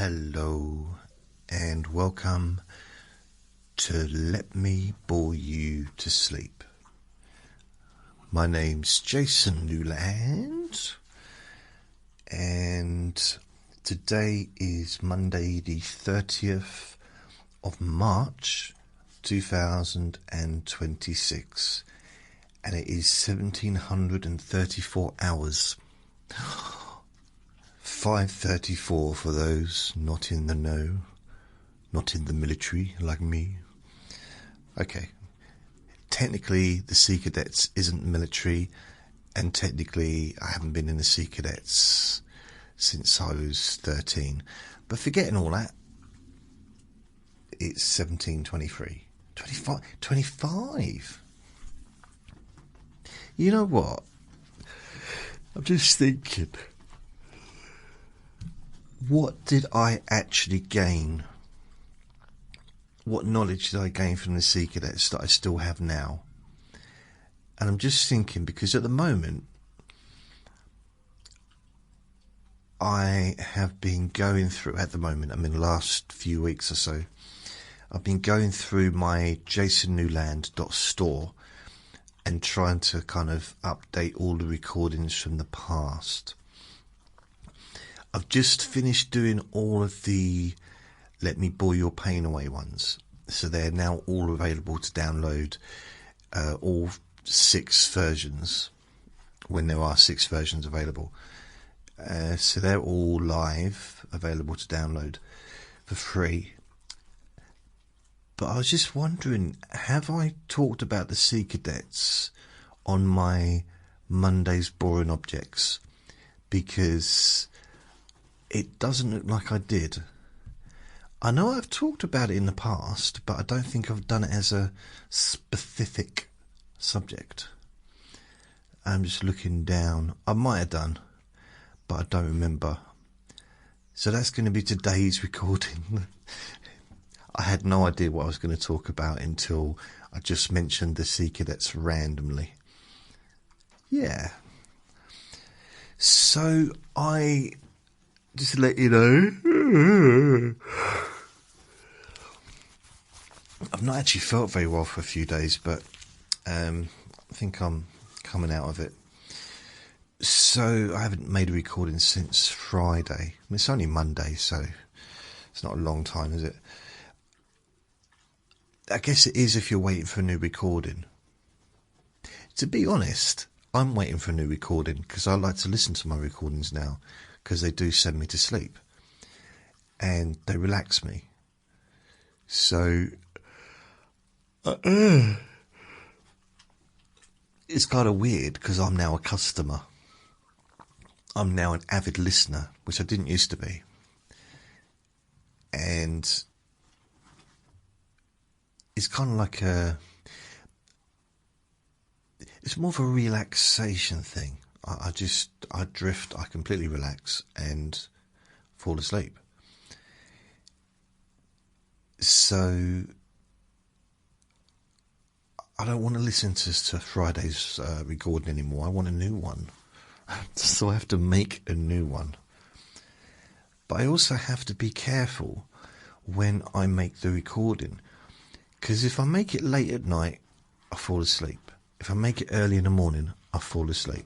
Hello and welcome to Let Me Bore You to Sleep. My name's Jason Newland and today is Monday the 30th of March 2026 and it is 1734 hours. 5:34 for those not in the know, not in the military like me. Okay, technically the Sea Cadets isn't military, and technically I haven't been in the Sea Cadets since I was 13. But forgetting all that, it's 1723. 25. You know what? I'm just thinking, what did I actually gain? What knowledge did I gain from the Sea Cadets that I still have now? And I'm just thinking, because at the moment, I have been going through, the last few weeks or so, I've been going through my jasonnewland.store and trying to kind of update all the recordings from the past. I've just finished doing all of the Let Me Bore Your Pain Away ones. So they're now all available to download, all 6 versions, when there are 6 versions available. So they're all live, available to download for free. But I was just wondering, have I talked about the Sea Cadets on my Monday's Boring Objects? Because it doesn't look like I did. I know I've talked about it in the past, but I don't think I've done it as a specific subject. I'm just looking down. I might have done, but I don't remember. So that's going to be today's recording. I had no idea what I was going to talk about until I just mentioned the Sea Cadets randomly. Yeah. So just to let you know, I've not actually felt very well for a few days, but I think I'm coming out of it. So I haven't made a recording since Friday. It's only Monday, so it's not a long time, is it? I guess it is if you're waiting for a new recording. To be honest, I'm waiting for a new recording because I like to listen to my recordings now, because they do send me to sleep and they relax me. So it's kind of weird because I'm now a customer. I'm now an avid listener, which I didn't used to be. And it's kind of like it's more of a relaxation thing. I drift, I completely relax and fall asleep. So I don't want to listen to Friday's recording anymore. I want a new one. So I have to make a new one. But I also have to be careful when I make the recording, because if I make it late at night, I fall asleep. If I make it early in the morning, I fall asleep.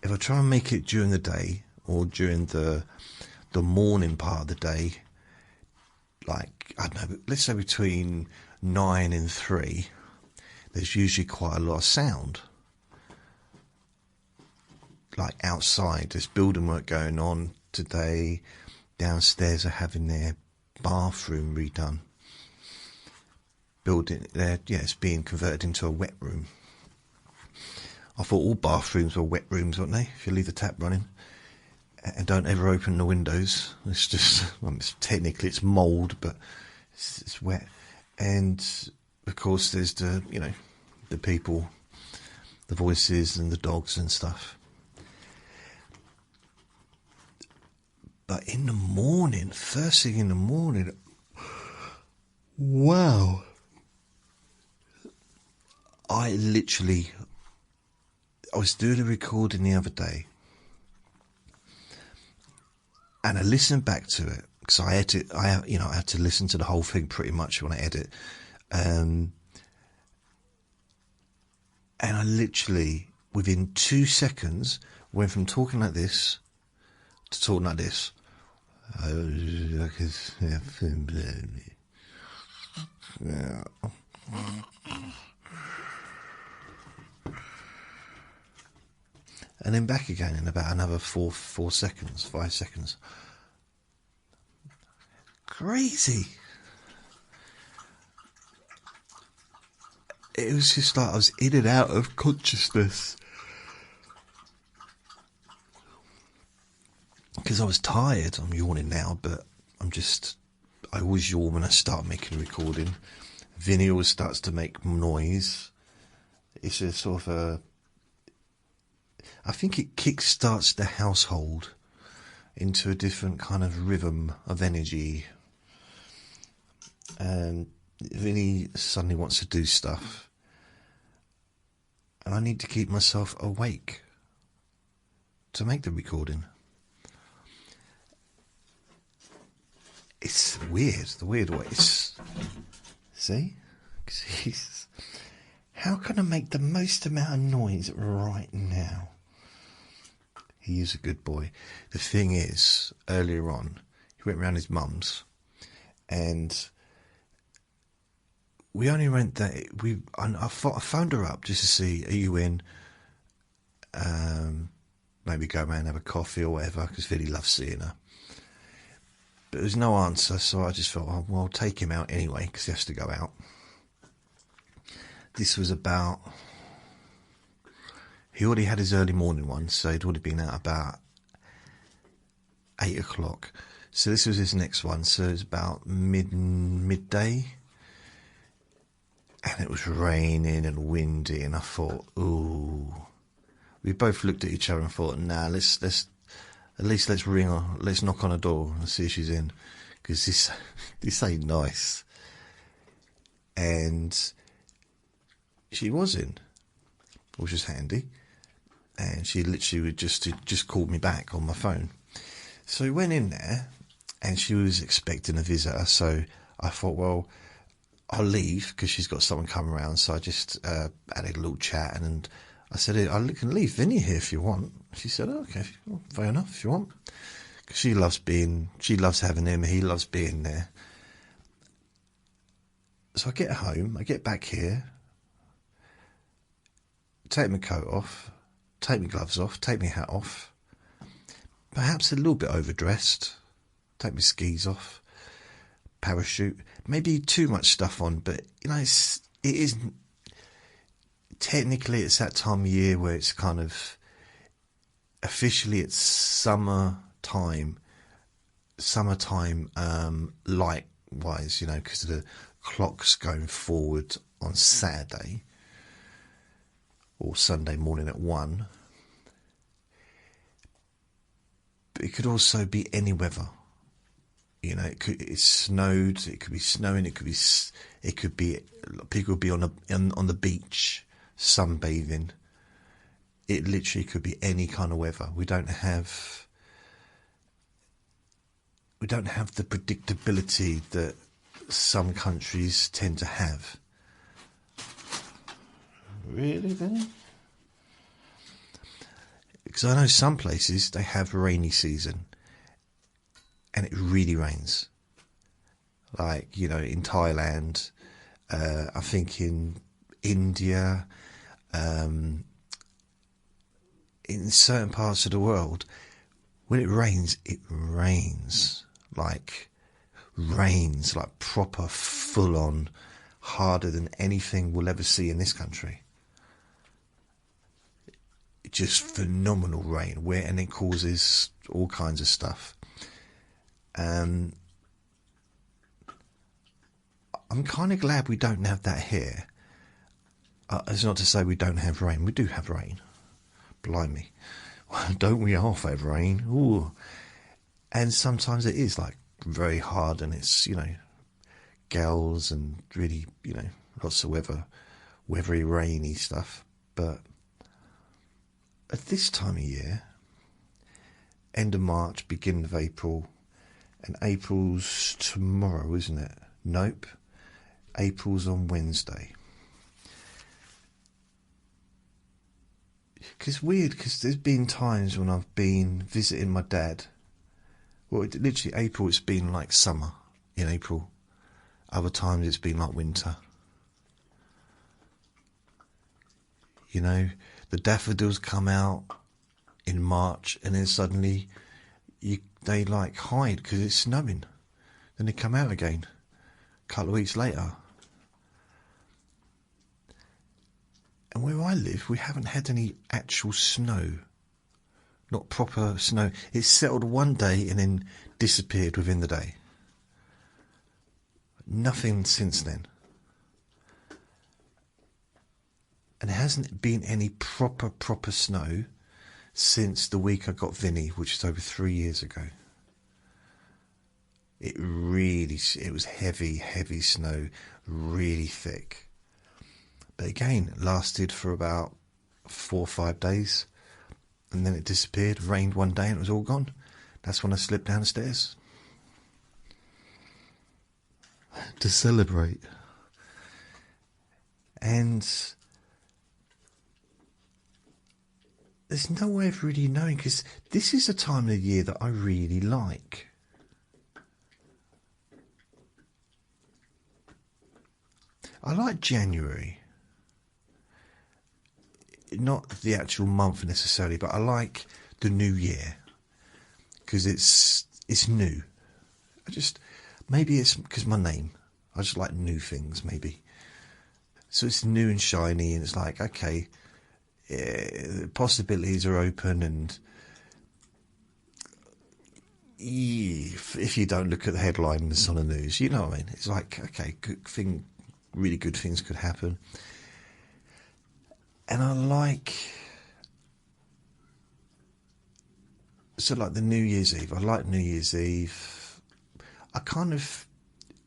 If I try and make it during the day or during the morning part of the day, like, I don't know, let's say between 9 and 3, there's usually quite a lot of sound. Like outside, there's building work going on today. Downstairs are having their bathroom redone. It's being converted into a wet room. I thought all bathrooms were wet rooms, weren't they? If you leave the tap running and don't ever open the windows, it's just, technically it's mould, but it's wet. And of course, there's the people, the voices, and the dogs and stuff. But in the morning, first thing in the morning, wow, I was doing a recording the other day, And I listened back to it because I had to listen to the whole thing pretty much when I edit. And I literally, within 2 seconds, went from talking like this to talking like this. And then back again in about another 5 seconds. Crazy. It was just like I was in and out of consciousness. Because I was tired. I'm yawning now, but I always yawn when I start making a recording. Vinny always starts to make noise. It's a sort of I think it kick-starts the household into a different kind of rhythm of energy. And Vinny suddenly wants to do stuff. And I need to keep myself awake to make the recording. It's weird, the weird ways. See? How can I make the most amount of noise right now? He is a good boy. The thing is, earlier on, he went round his mum's, and we only went there. I phoned her up just to see, are you in? Maybe go around and have a coffee or whatever, because Vinny loves seeing her. But there was no answer, so I just thought, well, I'll take him out anyway, because he has to go out. This was about... He already had his early morning one, so he'd already been out about 8 o'clock. So this was his next one, so it was about midday. And it was raining and windy, and I thought, ooh. We both looked at each other and thought, nah, let's ring her, let's knock on her door and see if she's in, because this ain't nice. And she was in, which was handy. And she literally just called me back on my phone. So we went in there, and she was expecting a visitor. So I thought, well, I'll leave because she's got someone coming around. So I just had a little chat, and I said, I can leave Vinny here if you want. She said, oh, okay, well, fair enough if you want. Because she loves having him. He loves being there. So I get home, I get back here, take my coat off, take my gloves off, take my hat off, perhaps a little bit overdressed, take my skis off, parachute, maybe too much stuff on, but it is technically it's that time of year where it's kind of officially it's summertime light wise, because the clock's going forward on Saturday or Sunday morning at 1. But it could also be any weather. It snowed. It could be snowing. It could be people would be on the beach sunbathing. It literally could be any kind of weather. We don't have the predictability that some countries tend to have. Really, then? Because I know some places they have rainy season, and it really rains. Like, in Thailand, I think in India, in certain parts of the world, when it rains like proper, full-on, harder than anything we'll ever see in this country. Just phenomenal rain, and it causes all kinds of stuff. I'm kind of glad we don't have that here. It's not to say we don't have rain. We do have rain. Blimey. Don't we half have rain? Ooh. And sometimes it is like very hard, and it's, gales and really, lots of weathery, rainy stuff. But at this time of year, end of March, beginning of April, and April's tomorrow, isn't it? Nope, April's on Wednesday. It's weird, because there's been times when I've been visiting my dad. Well, literally April, it's been like summer in April. Other times it's been like winter. You know, the daffodils come out in March, and then suddenly they like hide because it's snowing. Then they come out again a couple of weeks later. And where I live, we haven't had any actual snow. Not proper snow. It settled one day and then disappeared within the day. Nothing since then. And there hasn't been any proper snow since the week I got Vinny, which is over 3 years ago. It was heavy snow, really thick. But again, it lasted for about 4 or 5 days, and then it disappeared, rained one day and it was all gone. That's when I slipped down the stairs to celebrate. And there's no way of really knowing, because this is a time of the year that I really like. I like January. Not the actual month necessarily, but I like the new year, because it's new. Maybe it's because my name. I just like new things, maybe. So it's new and shiny, and it's like, okay, possibilities are open, and if you don't look at the headlines on the news, you know what I mean. It's like, okay, really good things could happen. And I like the New Year's Eve. I like New Year's Eve.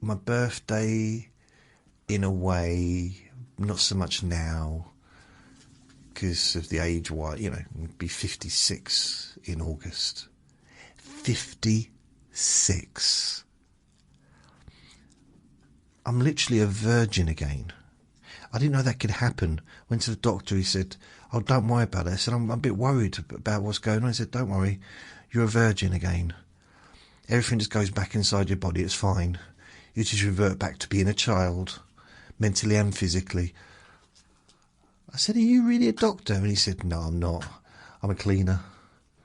My birthday, in a way, not so much now, because of the age why, I'd be 56 in August. 56. I'm literally a virgin again. I didn't know that could happen. Went to the doctor, he said, oh, don't worry about it. I said, I'm a bit worried about what's going on. He said, don't worry, you're a virgin again. Everything just goes back inside your body, it's fine. You just revert back to being a child, mentally and physically. I said, are you really a doctor? And he said, no, I'm not. I'm a cleaner.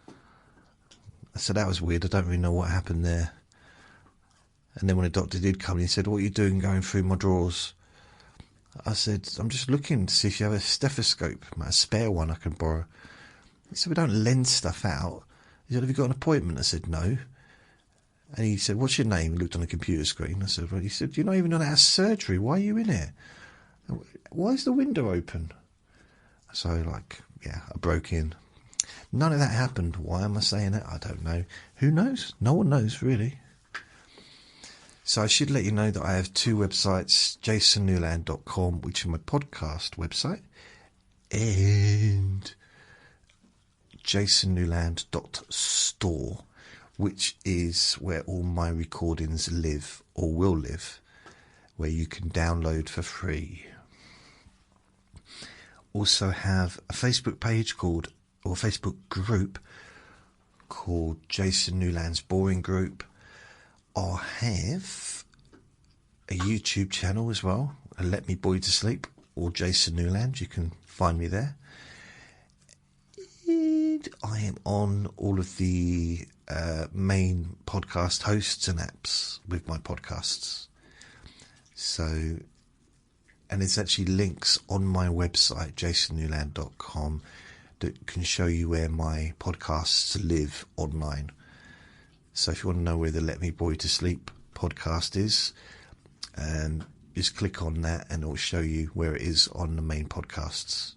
I said, that was weird. I don't really know what happened there. And then when the doctor did come, he said, what are you doing going through my drawers? I said, I'm just looking to see if you have a stethoscope, a spare one I can borrow. He said, we don't lend stuff out. He said, have you got an appointment? I said, no. And he said, what's your name? He looked on the computer screen. I said, well, he said, you're not even on our surgery. Why are you in here? Why is the window open? So, I broke in. None of that happened. Why am I saying it? I don't know. Who knows? No one knows, really. So I should let you know that I have 2 websites, jasonnewland.com, which is my podcast website, and jasonnewland.store, which is where all my recordings live, or will live, where you can download for free. Also have a Facebook page Facebook group called Jason Newland's Boring Group. I have a YouTube channel as well, Let Me Bore You to Sleep, or Jason Newland. You can find me there. And I am on all of the main podcast hosts and apps with my podcasts. So, and there's actually links on my website, jasonnewland.com, that can show you where my podcasts live online. So if you want to know where the Let Me Bore You to Sleep podcast is, just click on that and it will show you where it is on the main podcasts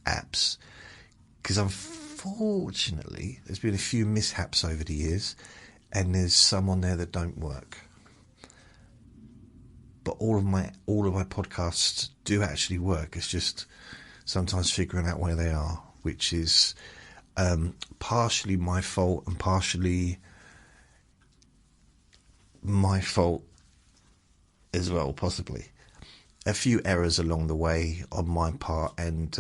apps. Because unfortunately, there's been a few mishaps over the years, and there's some on there that don't work. But all of my podcasts do actually work. It's just sometimes figuring out where they are, which is partially my fault and partially my fault as well, possibly. A few errors along the way on my part and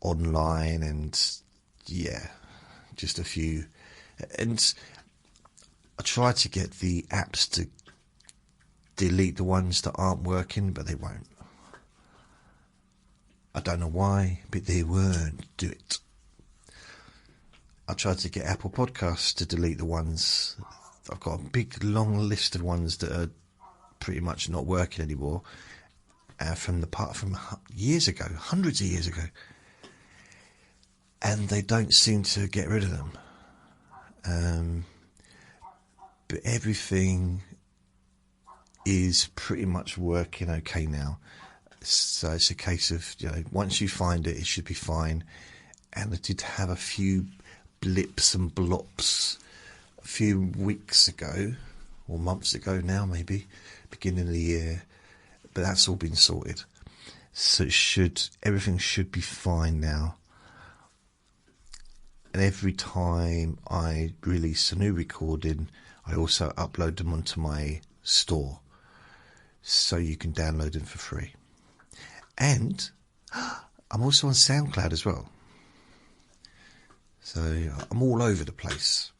online, and yeah, just a few. And I try to get the apps to delete the ones that aren't working, but they won't. I don't know why, but they won't do it. I tried to get Apple Podcasts to delete the ones. I've got a big long list of ones that are pretty much not working anymore, from years ago, hundreds of years ago, and they don't seem to get rid of them. But everything is pretty much working okay now. So it's a case of, once you find it, it should be fine. And I did have a few blips and blops a few weeks ago, or months ago now, maybe, beginning of the year. But that's all been sorted. So everything should be fine now. And every time I release a new recording, I also upload them onto my store, so you can download them for free. And I'm also on SoundCloud as well. So I'm all over the place.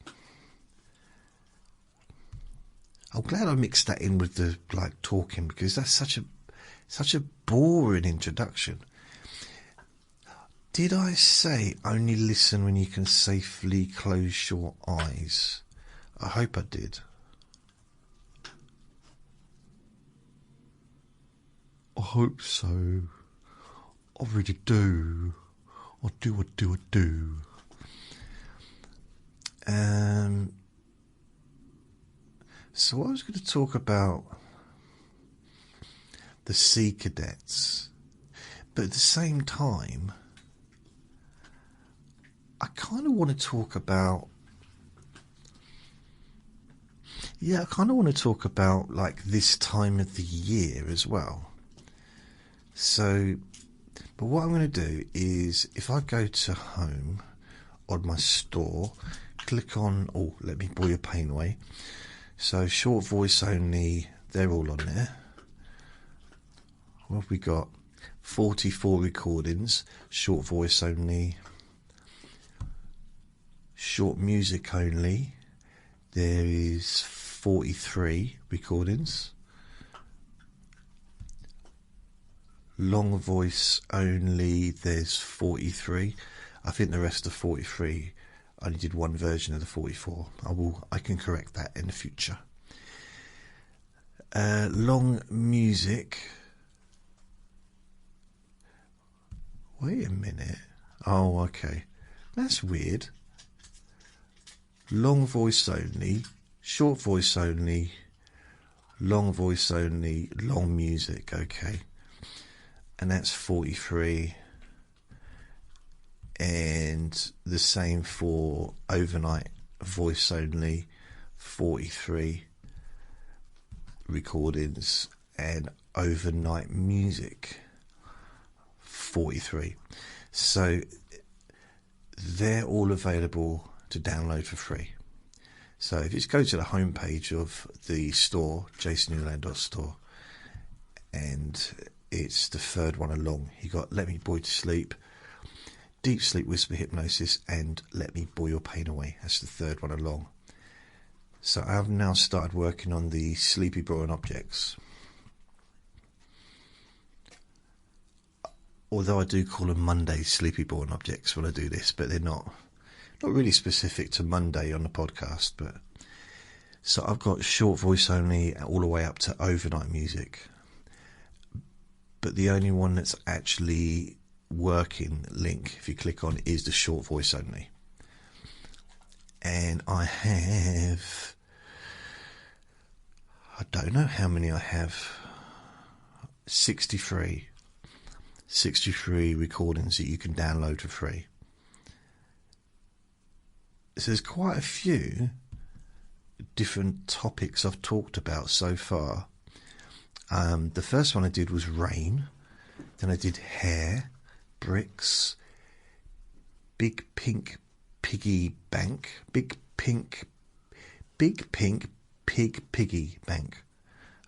I'm glad I mixed that in with the talking, because that's such a boring introduction. Did I say only listen when you can safely close your eyes? I hope I did. I hope so. I really do. I do. So I was going to talk about the Sea Cadets, but at the same time, I kind of want to talk about this time of the year as well. So, but what I'm going to do is, if I go to home on my store, click on, let me bore your pain away. So short voice only, they're all on there. What have we got? 44 recordings, short voice only. Short music only, there is 43 recordings. Long voice only, there's 43. I think the rest of 43 only did one version of the 44. I can correct that in the future. Long music. Wait a minute. Oh, okay. That's weird. Long voice only, short voice only, long voice only, long music. Okay. And that's 43. And the same for overnight voice only, 43 recordings, and overnight music, 43. So they're all available to download for free. So if you just go to the homepage of the store, jasonnewland.store, and it's the third one along. You got Let Me Bore You to Sleep, Deep Sleep Whisper Hypnosis, and Let Me Bore Your Pain Away. That's the third one along. So I've now started working on the sleepy boring objects. Although I do call them Monday sleepy boring objects when I do this, but they're not really specific to Monday on the podcast. But so I've got short voice only all the way up to overnight music. But the only one that's actually working link, if you click on, is the short voice only. And I don't know how many I have. 63 recordings that you can download for free. So there's quite a few different topics I've talked about so far. The first one I did was rain. Then I did hair, bricks, Big Pink Piggy Bank. Big Pink Pig Piggy Bank.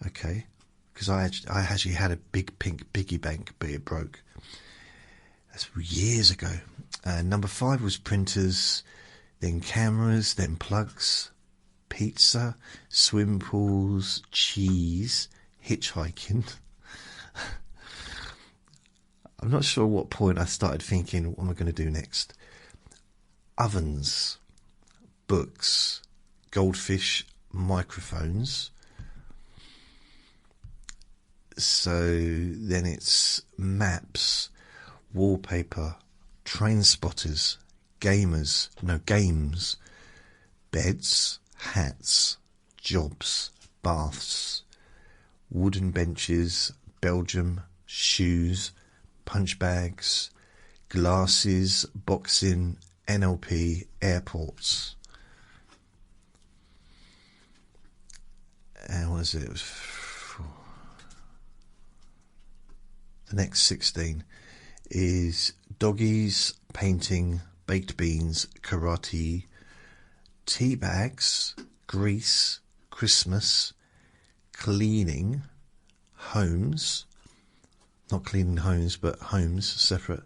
Okay, because I actually had a big pink piggy bank, but it broke. That's years ago. Number 5 was printers, then cameras, then plugs, pizza, swim pools, cheese, hitchhiking. I'm not sure what point I started thinking, what am I going to do next? Ovens, books, goldfish, microphones. So then it's maps, wallpaper, train spotters, games, beds, hats, jobs, baths, wooden benches, Belgium, shoes, punch bags, glasses, boxing, NLP, airports. And what is it? It was the next 16 is doggies, painting, baked beans, karate, tea bags, Greece, Christmas, cleaning, homes, not cleaning homes, but homes, separate,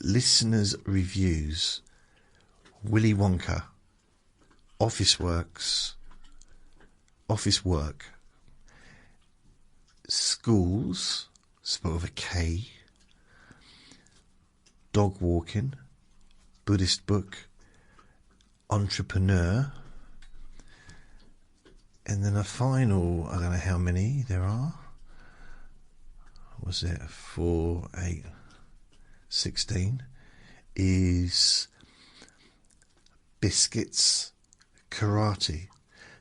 listeners' reviews, Willy Wonka, office work, schools, spelled with a K, dog walking, Buddhist book, entrepreneur, and then a final, I don't know how many there are. What was it? 4, 8, 16 is biscuits, karate.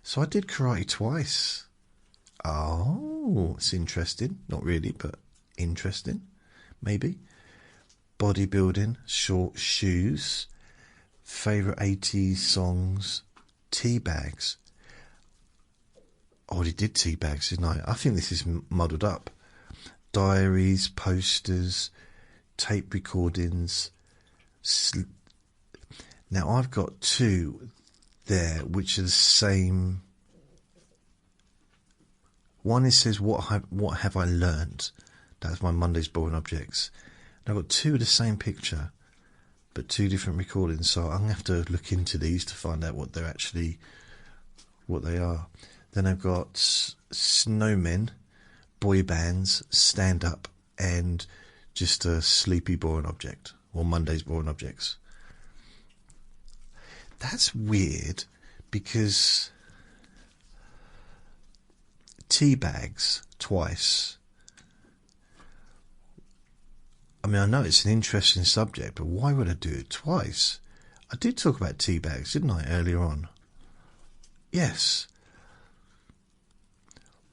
So I did karate twice. Oh, it's interesting. Not really, but interesting. Maybe. Bodybuilding, short shoes, favourite 80s songs, tea bags. I already did tea bags, didn't I? I think this is muddled up. Diaries, posters, tape recordings. Now I've got 2 there which are the same. One is says what have I learned. That's my Monday's boring objects. And I've got 2 of the same picture, but 2 different recordings. So I'm gonna have to look into these to find out what they are. Then I've got snowmen, boy bands, stand up, and just a sleepy boring object, or Monday's boring objects. That's weird, because tea bags twice. I mean, I know it's an interesting subject, but why would I do it twice? I did talk about tea bags, didn't I, earlier on? Yes.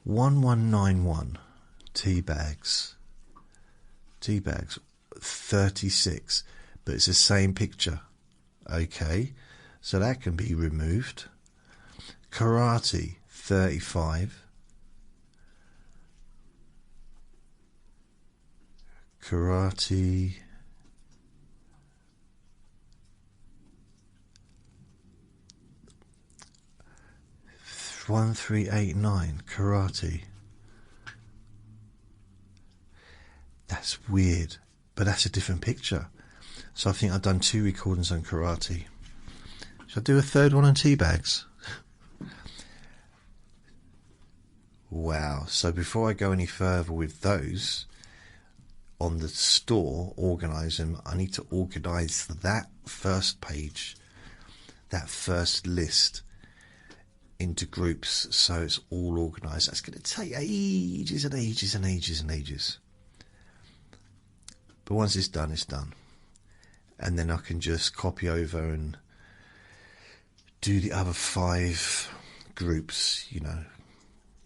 1191 tea bags, 36, but it's the same picture. Okay, so that can be removed. Karate, 35. Karate. One 389 karate. That's weird, but that's a different picture. So I think I've done 2 recordings on karate. Should I do a third one on tea bags? Wow. So before I go any further with those on the store, organise them, I need to organise that first page, that first list, into groups, so it's all organised. That's going to take ages and ages and ages and ages. But once it's done, it's done. And then I can just copy over and do the other 5 groups, you know,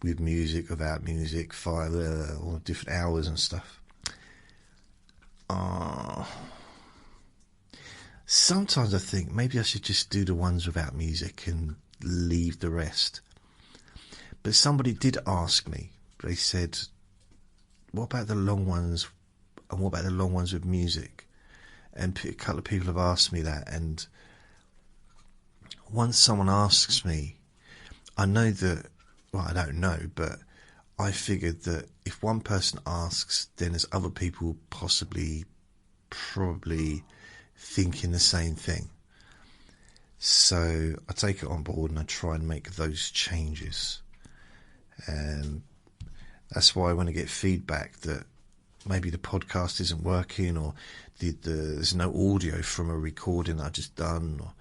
with music, without music, 5 or different hours and stuff. Sometimes I think maybe I should just do the ones without music and leave the rest. But somebody did ask me, they said, what about the long ones, and what about the long ones with music? And a couple of people have asked me that, and once someone asks me, I know that, well, I don't know, but I figured that if one person asks, then there's other people probably thinking the same thing. So I take it on board and I try and make those changes. And that's why when I get feedback that maybe the podcast isn't working, or there's no audio from a recording that I've just done, or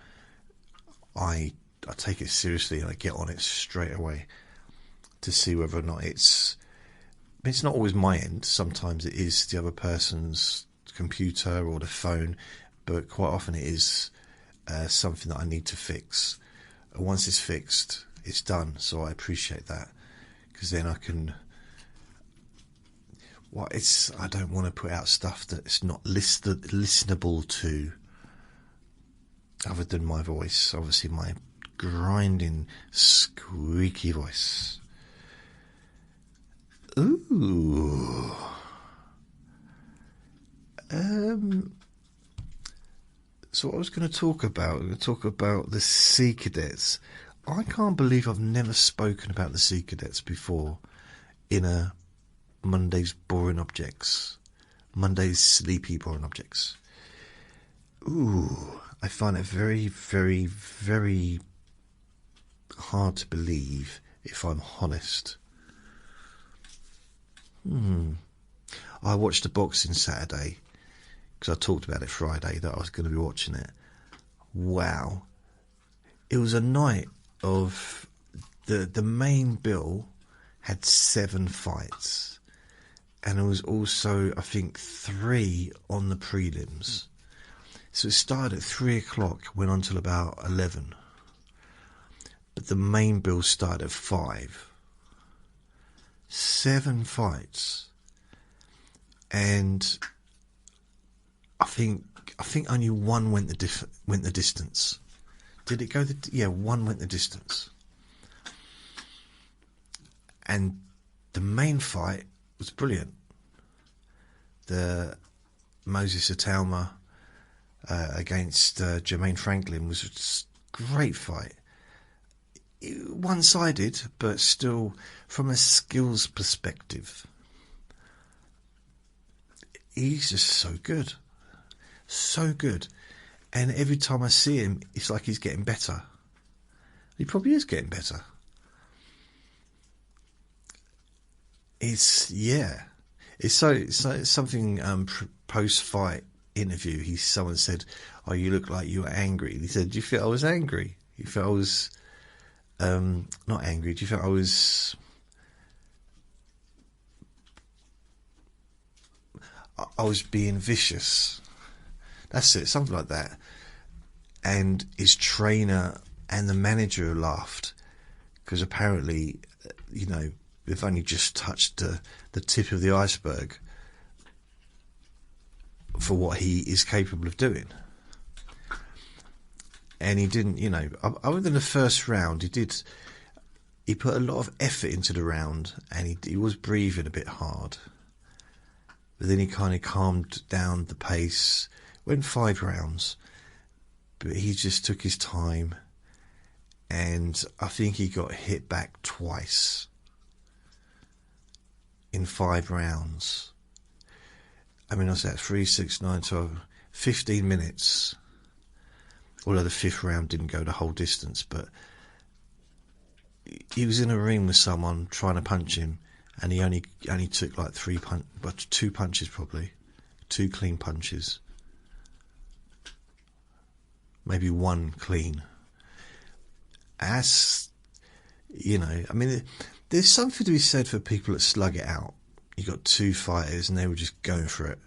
I take it seriously and I get on it straight away to see whether or not it's not always my end. Sometimes it is the other person's computer or the phone, but quite often it is something that I need to fix. And once it's fixed, it's done. So I appreciate that, because then I can. Well, I don't want to put out stuff that's not listenable to, other than my voice. Obviously, my grinding, squeaky voice. Ooh. So what I was going to talk about, the Sea Cadets. I can't believe I've never spoken about the Sea Cadets before in a Monday's Boring Objects. Monday's Sleepy Boring Objects. Ooh, I find it very, very, very hard to believe, if I'm honest. I watched a boxing Saturday, because I talked about it Friday that I was going to be watching it. Wow. It was a night of the main bill had 7 fights, and there was also, I think, 3 on the prelims. So it started at 3 o'clock, went on till about 11, but the main bill started at 5. 7 fights, and I think only one went the distance. Did it go one went the distance. And the main fight was brilliant. The Moses Atalma against Jermaine Franklin was a great fight. One-sided, but still, from a skills perspective, he's just so good. So good. And every time I see him, it's like he's getting better. He probably is getting better. It's something post-fight interview. Someone said, "Oh, you look like you were angry." And he said, "Do you feel I was angry? You felt I was not angry? Do you feel I was being vicious?" That's it, something like that. And his trainer and the manager laughed, because apparently, they've only just touched the tip of the iceberg for what he is capable of doing. And he didn't, other than the first round, he put a lot of effort into the round, and he was breathing a bit hard. But then he kind of calmed down the pace, went 5 rounds, but he just took his time, and I think he got hit back twice in 5 rounds. I mean, I was at 3, 6, 9, 12, 15 minutes. Although the 5th round didn't go the whole distance, but he was in a ring with someone trying to punch him, and he only took like 2 punches probably, 2 clean punches, maybe 1 clean. As I mean, there's something to be said for people that slug it out. You got 2 fighters and they were just going for it.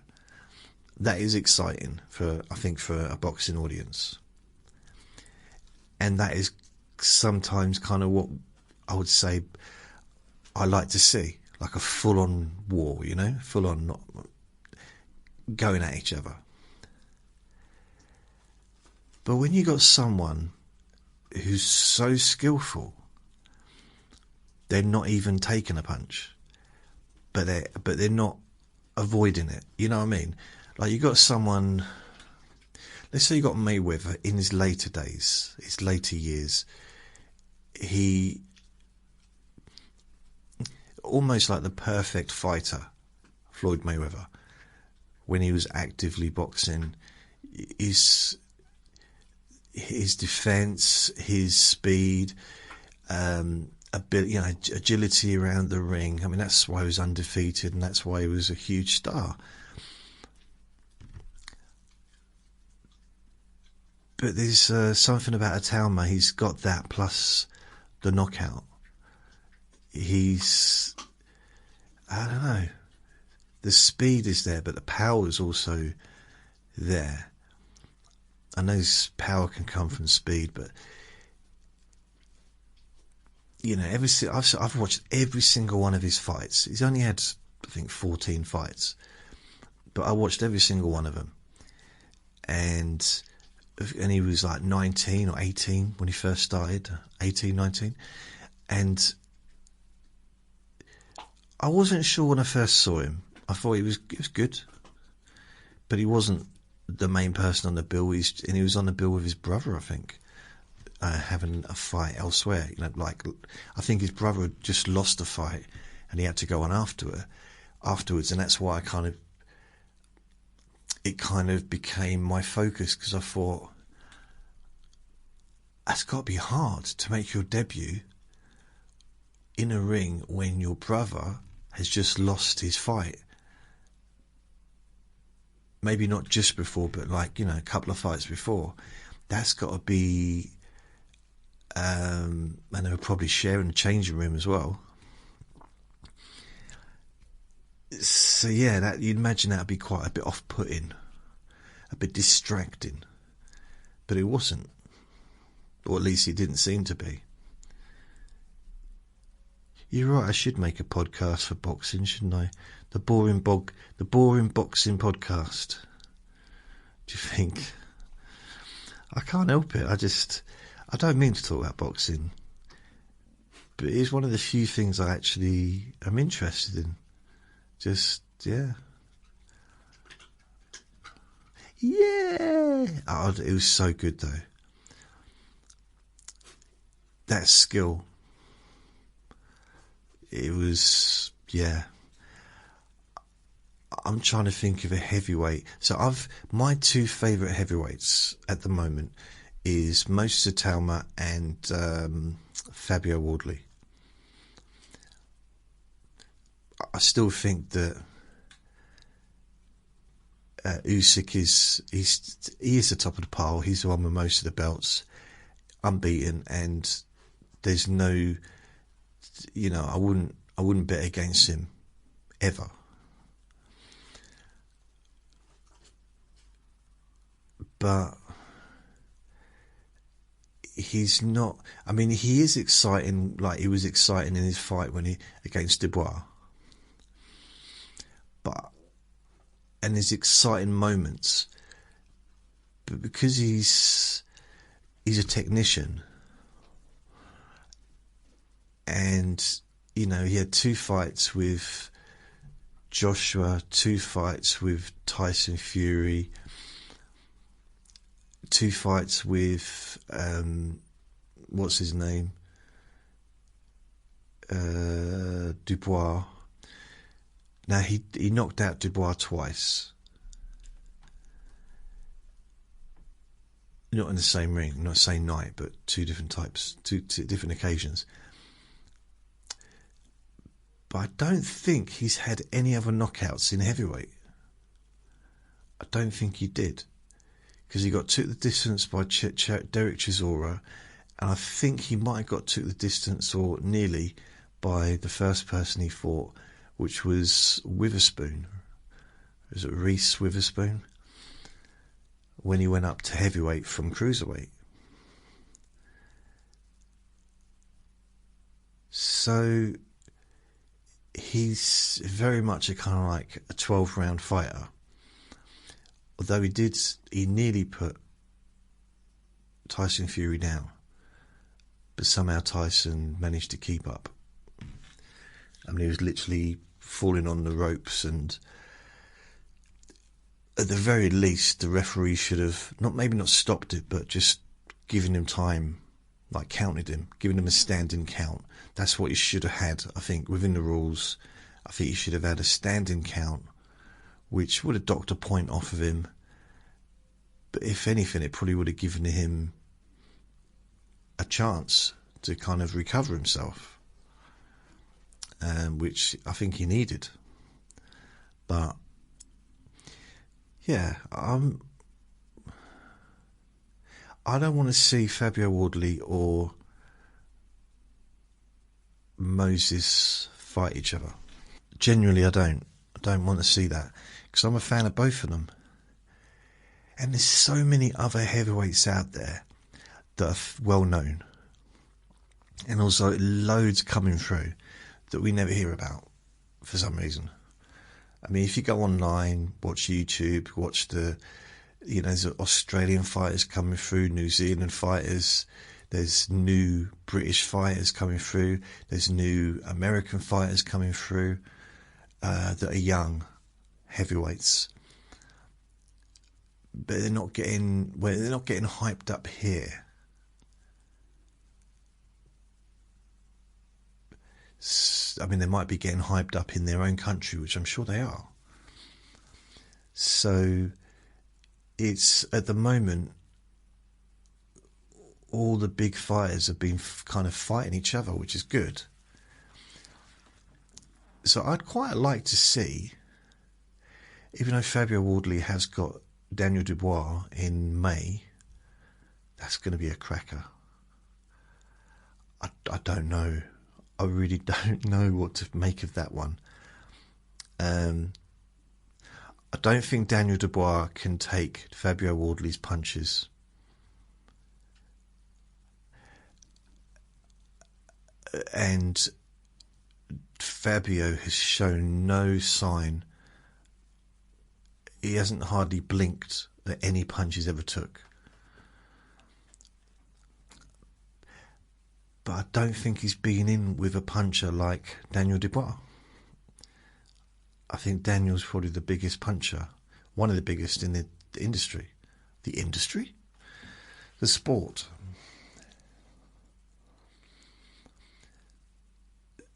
That is exciting for a boxing audience. And that is sometimes kind of what I would say I like to see, like a full-on war, full-on, not going at each other. But when you got someone who's so skillful, they're not even taking a punch, but they're not avoiding it. You know what I mean? Like, you got someone let's say you got Mayweather in his later days, his later years. He, almost like the perfect fighter, Floyd Mayweather, when he was actively boxing, his defense, his speed, ability, agility around the ring. I mean, that's why he was undefeated, and that's why he was a huge star. But there's something about Atalma. He's got that plus the knockout. He's, I don't know, the speed is there, but the power is also there. I know power can come from speed, but I've watched every single one of his fights. He's only had, I think, 14 fights, but I watched every single one of them. And he was like 19 or 18 when he first started, 18, 19. And I wasn't sure when I first saw him. I thought he was good, but he wasn't the main person on the bill. And he was on the bill with his brother, I think, having a fight elsewhere. I think his brother had just lost a fight, and he had to go on afterwards, and that's why it kind of became my focus, because I thought, that's got to be hard to make your debut in a ring when your brother has just lost his fight. Maybe not just before, but a couple of fights before. That's got to be, and they were probably sharing the changing room as well. So yeah, you'd imagine that would be quite a bit off-putting, a bit distracting, but it wasn't, or at least it didn't seem to be. You're right, I should make a podcast for boxing, shouldn't I? The boring boxing podcast. Do you think? I can't help it. I don't mean to talk about boxing, but it's one of the few things I actually am interested in. Yeah. Oh, it was so good though. That skill. It was, yeah. I'm trying to think of a heavyweight. So my two favourite heavyweights at the moment is Moses Atalma and Fabio Wardley. I still think that Usyk is the top of the pile. He's the one with most of the belts, unbeaten, and there's no, I wouldn't bet against him ever. But he's not. I mean, he is exciting. Like he was exciting in his fight against Dubois. And there's exciting moments, but because he's a technician, and he had 2 fights with Joshua, 2 fights with Tyson Fury, 2 fights with what's his name, Dubois. Now he knocked out Dubois twice, not in the same ring, not the same night, but 2 different types, two different occasions. But I don't think he's had any other knockouts in heavyweight. I don't think he did, because he got took the distance by Derek Chisora, and I think he might have got took the distance, or nearly, by the first person he fought, which was Witherspoon. Was it Reese Witherspoon? When he went up to heavyweight from cruiserweight. So he's very much a kind of like a 12-round fighter. Although he nearly put Tyson Fury down, but somehow Tyson managed to keep up. I mean, he was literally falling on the ropes, and at the very least, the referee should have maybe not stopped it, but just given him time, like counted him, given him a standing count. That's what he should have had, I think, within the rules. I think he should have had a standing count, which would have docked a point off of him. But if anything, it probably would have given him a chance to kind of recover himself, which I think he needed. But yeah, I don't want to see Fabio Wardley or Moses fight each other. Genuinely, I don't want to see that, because I'm a fan of both of them. And there's so many other heavyweights out there that are well known, and also loads coming through that we never hear about for some reason. I mean, if you go online, watch YouTube, watch there's Australian fighters coming through, New Zealand fighters, there's new British fighters coming through, there's new American fighters coming through that are young heavyweights, but they're not getting hyped up here. I mean, they might be getting hyped up in their own country, which I'm sure they are. So it's, at the moment, all the big fighters have been kind of fighting each other, which is good. So I'd quite like to see, even though Fabio Wardley has got Daniel Dubois in May, that's going to be a cracker. I don't know. I really don't know what to make of that one. I don't think Daniel Dubois can take Fabio Wardley's punches. And Fabio has shown no sign. He hasn't hardly blinked at any punches ever took. But I don't think he's been in with a puncher like Daniel Dubois. I think Daniel's probably the biggest puncher, one of the biggest in the industry. The industry? The sport.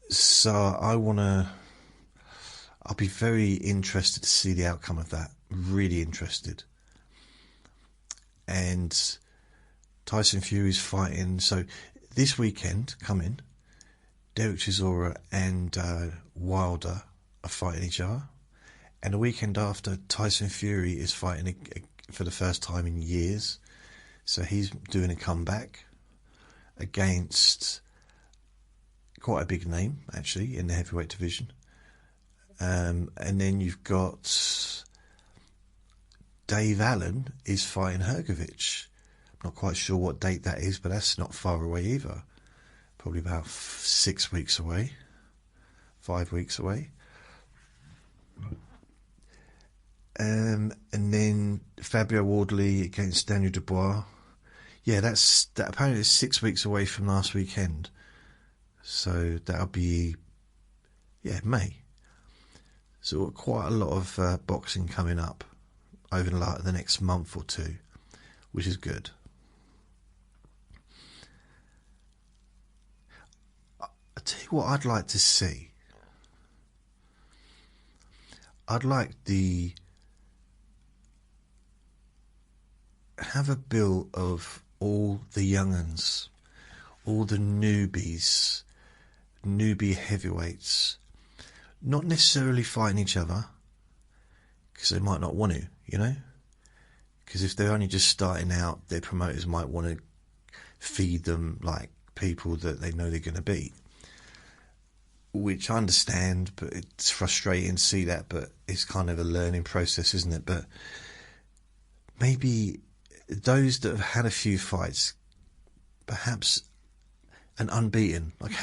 So I'll be very interested to see the outcome of that. Really interested. And Tyson Fury's fighting. So this weekend coming, Derek Chisora and Wilder are fighting each other. And the weekend after, Tyson Fury is fighting for the first time in years. So he's doing a comeback against quite a big name, actually, in the heavyweight division. And then you've got Dave Allen is fighting Hrgovic. Not quite sure what date that is, but that's not far away either. Probably about 6 weeks away, 5 weeks away. And then Fabio Wardley against Daniel Dubois. Yeah, that apparently is 6 weeks away from last weekend. So that'll be, May. So we've got quite a lot of boxing coming up over the next month or two, which is good. I'll tell you what I'd like to see. I'd like have a bill of all the young'uns, all the newbie heavyweights, not necessarily fighting each other, because they might not want to, because if they're only just starting out, their promoters might want to feed them like people that they know they're going to beat, which I understand, but it's frustrating to see that, but it's kind of a learning process, isn't it? But maybe those that have had a few fights, perhaps have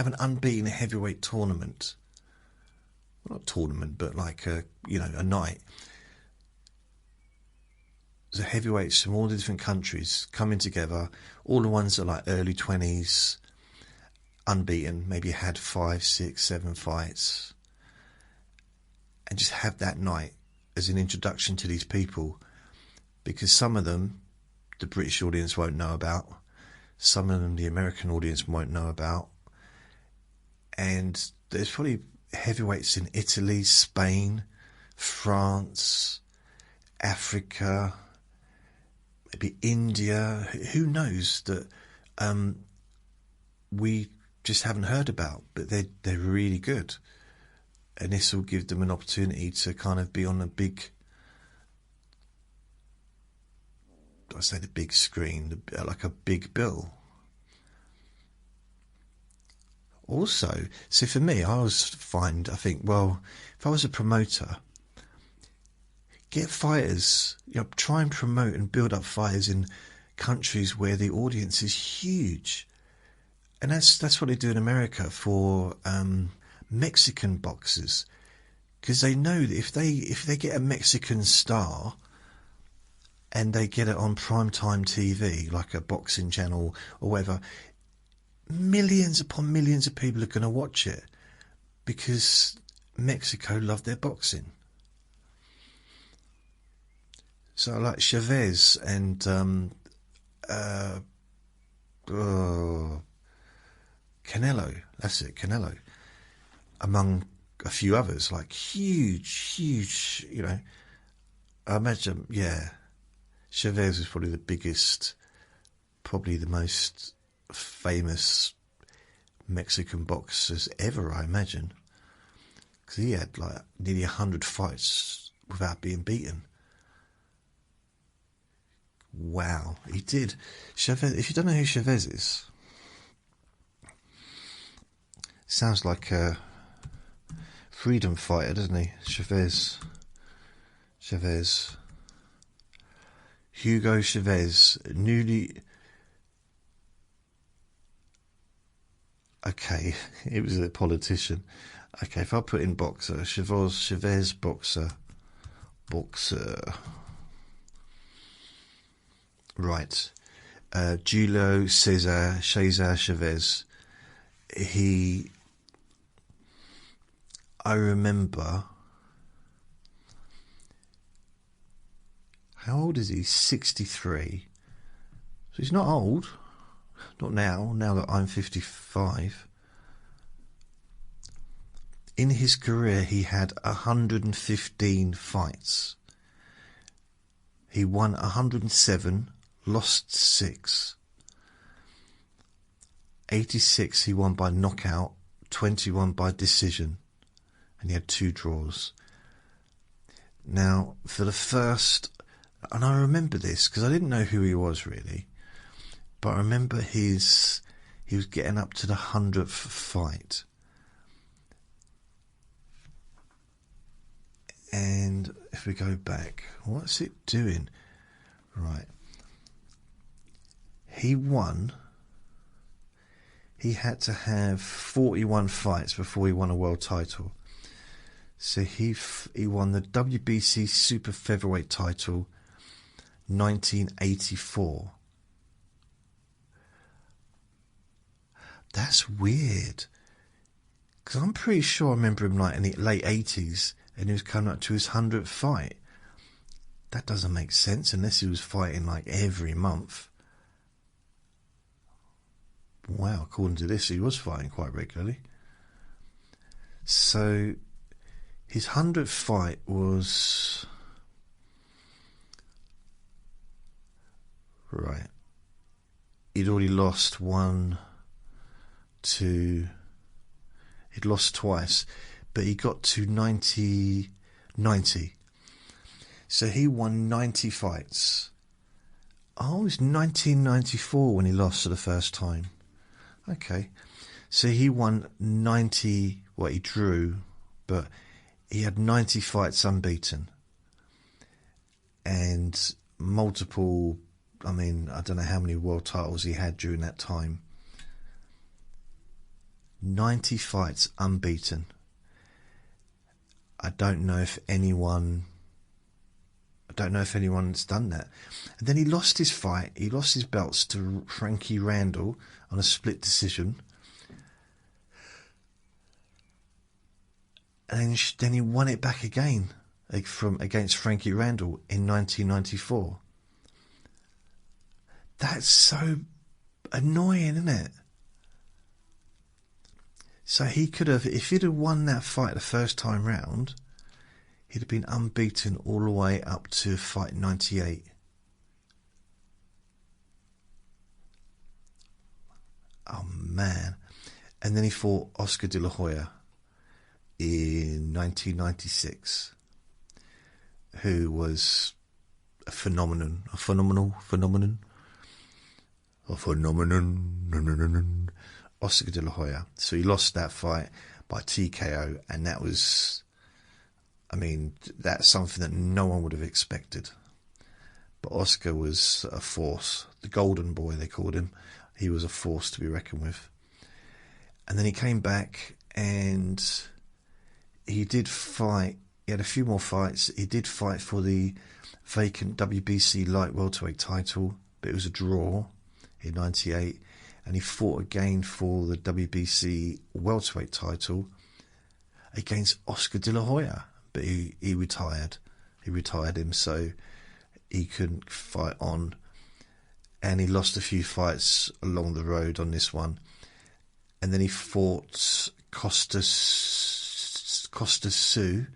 an unbeaten heavyweight tournament. Well, not tournament, but like a night. The heavyweights from all the different countries coming together, all the ones that are like early 20s, unbeaten, maybe had 5, 6, 7 fights, and just have that night as an introduction to these people, because some of them the British audience won't know about, some of them the American audience won't know about, and there's probably heavyweights in Italy, Spain, France, Africa, maybe India, who knows, that we just haven't heard about, but they're really good. And this will give them an opportunity to kind of be on a big, I say the big screen, like a big bill. Also, so for me, I think, well, if I was a promoter, get fighters, try and promote and build up fighters in countries where the audience is huge. And that's what they do in America for Mexican boxers, because they know that if they get a Mexican star and they get it on primetime TV, like a boxing channel or whatever, millions upon millions of people are going to watch it, because Mexico love their boxing. So like Chavez and Canelo, that's it, Canelo, among a few others, like huge, I imagine, Chavez was probably the biggest, probably the most famous Mexican boxers ever, I imagine, because he had like nearly 100 fights without being beaten. Wow, he did. Chavez, if you don't know who Chavez is, sounds like a freedom fighter, doesn't he? Chavez. Hugo Chavez, okay, he was a politician. Okay, if I put in boxer, Chavez boxer. Right. Julio Cesar Chavez. I remember, how old is he? 63. So he's not old. Not now that I'm 55. In his career, he had 115 fights. He won 107, lost 6. 86 he won by knockout, 21 by decision, and he had 2 draws. Now, for the first, and I remember this because I didn't know who he was really, but I remember he was getting up to the 100th fight. And if we go back, what's it doing? Right. He had to have 41 fights before he won a world title. So he won the WBC Super Featherweight title 1984. That's weird, because I'm pretty sure I remember him like in the late 80s and he was coming up to his 100th fight. That doesn't make sense unless he was fighting like every month. Wow, according to this, he was fighting quite regularly. So his 100th fight was, right, he'd already lost he'd lost twice, but he got to 90. So he won 90 fights. Oh, it was 1994 when he lost for the first time. Okay, so he won 90, he drew, but he had 90 fights unbeaten. And multiple, I don't know how many world titles he had during that time. 90 fights unbeaten. I don't know if anyone's done that. And then he lost his fight. He lost his belts to Frankie Randall on a split decision. And then he won it back again against Frankie Randall in 1994. That's so annoying, isn't it? So he could have, if he'd have won that fight the first time round, he'd have been unbeaten all the way up to fight 98. Oh man. And then he fought Oscar De La Hoya in 1996, who was a phenomenon. Oscar De La Hoya. So he lost that fight by TKO, and that was, I mean, that's something that no one would have expected. But Oscar was a force. The golden boy, they called him. He was a force to be reckoned with. And then he came back and he did fight. He had a few more fights. He did fight for the vacant WBC light welterweight title, but it was a draw in 98. And he fought again for the WBC welterweight title against Oscar De La Hoya, but he retired. He retired him, so he couldn't fight on. And he lost a few fights along the road on this one. And then he fought Costas Sue,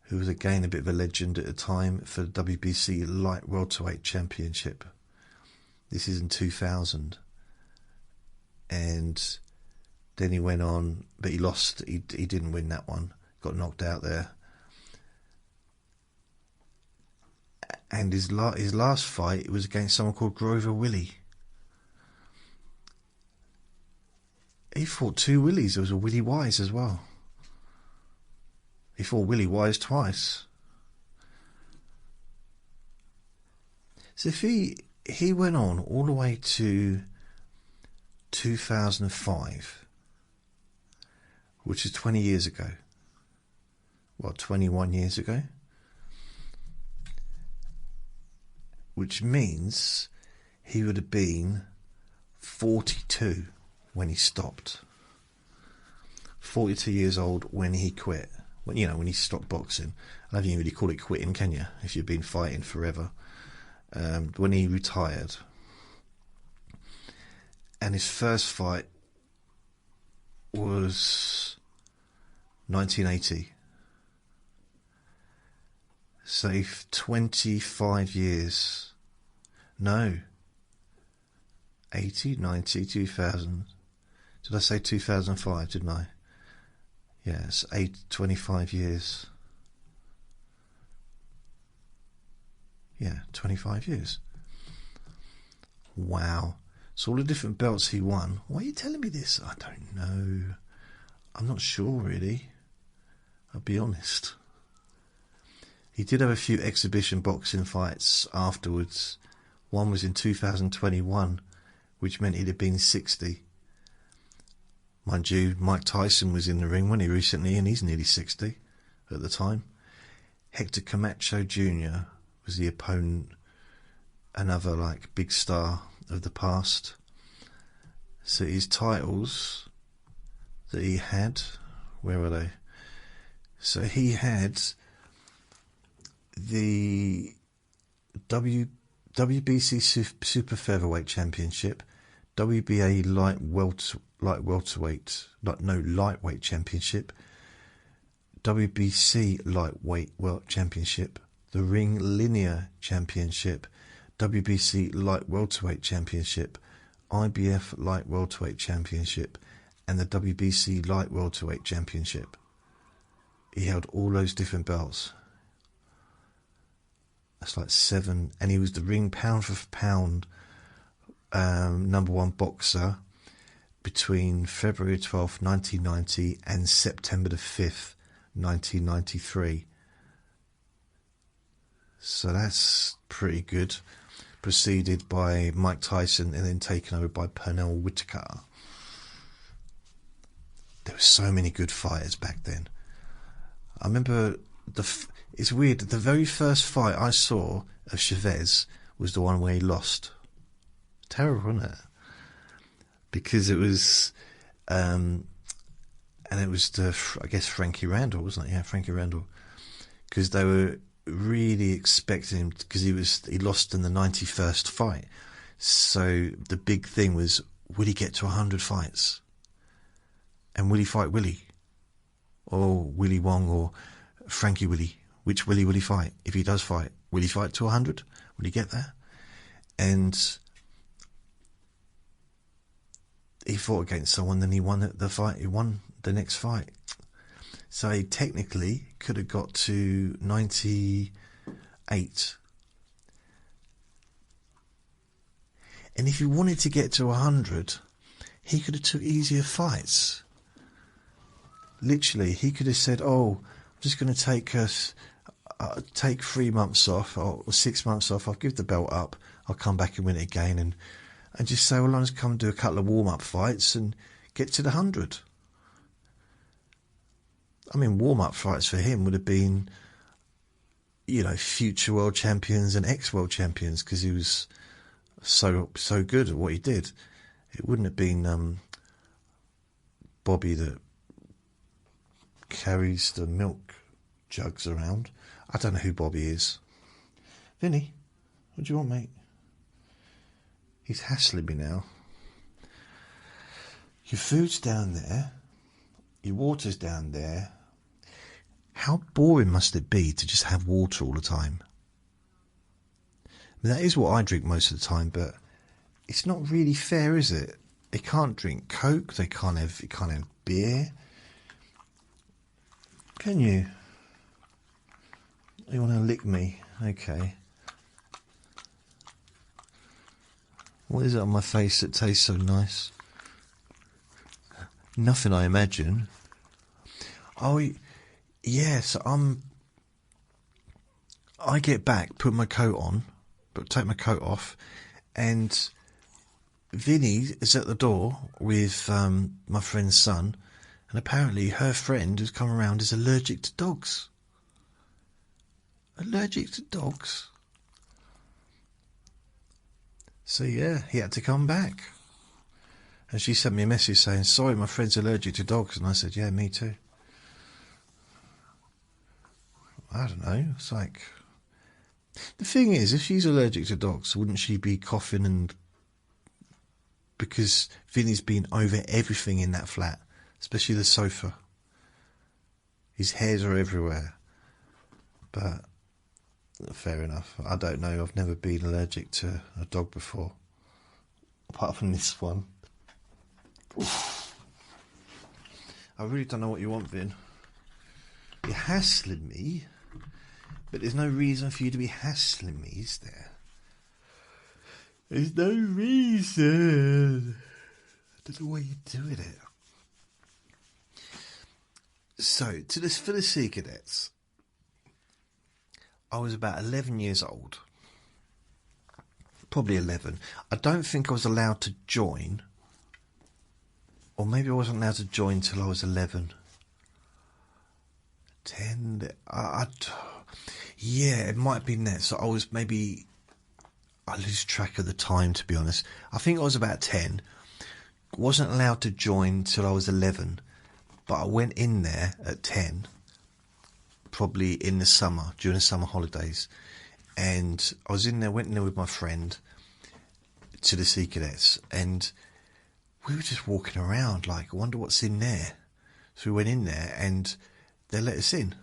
who was again a bit of a legend at the time, for the WBC light welterweight championship. This is in 2000. And then he went on, but he lost. He didn't win that one. Got knocked out there. And his last fight was against someone called Grover Willie. He fought two Willies. There was a Willie Wise as well. He fought Willie Wise twice. So if he went on all the way to 2005, which is 20 years ago. Well, 21 years ago. Which means he would have been 42 when he stopped. 42 years old when he quit. When he stopped boxing. I don't think you really call it quitting, can you? If you've been fighting forever. When he retired. And his first fight was 1980. So 25 years. No. 80, 90, 2000. Did I say 2005, didn't I? Yes, 25 years. Yeah, 25 years. Wow. So all the different belts he won. Why are you telling me this? I don't know. I'm not sure, really. I'll be honest. He did have a few exhibition boxing fights afterwards. One was in 2021, which meant he'd have been 60. Mind you, Mike Tyson was in the ring, wasn't he, recently, and he's nearly 60 at the time. Hector Camacho Jr. was the opponent, another big star of the past. So his titles that he had, where were they? So he had the WBC Super Featherweight Championship, WBA Lightweight Championship, WBC Lightweight Championship, the Ring Linear Championship, WBC Light Welterweight Championship, IBF Light Welterweight Championship, and the WBC Light Welterweight Championship. He held all those different belts. That's 7, and he was the ring pound for pound number one boxer between February 12th, 1990 and September the 5th, 1993. So that's pretty good. Preceded by Mike Tyson and then taken over by Pernell Whitaker. There were so many good fighters back then. I remember it's weird, the very first fight I saw of Chavez was the one where he lost. Terrible, wasn't it? Because it was and it was I guess Frankie Randall, wasn't it? Yeah, Frankie Randall. because they were really expecting him, because he lost in the 91st fight. So the big thing was, will he get to 100 fights? And will he fight Willie? Or Willie Wong or Frankie Willie? Which Willie will he fight? If he does fight, will he fight to 100? Will he get there? And he fought against someone, then he won the fight. He won the next fight. So he technically could have got to 98. And if he wanted to get to 100, he could have took easier fights. Literally, he could have said, "Oh, I'm just going to take 3 months off or 6 months off. I'll give the belt up. I'll come back and win it again." And just say, "Well, I'll just come and do a couple of warm-up fights and get to the 100. I mean, warm-up fights for him would have been, future world champions and ex-world champions, because he was so good at what he did. It wouldn't have been Bobby that carries the milk jugs around. I don't know who Bobby is. Vinny, what do you want, mate? He's hassling me now. Your food's down there. Your water's down there. How boring must it be to just have water all the time? I mean, that is what I drink most of the time, but it's not really fair, is it? They can't drink Coke. They can't have beer. Can you? You want to lick me? Okay. What is it on my face that tastes so nice? Nothing, I imagine. Oh, yes. I get back, put my coat on, but take my coat off, and Vinny is at the door with my friend's son, and apparently her friend who's come around is allergic to dogs. Allergic to dogs? So yeah, he had to come back. And she sent me a message saying, "Sorry, my friend's allergic to dogs." And I said, "Yeah, me too." I don't know. It's like, the thing is, if she's allergic to dogs, wouldn't she be coughing? And because Vinny's been over everything in that flat, especially the sofa. His hairs are everywhere. But fair enough. I don't know. I've never been allergic to a dog before, apart from this one. I really don't know what you want, Vin. You're hassling me, but there's no reason for you to be hassling me, is there? There's no reason. I don't know why you're doing it. So, for the Sea Cadets, I was about 11 years old. Probably 11. I don't think I was allowed to join. Or maybe I wasn't allowed to join till I was 11. 10. Yeah, it might have been that. So I lose track of the time, to be honest. I think I was about 10. Wasn't allowed to join till I was 11. But I went in there at 10. Probably in the summer, during the summer holidays. And I was went in there with my friend to the Sea Cadets. And we were just walking around like, I wonder what's in there. So we went in there and they let us in.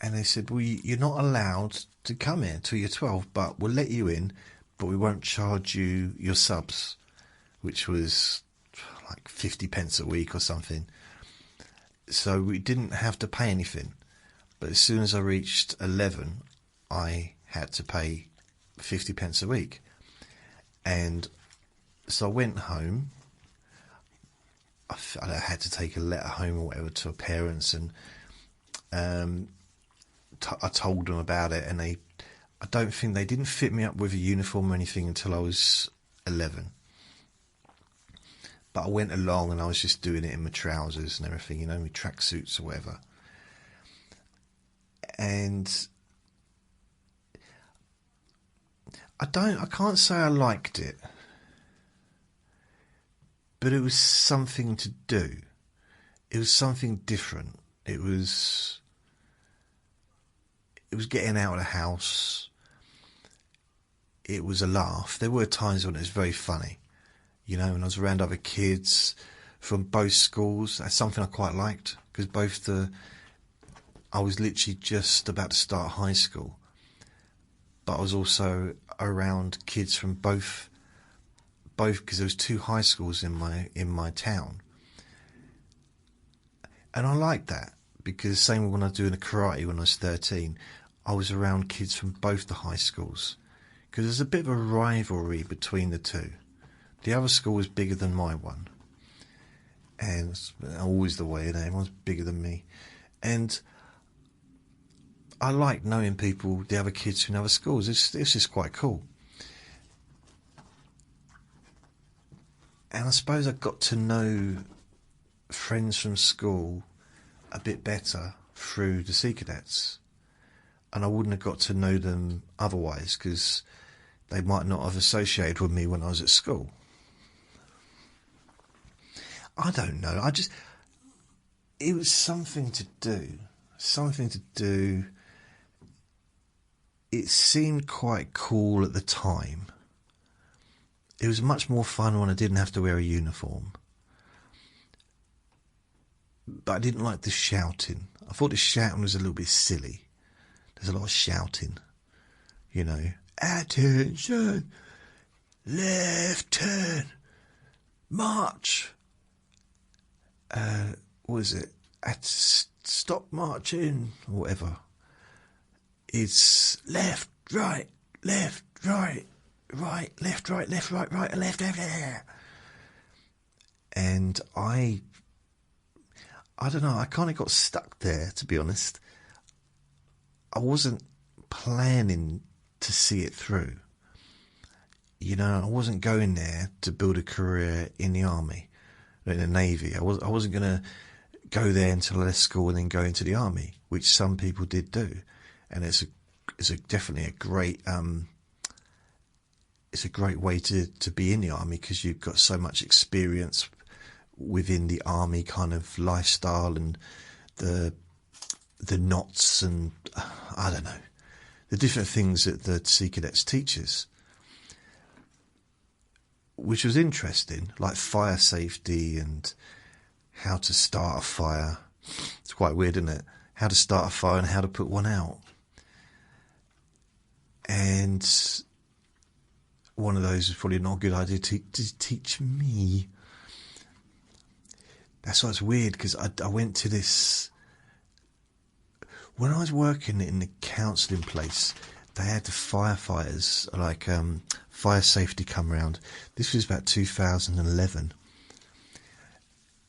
And they said, "Well, you're not allowed to come here until you're 12, but we'll let you in, but we won't charge you your subs," which was like 50 pence a week or something. So we didn't have to pay anything. But as soon as I reached 11, I had to pay 50 pence a week. And so I went home. I had to take a letter home or whatever to parents, and I told them about it, and I don't think they didn't fit me up with a uniform or anything until I was 11. But I went along and I was just doing it in my trousers and everything, my tracksuits or whatever. And I can't say I liked it, but it was something to do. It was something different. It was getting out of the house. It was a laugh. There were times when it was very funny, when I was around other kids from both schools. That's something I quite liked, because I was literally just about to start high school, but I was also around kids from both because there was 2 high schools in my town, and I liked that, because same when I was doing the karate when I was 13, I was around kids from both the high schools, because there's a bit of a rivalry between the 2. The other school was bigger than my one, and it's always the way, everyone's bigger than me, and I like knowing people, the other kids from other schools. It's just quite cool. And I suppose I got to know friends from school a bit better through the Sea Cadets. And I wouldn't have got to know them otherwise, because they might not have associated with me when I was at school. I don't know. It was something to do. It seemed quite cool at the time. It was much more fun when I didn't have to wear a uniform. But I didn't like the shouting. I thought the shouting was a little bit silly. There's a lot of shouting. Attention, left turn, march. What is it? Stop marching, or whatever. It's left, right, right, left, right, left, right, left, left. And I don't know, I kind of got stuck there, to be honest. I wasn't planning to see it through. I wasn't going there to build a career in the army, in the navy. I wasn't going to go there until I left school and then go into the army, which some people did do. And it's definitely a great it's a great way to be in the army, because you've got so much experience within the army kind of lifestyle, and the knots, and I don't know, the different things that the Sea Cadets teaches, which was interesting, like fire safety and how to start a fire. It's quite weird, isn't it? How to start a fire and how to put one out. And one of those was probably not a good idea to teach me. That's why it's weird, because I went to this... When I was working in the counselling place, they had the firefighters, like fire safety, come round. This was about 2011.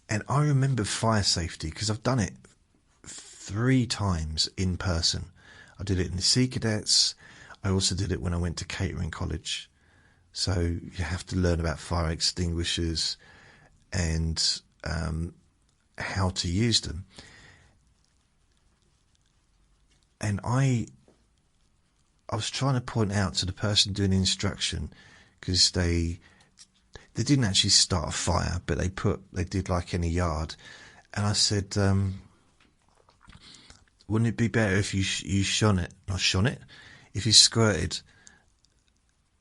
And I remember fire safety, because I've done it 3 times in person. I did it in the Sea Cadets. I also did it when I went to catering college. So you have to learn about fire extinguishers and how to use them. And I was trying to point out to the person doing the instruction, because they didn't actually start a fire, but they did like in a yard. And I said, wouldn't it be better if you if you squirted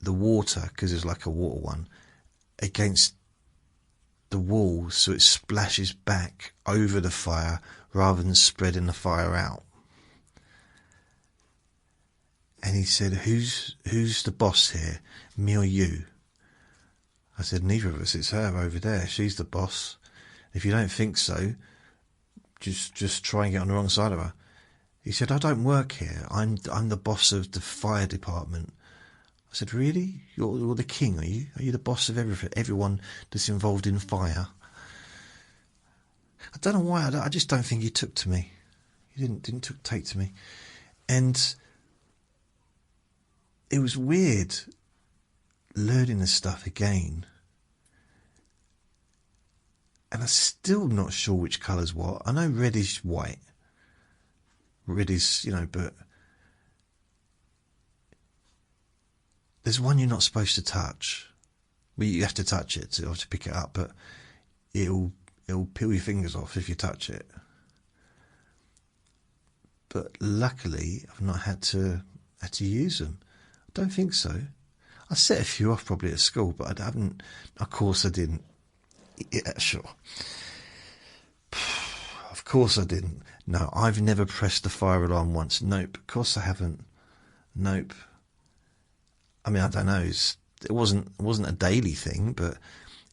the water, because it's like a water one, against the wall, so it splashes back over the fire rather than spreading the fire out? And he said, who's the boss here, me or you? I said, neither of us. It's her over there. She's the boss. If you don't think so, just try and get on the wrong side of her. He said, I don't work here. I'm the boss of the fire department. I said, really? You're the king, are you? Are you the boss of everyone that's involved in fire? I don't know why. I just don't think he took to me. He didn't take to me. And it was weird learning this stuff again. And I'm still not sure which colour's what. I know red is white. Red is, but there's one you're not supposed to touch. Well, you have to touch it to pick it up, but it'll peel your fingers off if you touch it. but luckily I've not had to use them. I don't think so. I set a few off probably at school, but I haven't. Of course I didn't. Yeah, sure. Of course I didn't. No, I've never pressed the fire alarm once. Nope. Of course I haven't. Nope. I mean, I don't know. It wasn't a daily thing, but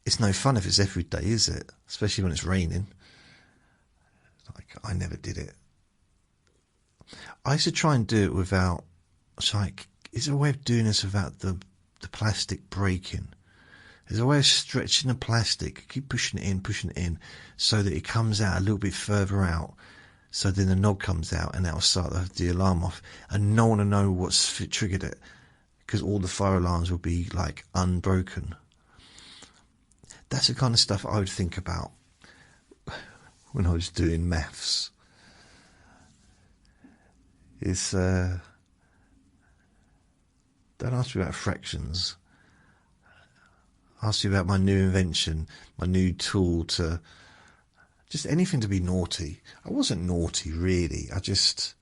it's no fun if it's every day, is it? Especially when it's raining. Like, I never did it. I used to try and do it without. It's like, is there a way of doing this without the plastic breaking? There's a way of stretching the plastic, keep pushing it in, so that it comes out a little bit further out. So then the knob comes out and that'll start the alarm off. And no one will know what's triggered it, because all the fire alarms will be like unbroken. That's the kind of stuff I would think about when I was doing maths. It's, don't ask me about fractions. Ask you about my new invention, my new tool to just anything to be naughty. I wasn't naughty really. It was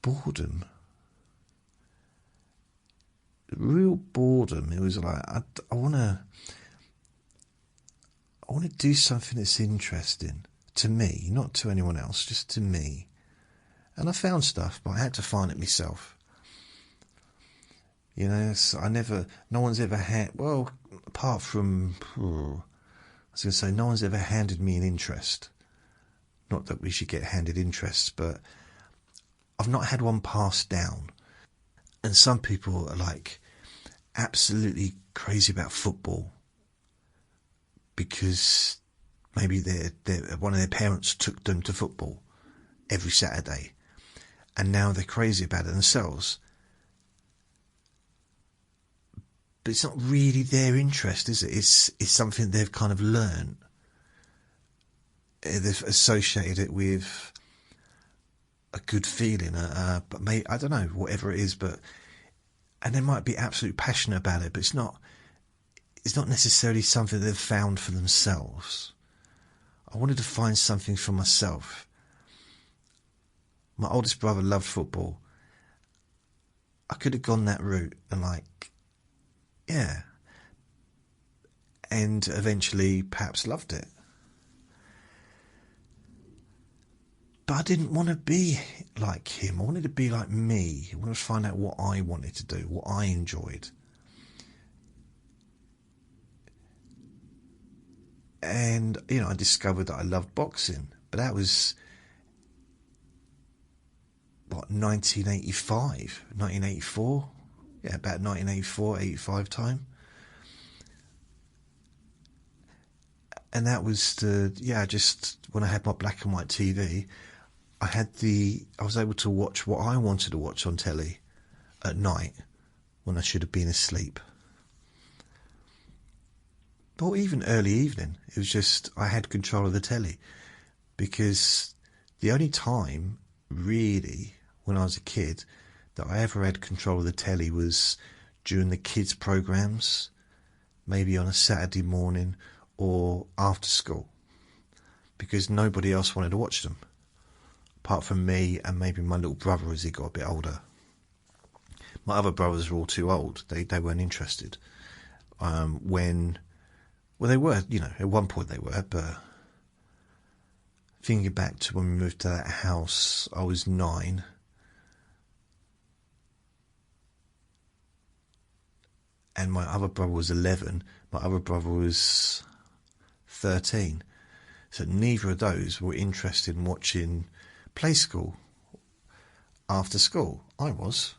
boredom. Real boredom. It was like I want to do something that's interesting to me, not to anyone else, just to me. And I found stuff, but I had to find it myself. You know, no one's ever had, well, apart from, I was going to say, no one's ever handed me an interest. Not that we should get handed interests, but I've not had one passed down. And some people are like absolutely crazy about football because maybe one of their parents took them to football every Saturday, and now they're crazy about it themselves. But it's not really their interest, is it? It's something they've kind of learned. They've associated it with a good feeling, but maybe, I don't know, whatever it is. And they might be absolutely passionate about it, but it's not necessarily something they've found for themselves. I wanted to find something for myself. My oldest brother loved football. I could have gone that route and yeah, and eventually perhaps loved it. But I didn't want to be like him. I wanted to be like me. I wanted to find out what I wanted to do, what I enjoyed. And, I discovered that I loved boxing. But that was, 1985, 1984? Yeah, about 1984, 85 time. And that was just when I had my black and white TV, I was able to watch what I wanted to watch on telly at night when I should have been asleep. Or even early evening. It was just, I had control of the telly. Because the only time, really, when I was a kid, that I ever had control of the telly was during the kids' programmes, maybe on a Saturday morning or after school, because nobody else wanted to watch them, apart from me and maybe my little brother as he got a bit older. My other brothers were all too old. They weren't interested. They were, at one point they were, but thinking back to when we moved to that house, I was 9. And my other brother was 11. My other brother was 13. So neither of those were interested in watching Play School after school. I was.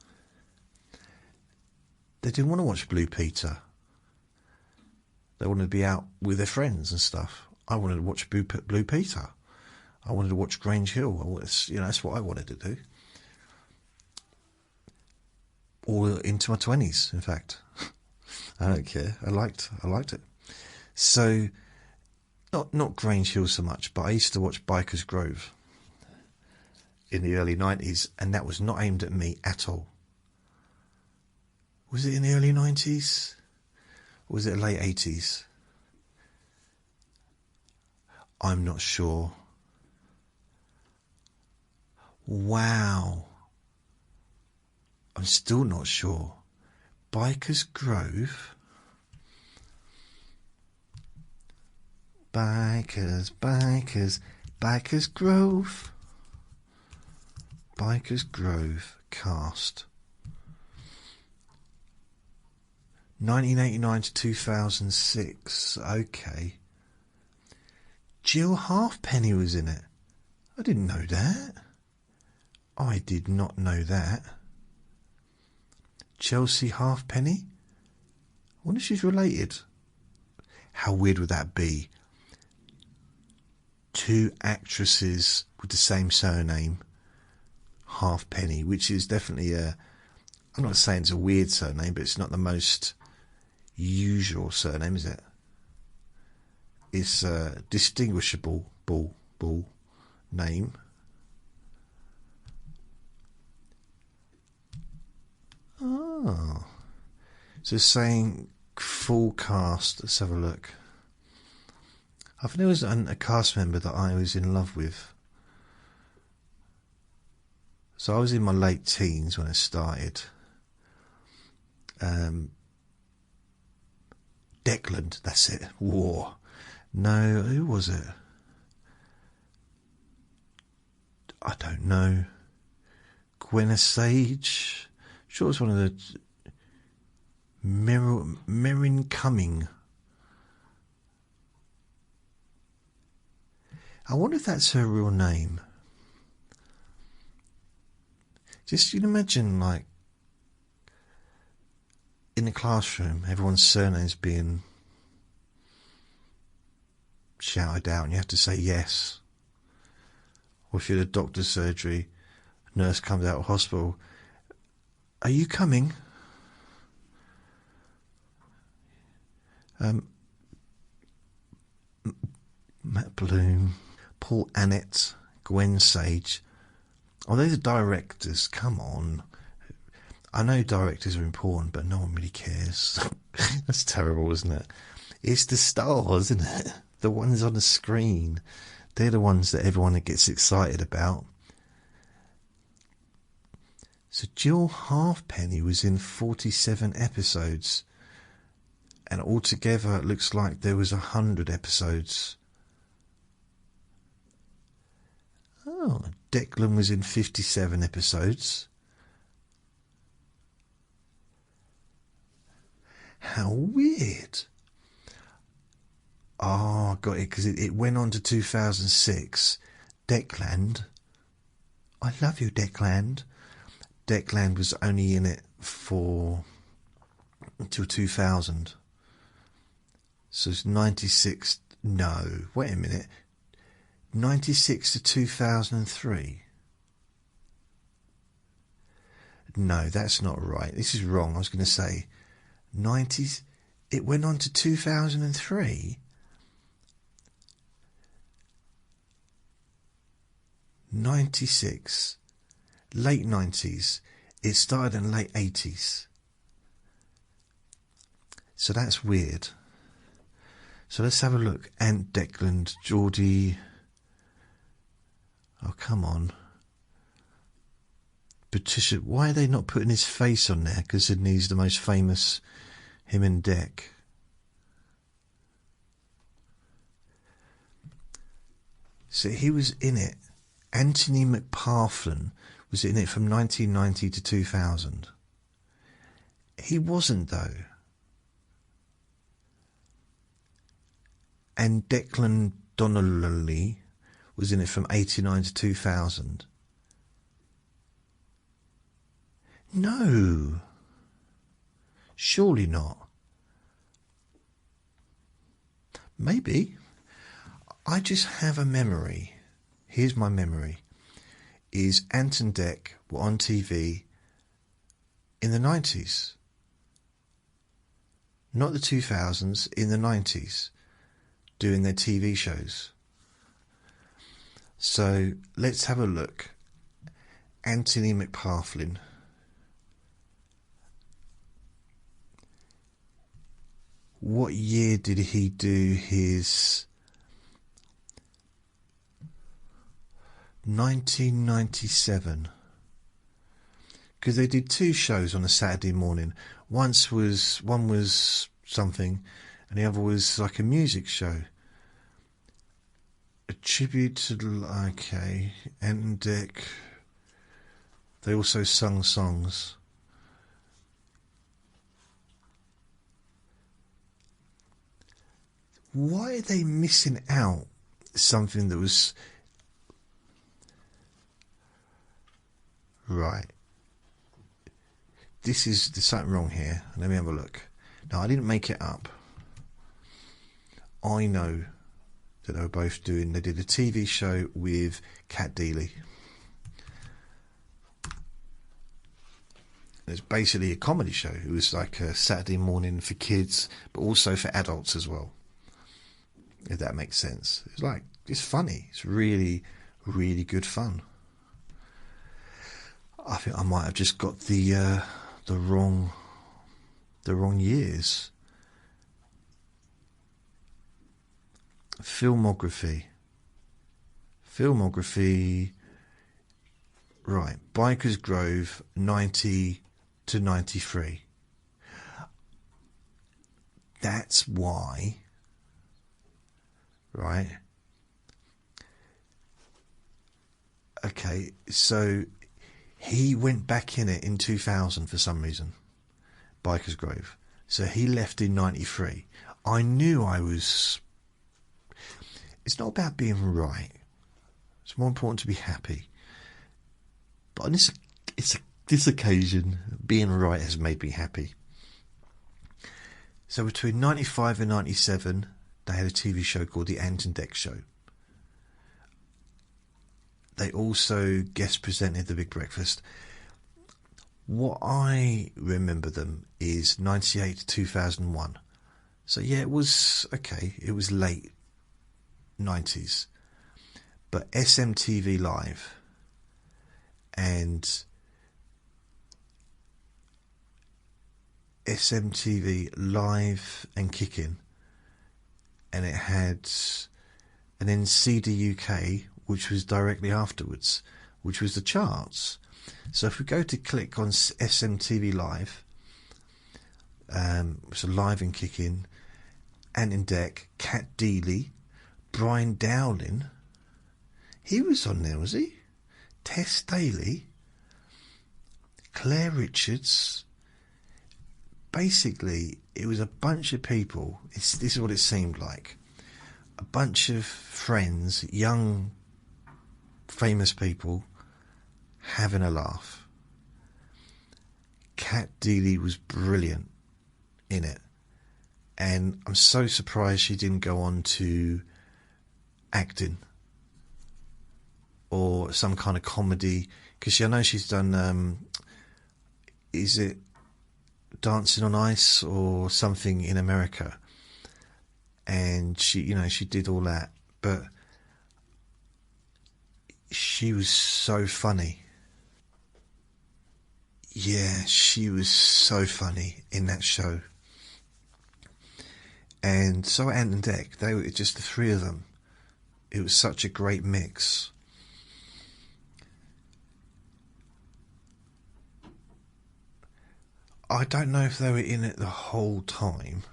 They didn't want to watch Blue Peter. They wanted to be out with their friends and stuff. I wanted to watch Blue Peter. I wanted to watch Grange Hill. That's what I wanted to do. All into my 20s, in fact. I don't care. I liked it. So, not Grange Hill so much, but I used to watch Biker's Grove in the early 90s, and that was not aimed at me at all. Was it in the early 90s? Or was it late 80s? I'm not sure. Wow. I'm still not sure. Bikers Grove. Bikers Grove. Bikers Grove cast. 1989 to 2006. Okay. Jill Halfpenny was in it. I didn't know that. I did not know that. Chelsea Halfpenny? I wonder if she's related. How weird would that be? Two actresses with the same surname, Halfpenny, which is definitely I'm not saying it's a weird surname, but it's not the most usual surname, is it? It's a distinguishable name. Oh. So saying full cast. Let's have a look. I think there was a cast member that I was in love with. So I was in my late teens when it started. Declan, that's it. War. No, who was it? I don't know. Gwen Sage. Sure, it was one of the Mirren Cumming. I wonder if that's her real name. Just you can imagine, like, in the classroom, everyone's surnames being shouted out, and you have to say yes. Or if you're at a doctor's surgery, a nurse comes out of hospital. Are you coming? Matt Bloom, Paul Annett, Gwen Sage. Oh, those are directors. Come on. I know directors are important, but no one really cares. That's terrible, isn't it? It's the stars, isn't it? The ones on the screen. They're the ones that everyone gets excited about. So Jill Halfpenny was in 47 episodes. And altogether it looks like there was 100 episodes. Oh, Declan was in 57 episodes. How weird. Oh, got it, because it went on to 2006. Declan. I love you, Declan. Declan was only in it for until 2000. So it's 96. No, wait a minute. 96 to 2003. No, that's not right. This is wrong. I was going to say 90s. It went on to 2003. 96. Late 90s. It started in late 80s. So that's weird. So let's have a look. Ant Declan, Geordie. Oh, come on. Patricia, why are they not putting his face on there? Because he's the most famous, him and Dec. So he was in it. Anthony McPartlin was in it from 1990 to 2000. He wasn't, though. And Declan Donnelly was in it from 89 to 2000. No. Surely not. Maybe. I just have a memory. Here's my memory. Is Ant and Dec were on TV in the 90s. Not the 2000s, in the 90s. Doing their TV shows. So let's have a look. Anthony McPartlin. What year did he do his 1997. Because they did 2 shows on a Saturday morning. One was something, and the other was like a music show. A tribute to and Dick. They also sung songs. Why are they missing out something that was right? There's something wrong here. Let me have a look. Now, I didn't make it up. I know that they were both they did a TV show with Cat Deeley. It's basically a comedy show. It was like a Saturday morning for kids, but also for adults as well, if that makes sense. It's funny. It's really, really good fun. I think I might have just got the wrong years. Filmography. Right, Bikers Grove, 90 to 93. That's why. Right. Okay, so he went back in it in 2000 for some reason. Bikers Grove. So he left in 93. I knew I was... It's not about being right. It's more important to be happy. But on this occasion, being right has made me happy. So between 95 and 97, they had a TV show called The Ant and Dec Show. They also guest presented The Big Breakfast. What I remember them is 98 to 2001. So yeah, it was okay. It was late 90s. But SMTV Live and SMTV Live and Kickin', and it had, and then CD UK, which was directly afterwards, which was the charts. So if we go to click on SMTV Live, so Live and Kickin', Ant and Dec, Cat Deeley, Brian Dowling, he was on there, was he? Tess Daly, Claire Richards. Basically, it was a bunch of people. This is what it seemed like. A bunch of friends, young, famous people, having a laugh. Cat Deeley was brilliant in it. And I'm so surprised she didn't go on to acting or some kind of comedy, because I know she's done is it Dancing on Ice or something in America, and she did all that, but she was so funny. Yeah, she was so funny in that show. And so Ant and Dec, they were just the three of them. It was such a great mix. I don't know if they were in it the whole time,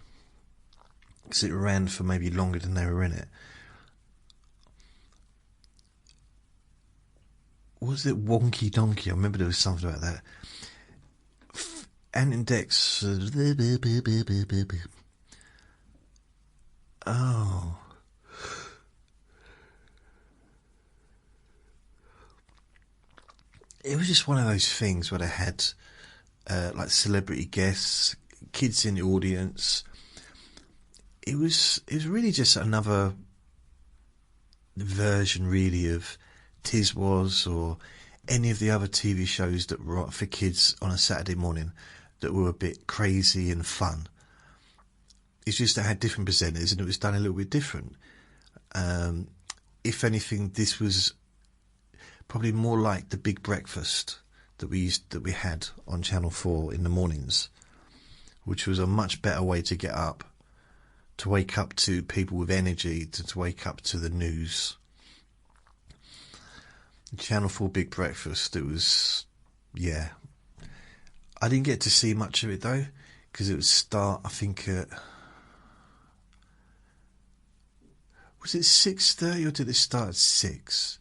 because it ran for maybe longer than they were in it. Was it Wonky Donkey? I remember there was something about that. Ant and Dec's... Oh. It was just one of those things where they had like celebrity guests, kids in the audience. It was really just another version, really, of Tiswas or any of the other TV shows that were for kids on a Saturday morning that were a bit crazy and fun. It's just they had different presenters and it was done a little bit different. If anything, this was probably more like the Big Breakfast that we had on Channel 4 in the mornings, which was a much better way to get up, to wake up to people with energy, to wake up to the news. Channel 4 Big Breakfast. It was, yeah. I didn't get to see much of it though, because it would start, I think, at, was it 6:30 or did it start at 6?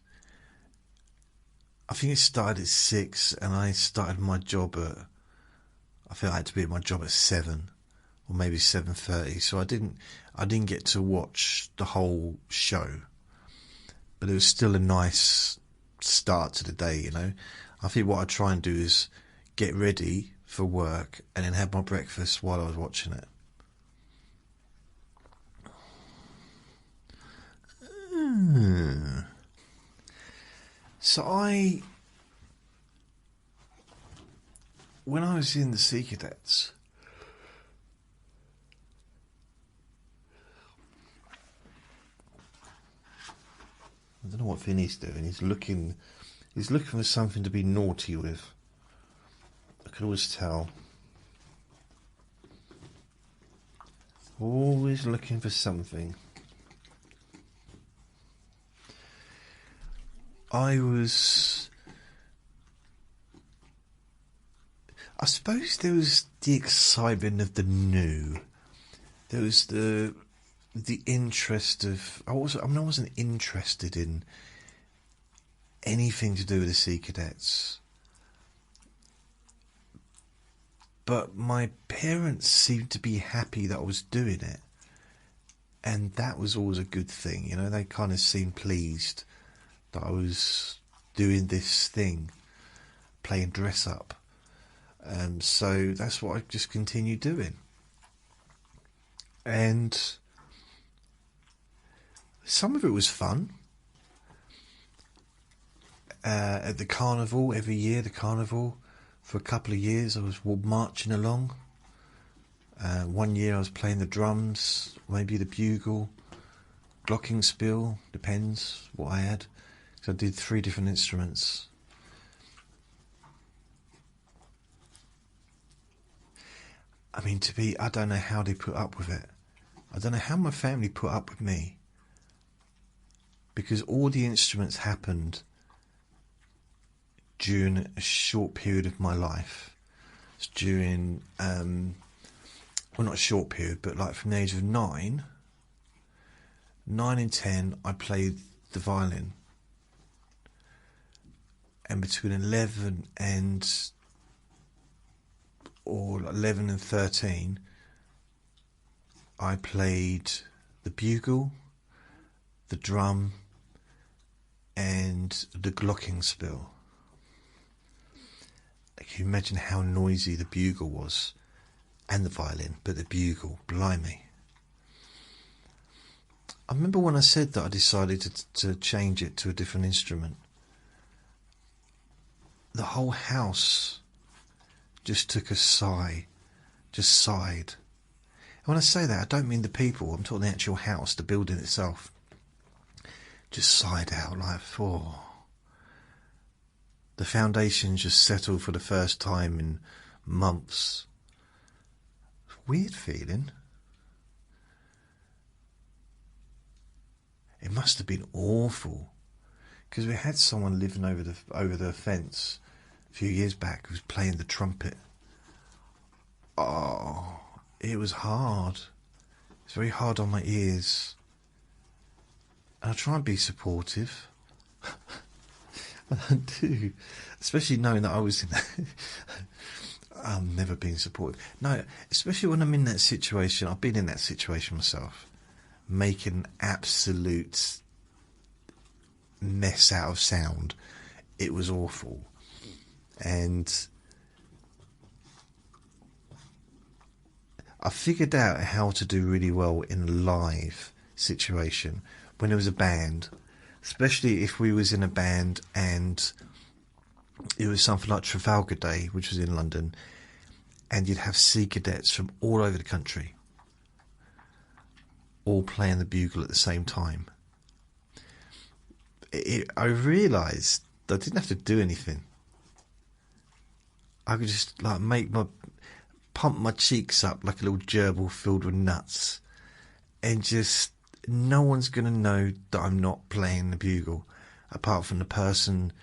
I think it started at 6 and I started my job at, I think I had to be at my job at 7 or maybe 7:30, so I didn't get to watch the whole show, but it was still a nice start to the day, you know. I think what I try and do is get ready for work and then have my breakfast while I was watching it. So when I was in the Sea Cadets, I don't know what Vinny's doing. He's looking for something to be naughty with. I can always tell. Always looking for something. I suppose there was the excitement of the new. There was the interest of. I wasn't interested in anything to do with the Sea Cadets, but my parents seemed to be happy that I was doing it, and that was always a good thing. You know, they kind of seemed pleased that I was doing this thing, playing dress up. So that's what I just continued doing. And some of it was fun. At the carnival, every year, the carnival, for a couple of years I was marching along. One year I was playing the drums, maybe the bugle, glockenspiel, depends what I had. So I did 3 different instruments. I mean, I don't know how they put up with it. I don't know how my family put up with me. Because all the instruments happened during a short period of my life. It's during, well, not a short period, but like from the age of 9 and 10, I played the violin. And between 11 and 13, I played the bugle, the drum, and the glockenspiel. Can you imagine how noisy the bugle was, and the violin, but the bugle, blimey. I remember when I said that I decided to change it to a different instrument. The whole house just took a sigh, just sighed. And when I say that, I don't mean the people, I'm talking the actual house, the building itself. Just sighed out like, oh. The foundations just settled for the first time in months. Weird feeling. It must have been awful, because we had someone living over the fence a few years back who was playing the trumpet. Oh, it was hard. It's very hard on my ears. And I try and be supportive. I do, especially knowing that I was in that. I've never been supportive. No, especially when I'm in that situation. I've been in that situation myself, making an absolute mess out of sound. It was awful. And I figured out how to do really well in a live situation when there was a band, especially if we was in a band and it was something like Trafalgar Day, which was in London, and you'd have Sea Cadets from all over the country all playing the bugle at the same time. I realised that I didn't have to do anything. I could just like pump my cheeks up like a little gerbil filled with nuts, and just no one's going to know that I'm not playing the bugle. apart from the person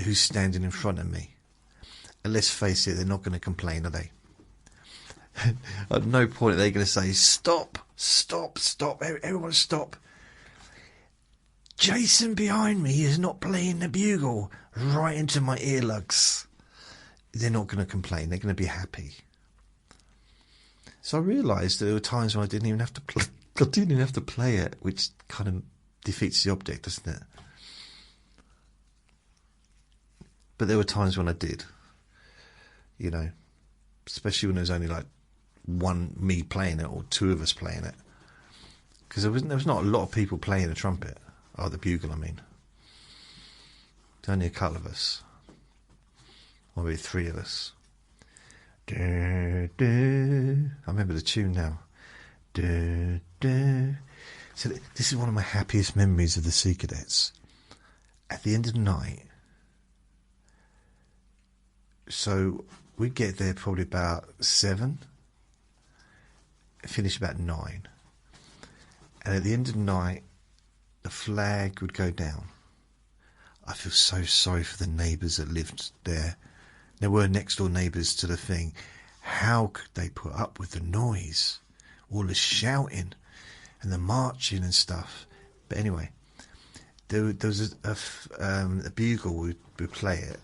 who's standing in front of me. And let's face it, they're not going to complain, are they? At no point are they going to say, stop, stop, stop, everyone stop. Jason behind me is not playing the bugle right into my earlugs. They're not going to complain, they're going to be happy. So I realised there were times when I didn't even have to play. I didn't even have to play it, which kind of defeats the object, doesn't it? But there were times when I did. You know, especially when there was only like me playing it or two of us playing it. Because there was not a lot of people playing the trumpet, or the bugle, I mean. There's only a couple of us. Or maybe three of us. I remember the tune now. So this is one of my happiest memories of the Sea Cadets. At the end of the night, so we'd get there probably about 7, finish about 9. And at the end of the night, the flag would go down. I feel so sorry for the neighbours that lived there. There were next door neighbours to the thing. How could they put up with the noise? All the shouting and the marching and stuff. But anyway, there was a bugle would play it.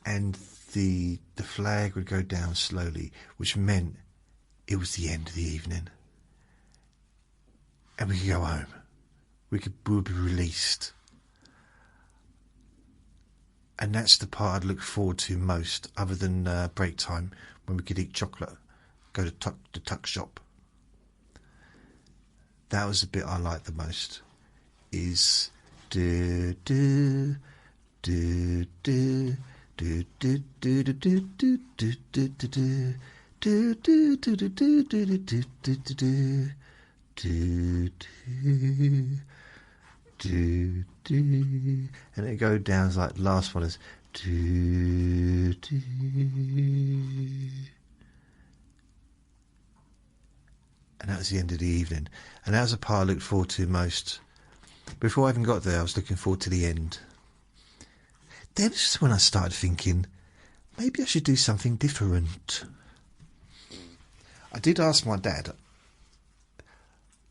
And the flag would go down slowly, which meant it was the end of the evening. And we could go home. We would be released. And that's the part I'd look forward to most, other than break time, when we could eat chocolate, go to the tuck shop. That was the bit I liked the most. Is do do do do do do do do do do do do do do, and it go down like the last one is do do, and that was the end of the evening, and that was the part I looked forward to most. Before I even got there, I was looking forward to the end. Then was just when I started thinking, maybe I should do something different. I did ask my dad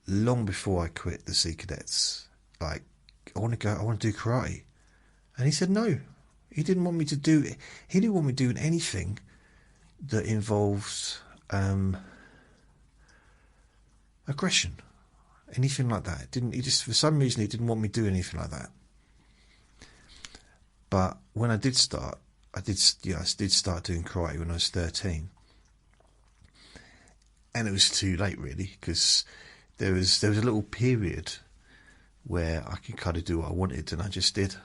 long before I quit the Sea Cadets, like, I want to do karate. And he said no. He didn't want me to do it. He didn't want me doing anything that involves aggression. Anything like that. He just, for some reason, he didn't want me doing anything like that. But when I did start, I did start doing karate when I was 13. And it was too late, really, because there was a little period where I could kind of do what I wanted, and I just did.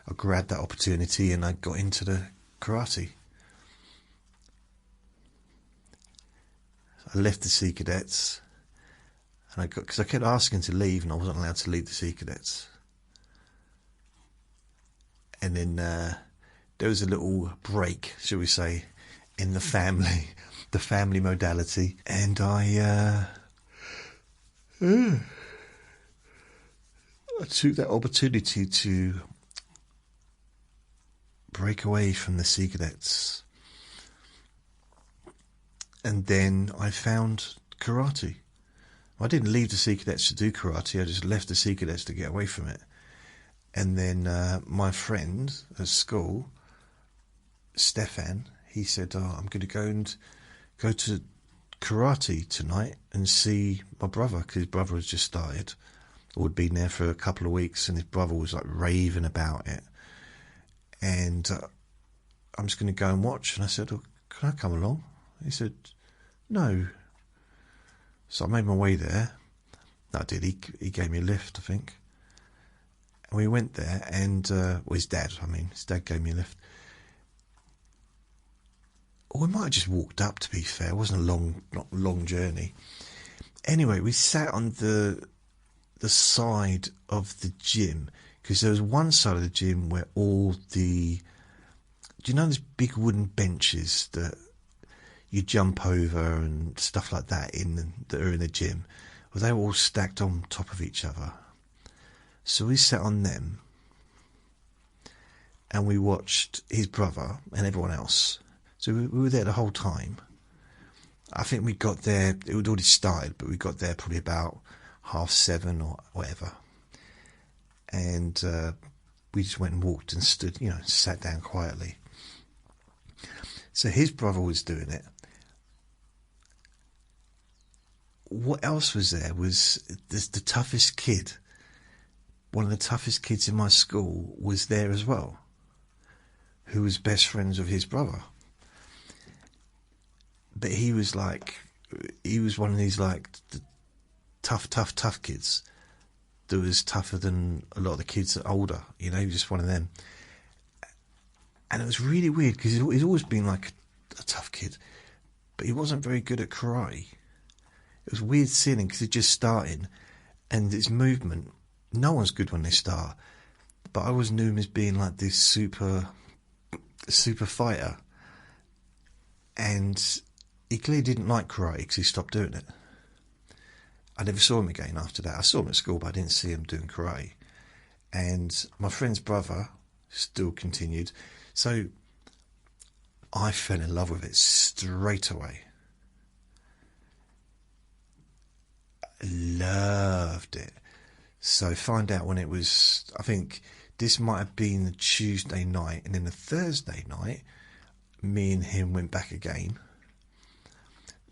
I grabbed that opportunity and I got into the karate. I left the Sea Cadets, and because I kept asking to leave, and I wasn't allowed to leave the Sea Cadets. And then there was a little break, shall we say, in the family modality, and I took that opportunity to break away from the Sea Cadets. And then I found karate. I didn't leave the Sea Cadets to do karate, I just left the Sea Cadets to get away from it. And then my friend at school, Stefan, he said, I'm going to go to karate tonight and see my brother, because his brother has just started, or had been there for a couple of weeks, and his brother was like raving about it. And I'm just going to go and watch. And I said, can I come along? He said, no. So I made my way there. No, I did. He gave me a lift, I think. And we went there, and his dad gave me a lift. Or we might have just walked up, to be fair. It wasn't not a long journey. Anyway, we sat on the side of the gym, because there was one side of the gym where all the, do you know those big wooden benches that you jump over and stuff like that that are in the gym? Well, they were all stacked on top of each other. So we sat on them and we watched his brother and everyone else. So we were there the whole time. I think we got there, it had already started, but we got there probably about 7:30 or whatever. And we just went and walked and stood, sat down quietly. So his brother was doing it. What else was there was the toughest kid. One of the toughest kids in my school was there as well, who was best friends with his brother. But he was one of these the tough kids that was tougher than a lot of the kids that are older. He was just one of them. And it was really weird because he's always been like a tough kid, but he wasn't very good at karate. It was weird seeing him because he's just starting, and his movement, no one's good when they start, but I always knew him as being like this super fighter. And he clearly didn't like karate because he stopped doing it. I never saw him again after that. I saw him at school, but I didn't see him doing karate. And my friend's brother still continued. So I fell in love with it straight away. Loved it. So find out when it was, I think this might have been the Tuesday night, and then the Thursday night, me and him went back again.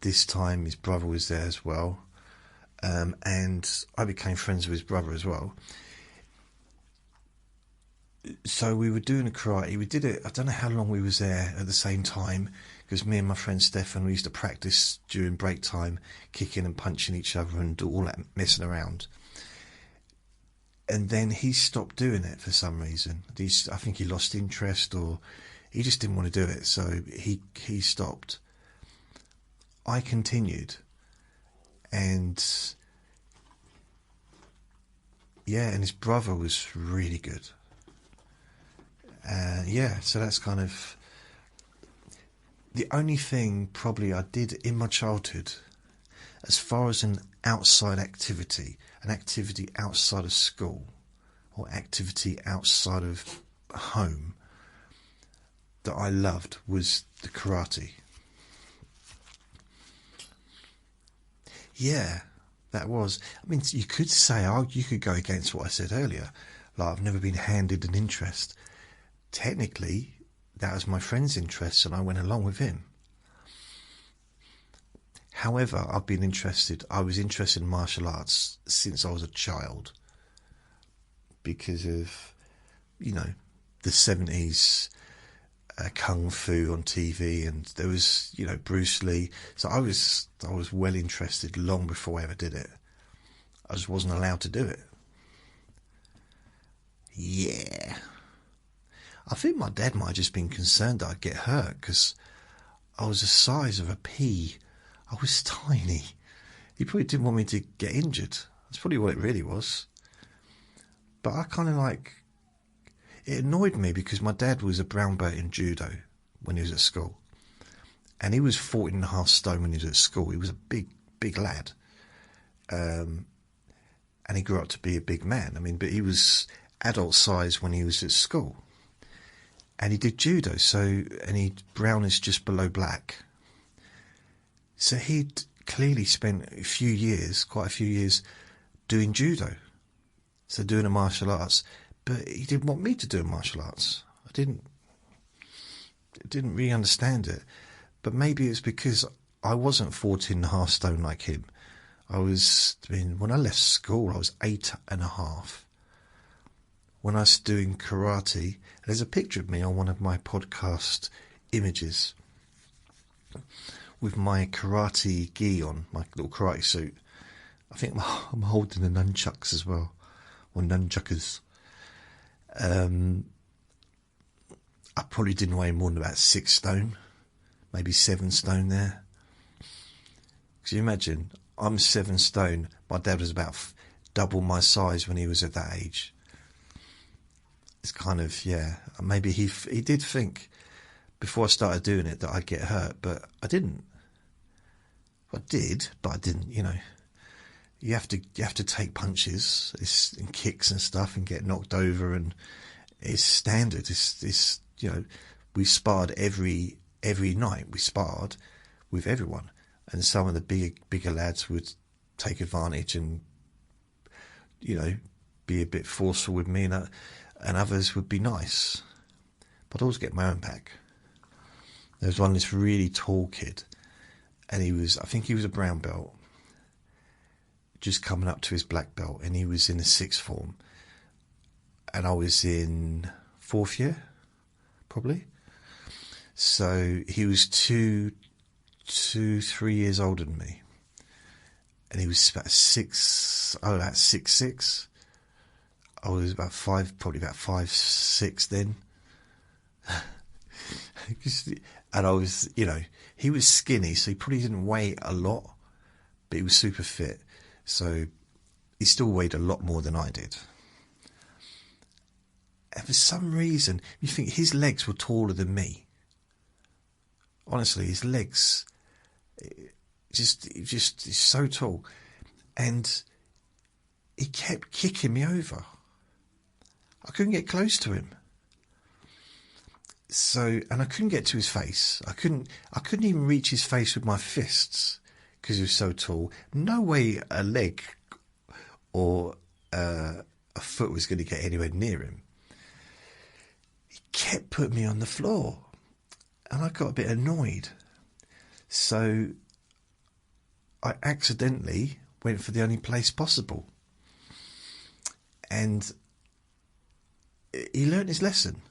This time his brother was there as well. And I became friends with his brother as well. So we were doing a karate. We did it, I don't know how long we was there at the same time, because me and my friend Stefan, we used to practice during break time, kicking and punching each other and do all that messing around. And then he stopped doing it for some reason. I think he lost interest, or he just didn't want to do it, so he stopped. I continued. And and his brother was really good. So that's kind of the only thing probably I did in my childhood, as far as an outside activity, an activity outside of school, or activity outside of home, that I loved was the karate. Yeah, that was. I mean, you could say, you could go against what I said earlier. Like, I've never been handed an interest. Technically, that was my friend's interest, and I went along with him. However, I was interested in martial arts since I was a child, because of, the 70s kung fu on TV, and there was, Bruce Lee. So I was well interested long before I ever did it. I just wasn't allowed to do it. Yeah. I think my dad might have just been concerned that I'd get hurt, because I was the size of a pea. I was tiny. He probably didn't want me to get injured. That's probably what it really was. But I kind of it annoyed me, because my dad was a brown belt in judo when he was at school. And he was 14.5 stone when he was at school. He was a big lad. And he grew up to be a big man. I mean, but he was adult size when he was at school. And he did judo, and brown is just below black. So he'd clearly spent quite a few years doing judo. So doing a martial arts. But he didn't want me to do martial arts. I didn't really understand it. But maybe it's because I wasn't 14.5 stone like him. When I left school, I was 8.5. When I was doing karate, there's a picture of me on one of my podcast images with my karate gi on, my little karate suit. I think I'm holding the nunchucks as well, or nunchuckers. I probably didn't weigh more than about 6 stone, maybe 7 stone there. Because you imagine, I'm 7 stone, my dad was about double my size when he was at that age. It's kind of, maybe he did think before I started doing it that I'd get hurt, but I didn't. I did, but I didn't, you have to take punches and kicks and stuff and get knocked over, and it's standard. It's we sparred every night. We sparred with everyone, and some of the bigger lads would take advantage and be a bit forceful with me, and others would be nice. But I always get my own back. There was this really tall kid, and I think he was a brown belt, just coming up to his black belt, and he was in the sixth form, and I was in fourth year, probably. So he was 3 years older than me, and he was about 6'6". I was about 5, probably about 5'6" then. And I was, he was skinny, so he probably didn't weigh a lot, but he was super fit. So he still weighed a lot more than I did. And for some reason, you think his legs were taller than me. Honestly, his legs, he's so tall. And he kept kicking me over. I couldn't get close to him. And I couldn't get to his face. I couldn't even reach his face with my fists because he was so tall. No way a leg or a foot was going to get anywhere near him. He kept putting me on the floor, and I got a bit annoyed. So I accidentally went for the only place possible. And he learned his lesson.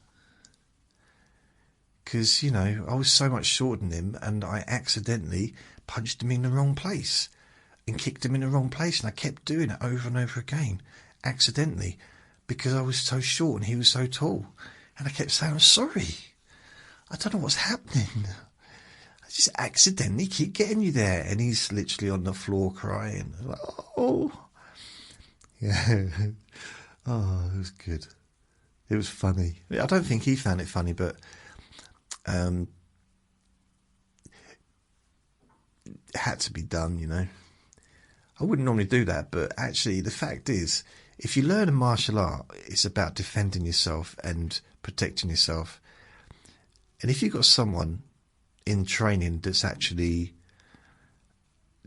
Because, I was so much shorter than him, and I accidentally punched him in the wrong place and kicked him in the wrong place, and I kept doing it over and over again, accidentally, because I was so short and he was so tall. And I kept saying, I'm sorry. I don't know what's happening. I just accidentally keep getting you there. And he's literally on the floor crying. Like, oh. Yeah. Oh, it was good. It was funny. I don't think he found it funny, but it had to be done, I wouldn't normally do that, but actually the fact is, if you learn a martial art, it's about defending yourself and protecting yourself. And if you've got someone in training that's actually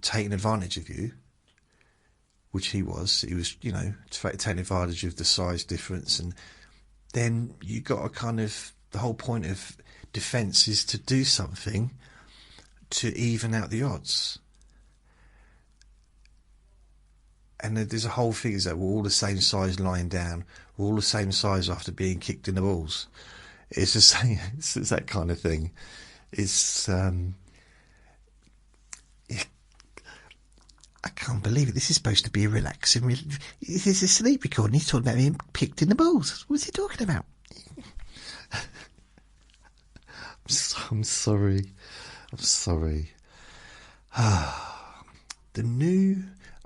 taking advantage of you, which he was taking advantage of the size difference, and then you got a kind of, the whole point of defence is to do something to even out the odds. And there's a whole thing is that we're all the same size lying down, we're all the same size after being kicked in the balls. It's the same. It's that kind of thing. It's I can't believe it. This is supposed to be a relaxing. This is a sleep recording. He's talking about being kicked in the balls. What's he talking about? I'm sorry.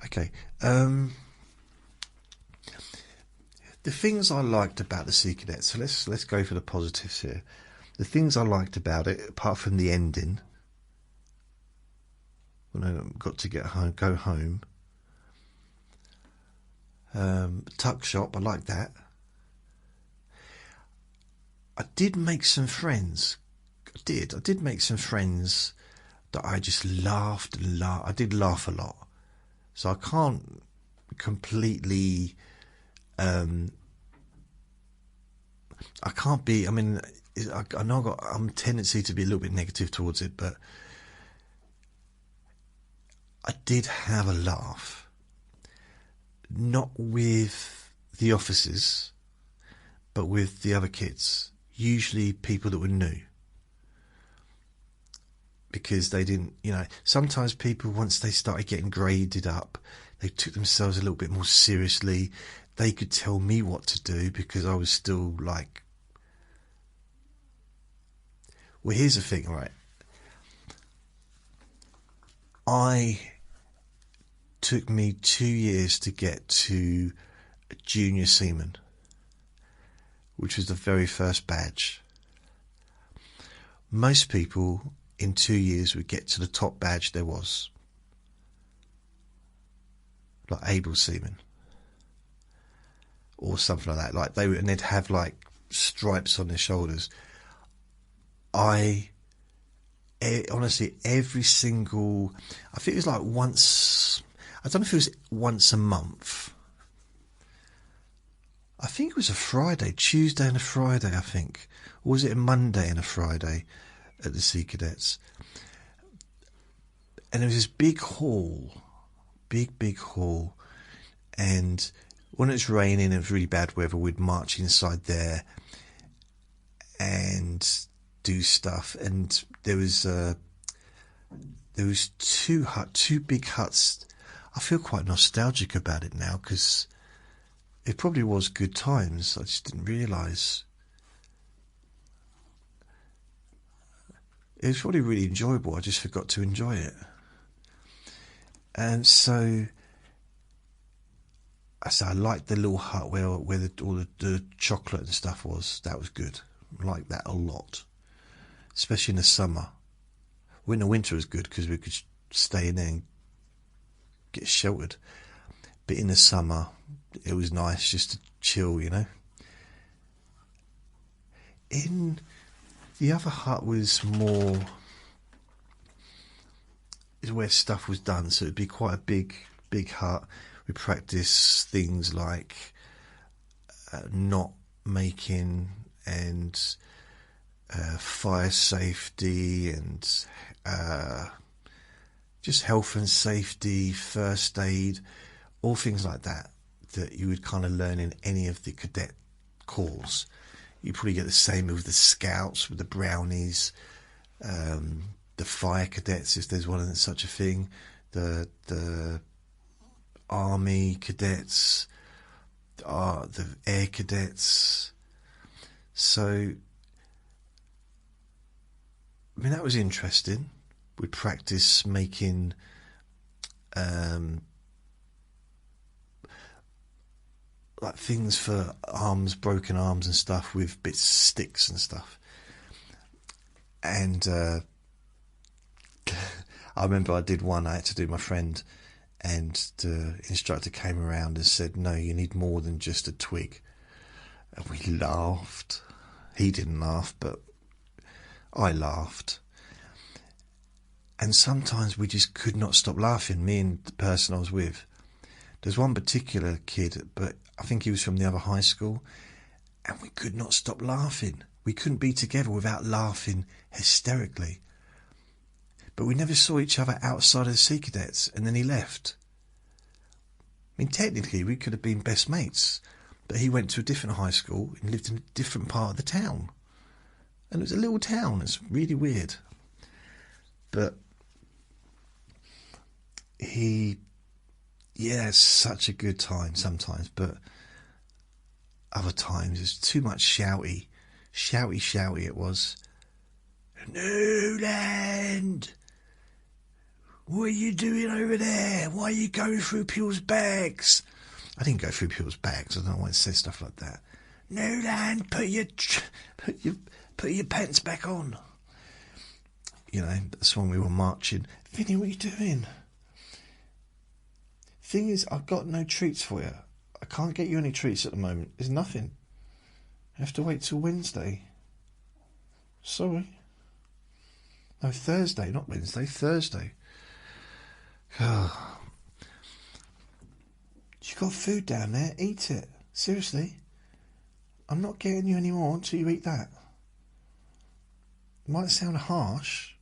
Okay. The things I liked about the Sea Cadet. So let's go for the positives here. The things I liked about it, apart from the ending, when I got to go home. Tuck shop, I liked that. I did make some friends. I did make some friends that I just laughed and laughed. I did laugh a lot. So I can't completely... I can't be... I mean, I know I'm a tendency to be a little bit negative towards it, but I did have a laugh. Not with the officers, but with the other kids. Usually people that were new. Because they didn't, sometimes people, once they started getting graded up, they took themselves a little bit more seriously. They could tell me what to do because I was still like... Well, here's the thing, right? Took me 2 years to get to a junior seaman, which was the very first badge. Most people in 2 years would get to the top badge there was. like able seamen or something like that. Like and they'd have like stripes on their shoulders. Honestly, every single, I think it was like once, I don't know if it was once a month. I think it was a Friday, Tuesday and a Friday, I think. Or was it a Monday and a Friday at the Sea Cadets? And there was this big hall, big hall. And when it was raining and it was really bad weather, we'd march inside there and do stuff. And there was two big huts. I feel quite nostalgic about it now because it probably was good times. I just didn't realise. It was probably really enjoyable. I just forgot to enjoy it. And so I liked the little hut where all the chocolate and stuff was. That was good. I liked that a lot, especially in the summer. Well, in the winter was good because we could stay in there and get sheltered. But in the summer, it was nice just to chill, you know. In the other hut was more is where stuff was done, so it'd be quite a big hut. We practice things like knot making and fire safety and just health and safety, first aid, all things like that you would kind of learn in any of the cadet corps. You probably get the same with the scouts, with the brownies, the fire cadets, if there's one such a thing, the army cadets, the air cadets. So, I mean, that was interesting. We'd practice making like things for arms, broken arms and stuff with bits of sticks and stuff. And I remember I did one, I had to do my friend, and the instructor came around and said, no, you need more than just a twig. And we laughed. He didn't laugh, but I laughed. And sometimes we just could not stop laughing, me and the person I was with. There's one particular kid, but I think he was from the other high school, and we could not stop laughing. We couldn't be together without laughing hysterically. But we never saw each other outside of the Sea Cadets, and then he left. I mean, technically, we could have been best mates, but he went to a different high school and lived in a different part of the town. And it was a little town. It's really weird. But it's such a good time sometimes, but other times it's too much shouty it was. Newland! What are you doing over there? Why are you going through people's bags? I didn't go through people's bags. I don't know why it says stuff like that. Newland, put your pants back on. You know, that's when we were marching. Vinny, what are you doing? Thing is, I've got no treats for you. I can't get you any treats at the moment. There's nothing. You have to wait till Wednesday. Sorry. No, Thursday, not Wednesday. Thursday. Oh. You got food down there. Eat it. Seriously. I'm not getting you any more until you eat that. It might sound harsh.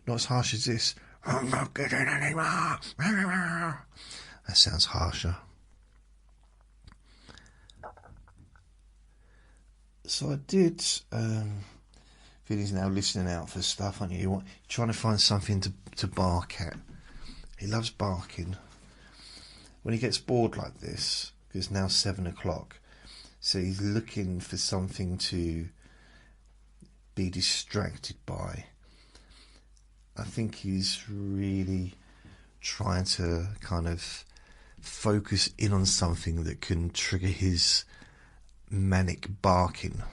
Not as harsh as this. I'm not getting any more. That sounds harsher. So I did. Vinny's now listening out for stuff, aren't you? You're trying to find something to bark at. He loves barking. When he gets bored like this, because it's now 7 o'clock, so he's looking for something to be distracted by. I think he's really trying to kind of focus in on something that can trigger his manic barking.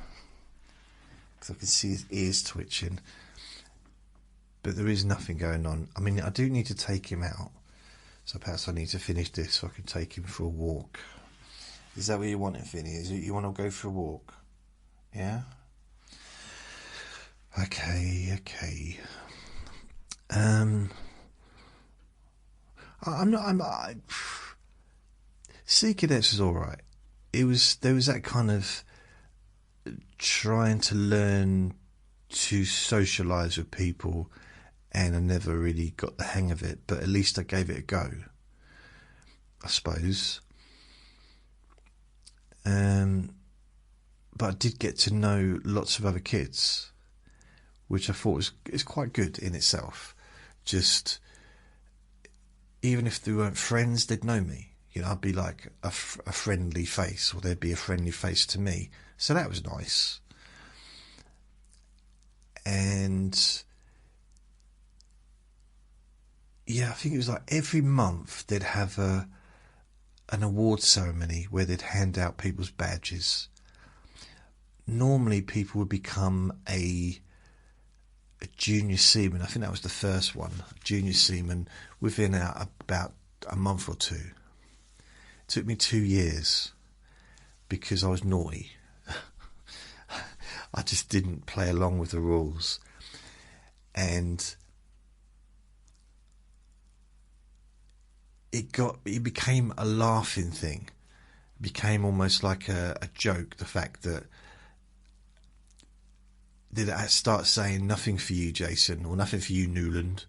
Because I can see his ears twitching. But there is nothing going on. I mean, I do need to take him out So perhaps I need to finish this so I can take him for a walk. Is that what you want, Vinny? Is it you want to go for a walk? Yeah? Okay. Sea Cadets was alright. There was that kind of trying to learn to socialise with people, and I never really got the hang of it, but at least I gave it a go, I suppose. But I did get to know lots of other kids, which I thought is quite good in itself. Just, even if they weren't friends, they'd know me. You know, I'd be like a friendly face, or they'd be a friendly face to me. So that was nice. And yeah, I think it was like every month they'd have an award ceremony where they'd hand out people's badges. Normally people would become a junior seaman. I think that was the first one, junior seaman, within about a month or two. It took me 2 years because I was naughty. I just didn't play along with the rules. And it became a laughing thing. It became almost like a joke, the fact that did I start saying nothing for you, Jason, or nothing for you, Newland,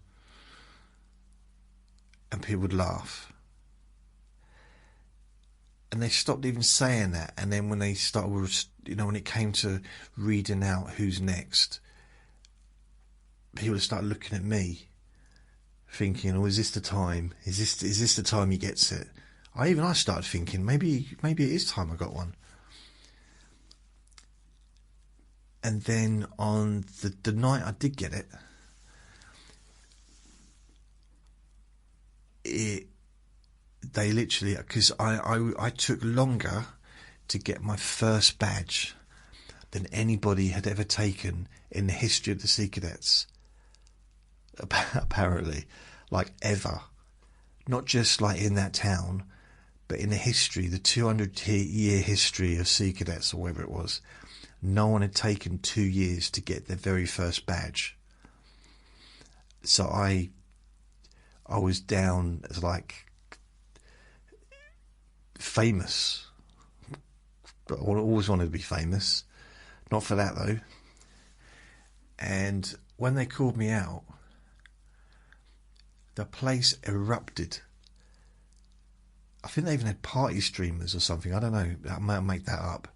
and people would laugh. And they stopped even saying that. And then when they started, when it came to reading out who's next, people would start looking at me, thinking, "Oh, is this the time? Is this the time he gets it?" I started thinking, maybe it is time I got one. And then on the night I did get it, they literally, because I took longer to get my first badge than anybody had ever taken in the history of the Sea Cadets. Apparently, like ever. Not just like in that town, but in the history, the 200-year history of Sea Cadets, or whatever it was. No one had taken 2 years to get their very first badge. So I was down as like famous. But I always wanted to be famous. Not for that though. And when they called me out, the place erupted. I think they even had party streamers or something. I don't know. I might make that up.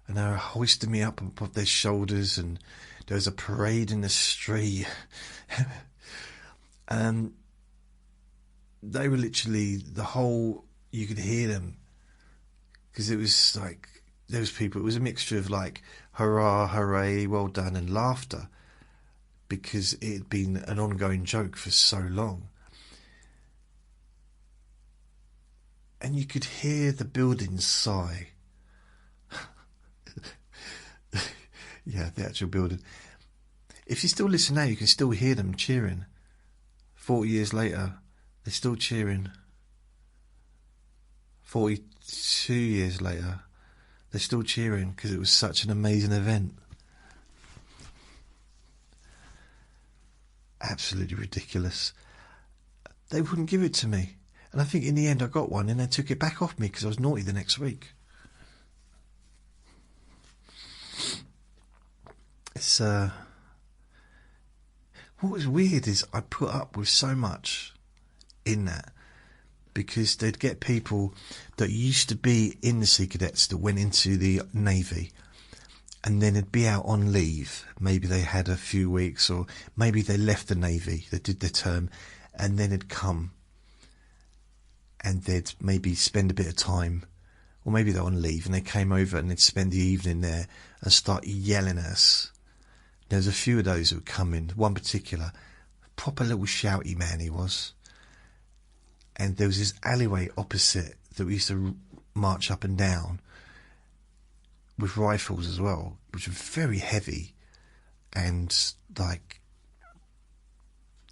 And they were hoisting me up above their shoulders, and there was a parade in the street. And they were literally you could hear them, because it was like those people. It was a mixture of like hurrah, hooray, well done, and laughter, because it had been an ongoing joke for so long. And you could hear the buildings sigh. Yeah, the actual building. If you still listen now, you can still hear them cheering. 40 years later, they're still cheering. 42 years later, they're still cheering, because it was such an amazing event. Absolutely ridiculous. They wouldn't give it to me. And I think in the end I got one, and they took it back off me because I was naughty the next week. It's what was weird is I put up with so much in that, because they'd get people that used to be in the Sea Cadets that went into the Navy, and then they'd be out on leave. Maybe they had a few weeks, or maybe they left the Navy, they did their term, and then they'd come and they'd maybe spend a bit of time, or maybe they're on leave and they came over and they'd spend the evening there and start yelling at us. There's a few of those who would come in. One particular, proper little shouty man he was. And there was this alleyway opposite that we used to march up and down with rifles as well, which were very heavy and like,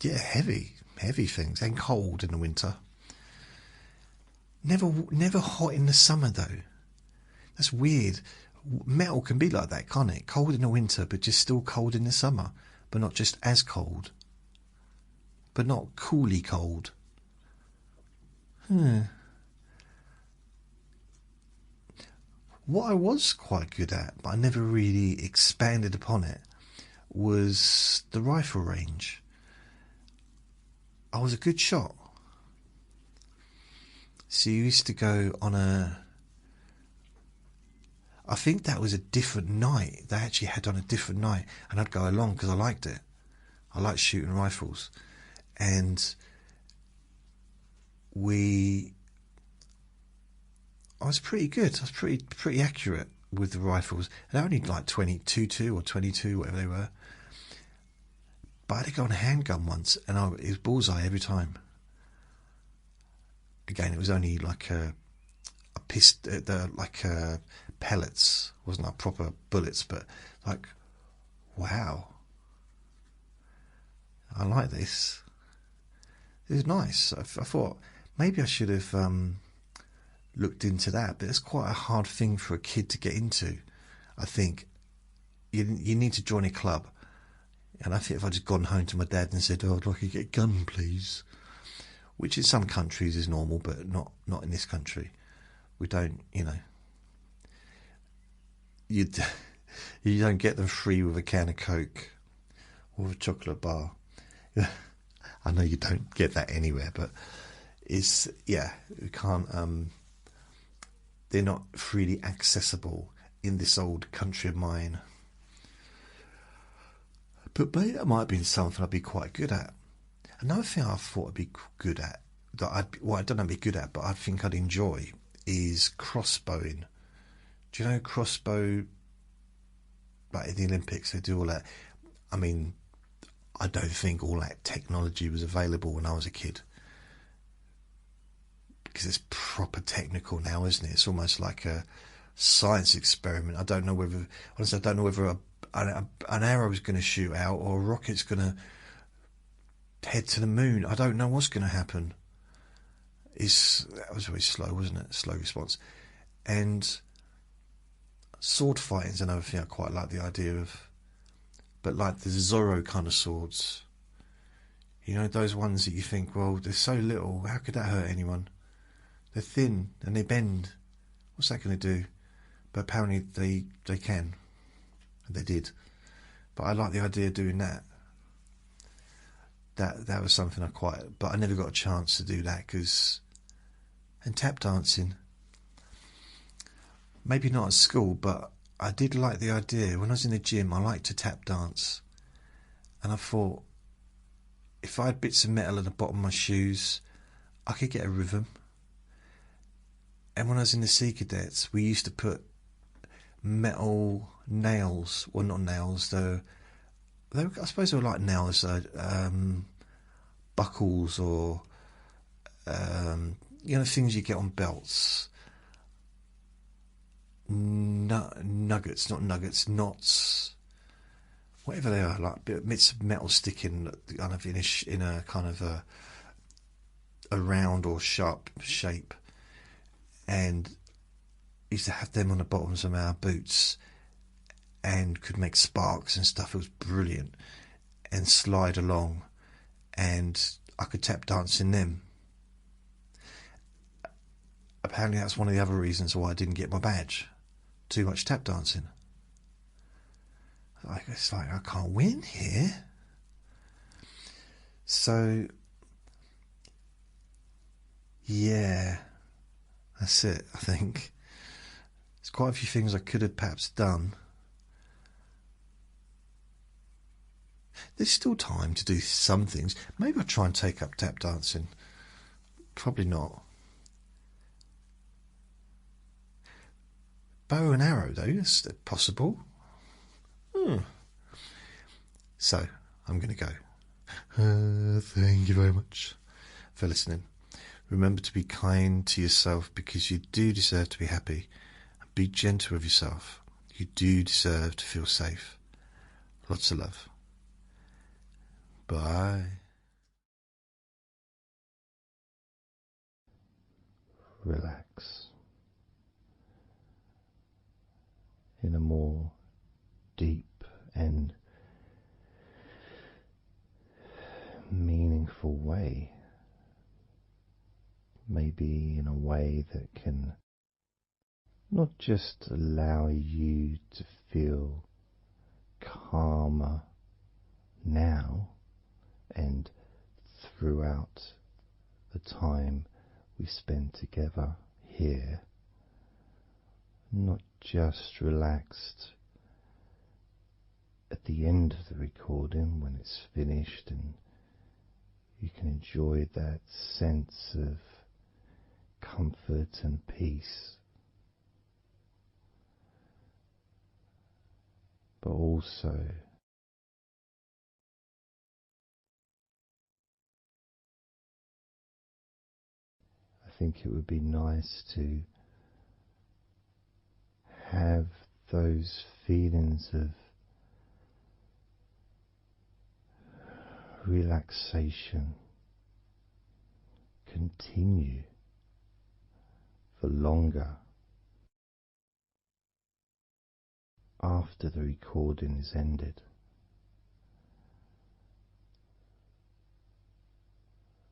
yeah, heavy things, and cold in the winter. Never hot in the summer though. That's weird. Metal can be like that, can't it? Cold in the winter, but just still cold in the summer. But not just as cold. But not coolly cold. What I was quite good at, but I never really expanded upon it, was the rifle range. I was a good shot. So you used to go on I think that was a different night. They actually had on a different night, and I'd go along because I liked it. I liked shooting rifles, and I was pretty good. I was pretty accurate with the rifles. And only like 22 or 22, whatever they were. But I had to go on a handgun once, and it was bullseye every time. Again, it was only like pellets. It wasn't like proper bullets, but like, wow, I like this. It was nice. I thought maybe I should have looked into that, but it's quite a hard thing for a kid to get into. I think you need to join a club, and I think if I'd just gone home to my dad and said, "Oh, I'd like to get a gun, please," which in some countries is normal, but not in this country. We don't, you don't get them free with a can of Coke or a chocolate bar. I know you don't get that anywhere, but we can't. They're not freely accessible in this old country of mine. But that might have been something I'd be quite good at. Another thing I thought I'd be good at, I don't know, be good at, but I think I'd enjoy, is crossbowing. Do you know crossbow? Like in the Olympics, they do all that. I mean, I don't think all that technology was available when I was a kid, because it's proper technical now, isn't it? It's almost like a science experiment. I don't know whether an arrow is going to shoot out or a rocket's going to head to the moon. I don't know what's going to happen. That was very slow, wasn't it? Slow response. And sword fighting is another thing I quite like the idea of. But like the Zorro kind of swords. You know, those ones that you think, well, they're so little, how could that hurt anyone? They're thin and they bend. What's that going to do? But apparently they can. And they did. But I like the idea of doing that. That was something but I never got a chance to do that and tap dancing. Maybe not at school, but I did like the idea. When I was in the gym, I liked to tap dance. And I thought, if I had bits of metal at the bottom of my shoes, I could get a rhythm. And when I was in the Sea Cadets, we used to put metal nails, well, not nails, I suppose they were like nails, buckles or, things you get on belts. Nuggets, knots, whatever they are, like bits of metal sticking kind of in a kind of a round or sharp shape, and used to have them on the bottoms of our boots and could make sparks and stuff. It was brilliant, and slide along, and I could tap dance in them. Apparently that's one of the other reasons why I didn't get my badge. Too much tap dancing. It's like I can't win here. So yeah, that's it. I think there's quite a few things I could have perhaps done. There's still time to do some things. Maybe I'll try and take up tap dancing. Probably not. Bow and arrow, though, is possible. So, I'm going to go. Thank you very much for listening. Remember to be kind to yourself, because you do deserve to be happy. And be gentle with yourself. You do deserve to feel safe. Lots of love. Bye. relax in a more deep and meaningful way, maybe in a way that can not just allow you to feel calmer now and throughout the time we spend together here, not just relaxed at the end of the recording when it's finished and you can enjoy that sense of comfort and peace, but also I think it would be nice to have those feelings of relaxation continue for longer after the recording is ended,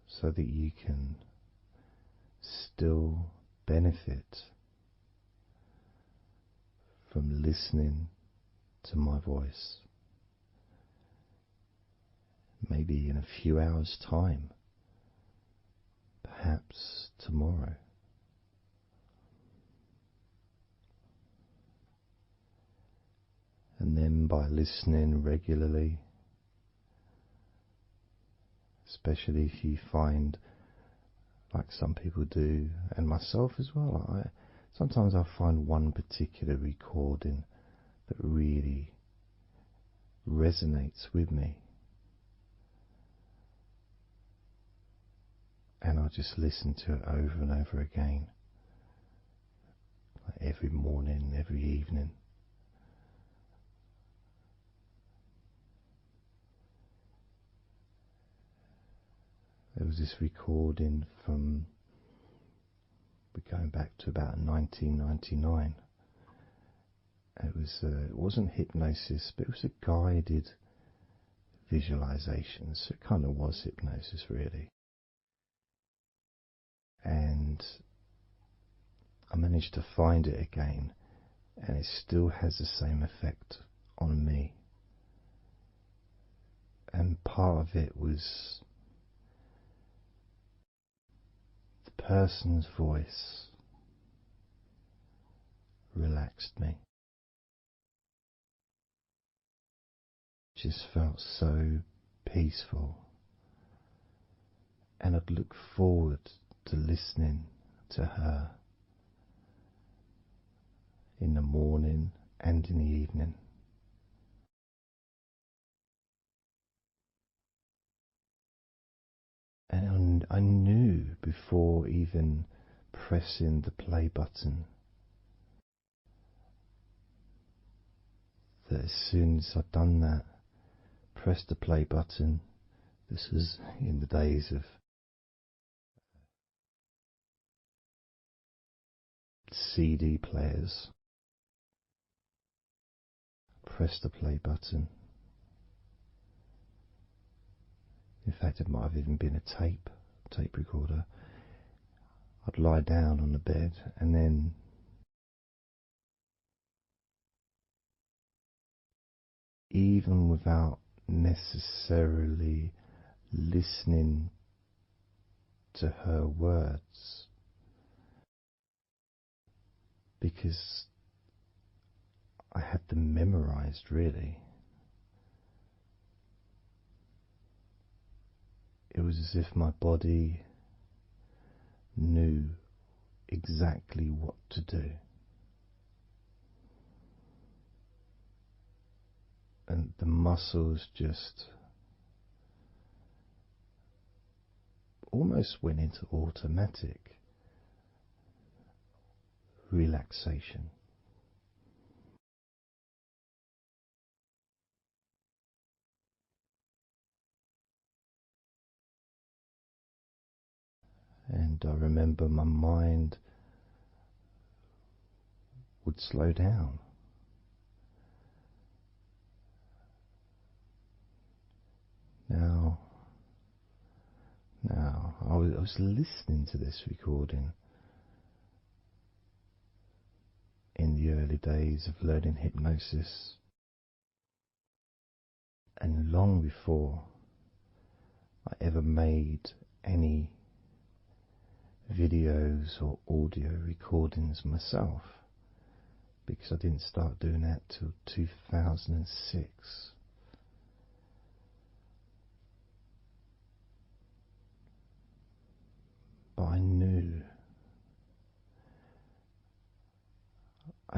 so that you can still benefit from listening to my voice, maybe in a few hours' time, perhaps tomorrow. And then by listening regularly, especially if you find, like some people do, and myself as well, sometimes I find one particular recording that really resonates with me, and I just listen to it over and over again, like every morning, every evening. There was this recording from, we're going back to about 1999. It wasn't hypnosis, but it was a guided visualization, so it kind of was hypnosis really. And I managed to find it again, and it still has the same effect on me. And part of it was the person's voice relaxed me. Just felt so peaceful, and I'd look forward to listening to her in the morning and in the evening. And I knew before even pressing the play button that as soon as I'd done that, pressed the play button, this was in the days of CD players, press the play button. In fact, it might have even been a tape recorder. I'd lie down on the bed, and then even without necessarily listening to her words, because I had them memorized really, it was as if my body knew exactly what to do. And the muscles just almost went into automatic relaxation. And I remember my mind would slow down. Now, I was listening to this recording in the early days of learning hypnosis, and long before I ever made any videos or audio recordings myself, because I didn't start doing that till 2006. But I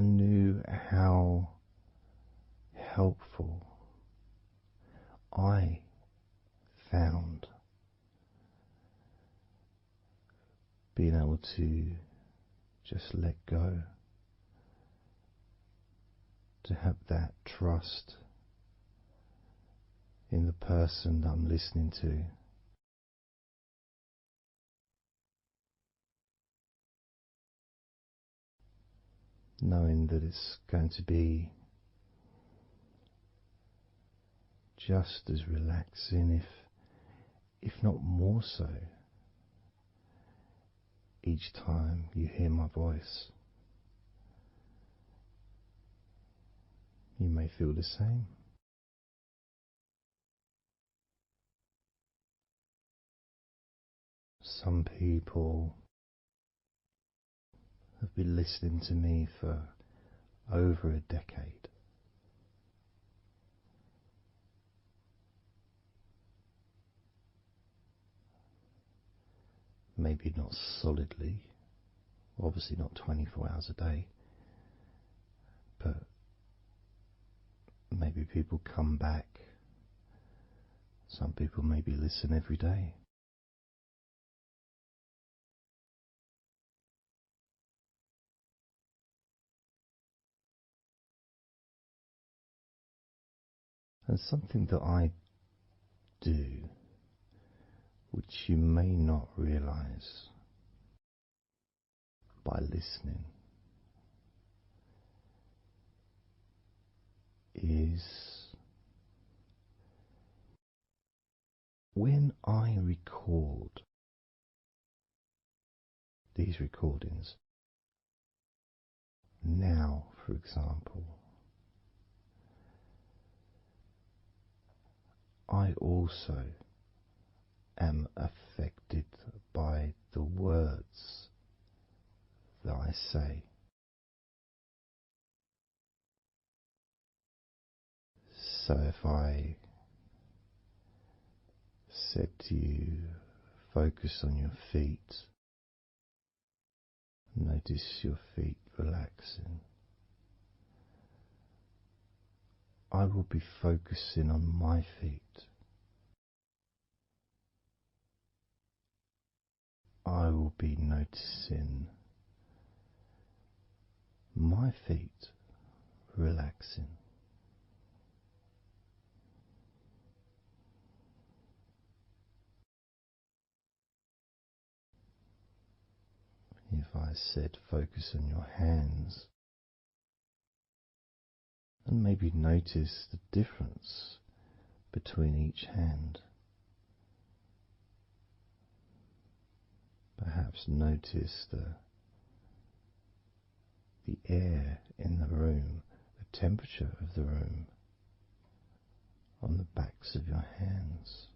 knew how helpful I found being able to just let go, to have that trust in the person that I'm listening to. Knowing that it's going to be just as relaxing, if not more so, each time you hear my voice. You may feel the same. Some people have been listening to me for over a decade. Maybe not solidly, obviously not 24 hours a day, but maybe people come back. Some people maybe listen every day. And something that I do, which you may not realize by listening, is when I record these recordings, now for example, I also am affected by the words that I say. So if I said to you, focus on your feet, notice your feet relaxing, I will be focusing on my feet. I will be noticing my feet relaxing. If I said focus on your hands, and maybe notice the difference between each hand. Perhaps notice the air in the room, the temperature of the room on the backs of your hands.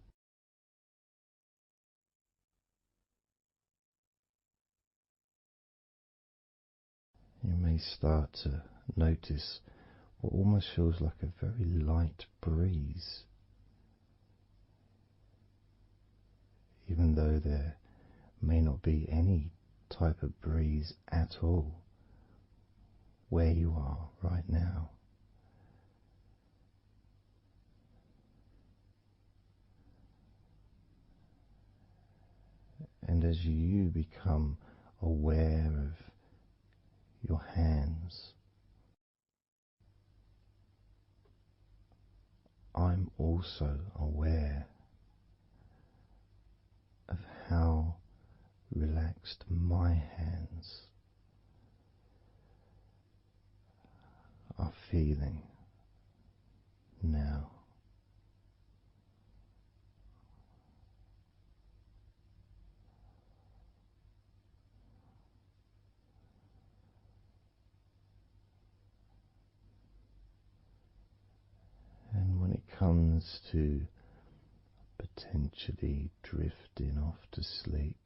You may start to notice what almost feels like a very light breeze, even though there may not be any type of breeze at all where you are right now. And as you become aware of your hands, I'm also aware of how relaxed my hands are feeling now. And when it comes to potentially drifting off to sleep,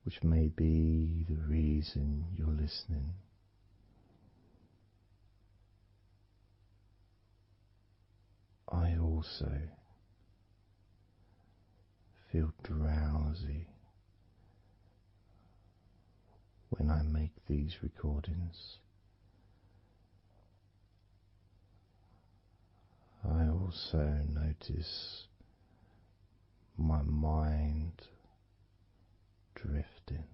which may be the reason you're listening, I also feel drowsy when I make these recordings. I also notice my mind drifting.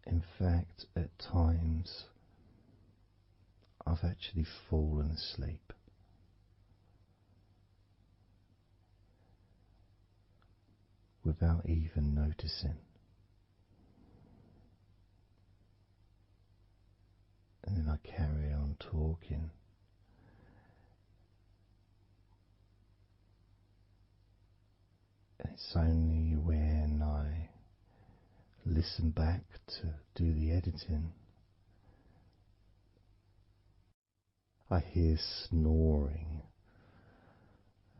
In fact, at times I've actually fallen asleep without even noticing. And then I carry on talking. And it's only when I listen back to do the editing I hear snoring.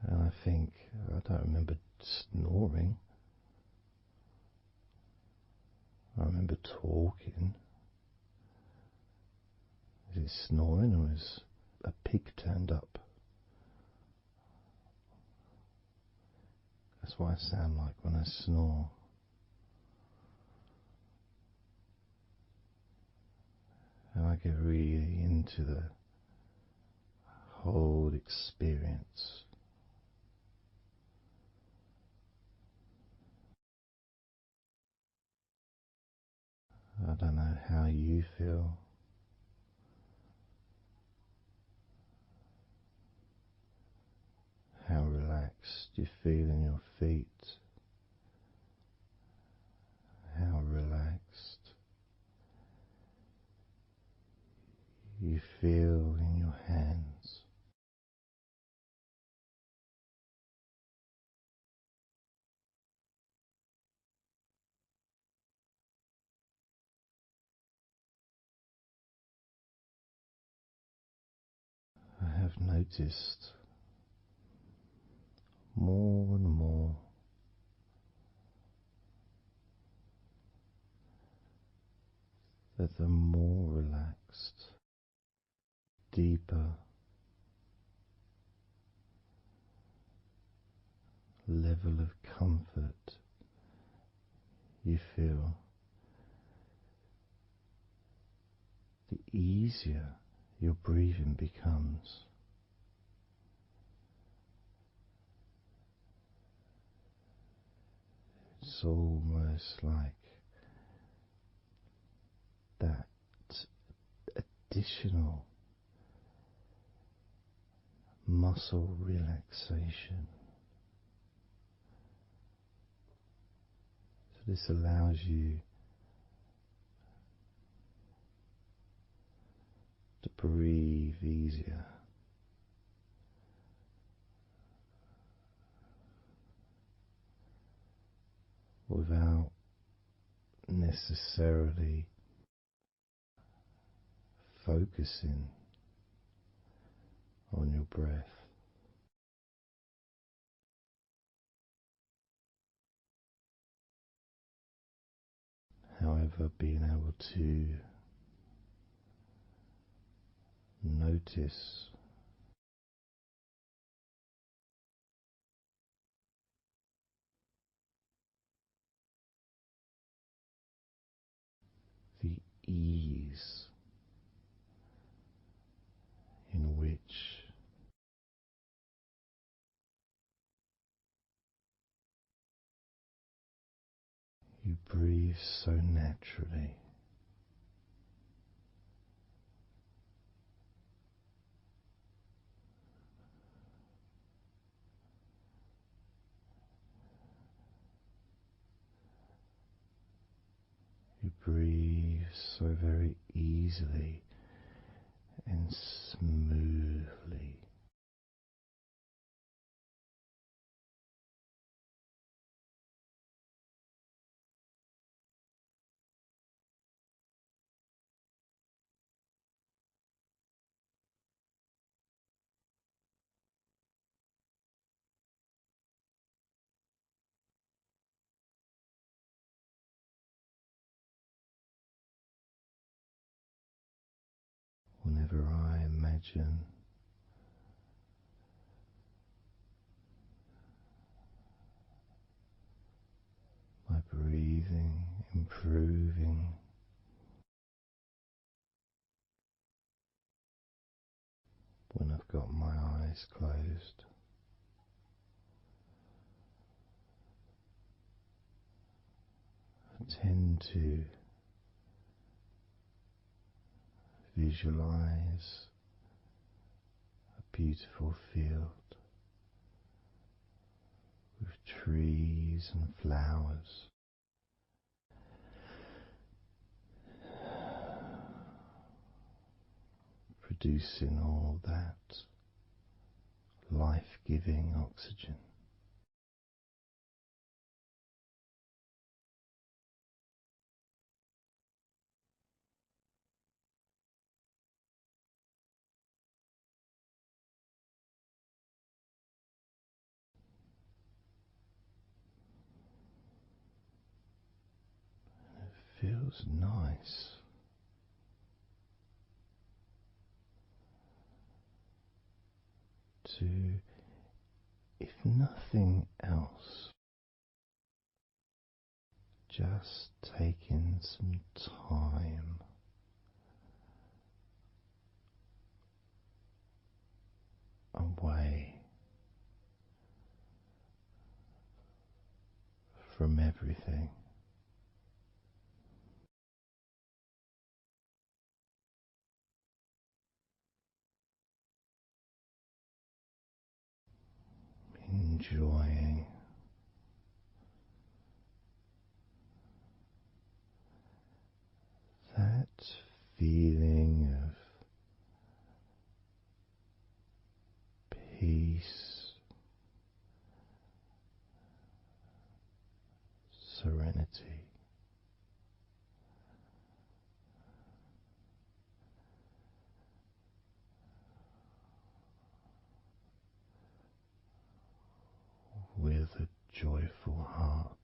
And I think, I don't remember snoring. I remember talking. Is it snoring or is a pig turned up? That's what I sound like when I snore. And I get really into the whole experience. I don't know how you feel. How relaxed you feel in your feet. How relaxed you feel in your hands. I have noticed more and more that the more relaxed, deeper level of comfort you feel, the easier your breathing becomes. It's almost like that additional muscle relaxation. So this allows you to breathe easier. Without necessarily focusing on your breath. However, being able to notice the ease in which you breathe so naturally. breathe so very easily and smoothly. Whenever I imagine my breathing improving, when I've got my eyes closed, I tend to visualize a beautiful field with trees and flowers, producing all that life-giving oxygen. It feels nice to, if nothing else, just taking some time away from everything. Enjoying that feeling of peace, serenity, with a joyful heart.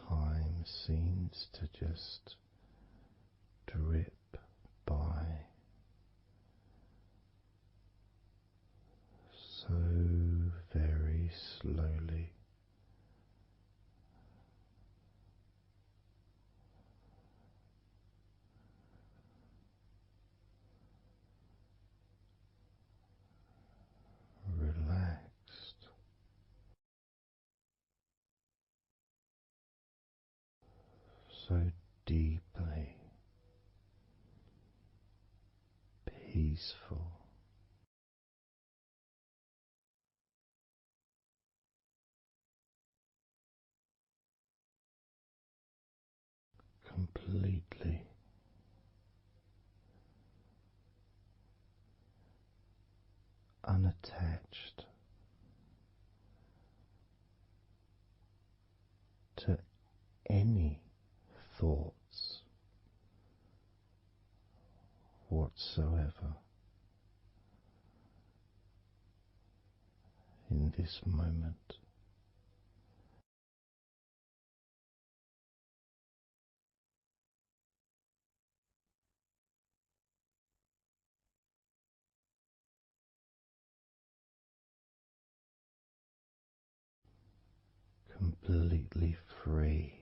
Time seems to just drip by so very slowly. Relaxed, so deeply peaceful, completely unattached to any thoughts whatsoever in this moment. Completely free.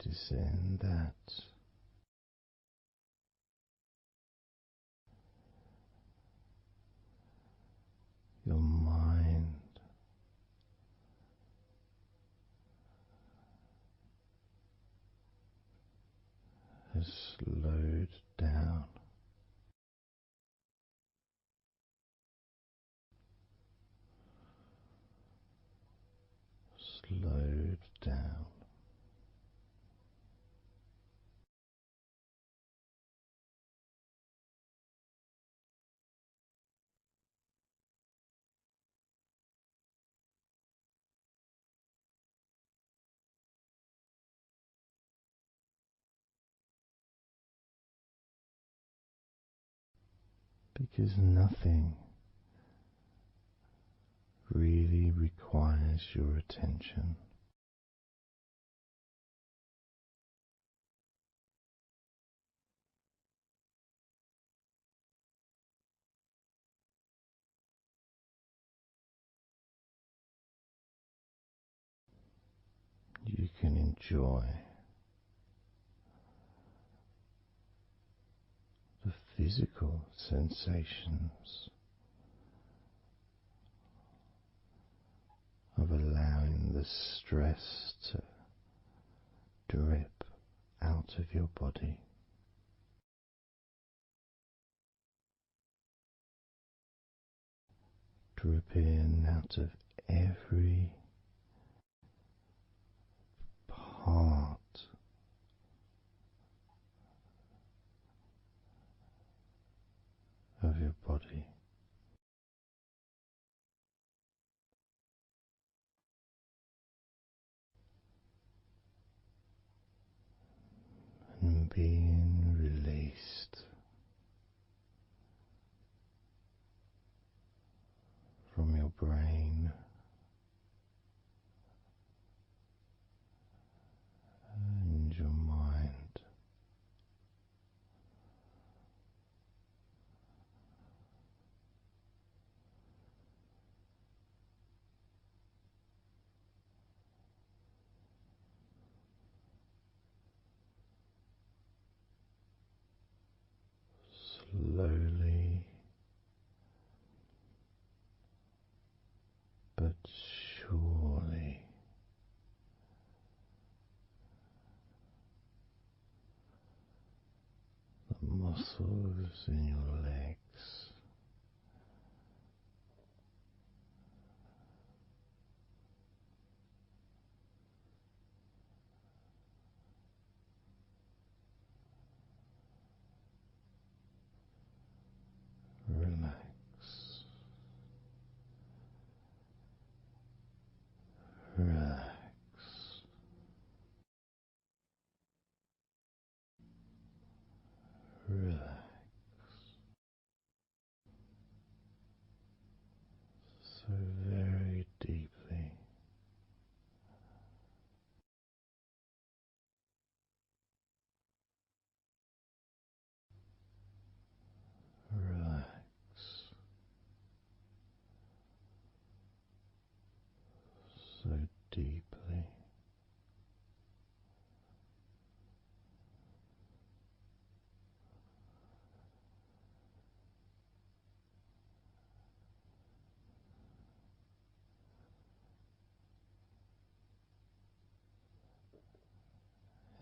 noticing that your mind has slowed down. Slowed down. Because nothing really requires your attention. You can enjoy the physical sensations of allowing the stress to drip out of your body. Dripping out of every part of your body. And being released from your brain and your mind. Slowly but surely the muscles in your legs relax, relax, relax so very deeply. Relax so deeply.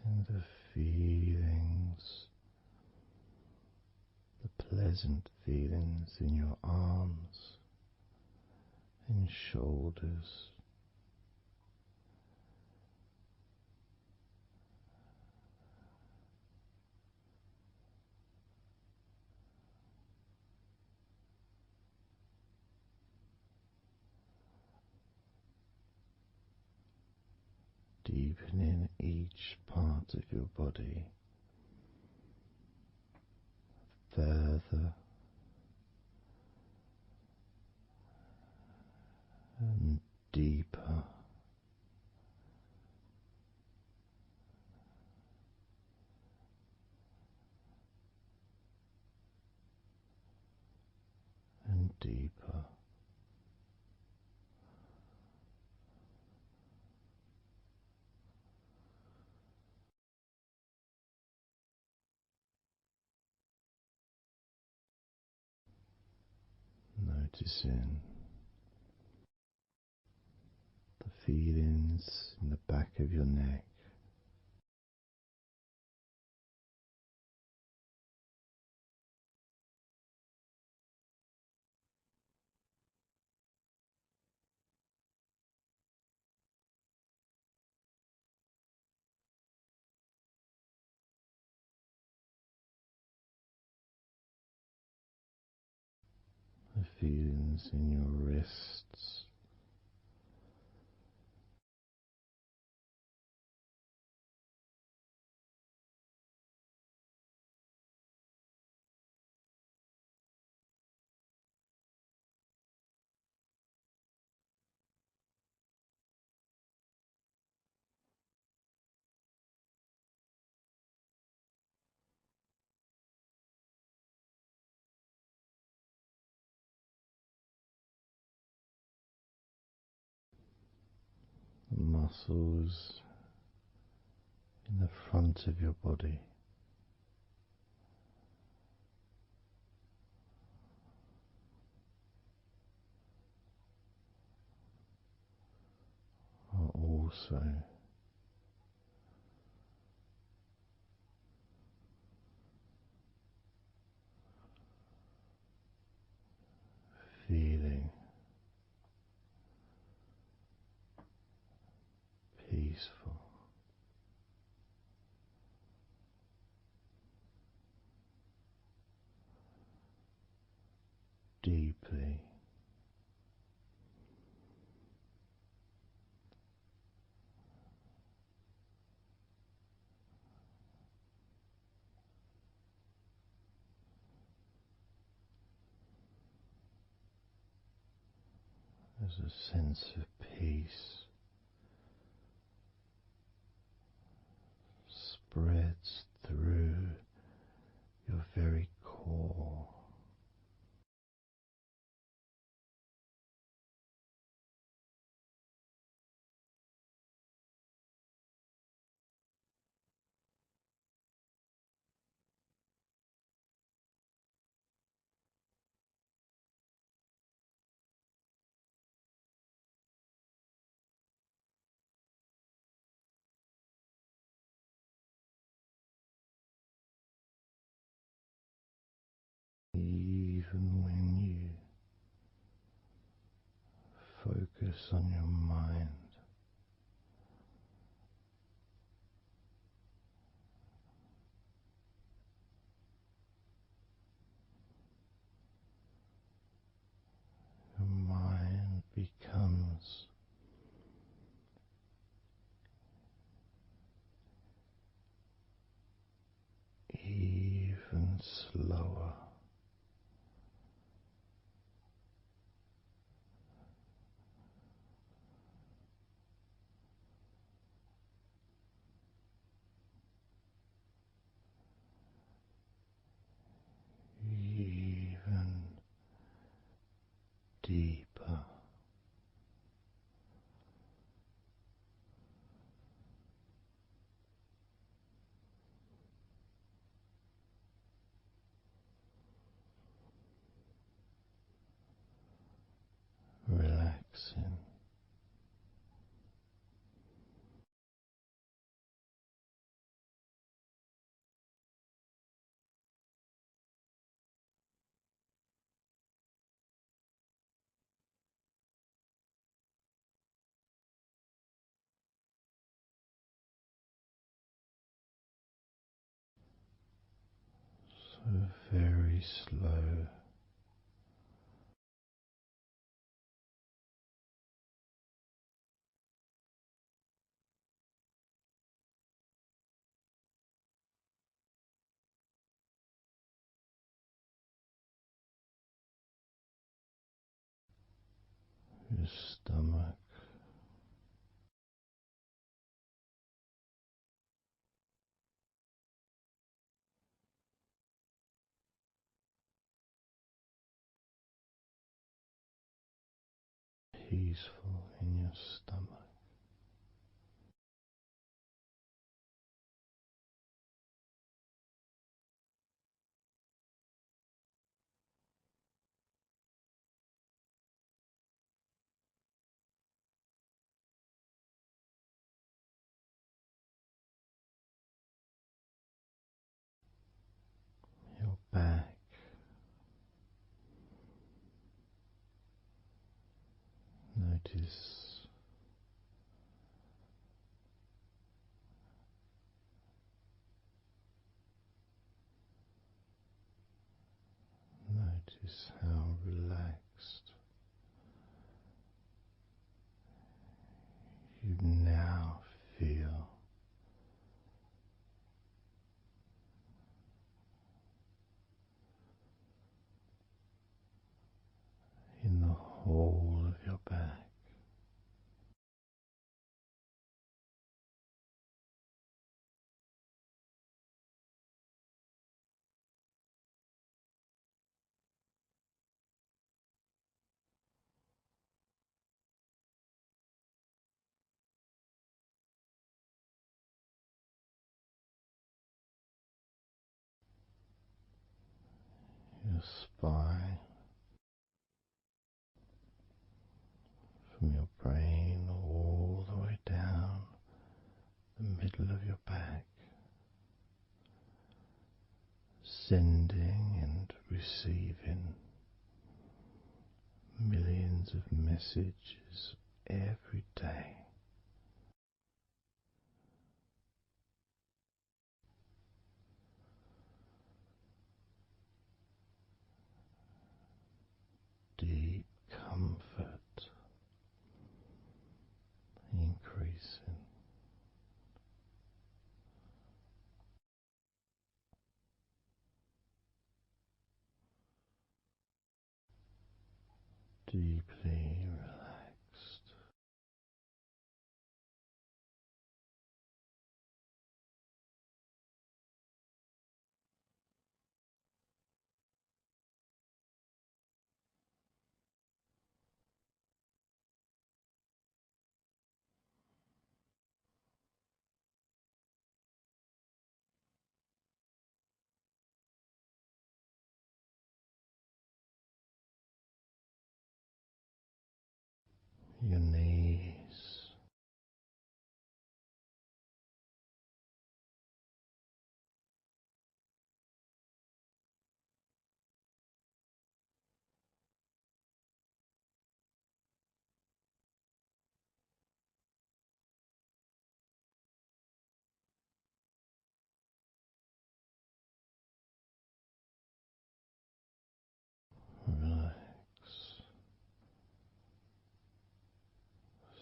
And the feelings, the pleasant feelings in your arms and shoulders, deepening each part of your body further and deeper and deeper. Noticing the feelings in the back of your neck, the feelings in your wrists, the muscles in the front of your body, are also feeling peaceful. Deeply as a sense of peace spreads through your very core. Even when you focus on your mind, your mind becomes even slower. Even deeper. Relaxing. So very slow. Your stomach peaceful in your stomach. Notice Notice how relaxed you now feel in the whole of your back. Your spine, from your brain all the way down the middle of your back, sending and receiving millions of messages every day. Deep comfort increasing. Deeply relaxed. Your knees, relax,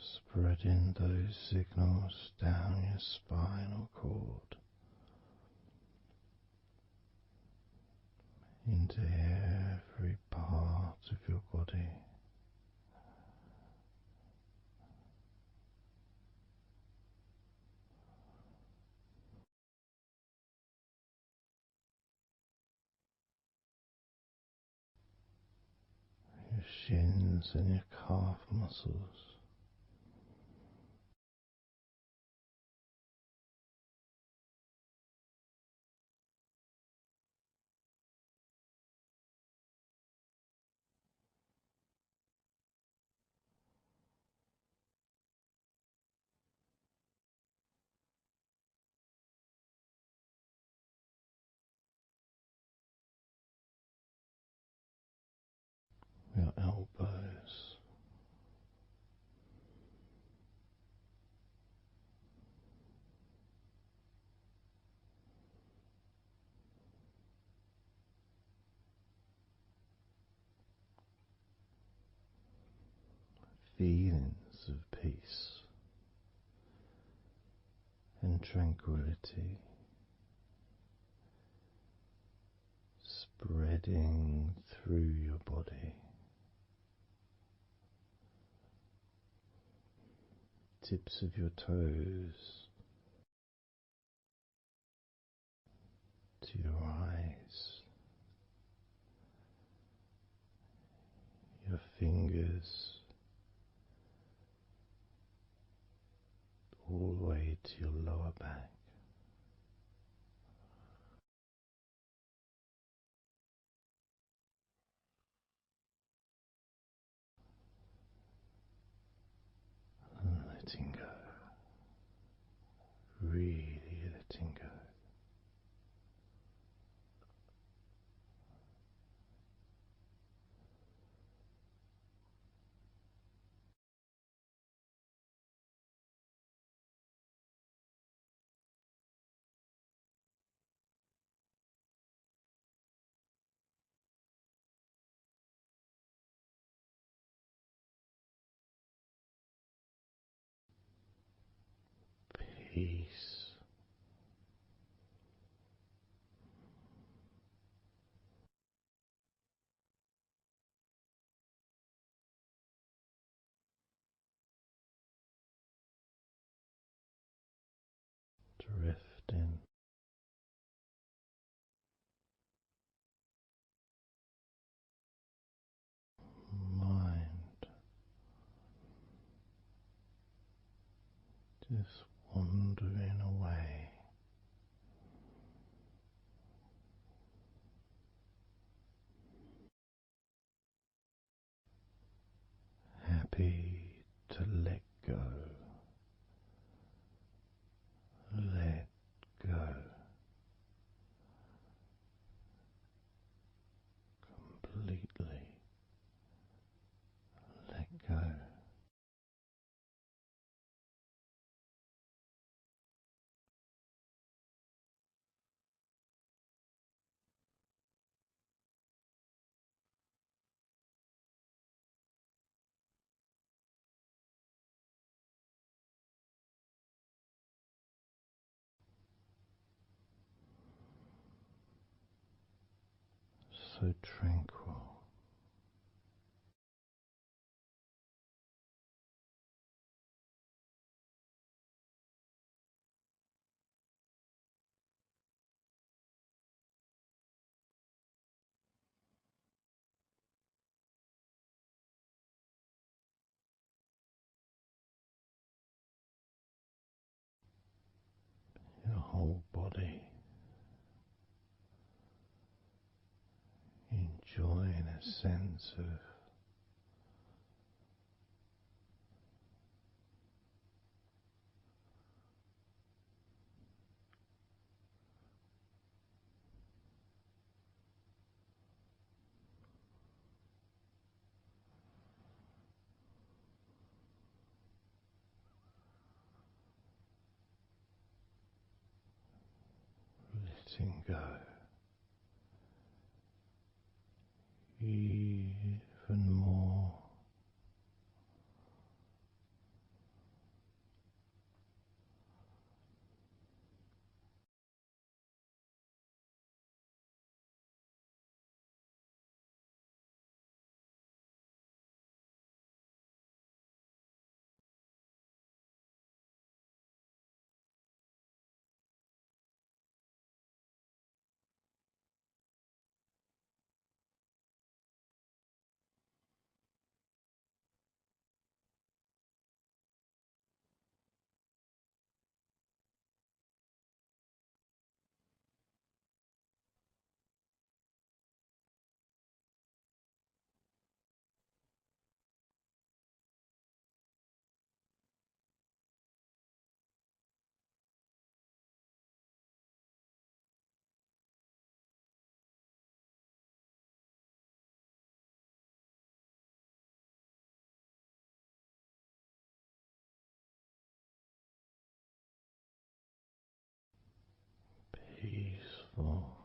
spreading those signals down your spinal cord into every part of your body. Your shins and your calf muscles, your elbows, feelings of peace and tranquility spreading through your body, tips of your toes to your eyes, your fingers all the way to your lower back. And letting go, really letting go. in. Mind just wandering away, happy to let go, let go, completely let go. So tranquil. Your whole body enjoying a sense of letting go, even more. Peaceful,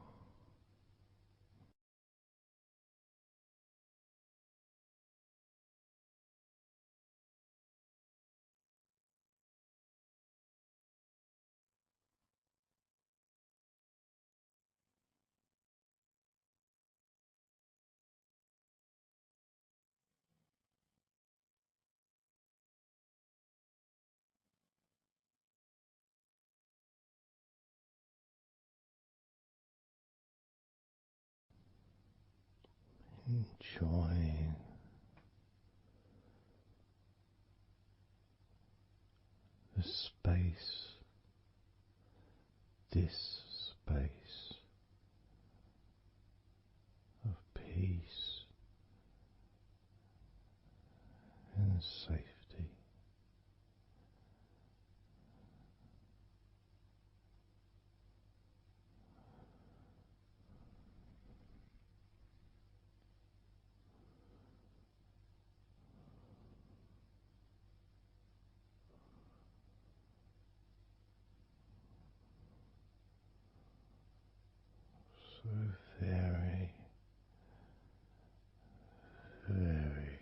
enjoying the space, this space of peace and safety. So very, very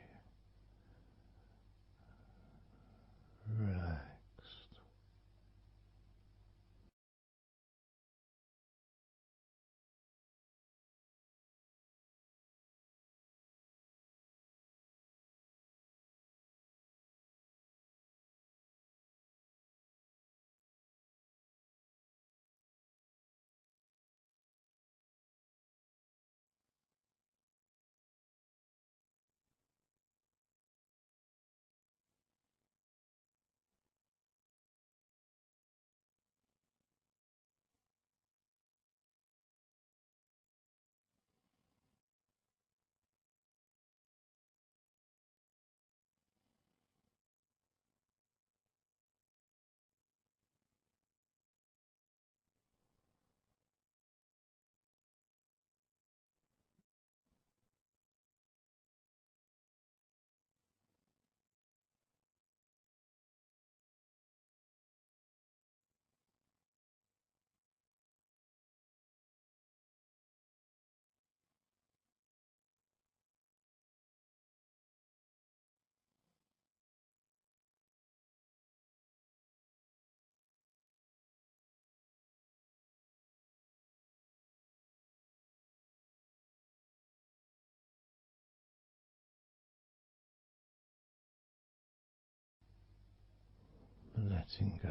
letting go.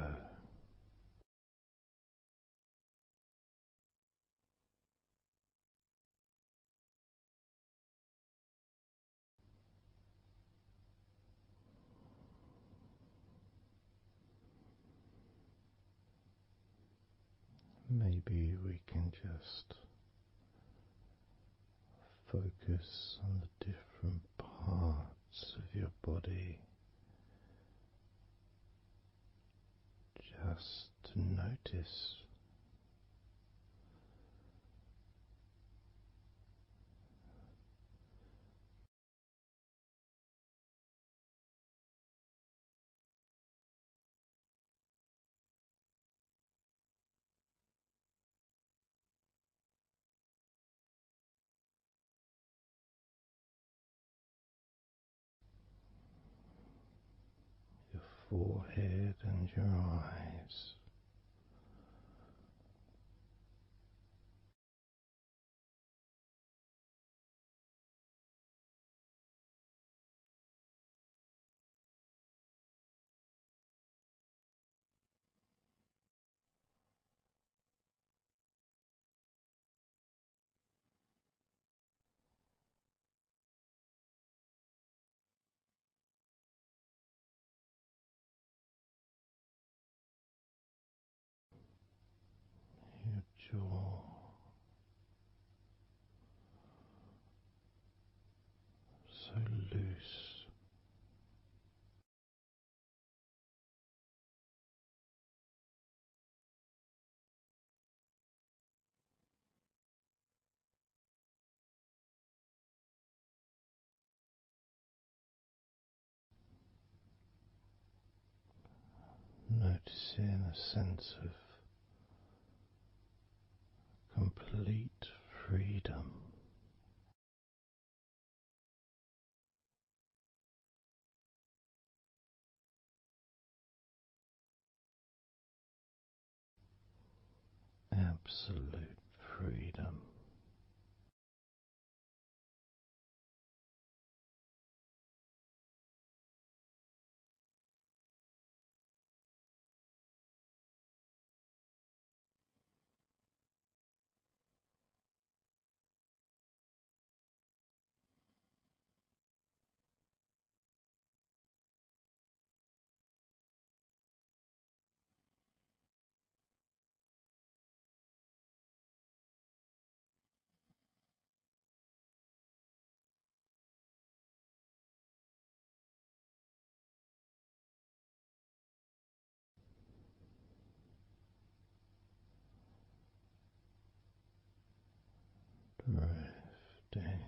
Maybe we can just focus on the different parts of your body, just to notice your forehead and your eyes. Your jaw, so loose. Noticing a sense of complete freedom. Absolute freedom. Drifting.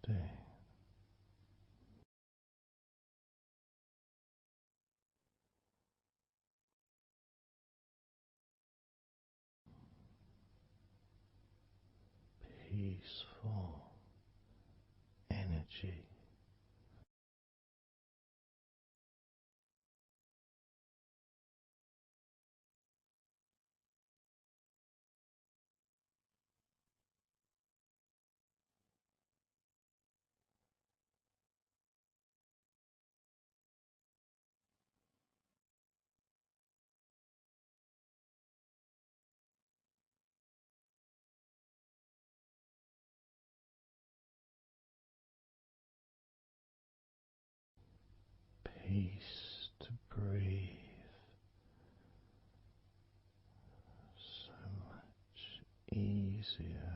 Drifting. Peaceful energy. Peace to breathe. So much easier.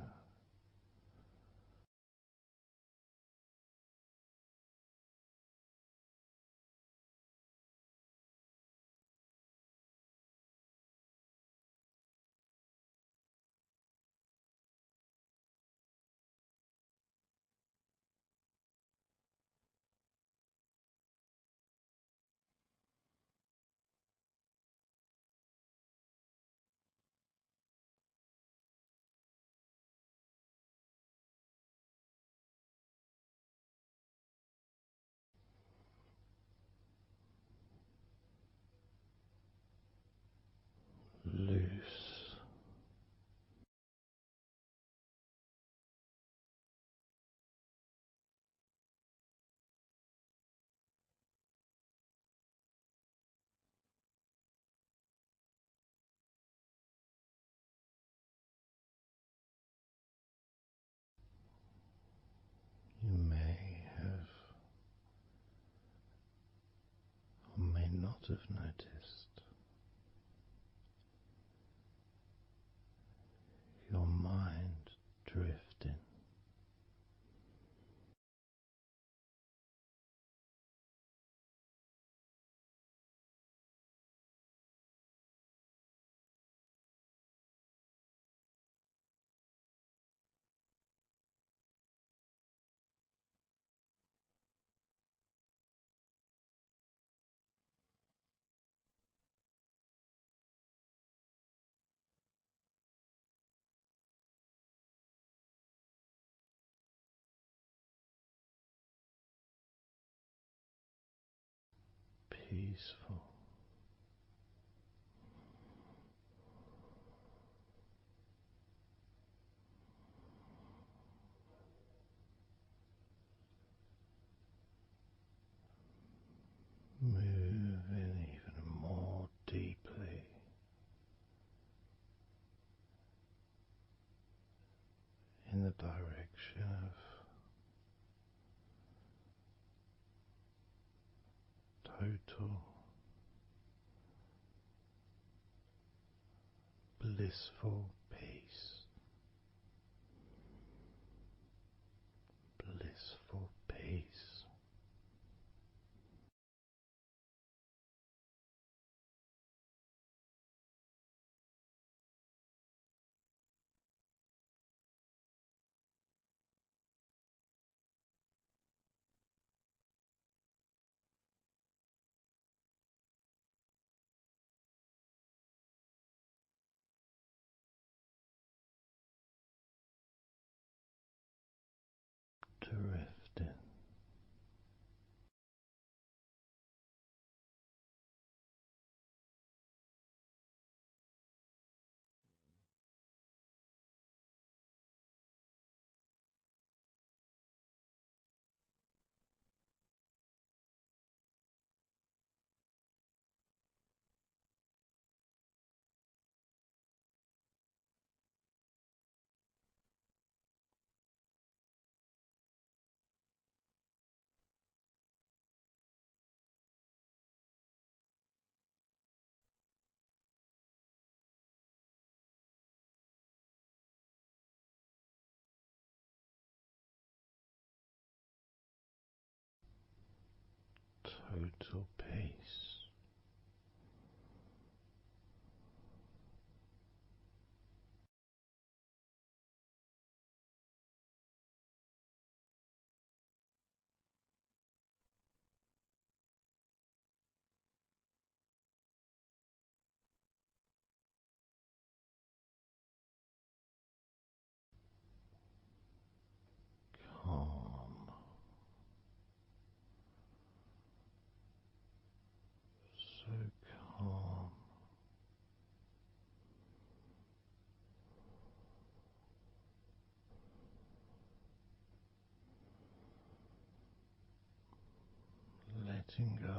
have noticed your mind drifting. Peaceful. Moving even more deeply in the direction of total blissful peace. Blissful peace. Drifting. Total peace. Calm. So calm. Letting go.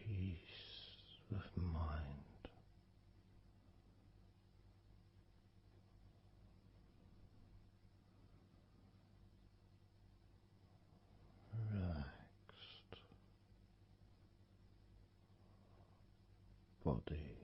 Peace of mind. Relaxed body.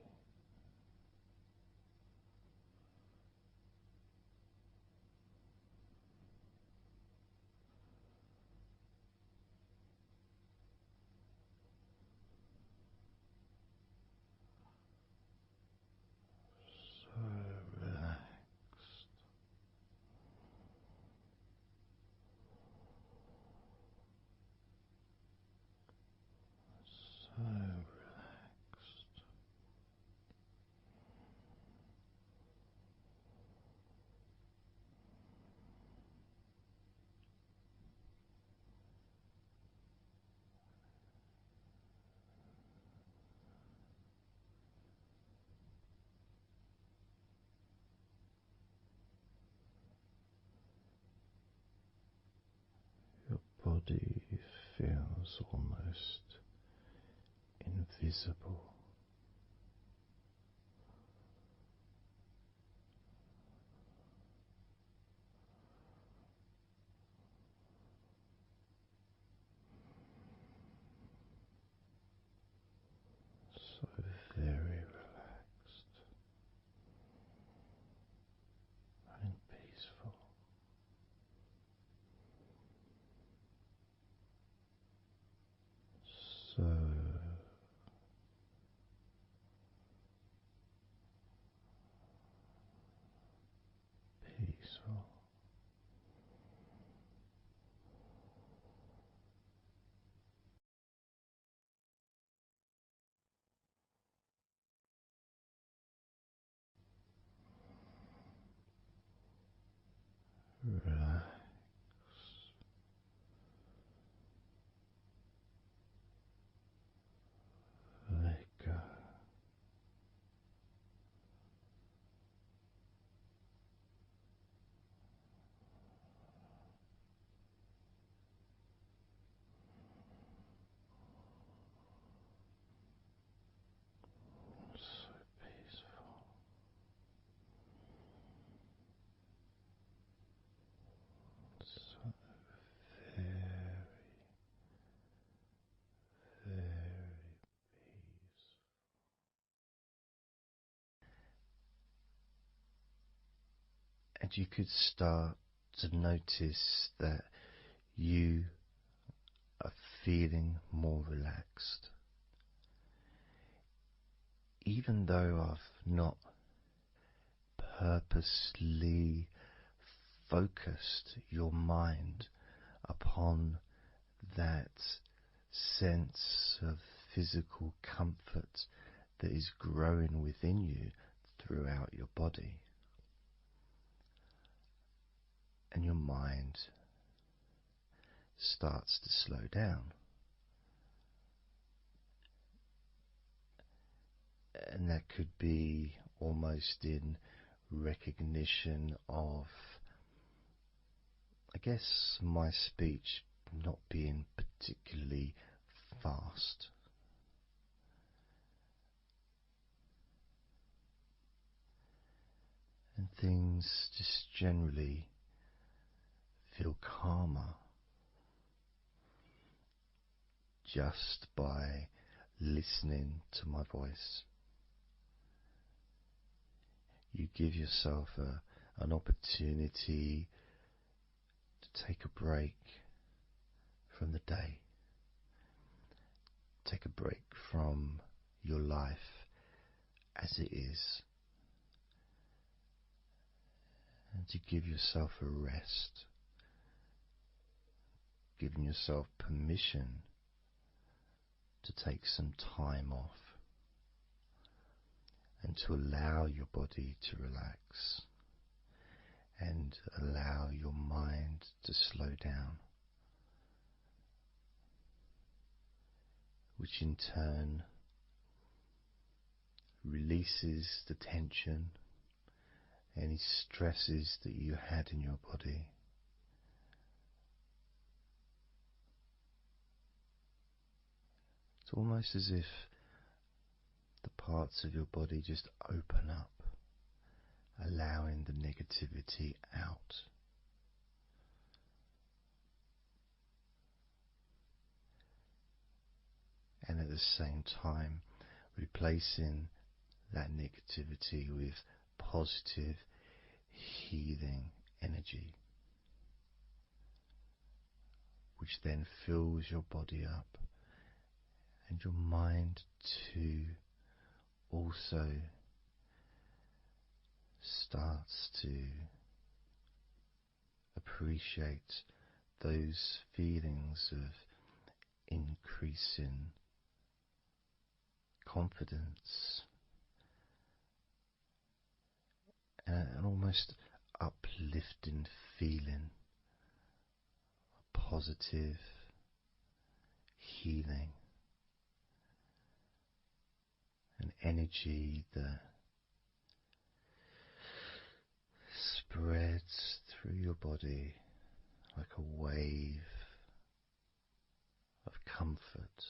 So relaxed. So relaxed. body feels almost invisible. So very relaxed and peaceful. So peaceful. Relax. Let go. So peaceful. So very, very peaceful. And you could start to notice that you are feeling more relaxed. Even though I've not purposely focused your mind upon that sense of physical comfort that is growing within you throughout your body, and your mind starts to slow down. And that could be almost in recognition of, I guess, my speech not being particularly fast. And things just generally feel calmer just by listening to my voice. You give yourself an opportunity to take a break from the day, take a break from your life as it is, and to give yourself a rest, giving yourself permission to take some time off and to allow your body to relax and allow your mind to slow down, which in turn releases the tension, any stresses that you had in your body. It's almost as if the parts of your body just open up, allowing the negativity out. And at the same time, replacing that negativity with positive, healing energy, which then fills your body up, and your mind too also starts to appreciate those feelings of increasing confidence and an almost uplifting feeling, a positive healing, an energy that spreads through your body like a wave comfort.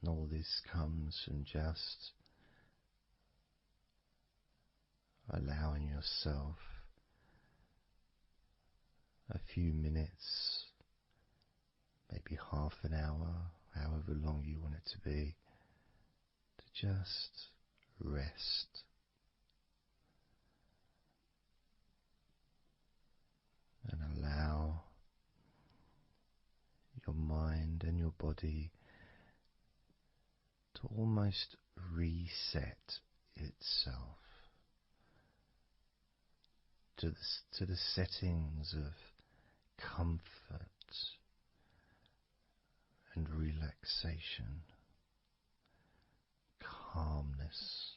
And all this comes from just allowing yourself a few minutes, maybe half an hour, however long you want it to be, to just rest. And allow your mind and your body to almost reset itself to the settings of comfort and relaxation, calmness,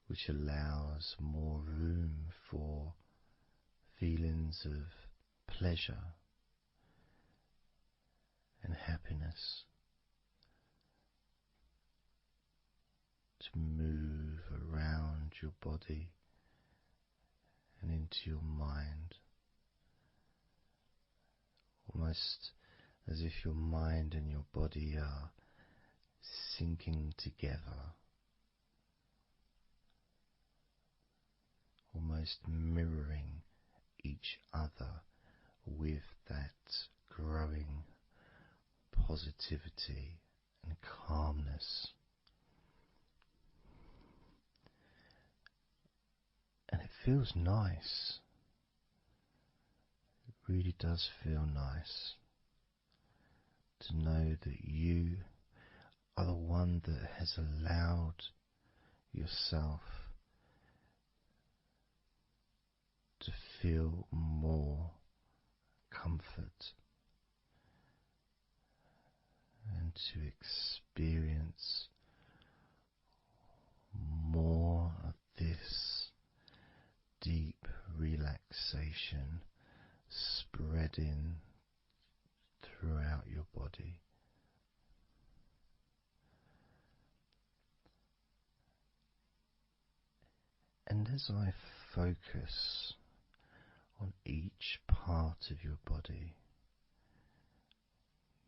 which allows more room for feelings of pleasure and happiness to move around your body and into your mind, almost as if your mind and your body are sinking together, almost mirroring each other with that growing positivity and calmness. And it feels nice. It really does feel nice to know that you are the one that has allowed yourself to feel more comfort and to experience more of this deep relaxation spreading throughout your body. And as I focus on each part of your body,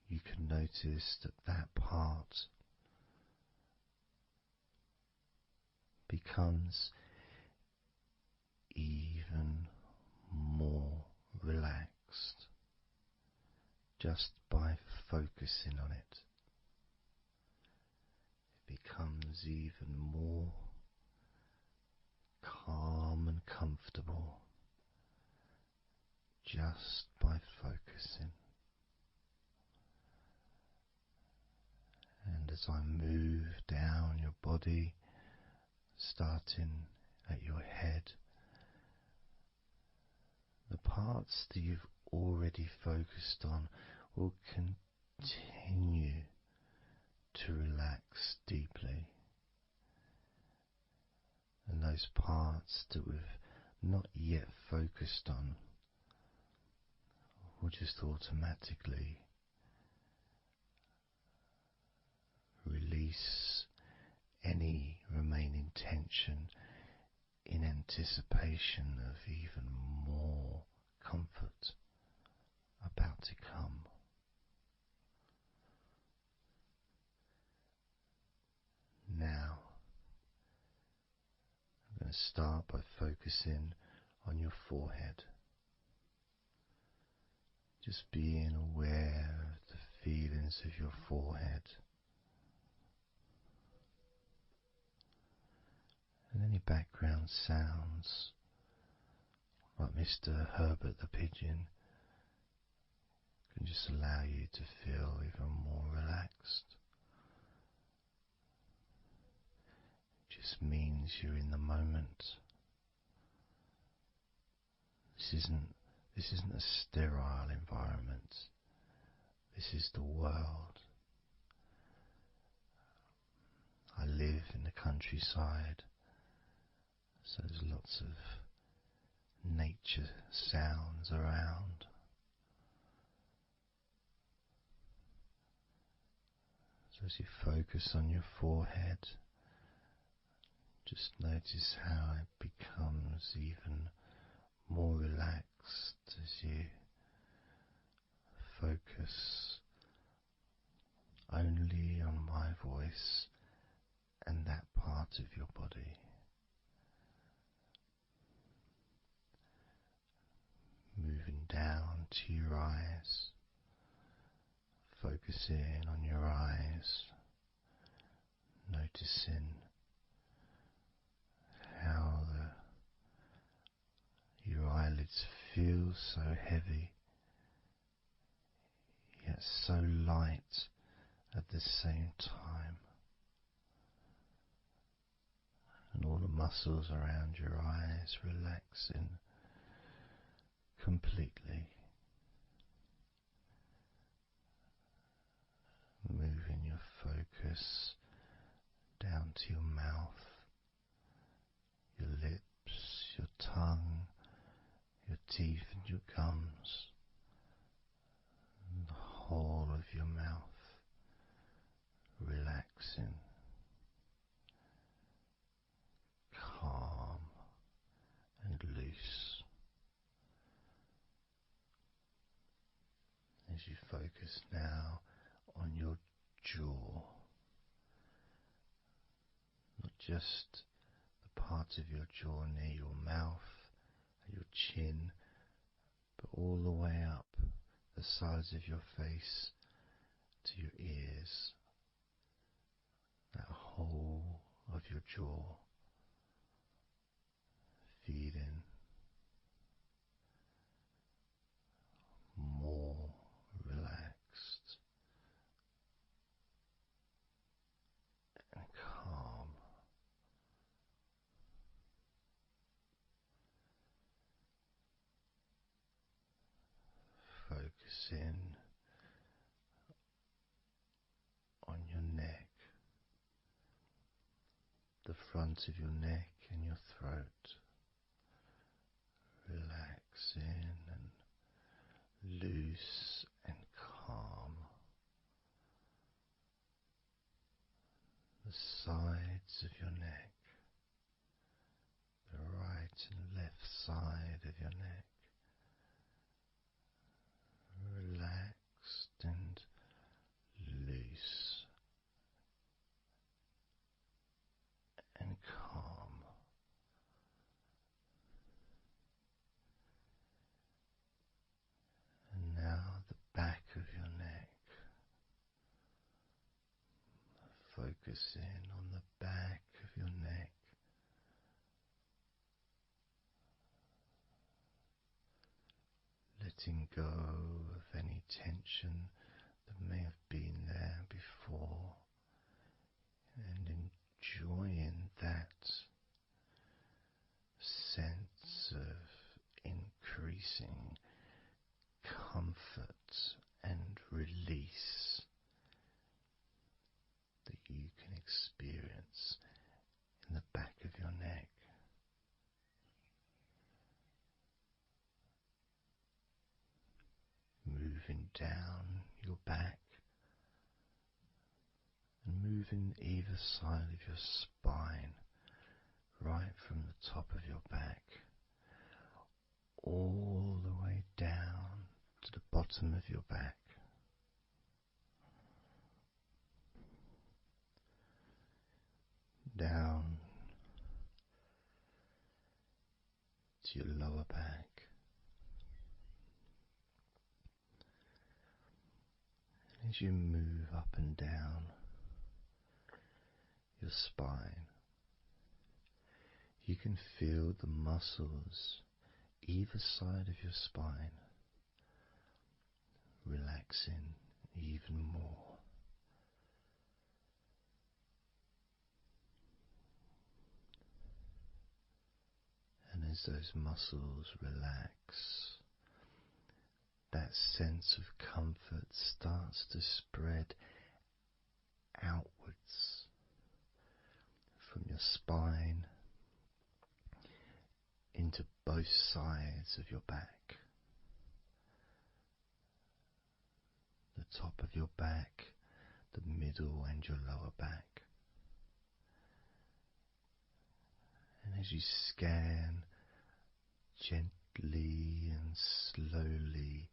you can notice that that part becomes even more relaxed just by focusing on it. It becomes even more calm and comfortable just by focusing. And as I move down your body, starting at your head, the parts that you've already focused on will continue to relax deeply. And those parts that we've not yet focused on will just automatically release any remaining tension in anticipation of even more comfort about to come. Now, I'm going to start by focusing on your forehead. Just being aware of the feelings of your forehead. And any background sounds, like Mr. Herbert the pigeon, can just allow you to feel even more relaxed. It just means you're in the moment. This isn't a sterile environment. This is the world. I live in the countryside, so there's lots of nature sounds around. So as you focus on your forehead, just notice how it becomes even more relaxed as you focus only on my voice and that part of your body. Moving down to your eyes, focusing on your eyes, noticing how your eyelids feel so heavy, yet so light at the same time, and all the muscles around your eyes relaxing completely, moving your focus down to your mouth, your lips, your tongue, your teeth and your gums, and the whole of your mouth relaxing, calm and loose. As you focus now on your jaw, not just the part of your jaw near your mouth, your chin, but all the way up the sides of your face to your ears, that whole of your jaw, feeling more relaxed and calm. Focusing on your neck, the front of your neck and your throat, relaxing and loose and calm. The sides of your neck, the right and left side of your neck, relaxed and loose and calm. And now the back of your neck, focusing on the back of your neck, letting go of any tension that may have been there before, and enjoying that sense of increasing comfort and release that you can experience in the back of your neck. Moving down your back and moving either side of your spine, right from the top of your back all the way down to the bottom of your back. Down to your lower back. As you move up and down your spine, you can feel the muscles either side of your spine relaxing even more. And as those muscles relax, that sense of comfort starts to spread outwards from your spine into both sides of your back, the top of your back, the middle and your lower back. And as you scan softly and slowly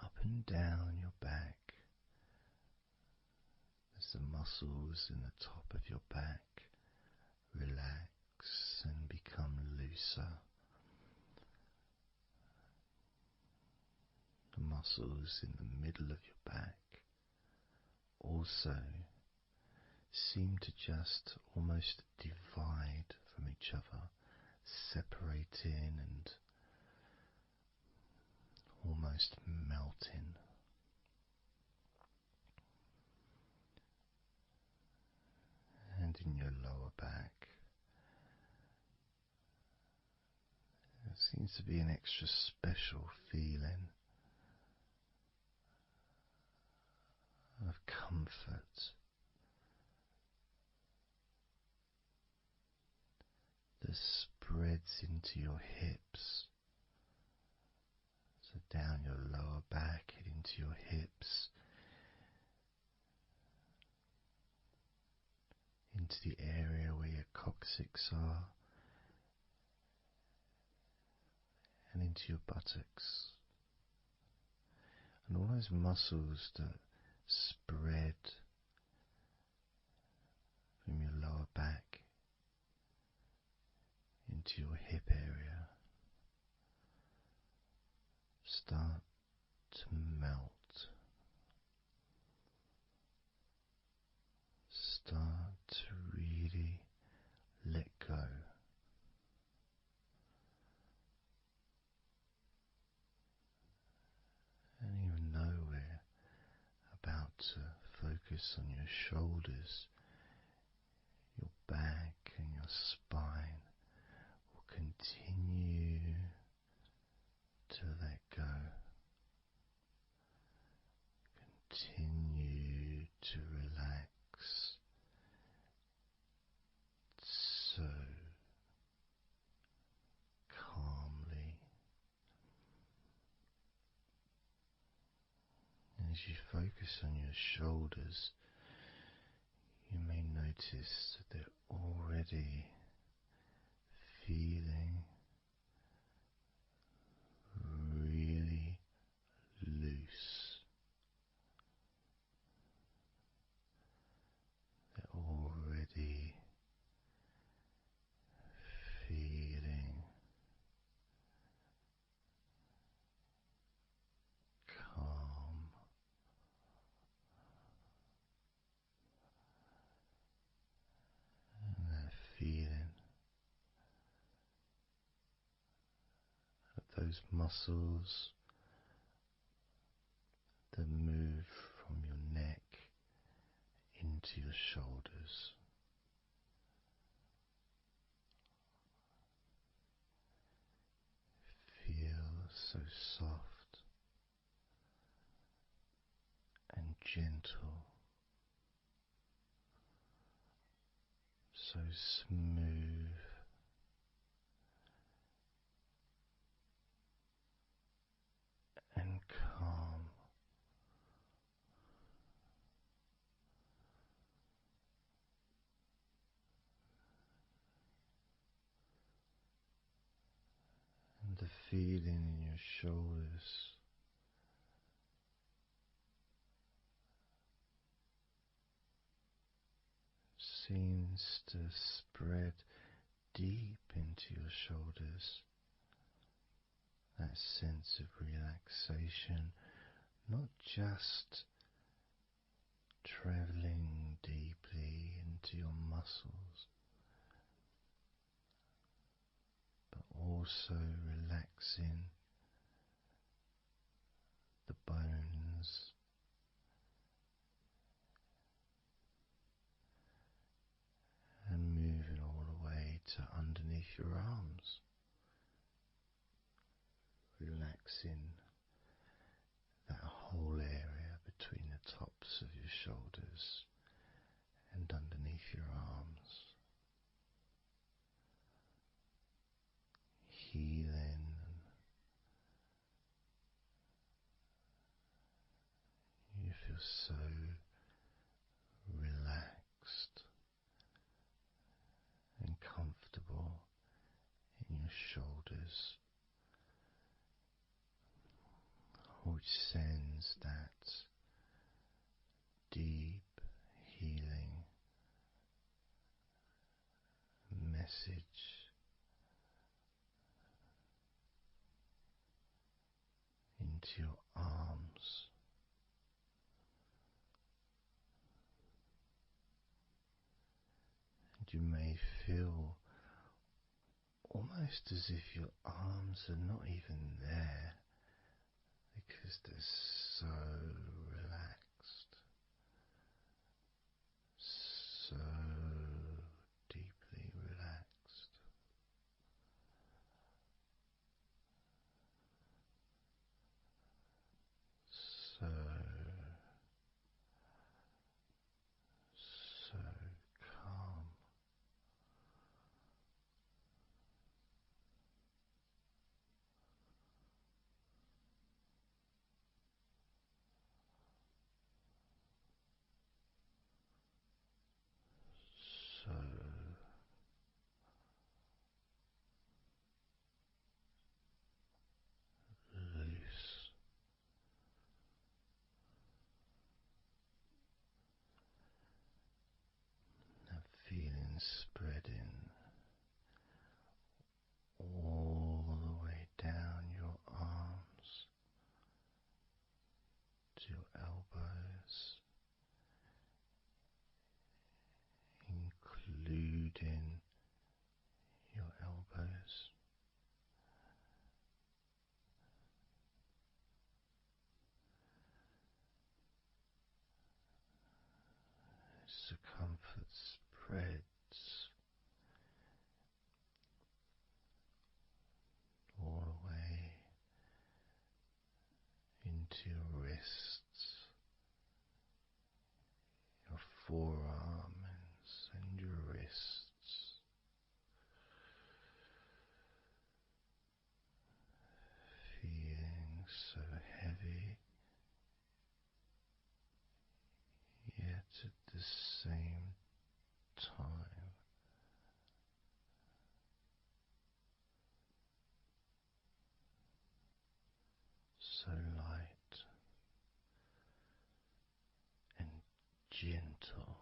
up and down your back as the muscles in the top of your back relax and become looser. The muscles in the middle of your back also seem to just almost divide from each other, separating and almost melting. And in your lower back, there seems to be an extra special feeling of comfort that spreads into your hips, so down your lower back and into your hips, into the area where your coccyx are, and into your buttocks, and all those muscles that spread from your lower back into your hip area start to melt, start to really let go. And even though we're about to focus on your shoulders, your back and your spine will continue to let go. Continue to relax so calmly. As you focus on your shoulders, you may notice that they're already feeling really loose. They're already feeling calm. And that feeling of those muscles that move from your neck into your shoulders. Feel so soft and gentle, so smooth and calm. And the feeling in your shoulders seems to spread deep into your shoulders. That sense of relaxation, not just traveling deeply into your muscles, but also relaxing the bones and moving all the way to underneath your arms, relaxing that whole area between the tops of your shoulders and underneath your arms, healing. You feel so relaxed and comfortable in your shoulders into your arms, and you may feel almost as if your arms are not even there because they're so relaxed, so deeply relaxed. So, so calm. So loose. That feeling spreading all the way down your arms to your elbows, including your elbows. Circumference spreads all the way into your wrists, your forearms and your wrists, feeling so heavy, yet at the same time so light and gentle.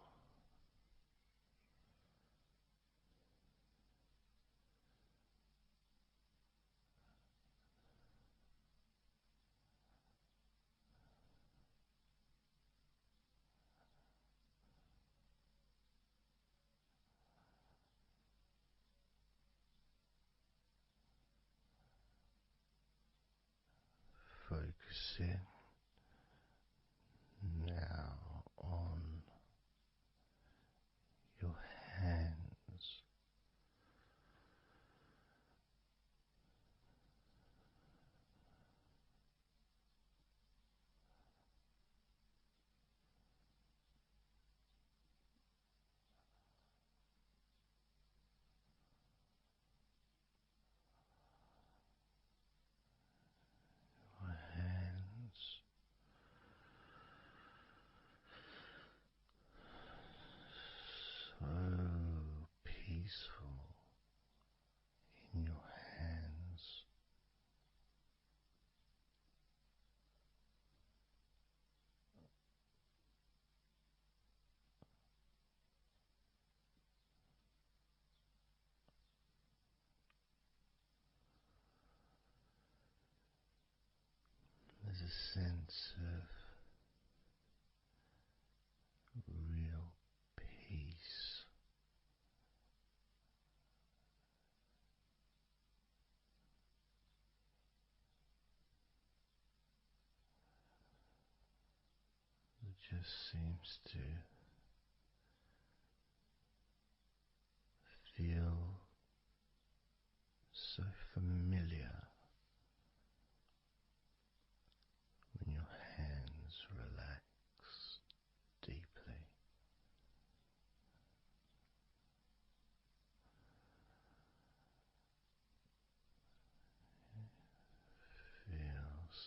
Focusing now on your hands, your hands so peaceful in your hands. There's a sense of real peace that just seems to feel so familiar when your hands relax deeply. Feels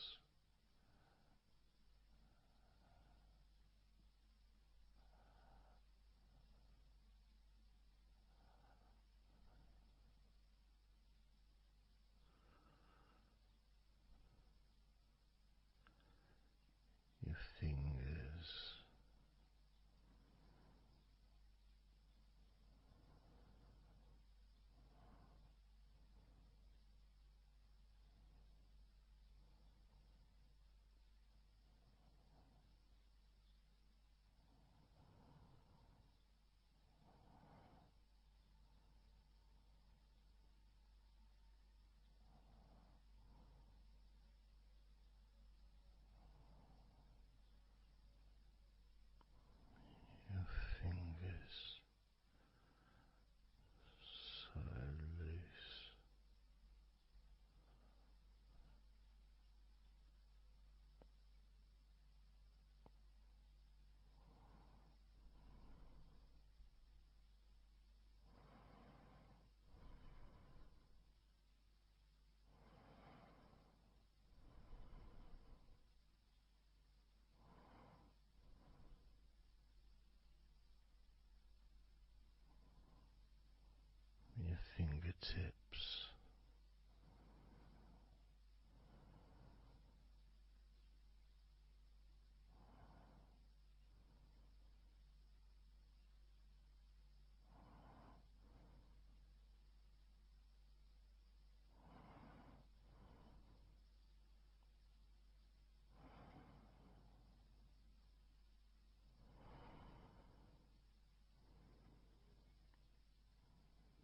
fingertips.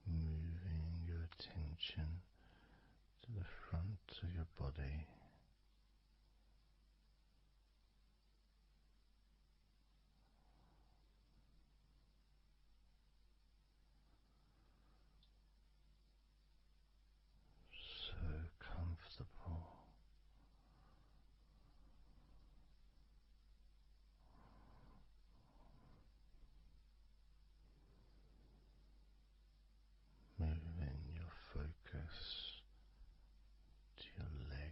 Moving your attention to the front of your body, so comfortable. Moving your focus to your legs,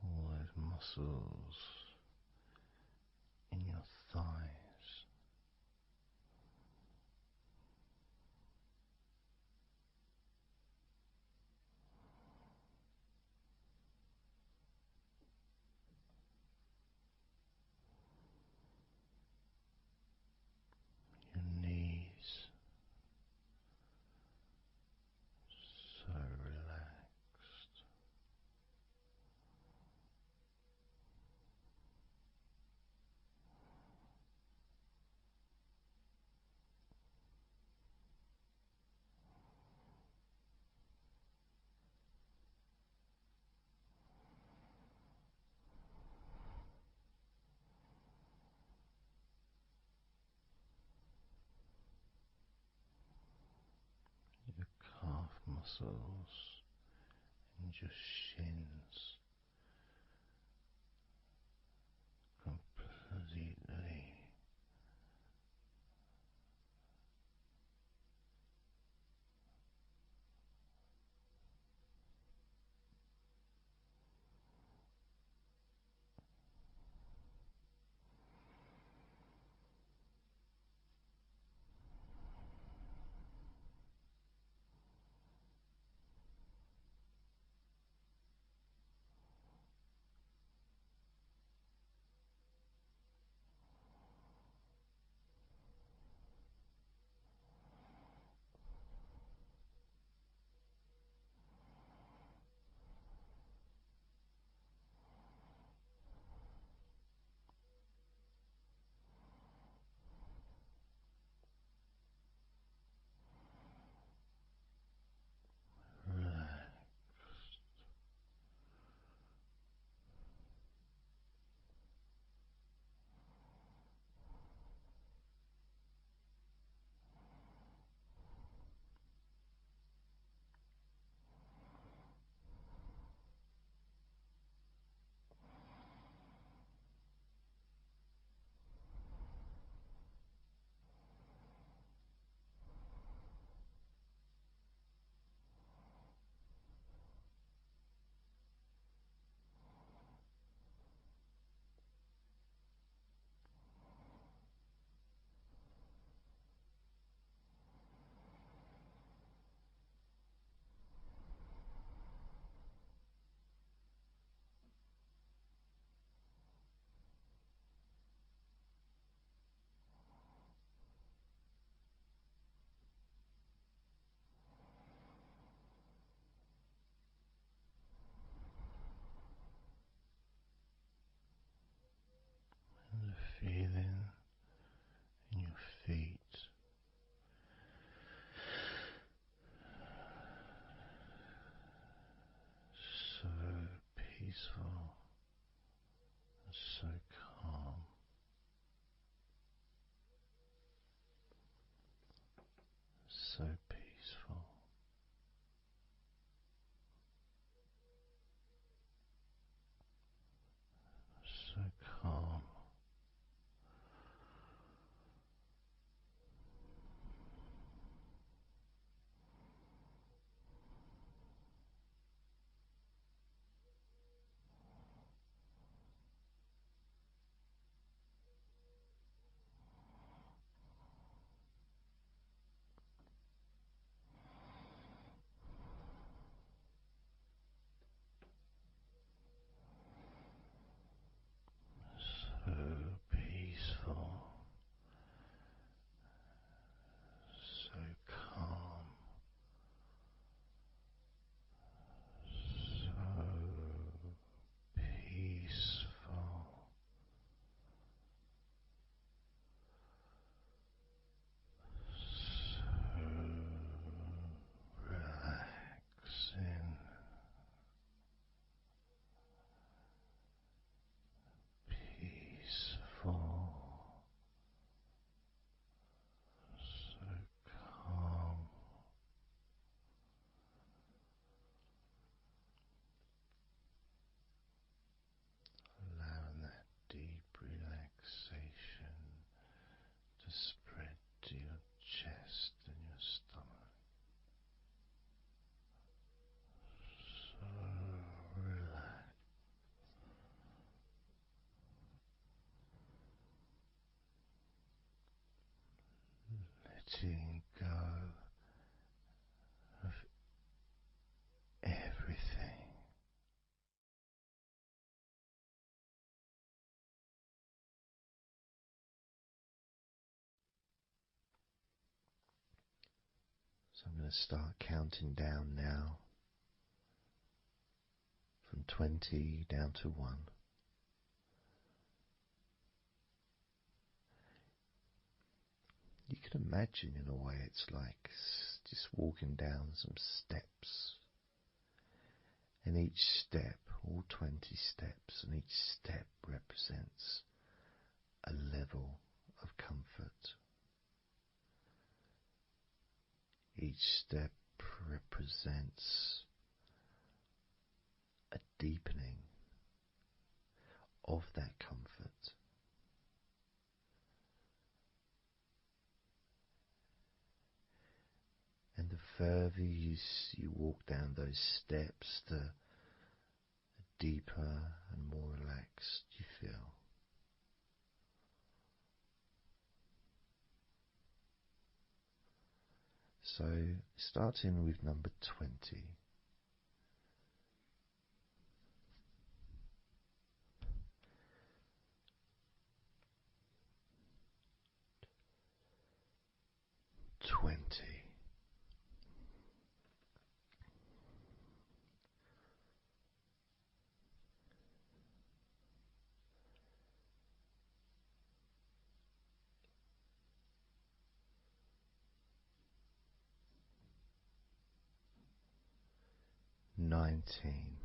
all those muscles in your thighs, your knees, so relaxed. Your calf muscles and your shins completely so peaceful, so calm. So peaceful, so calm, so peaceful, so relaxing, peaceful, so calm. Allowing that deep relaxation to spread to your chest and your stomach. So relaxed. Letting go of everything. So I'm going to start counting down now from 20 down to 1. You can imagine, in a way, it's like just walking down some steps. And each step, all 20 steps, and each step represents a level of comfort. Each step represents a deepening of that comfort. And the further you walk down those steps, the deeper and more relaxed you feel. So, starting with number 20. Twenty. 19.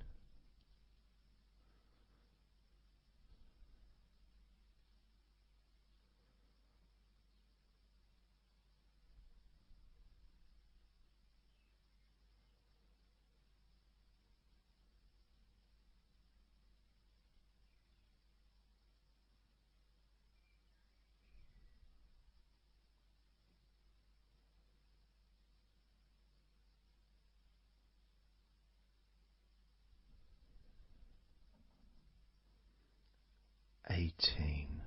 18.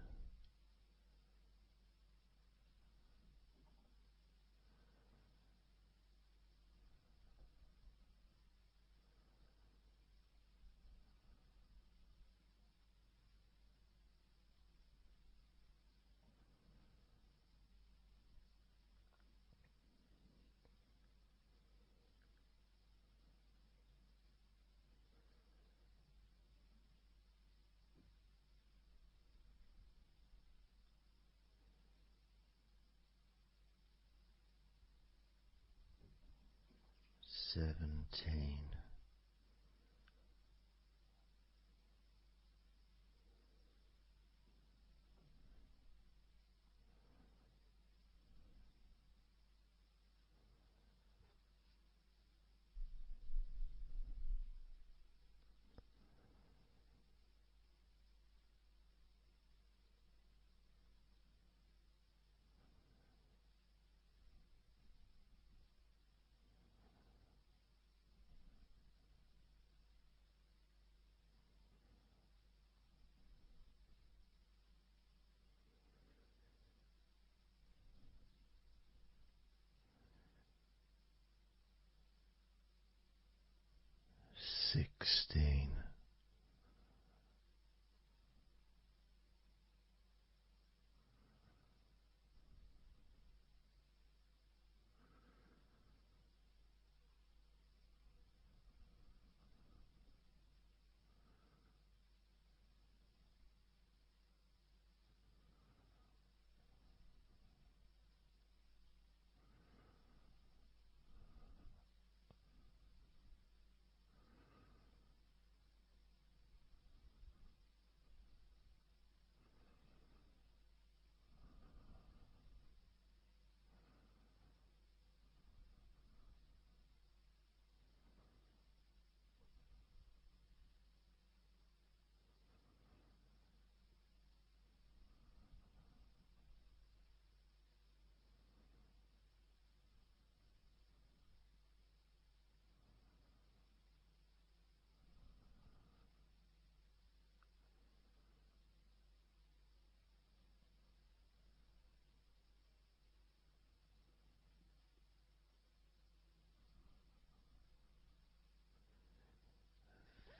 17. 16.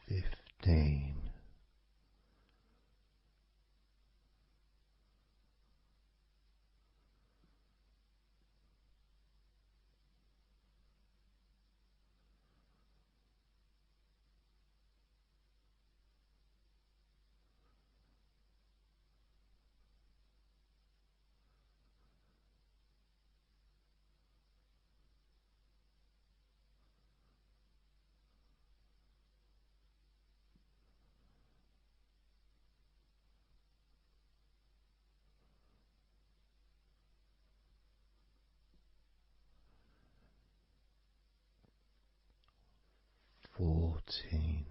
15. 14.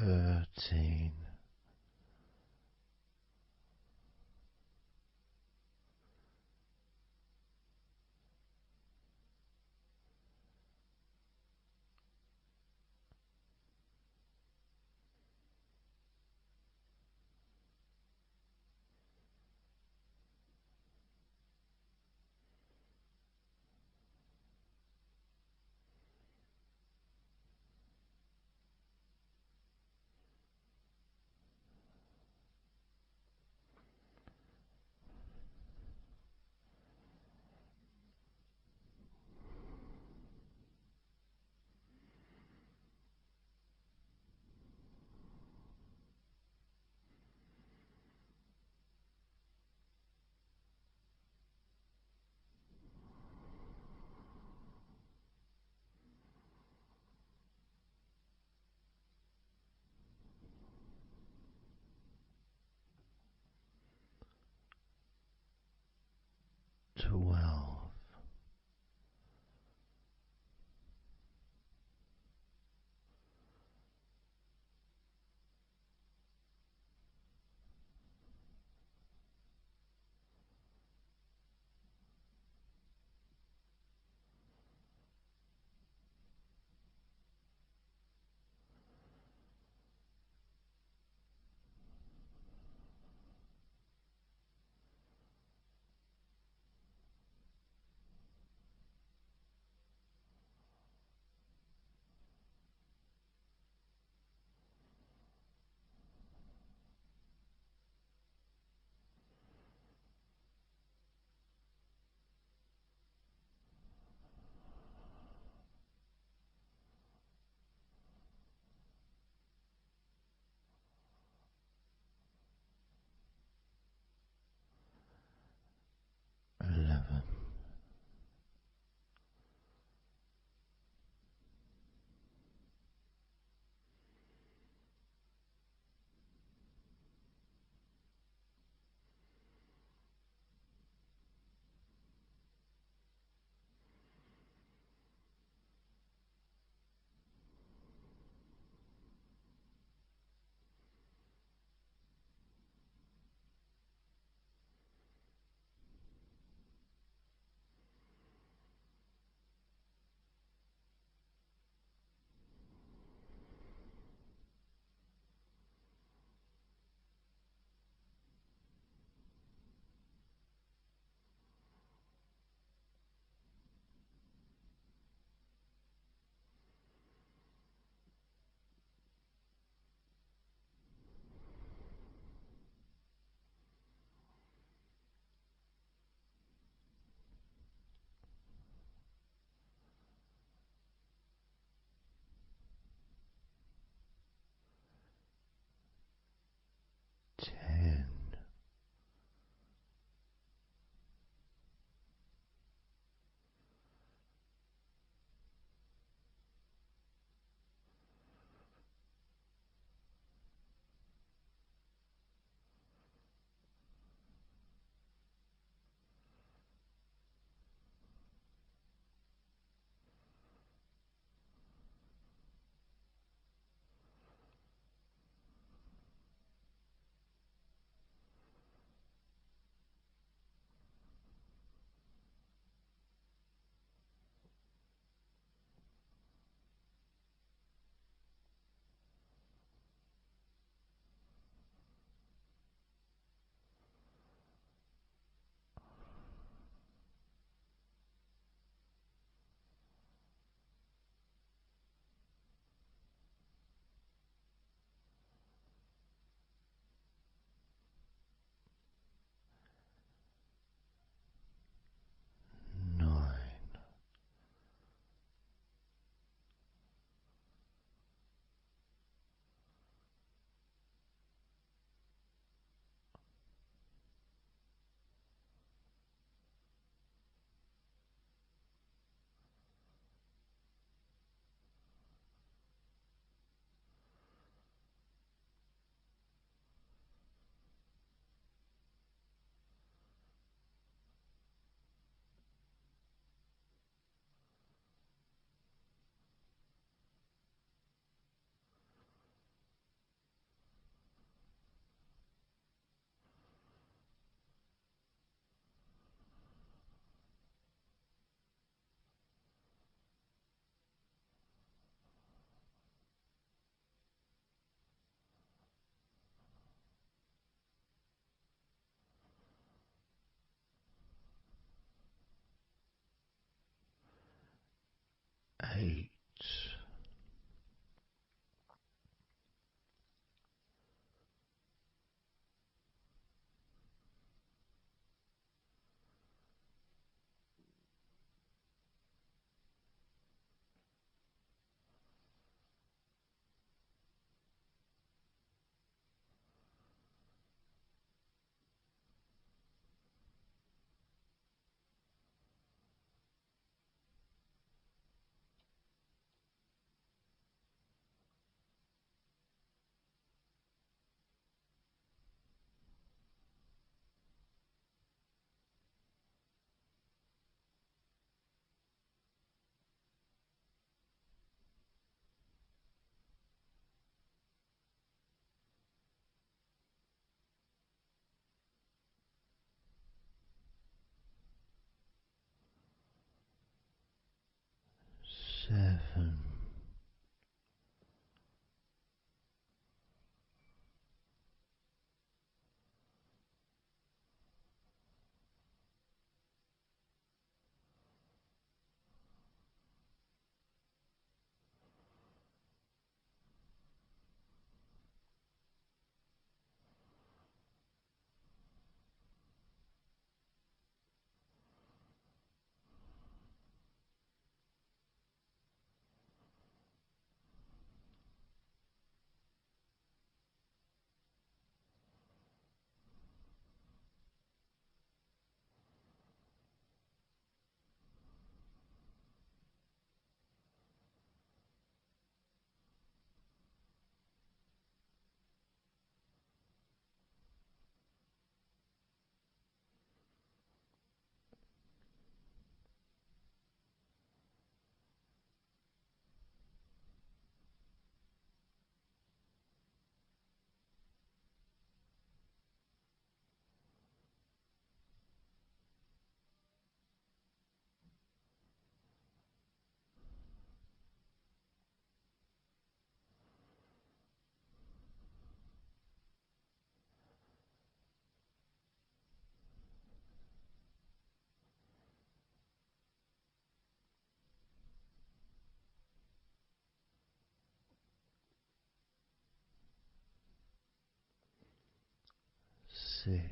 13. 12. 11. 8. 7. 6.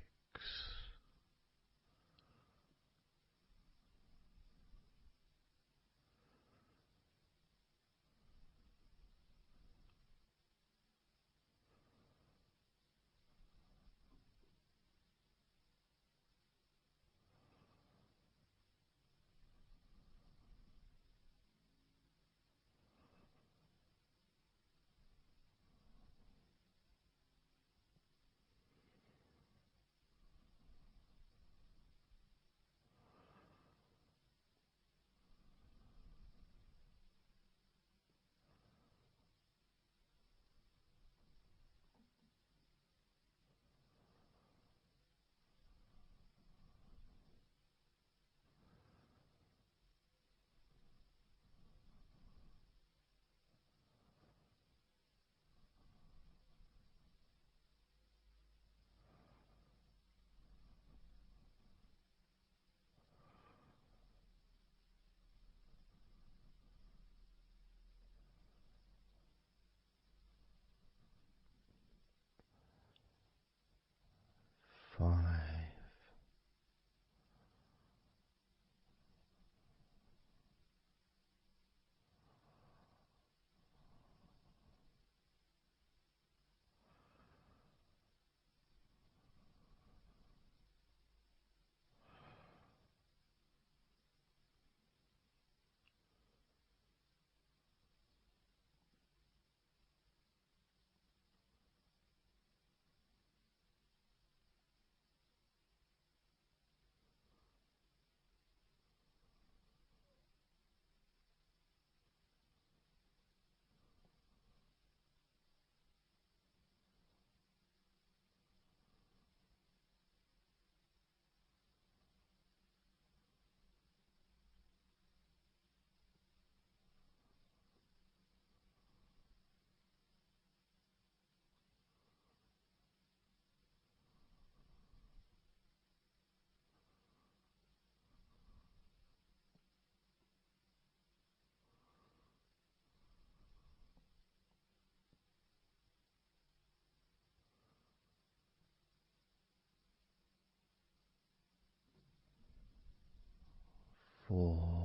4.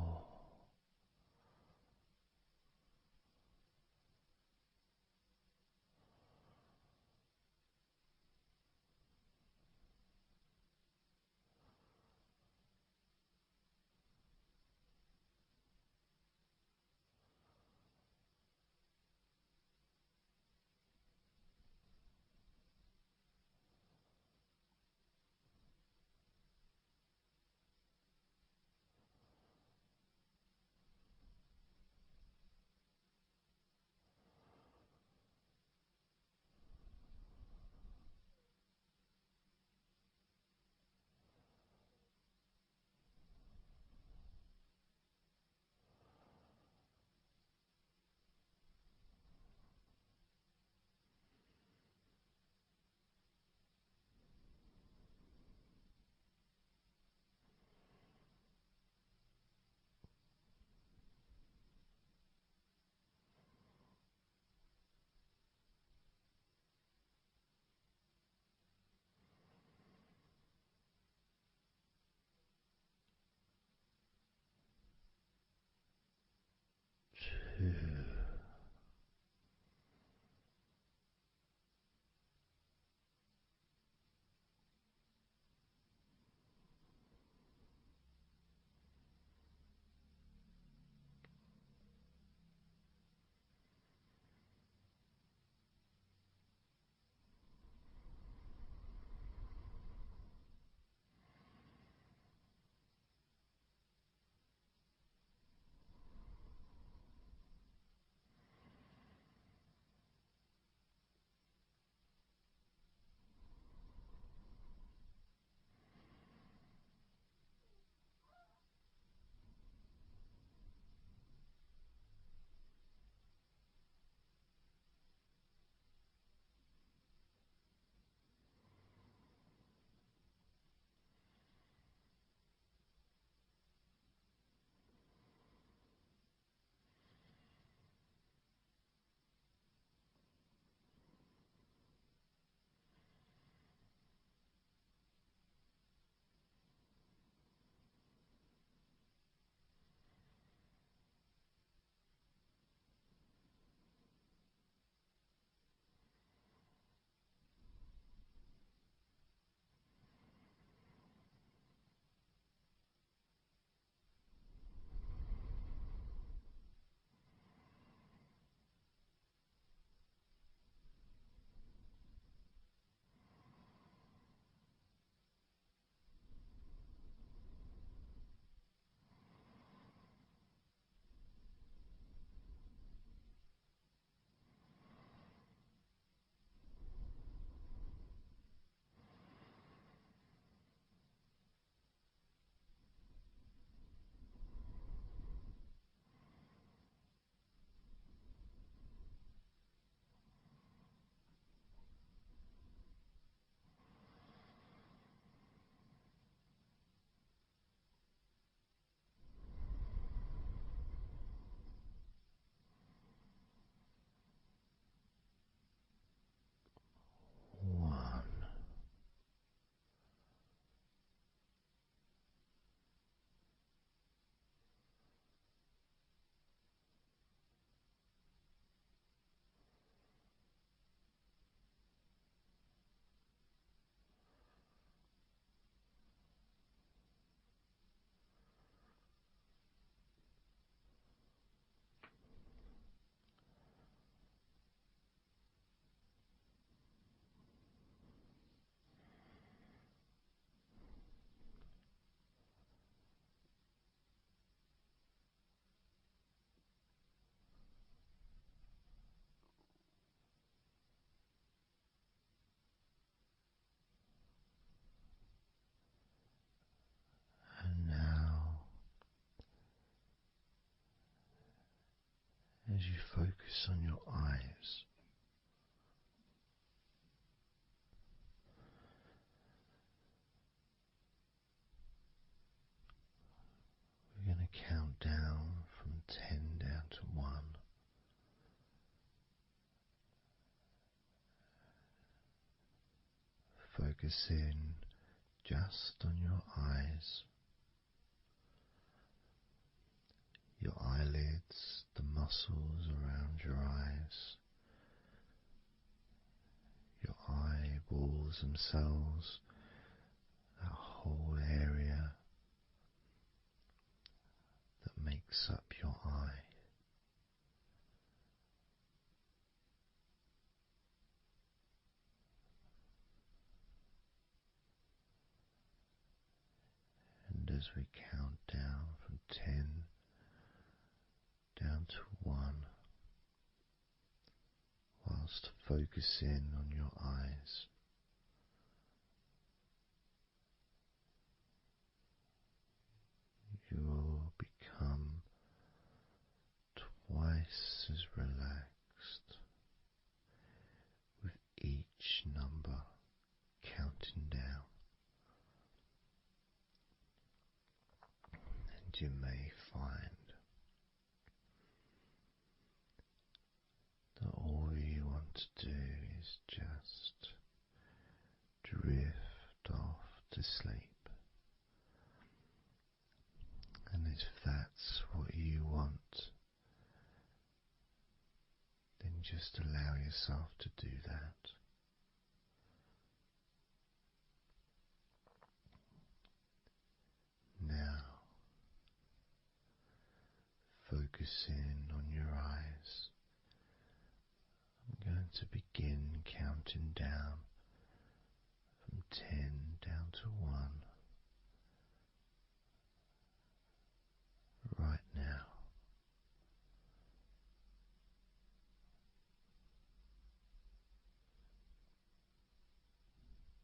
2. 1. And now, as you focus on your eyes, we're going to count down from 10 down to 1. Focus in just on your eyes. your eyelids, the muscles around your eyes, your eyeballs themselves, that whole area that makes up your eye. And as we count down from 10 down to 1, whilst focusing on your eyes, you will become twice as relaxed with each number counting down. And you may find that all you want to do is just drift off to sleep. And if that's what you want, then just allow yourself to do that. Now, focusing on your eyes, I'm going to begin counting down from 10 down to 1 right now.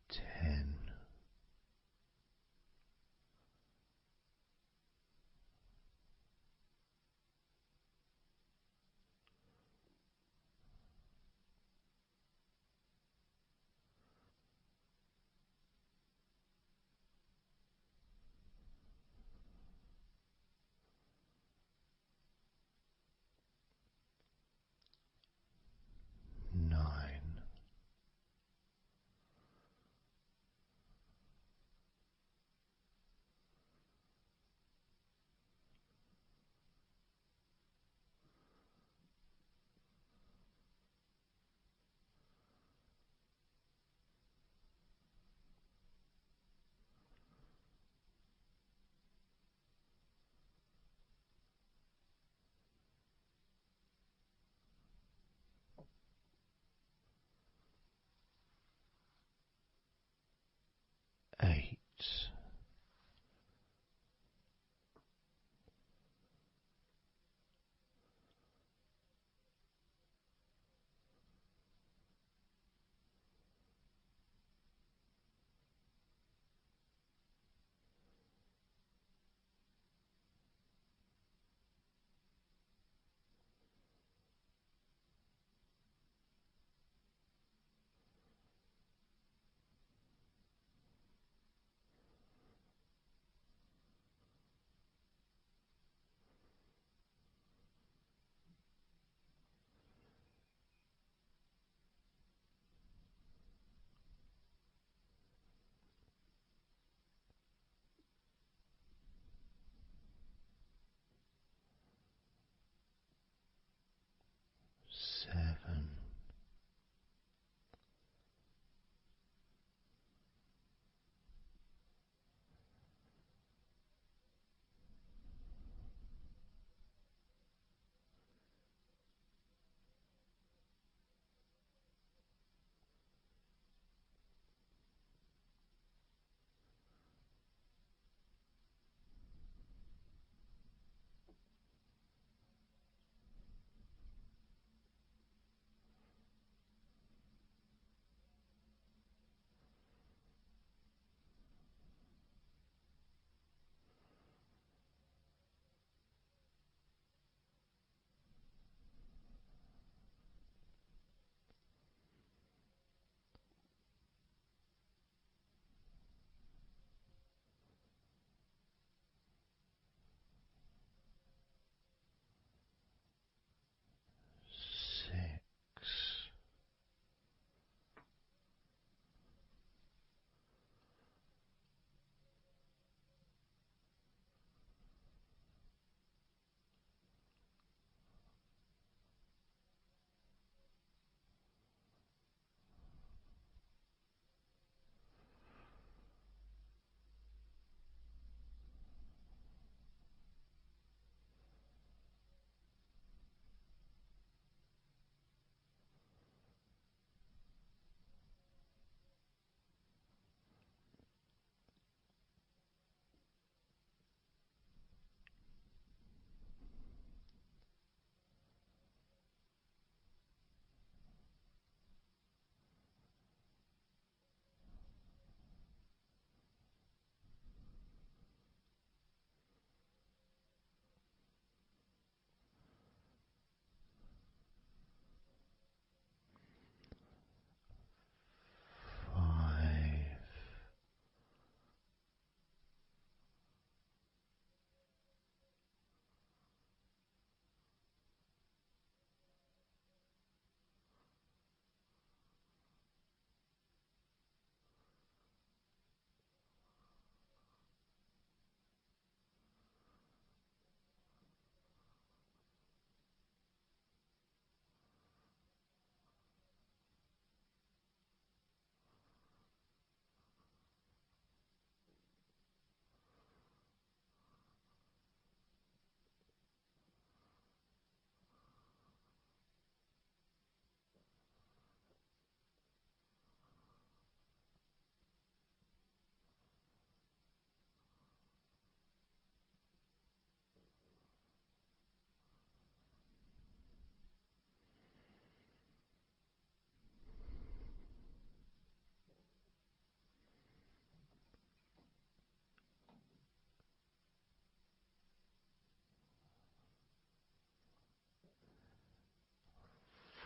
10. 9.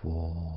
4.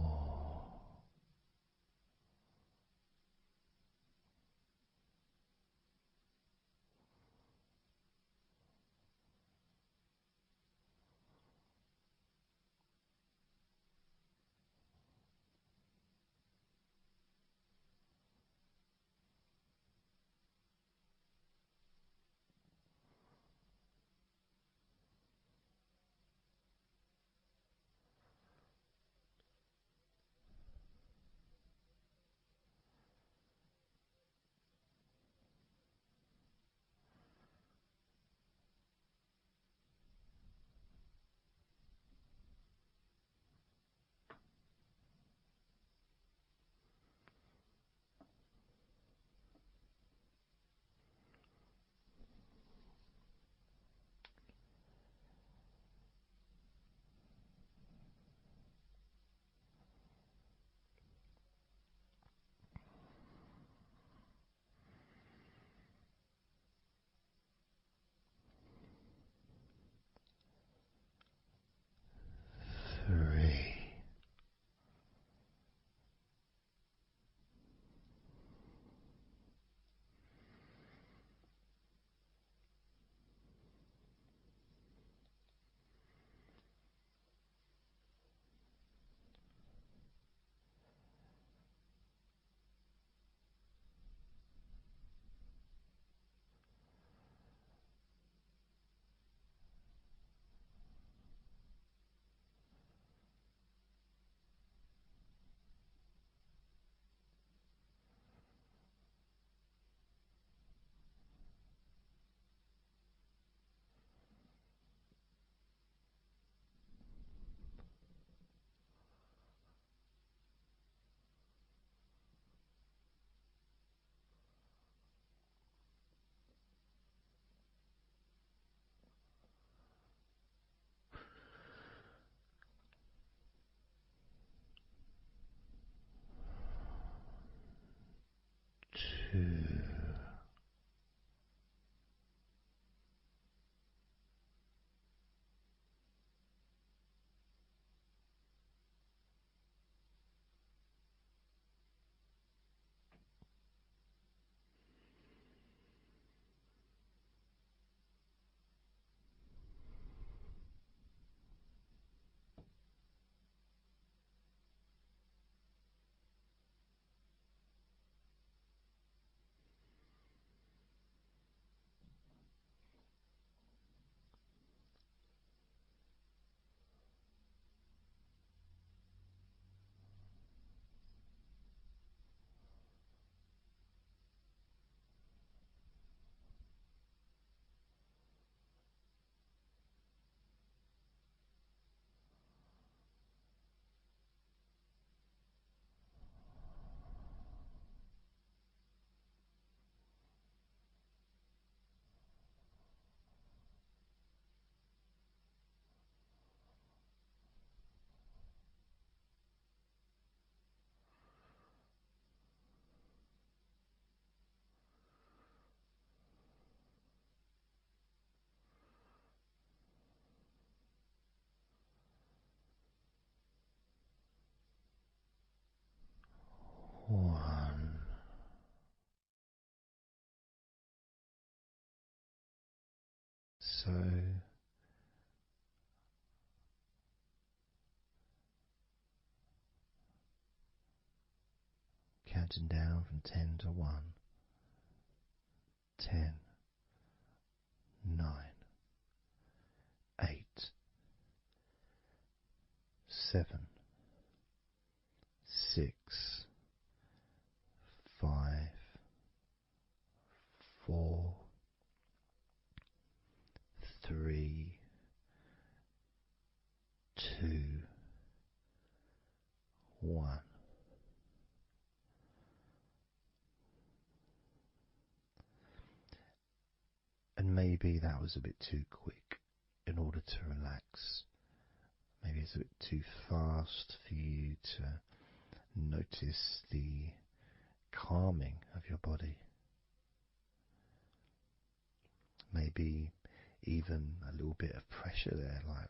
3. Two. One. So counting down from 10 to 1. 10, 9, 8, 7, 6, 5, 4, 3, 2, 1. And maybe that was a bit too quick in order to relax. Maybe it's a bit too fast for you to notice the calming of your body. Maybe even a little bit of pressure there, like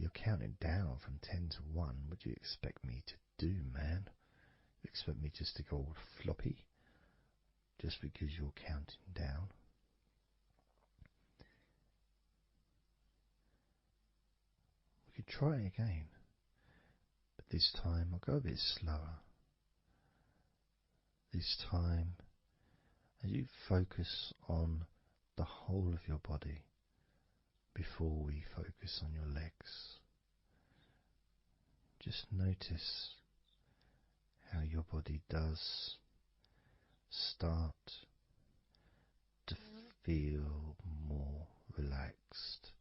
You're counting down from 10 to 1. What do you expect me to do, man? You expect me just to go all floppy just because you're counting down? We could try again, but this time I'll go a bit slower. This time, as you focus on the whole of your body before we focus on your legs, just notice how your body does start to feel more relaxed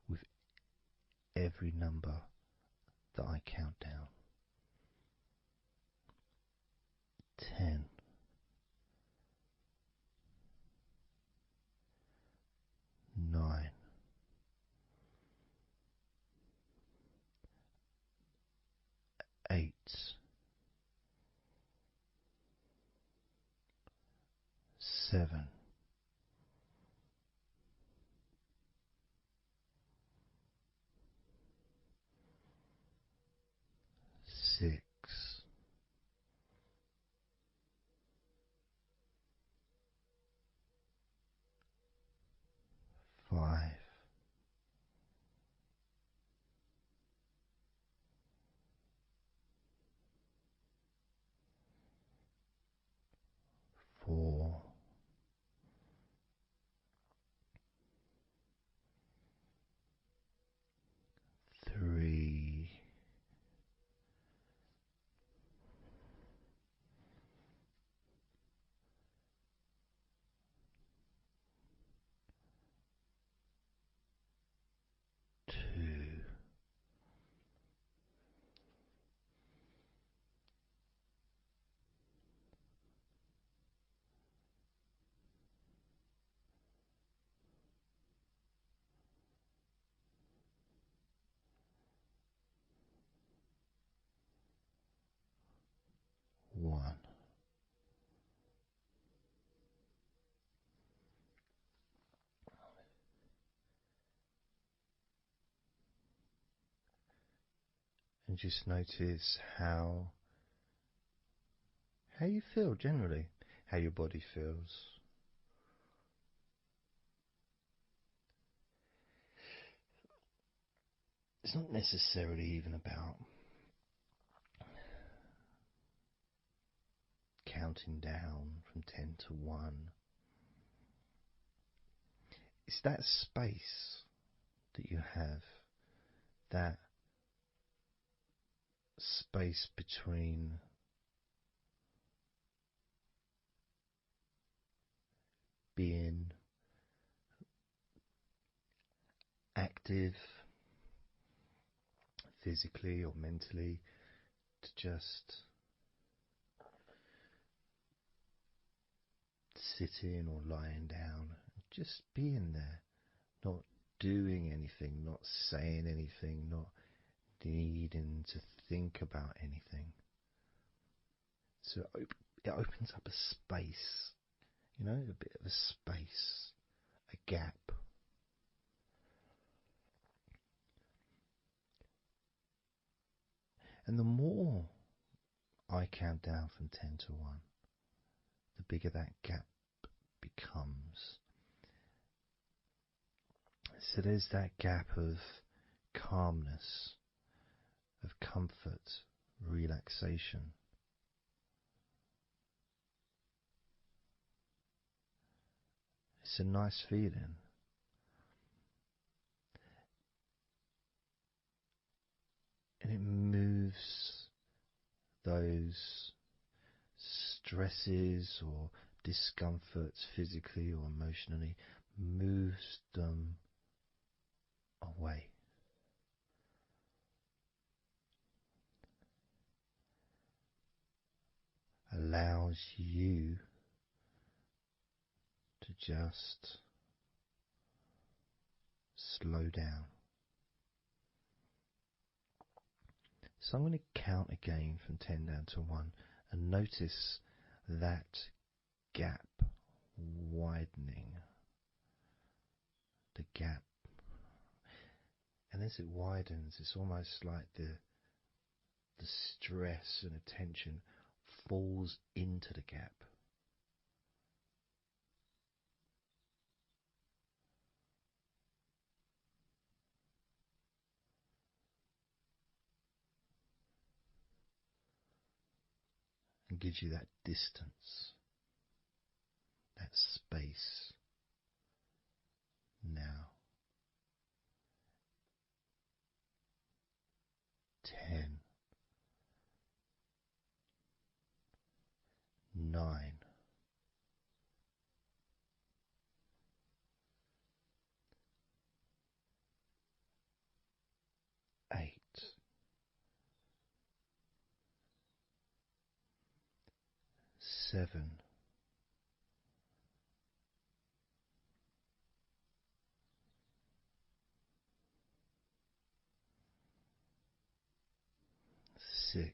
with every number that I count down. 10, 9, 8, 7, 6, 5, 4, 3, 2, 1. And just notice how you feel generally, how your body feels. It's not necessarily even about counting down from 10 to 1. It's that space that you have, that space between being active physically or mentally to just sitting or lying down, just being there, not doing anything, not saying anything, not needing to think about anything. So it opens up a space, a bit of a space, a gap. And the more I count down from 10 to 1, the bigger that gap becomes. So there's that gap of calmness, of comfort, relaxation. It's a nice feeling. And it moves those stresses or discomforts physically or emotionally, moves them away. Allows you to just slow down. So I'm going to count again from 10 down to 1 and notice that gap widening. the gap. And as it widens, it's almost like the stress and attention falls into the gap. And gives you that distance, that space. Now, 10, 9, 8, 7, 6,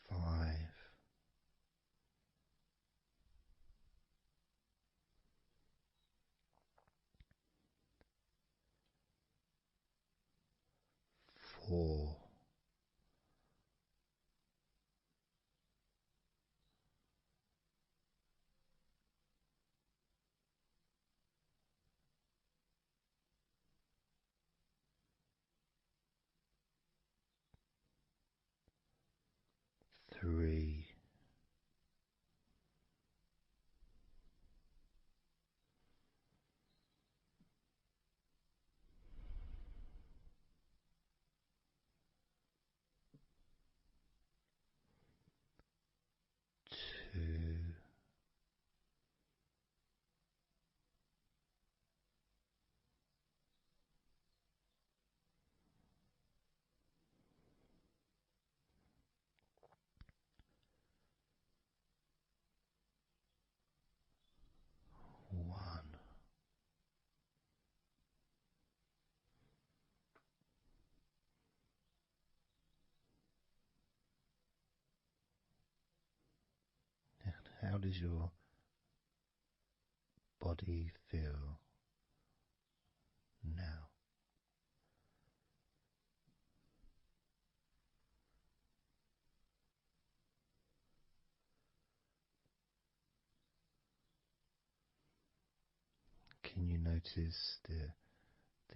5, 4, 3, 2, 1. How does your body feel now? Can you notice that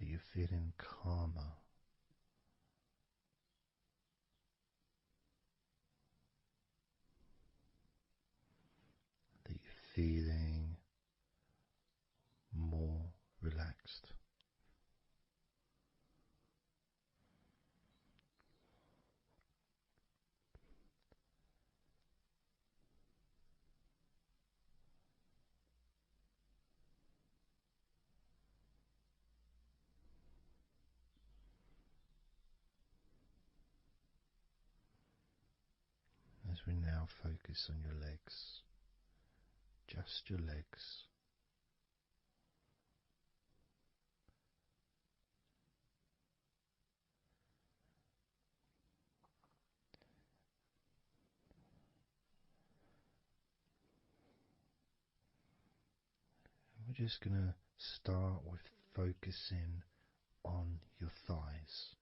you're feeling calmer? That you're feeling more relaxed? As we now focus on your legs, just your legs. We're just going to start with focusing on your thighs.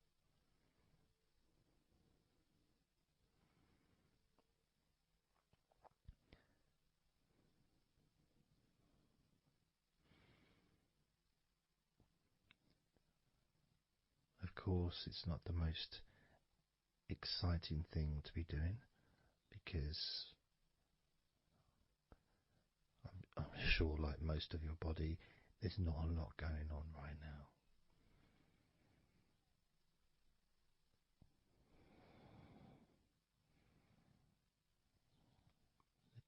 Of course, it's not the most exciting thing to be doing because I'm sure, like most of your body, there's not a lot going on right now.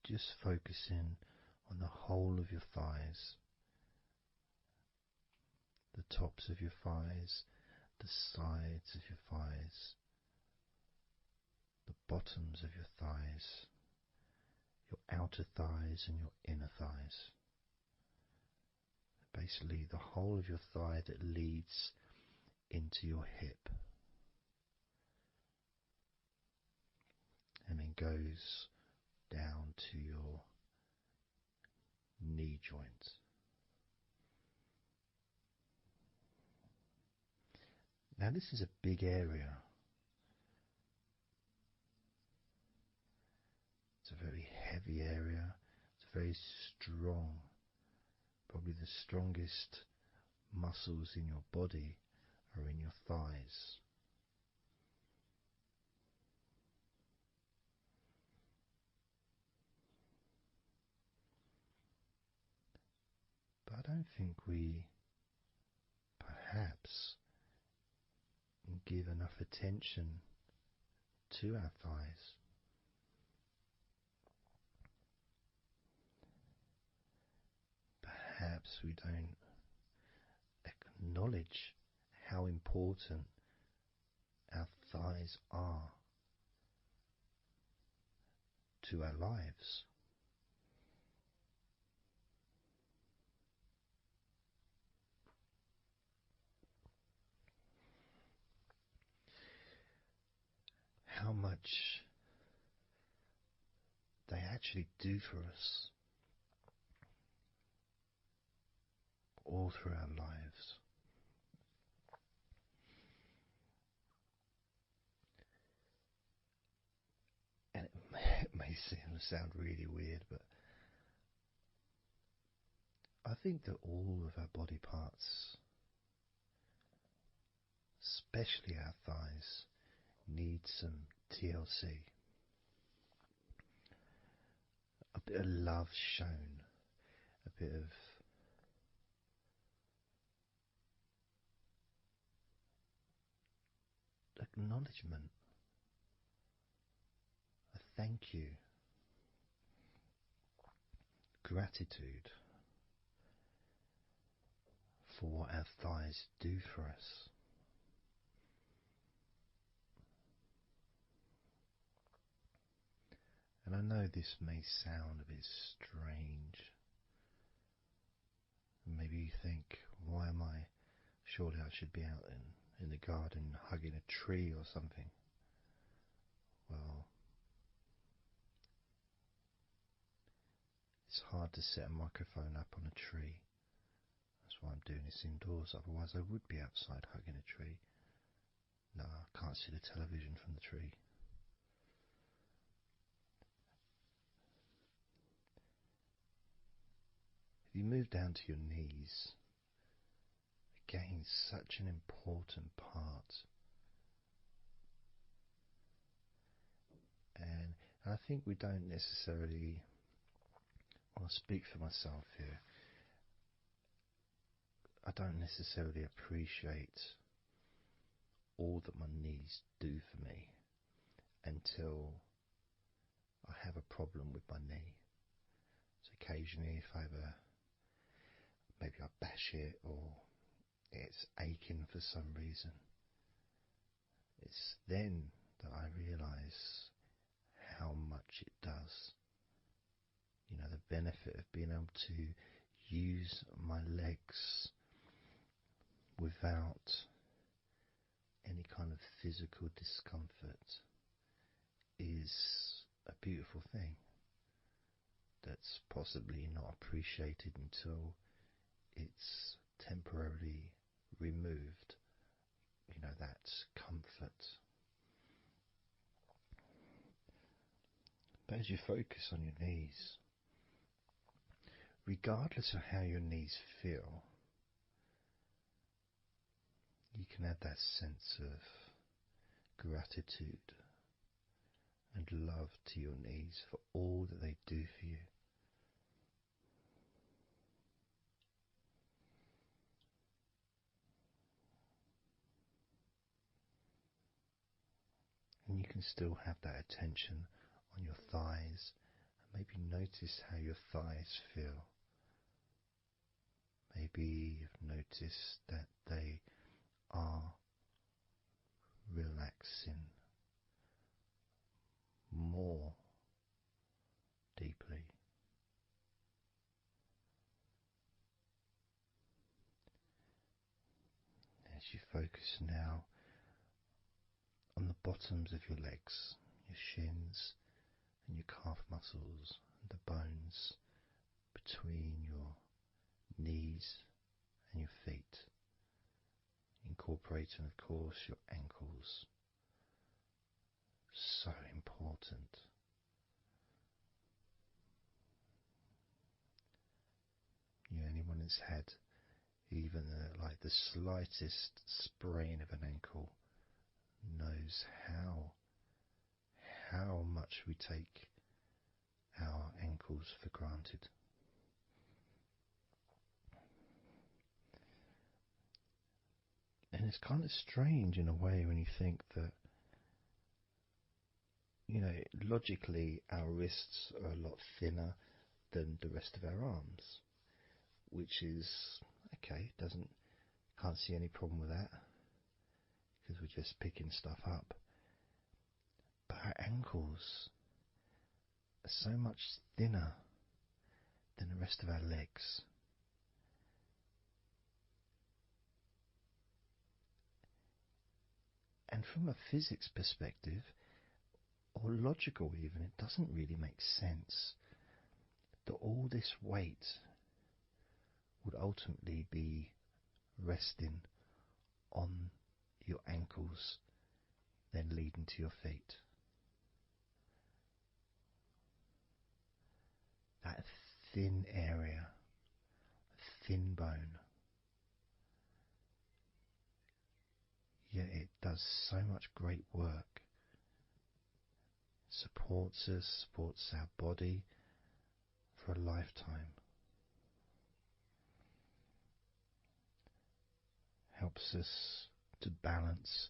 Just focusing on the whole of your thighs, the tops of your thighs, the sides of your thighs, the bottoms of your thighs, your outer thighs and your inner thighs. Basically, the whole of your thigh that leads into your hip goes down to your knee joint. Now, this is a big area. It's a very heavy area. It's very strong. Probably the strongest muscles in your body are in your thighs. But I don't think we perhaps give enough attention to our thighs. Perhaps we don't acknowledge how important our thighs are to our lives. How much they actually do for us all through our lives. And it may sound really weird, but I think that all of our body parts, especially our thighs, need some TLC. A bit of love shown, a bit of acknowledgement, a thank you, gratitude for what our thighs do for us. And I know this may sound a bit strange. Maybe you think, why am I? Surely I should be out in the garden hugging a tree or something. Well, it's hard to set a microphone up on a tree. That's why I'm doing this indoors. Otherwise I would be outside hugging a tree. No, I can't see the television from the tree. If you move down to your knees, again, such an important part. And I think we don't necessarily, I'll speak for myself here, I don't necessarily appreciate all that my knees do for me until I have a problem with my knee. So occasionally if I maybe I bash it or it's aching for some reason, it's then that I realise how much it does. You know, the benefit of being able to use my legs without any kind of physical discomfort is a beautiful thing that's possibly not appreciated until it's temporarily removed, you know, that comfort. But as you focus on your knees, regardless of how your knees feel, you can add that sense of gratitude and love to your knees for all that they do for you. And you can still have that attention on your thighs and maybe notice how your thighs feel. Maybe you've noticed that they are relaxing more deeply. As you focus now on the bottoms of your legs, your shins, and your calf muscles, and the bones between your knees and your feet, incorporating, of course, your ankles. So important. Anyone that's had even like the slightest sprain of an ankle knows how much we take our ankles for granted. And it's kind of strange in a way when you think that, logically our wrists are a lot thinner than the rest of our arms, which is okay, can't see any problem with that because we're just picking stuff up. But our ankles are so much thinner than the rest of our legs. And from a physics perspective, or logical even, it doesn't really make sense that all this weight would ultimately be resting on your ankles, then leading to your feet. That thin area, thin bone, yet it does so much great work. Supports us, supports our body for a lifetime. Helps us to balance,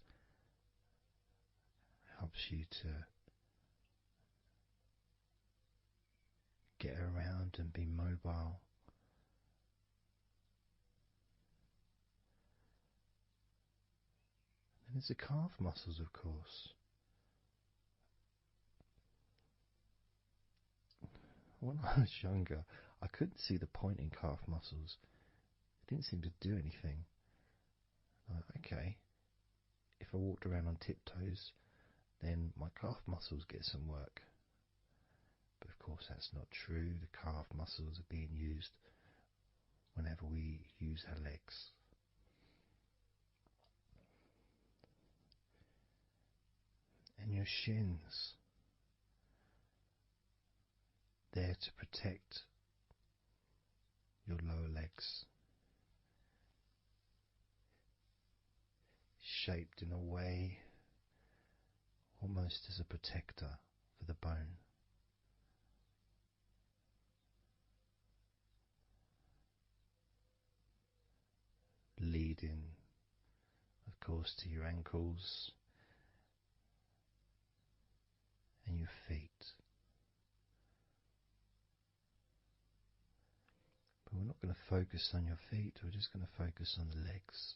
helps you to get around and be mobile. And there's the calf muscles, of course. When I was younger, I couldn't see the point in calf muscles. It didn't seem to do anything. Okay, if I walked around on tiptoes, then my calf muscles get some work. But of course that's not true. The calf muscles are being used whenever we use our legs. And your shins, there to protect your lower legs, shaped in a way almost as a protector for the bone. Leading, of course, to your ankles and your feet. But we're not going to focus on your feet, we're just going to focus on the legs.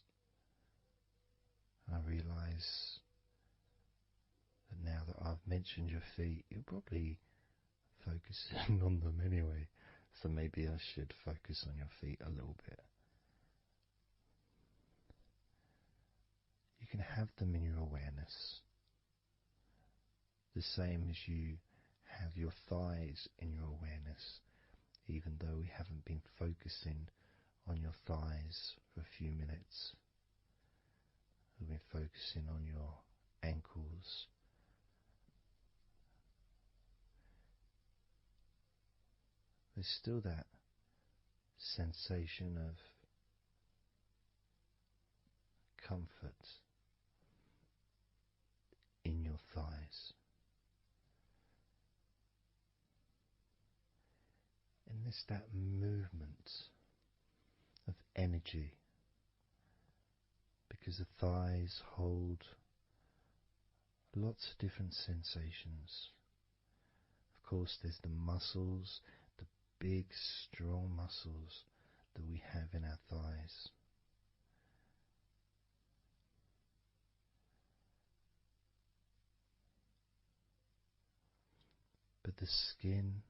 I realise that now that I've mentioned your feet, you're probably focusing on them anyway, so maybe I should focus on your feet a little bit. You can have them in your awareness, the same as you have your thighs in your awareness, even though we haven't been focusing on your thighs for a few minutes. We've been focusing on your ankles, there's still that sensation of comfort in your thighs. And there's that movement of energy, because the thighs hold lots of different sensations. Of course, there's the muscles, the big, strong muscles that we have in our thighs. But the skin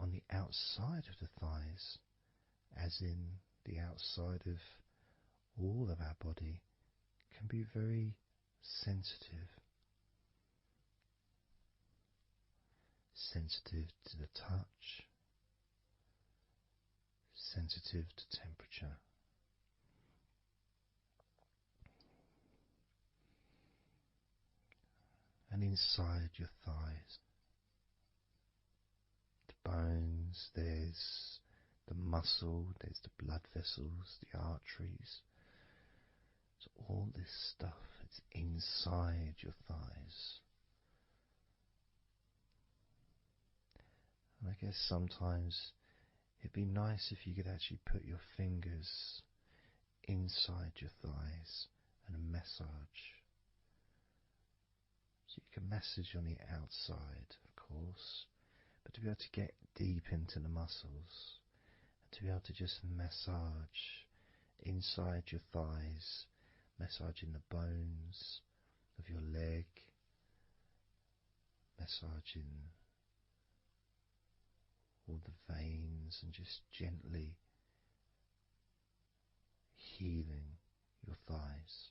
on the outside of the thighs, as in the outside of all of our body, can be very sensitive. sensitive to the touch, sensitive to temperature. And inside your thighs, the bones, there's the muscle, there's the blood vessels, the arteries. So all this stuff, it's inside your thighs. And I guess sometimes it'd be nice if you could actually put your fingers inside your thighs and massage. So you can massage on the outside, of course, but to be able to get deep into the muscles, and to be able to just massage inside your thighs, massaging the bones of your leg, massaging all the veins, and just gently healing your thighs.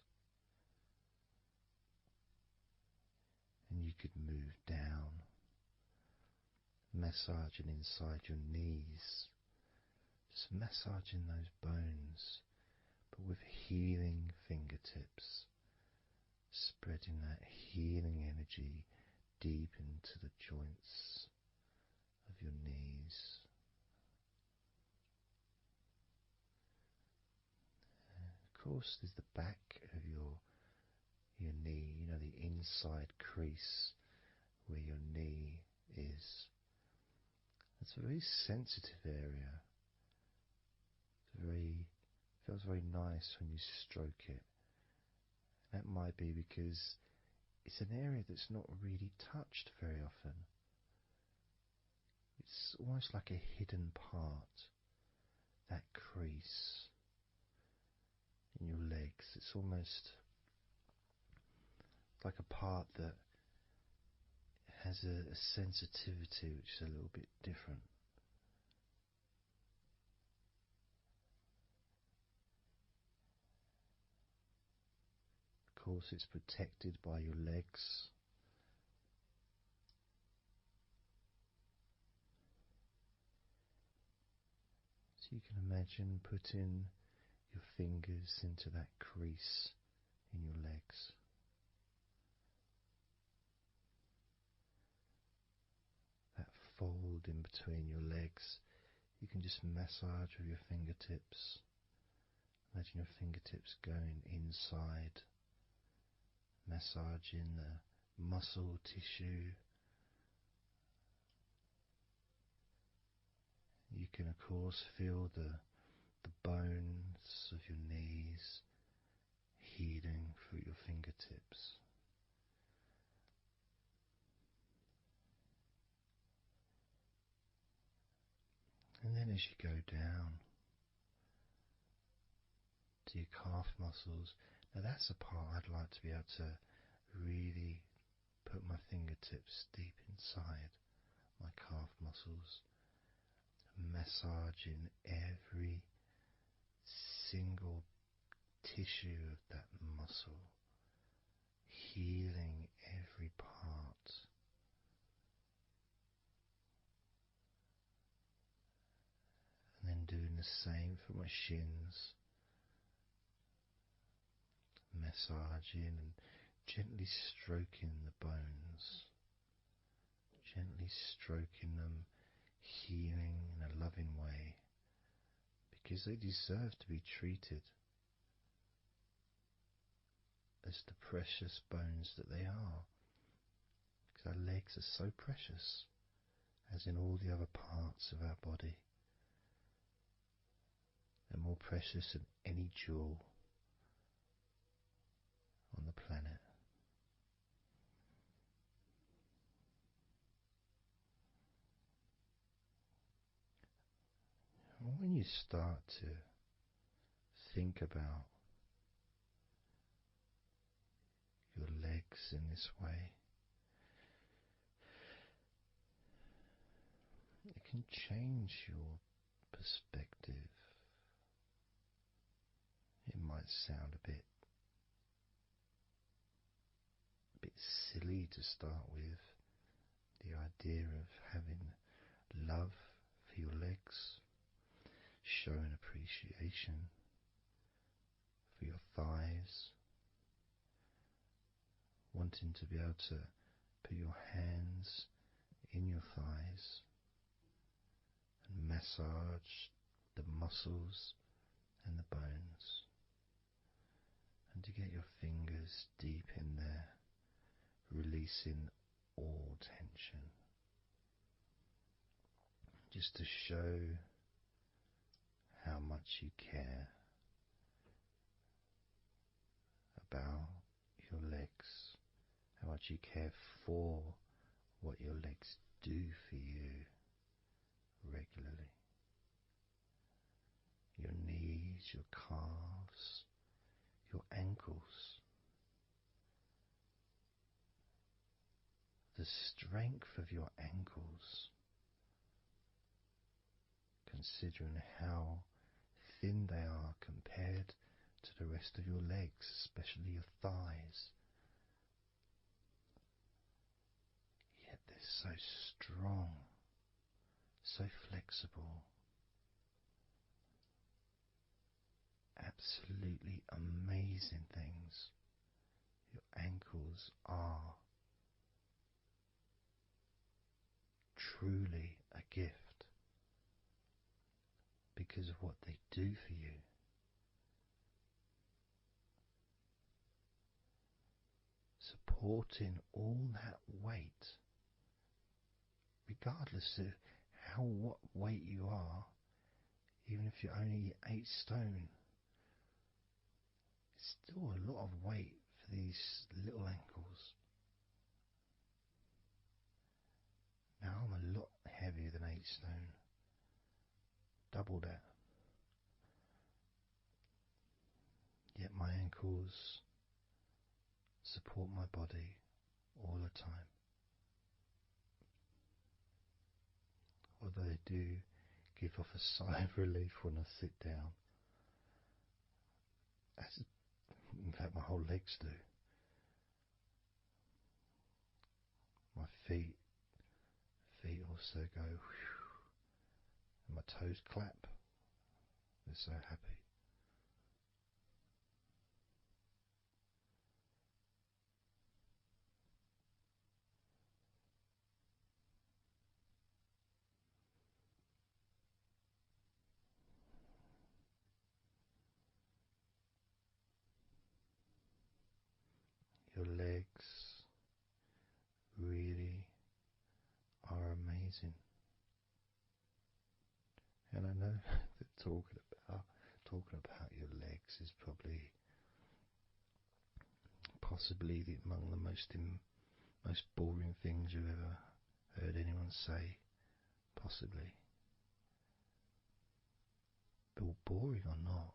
And you could move down, massaging inside your knees, just massaging those bones, but with healing fingertips, spreading that healing energy deep into the joints of your knees. Of course, there's the back of your knee, you know, the inside crease where your knee is. It's a very sensitive area. Feels very nice when you stroke it. That might be because it's an area that's not really touched very often. It's almost like a hidden part, that crease in your legs. It's almost like a part that has a sensitivity which is a little bit different. Of course, it's protected by your legs. So you can imagine putting your fingers into that crease in your legs. That fold in between your legs, you can just massage with your fingertips. Imagine your fingertips going inside, massaging the muscle tissue. You can of course feel the bones of your knees healing through your fingertips. And then as you go down to your calf muscles, now that's a part I'd like to be able to really put my fingertips deep inside my calf muscles, massaging every single tissue of that muscle, healing every part. And then doing the same for my shins, massaging and gently stroking the bones, gently stroking them, healing in a loving way, because they deserve to be treated as the precious bones that they are, because our legs are so precious, as in all the other parts of our body. They're more precious than any jewel on the planet. And when you start to think about your legs in this way, it can change your perspective. It might sound a bit silly to start with, the idea of having love for your legs, showing appreciation for your thighs, wanting to be able to put your hands in your thighs and massage the muscles and the bones, and to get your fingers deep in there, releasing all tension, just to show how much you care about your legs, how much you care for what your legs do for you regularly. Your knees, your calves, your ankles. The strength of your ankles, considering how thin they are compared to the rest of your legs, especially your thighs. Yet they're so strong, so flexible. Absolutely amazing things. Your ankles are truly a gift because of what they do for you. Supporting all that weight, regardless of what weight you are, even if you're only 8 stone, it's still a lot of weight for these little ankles. Now I'm a lot heavier than 8 stone, double that. Yet my ankles support my body all the time. Although they do give off a sigh of relief when I sit down. In fact, my whole legs do. My feet also go whew, and my toes clap. They're so happy. Your legs really are amazing. And I know that talking about your legs is probably possibly among the most boring things you've ever heard anyone say, possibly. But boring or not,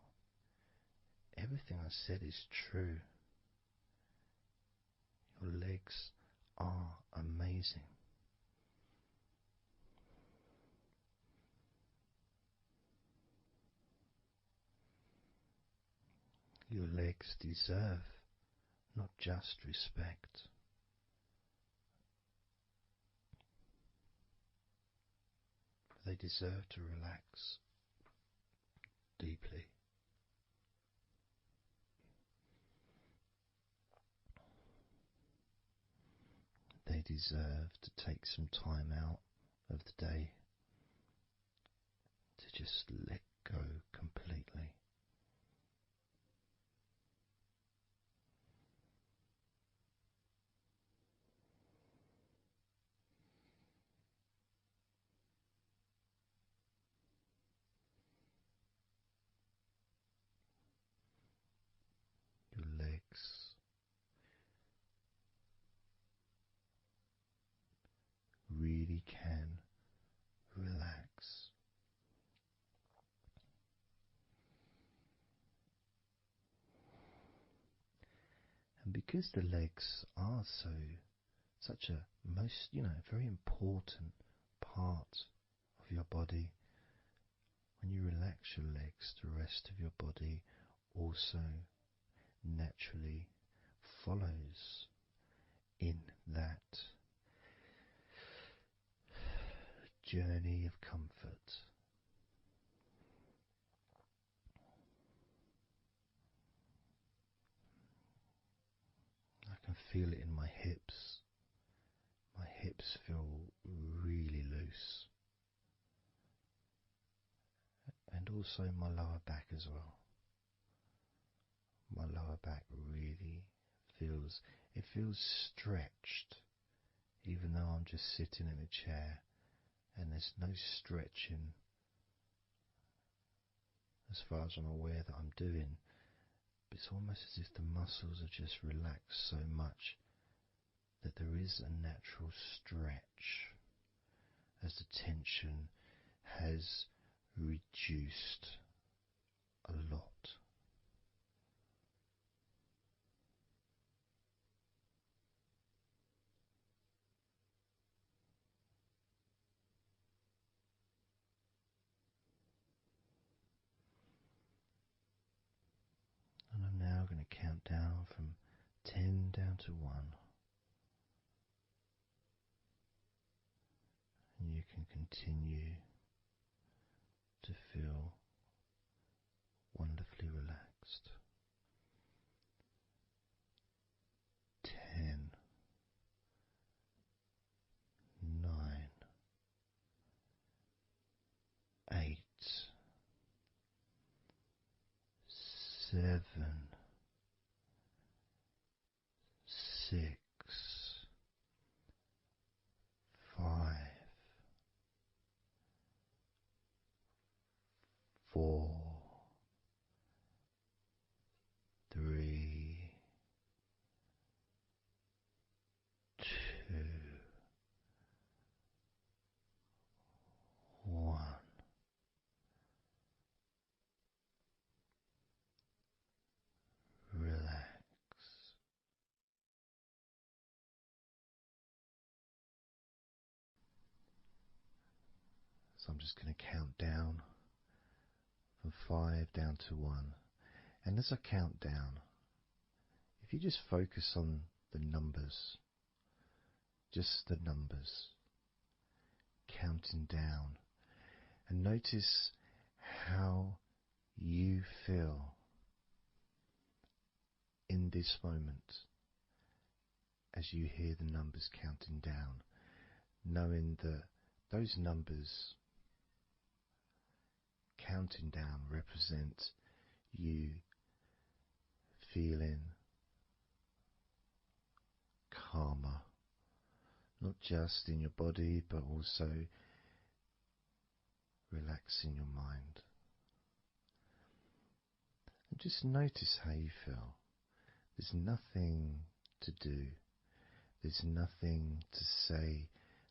everything I said is true. Your legs are amazing. Your legs deserve not just respect, but they deserve to relax deeply. They deserve to take some time out of the day to just let go completely. Your legs really can relax. And because the legs are such a very important part of your body, when you relax your legs, the rest of your body also naturally follows in that journey of comfort. I can feel it in my hips. My hips feel really loose. And also my lower back as well. My lower back really feels stretched, even though I'm just sitting in a chair and there's no stretching as far as I'm aware that I'm doing. But it's almost as if the muscles are just relaxed so much that there is a natural stretch as the tension has reduced a lot. And I'm now going to count down from 10 down to 1. And you can continue to feel wonderfully relaxed. 10, 9, 8, 7, 6, 5, 4, 3, 2, 1. Relax. So I'm just going to count down from 5 down to 1. And as I count down, if you just focus on the numbers, just the numbers, counting down, and notice how you feel in this moment as you hear the numbers counting down, knowing that those numbers counting down represent you feeling calmer, not just in your body but also relaxing your mind. And just notice how you feel. There's nothing to do, there's nothing to say,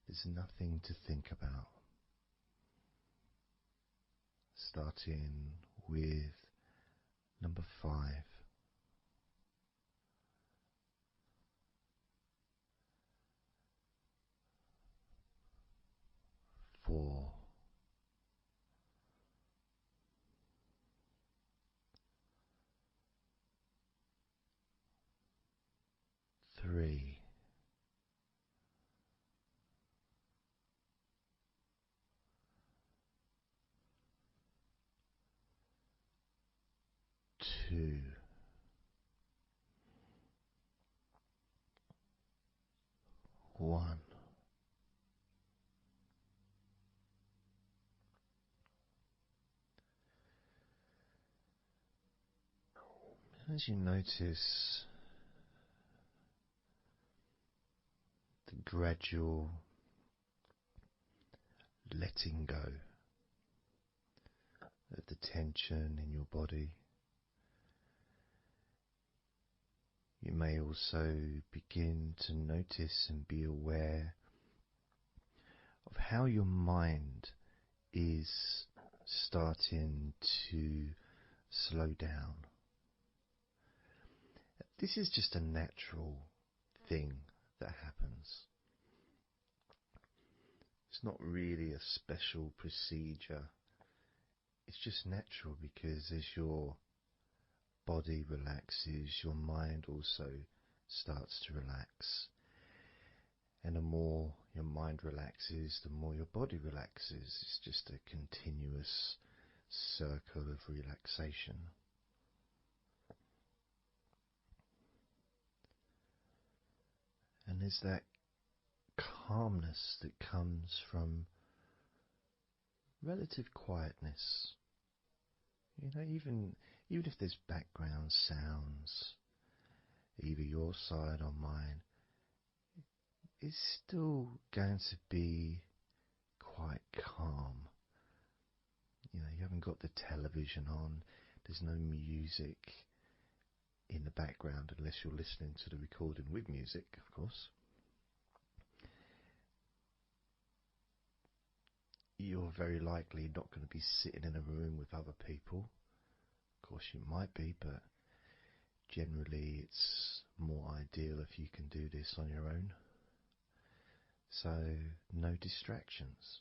there's nothing to think about. Starting with number 5. 4. 3. 2. 1. As you notice the gradual letting go of the tension in your body, you may also begin to notice and be aware of how your mind is starting to slow down. This is just a natural thing that happens. It's not really a special procedure. It's just natural because as your body relaxes, your mind also starts to relax. And the more your mind relaxes, the more your body relaxes. It's just a continuous circle of relaxation. And there's that calmness that comes from relative quietness. You know, even if there's background sounds, either your side or mine, it's still going to be quite calm. You know, you haven't got the television on, there's no music in the background unless you're listening to the recording with music, of course. You're very likely not going to be sitting in a room with other people. Of course you might be, but generally it's more ideal if you can do this on your own. So no distractions.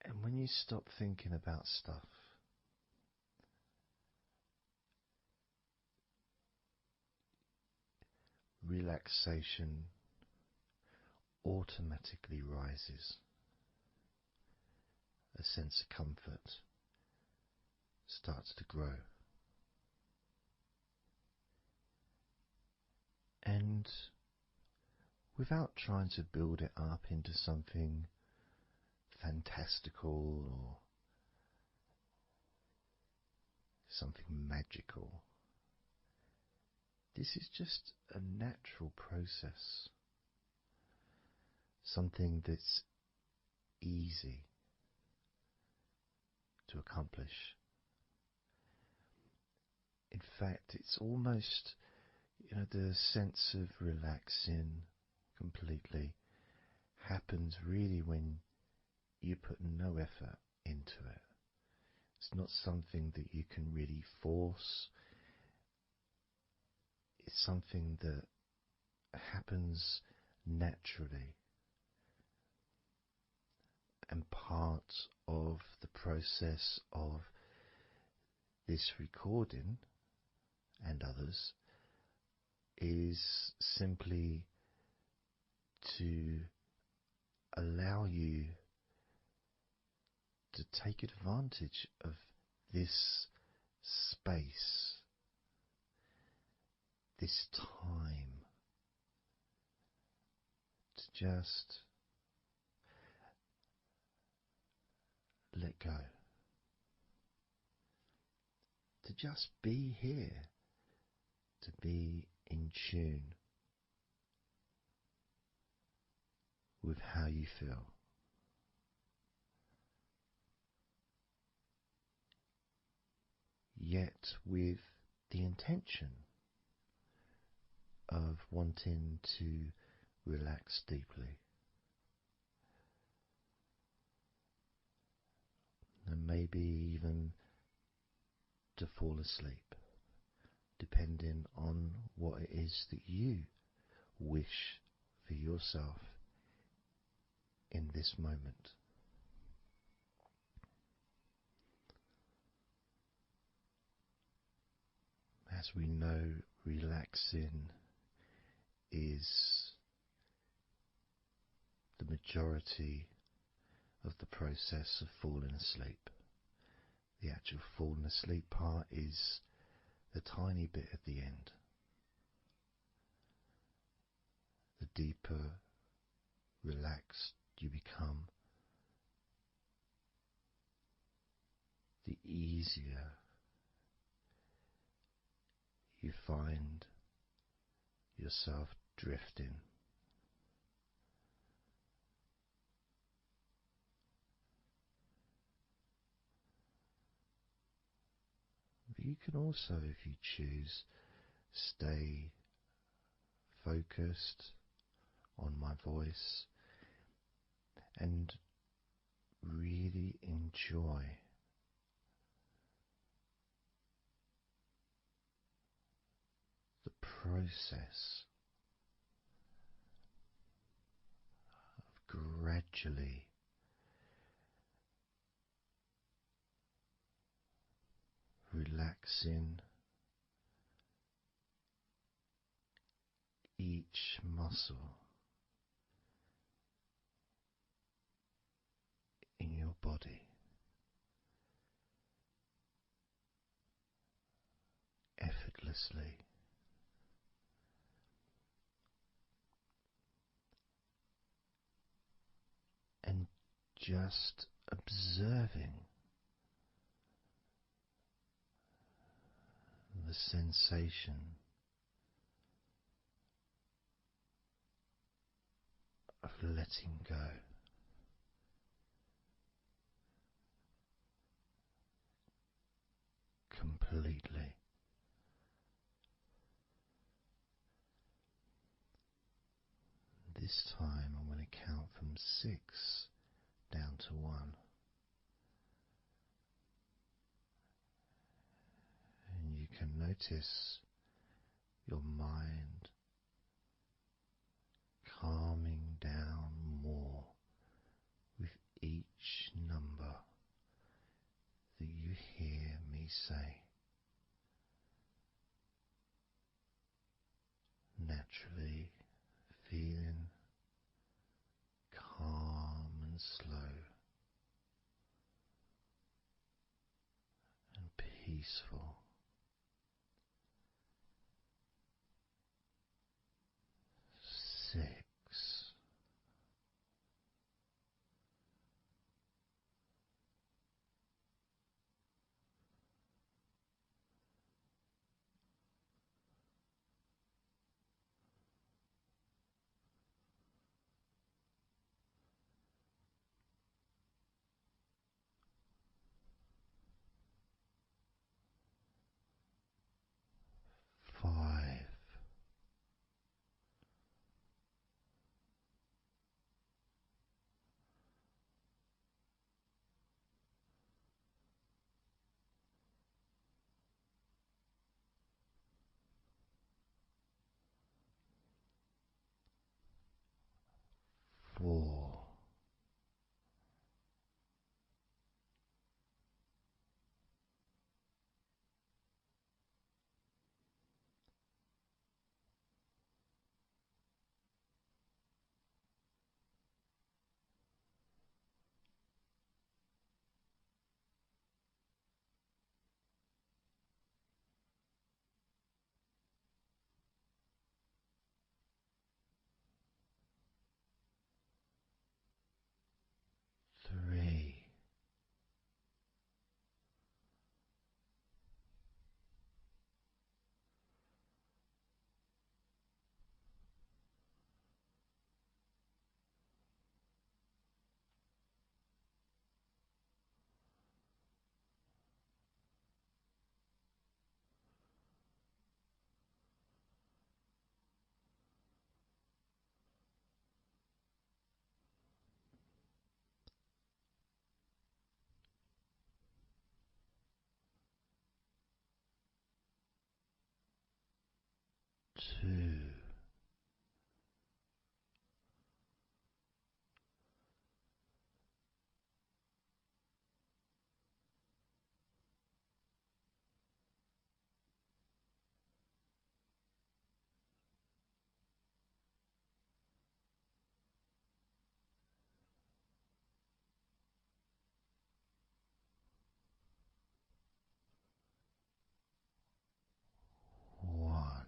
And when you stop thinking about stuff, relaxation automatically rises. A sense of comfort starts to grow. And without trying to build it up into something fantastical or something magical, this is just a natural process. Something that's easy to accomplish. In fact, it's almost, the sense of relaxing completely happens really when you put no effort into it. It's not something that you can really force. It's something that happens naturally. And part of the process of this recording and others is simply to allow you to take advantage of this space, this time, to just let go, to just be here, to be in tune with how you feel. Yet with the intention of wanting to relax deeply. And maybe even to fall asleep, depending on what it is that you wish for yourself in this moment. As we know, relaxing is the majority of the process of falling asleep. The actual falling asleep part is the tiny bit at the end. The deeper relaxed you become, the easier you find yourself drifting. But you can also, if you choose, stay focused on my voice and really enjoy the process of gradually relaxing each muscle in your body effortlessly, and just observing the sensation of letting go. Completely. This time I'm going to count from 6 down to 1, and you can notice your mind calming down more with each number that you hear me say. Naturally feeling calm and slow and peaceful. 6. 5. 4. 3. 2. One.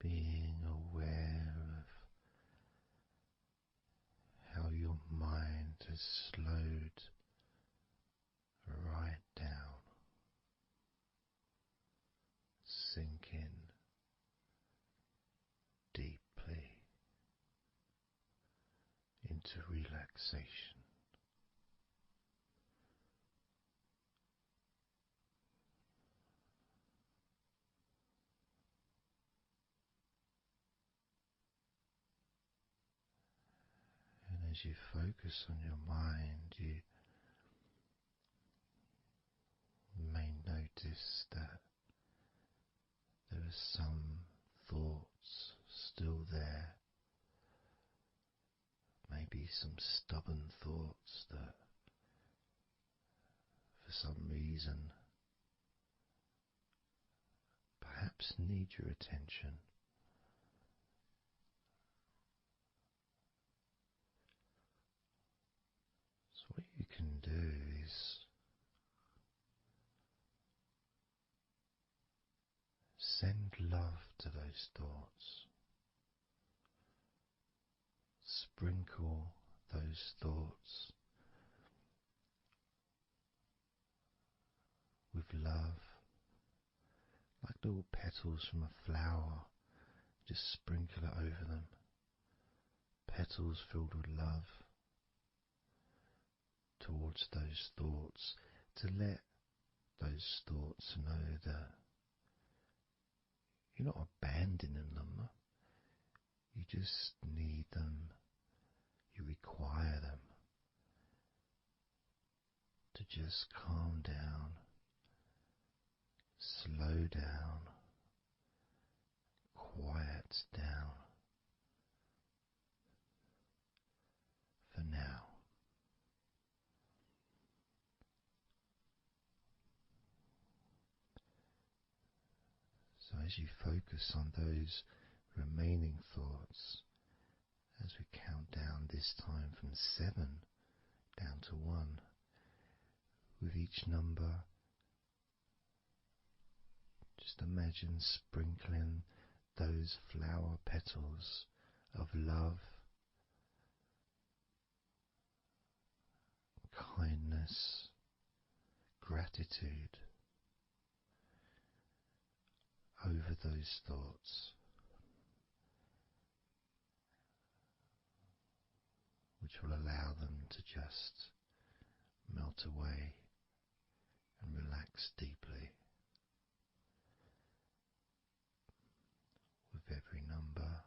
Being aware of how your mind has slowed right down, sinking deeply into relaxation. And as you focus on your mind, you may notice that some stubborn thoughts that for some reason perhaps need your attention. So what you can do is send love to those thoughts. Sprinkle those thoughts with love, like little petals from a flower. Just sprinkle it over them. Petals filled with love towards those thoughts, to let those thoughts know that you're not abandoning them. You just need them. You require them to just calm down, slow down, quiet down for now. So as you focus on those remaining thoughts, as we count down this time from 7 down to 1, with each number, just imagine sprinkling those flower petals of love, kindness, gratitude over those thoughts, which will allow them to just melt away and relax deeply. With every number,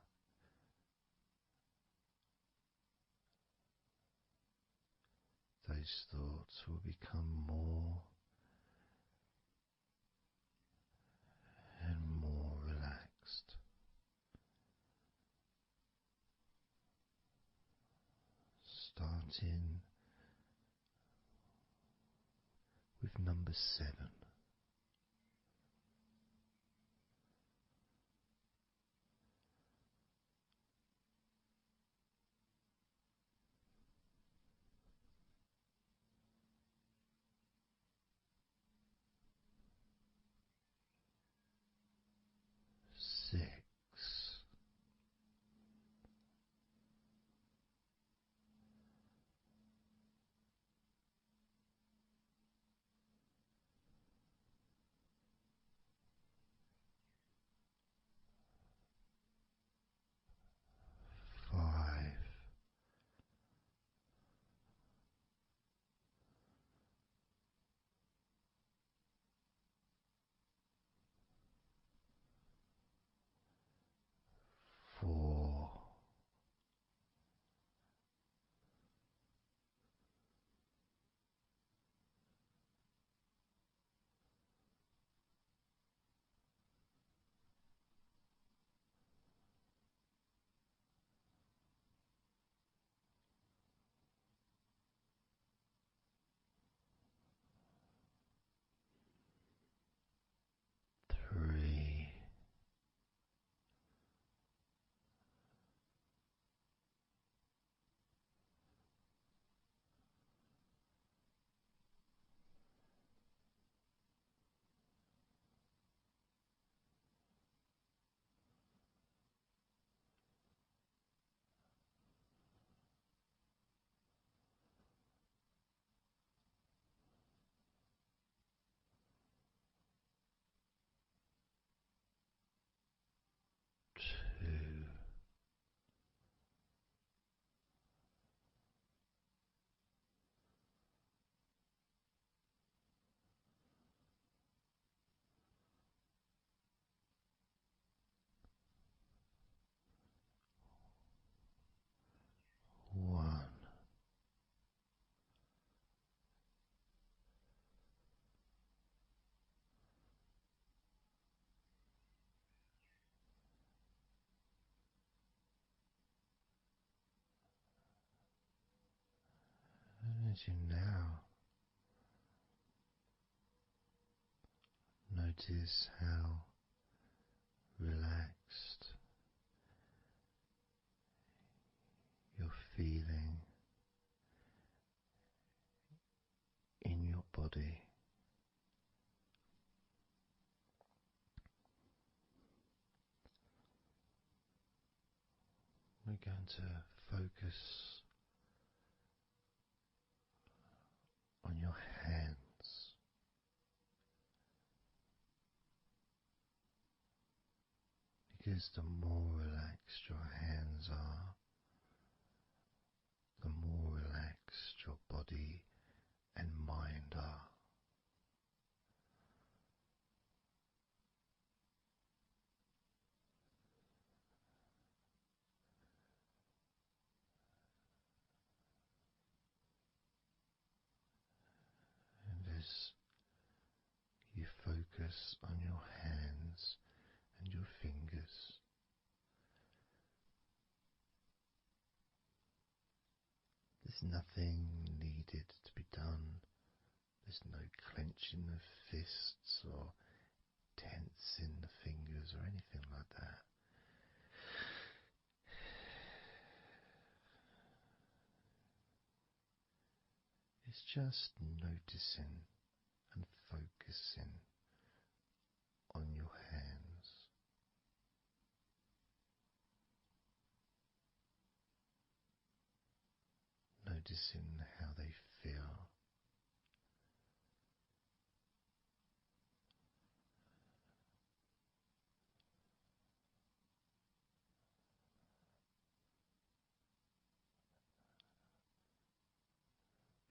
those thoughts will become more and more relaxed. Starting with number 7. 6. 5. as you now notice how relaxed you're feeling in your body, we're going to focus on your hands. Because the more relaxed your hands are, the more relaxed your body and mind are. And as you focus on your hands and your fingers, there's nothing needed to be done. There's no clenching of fists or tensing the fingers or anything like that. It's just noticing and focusing on your hands. Noticing how they feel.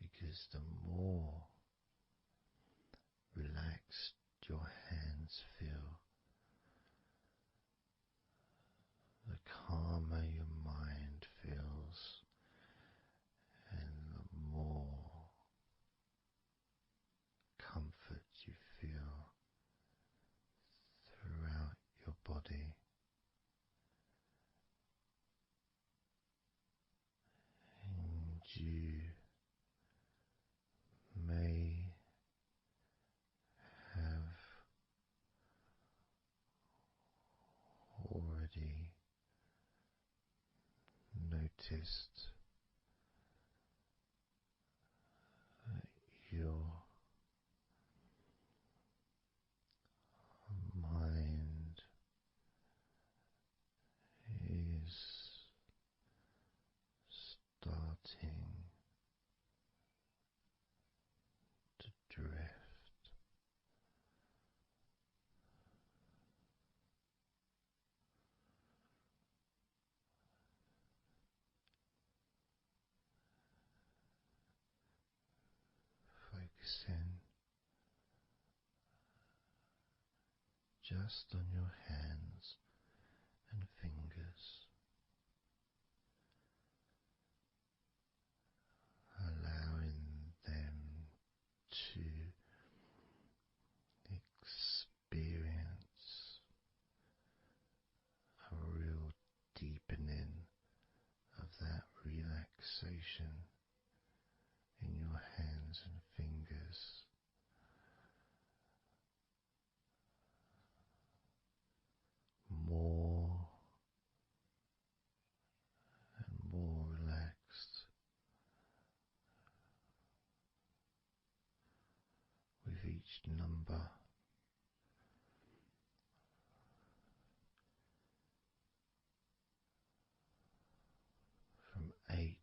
Because the more relaxed your hands feel, the calmer your mind feels, and the more comfort you feel throughout your body. And you may have already noticed that your mind is starting to drift. Focusing just on your hands and fingers, allowing them to experience a real deepening of that relaxation in your hands and fingers. More and more relaxed with each number. From 8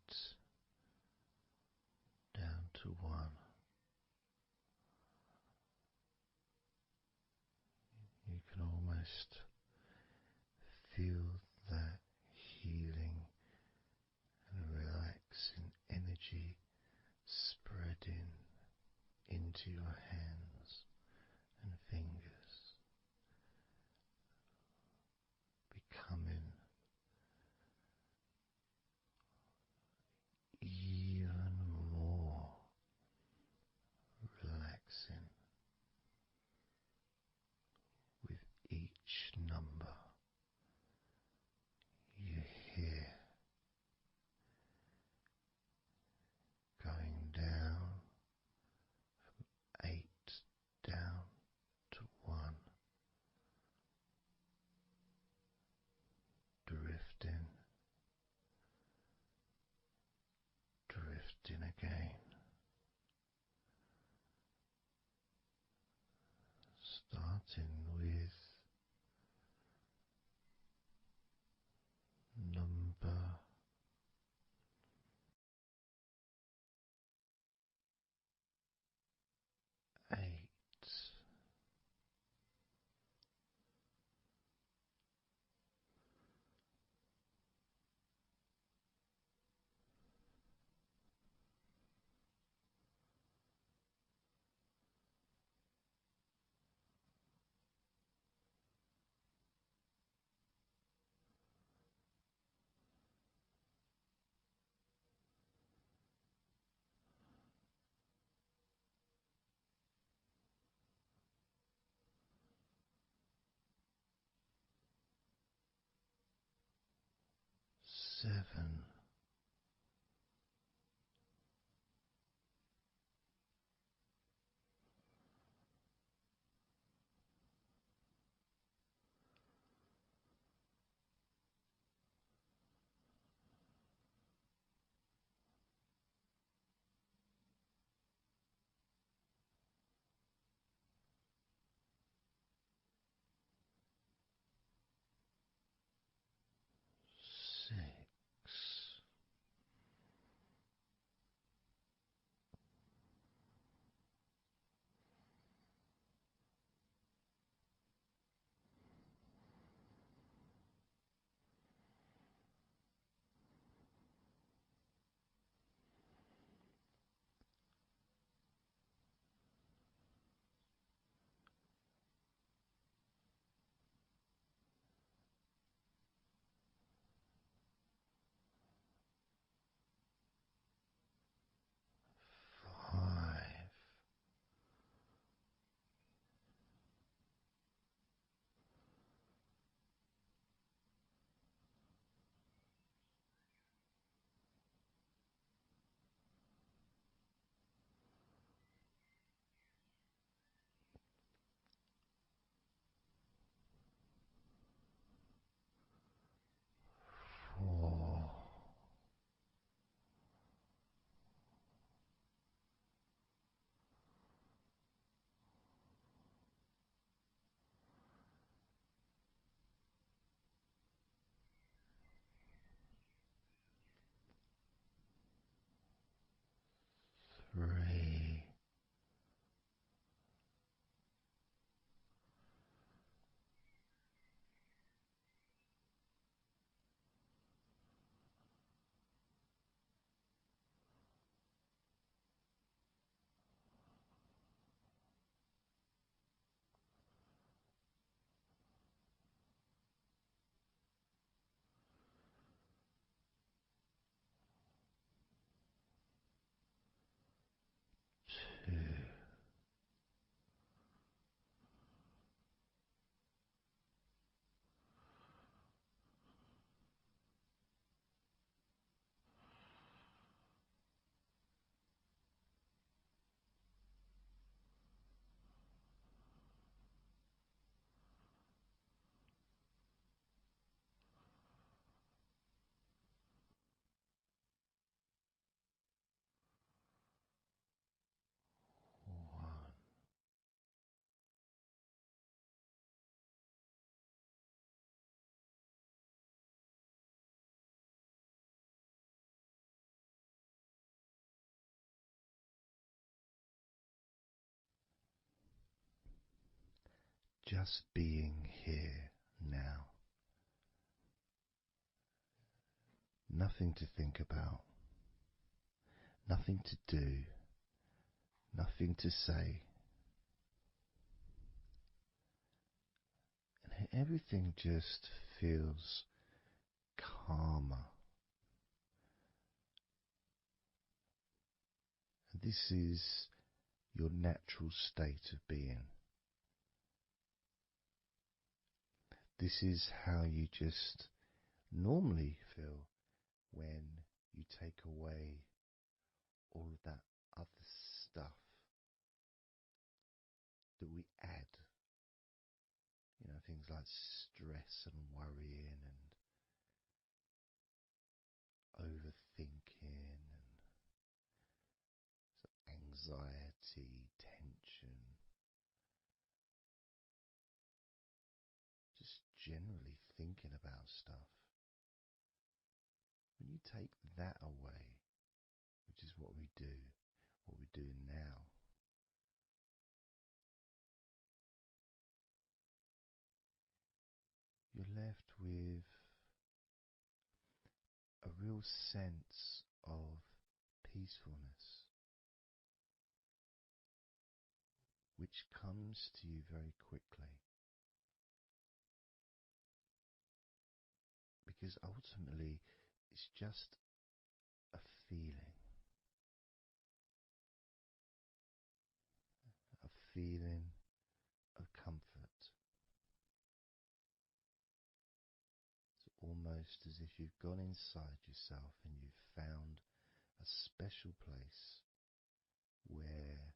down to 1. You can almost feel that healing and relaxing energy spreading into your hands and fingers, becoming even more relaxing with each number you hear going down starting with number 8. 7. 6. 5. 4. 3. 2. 1. Just being here now. Nothing to think about, nothing to do, nothing to say. And everything just feels calmer. And this is your natural state of being. This is how you just normally feel when you take away all of that other stuff that we add. You know, things like stress and worrying and overthinking and anxiety, tension. that away, which is what we're doing now, you're left with a real sense of peacefulness, which comes to you very quickly. Because ultimately, it's just a feeling. A feeling of comfort. It's almost as if you've gone inside yourself and you've found a special place where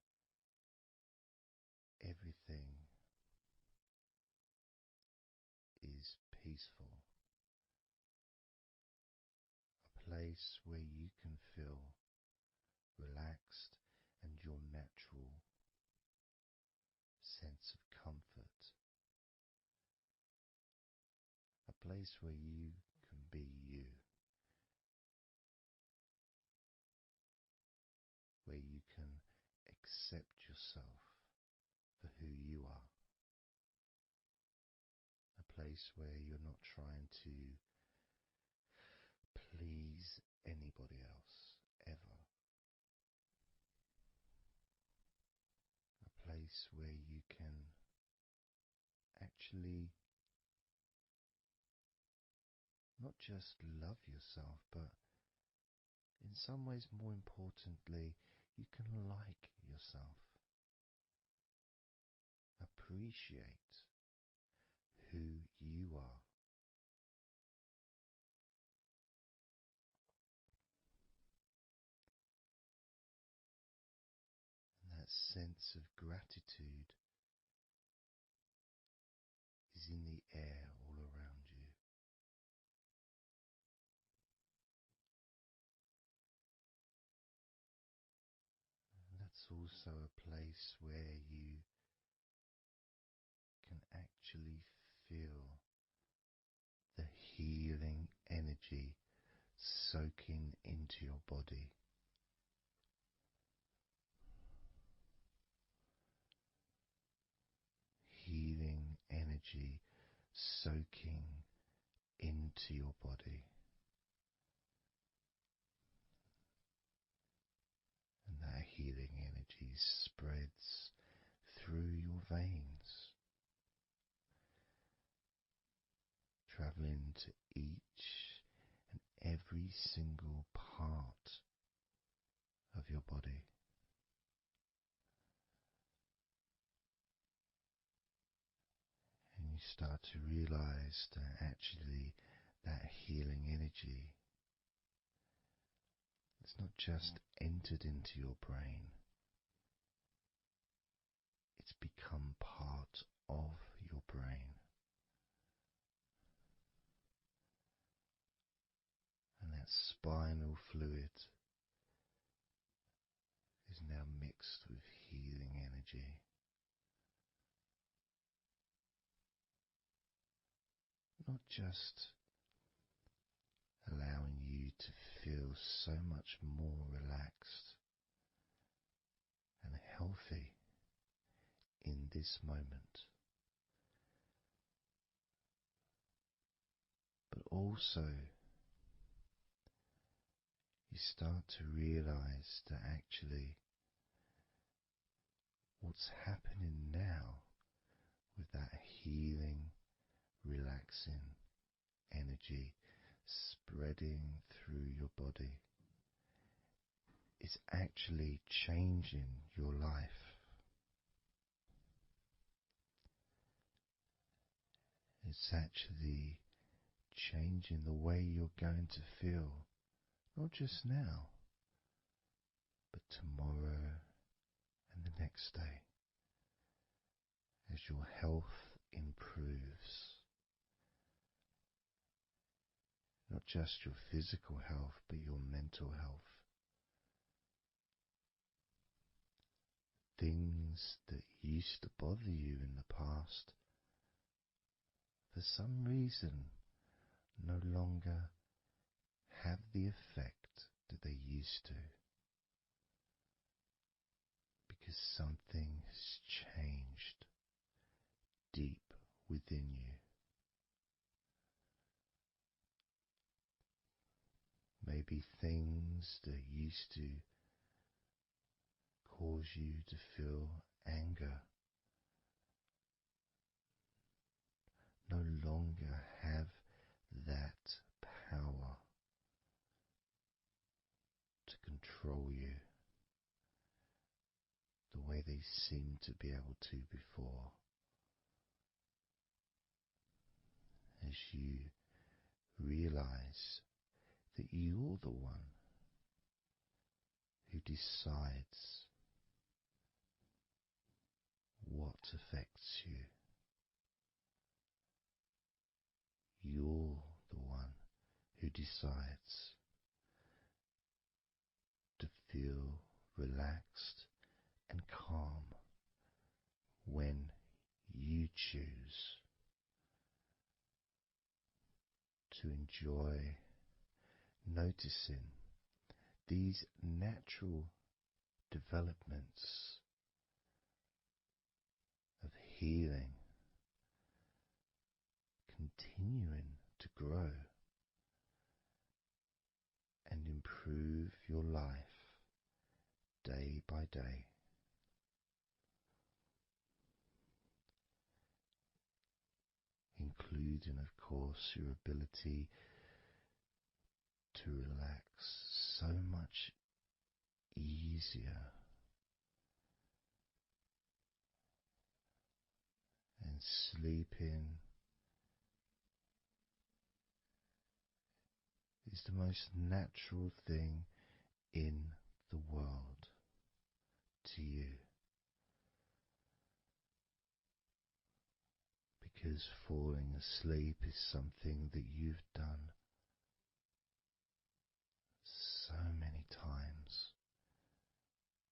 everything is peaceful. A place where you can feel relaxed and your natural sense of comfort. A place where you can be you. Where you can accept yourself for who you are. A place where you're not trying to please anybody else, ever. A place where you can actually not just love yourself, but in some ways, more importantly, you can like yourself. Appreciate who you are. And that sense of gratitude is in the air all around you. And that's also a place where you can actually feel the healing energy soaking into your body. Healing energy soaking into your body. And that healing energy spreads through your veins, traveling to each and every single part of your body. And you start to realize that actually that healing energy has not just entered into your brain, it's become part of your brain. And that spinal fluid is now mixed with healing energy. Not just allowing you to feel so much more relaxed and healthy in this moment, but also you start to realize that actually what's happening now with that healing, relaxing energy spreading through your body is actually changing your life. It's actually changing the way you're going to feel, not just now, but tomorrow and the next day, as your health improves. Not just your physical health, but your mental health. Things that used to bother you in the past, for some reason, no longer have the effect that they used to, because something has changed deep within you. Maybe things that used to cause you to feel anger no longer have that power to control you the way they seemed to be able to before. As you realize that you're the one who decides what affects you. You're the one who decides to feel relaxed and calm when you choose to enjoy noticing these natural developments of healing continuing to grow and improve your life day by day. Including, of course, your ability to relax so much easier and sleeping is the most natural thing in the world to you, because falling asleep is something that you've done so many times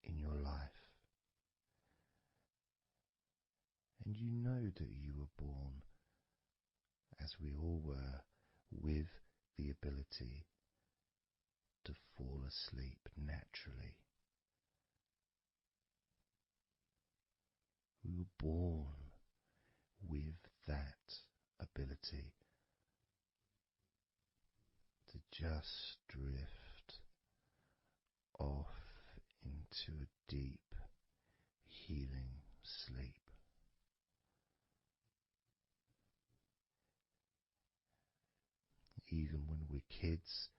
in your life, and you know that you were born, as we all were, with the ability to fall asleep naturally. We were born with that ability to just drift off into a deep, healing sleep. Even when we're kids,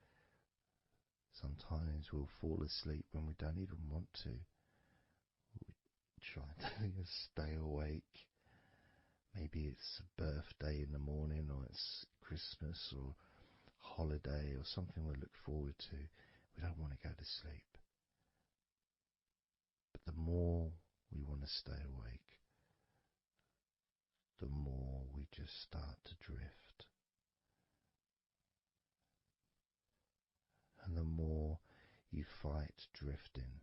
sometimes we'll fall asleep when we don't even want to. We try to stay awake. Maybe it's a birthday in the morning, or it's Christmas or holiday or something we look forward to. We don't want to go to sleep. But the more we want to stay awake, the more we just start to drift. And the more you fight drifting,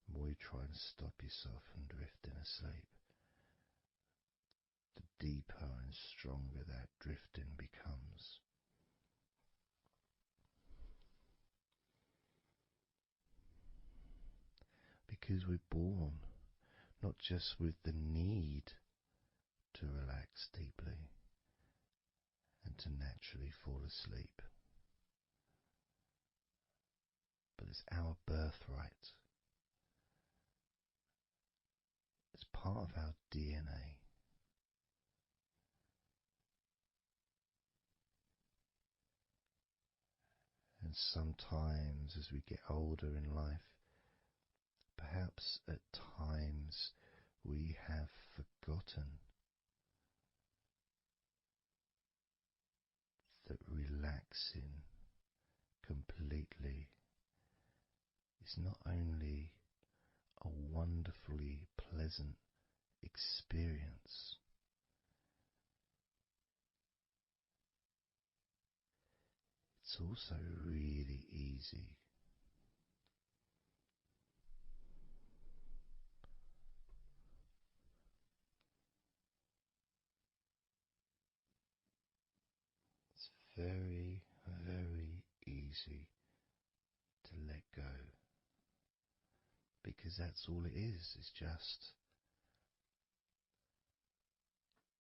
the more you try and stop yourself from drifting asleep, the deeper and stronger that drifting becomes. Because we're born not just with the need to relax deeply and to naturally fall asleep, but it's our birthright. It's part of our DNA. And sometimes as we get older in life, perhaps at times we have forgotten that relaxing completely is not only a wonderfully pleasant experience, it's also really easy. It's very, very easy to let go. Because that's all it is. It's just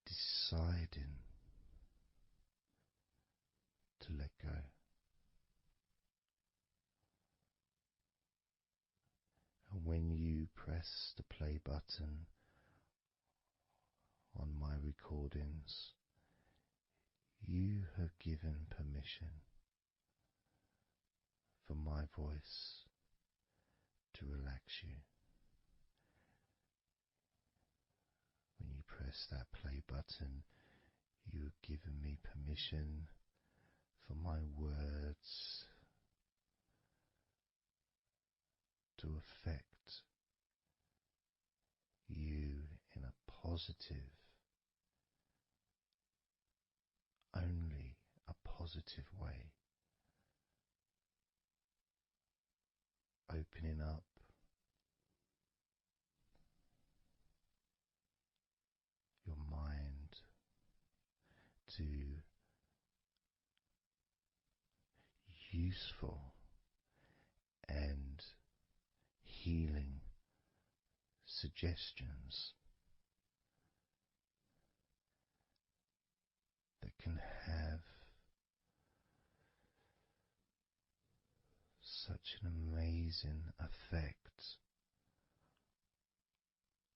deciding to let go. And when you press the play button on my recordings, you have given permission for my voice to relax you. When you press that play button, you have given me permission for my words to affect you in a positive, only a positive way, opening up your mind to useful and healing suggestions that can have such an amazing effect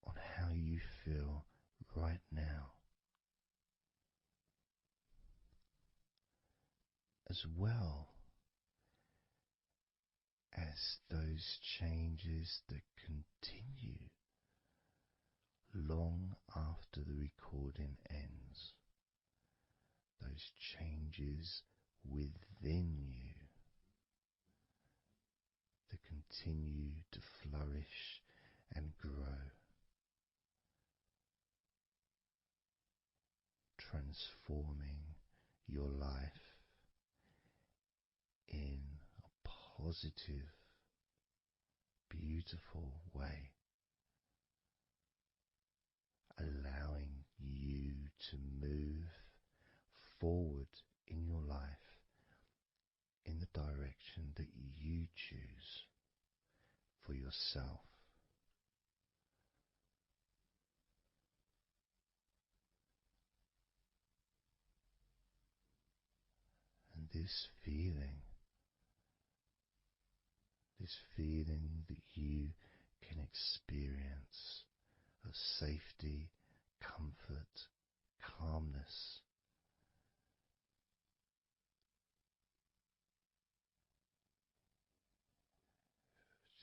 on how you feel right now, as well as those changes that continue long after the recording ends, those changes within you that continue to flourish and grow, transforming your life in a positive, beautiful way, allowing you to move forward in your life in the direction that you choose for yourself. And this feeling that you can experience of safety, comfort, calmness,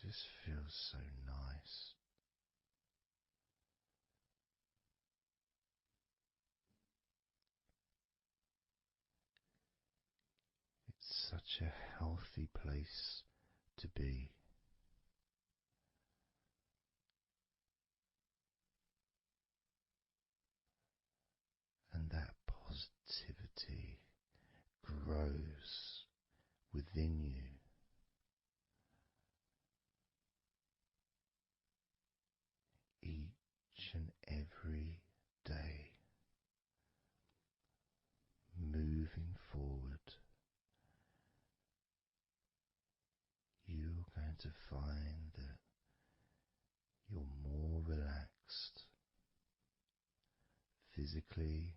just feels so nice. It's such a healthy place to be. And that positivity grows within you. Each and every day, moving forward, you're going to find that you're more relaxed physically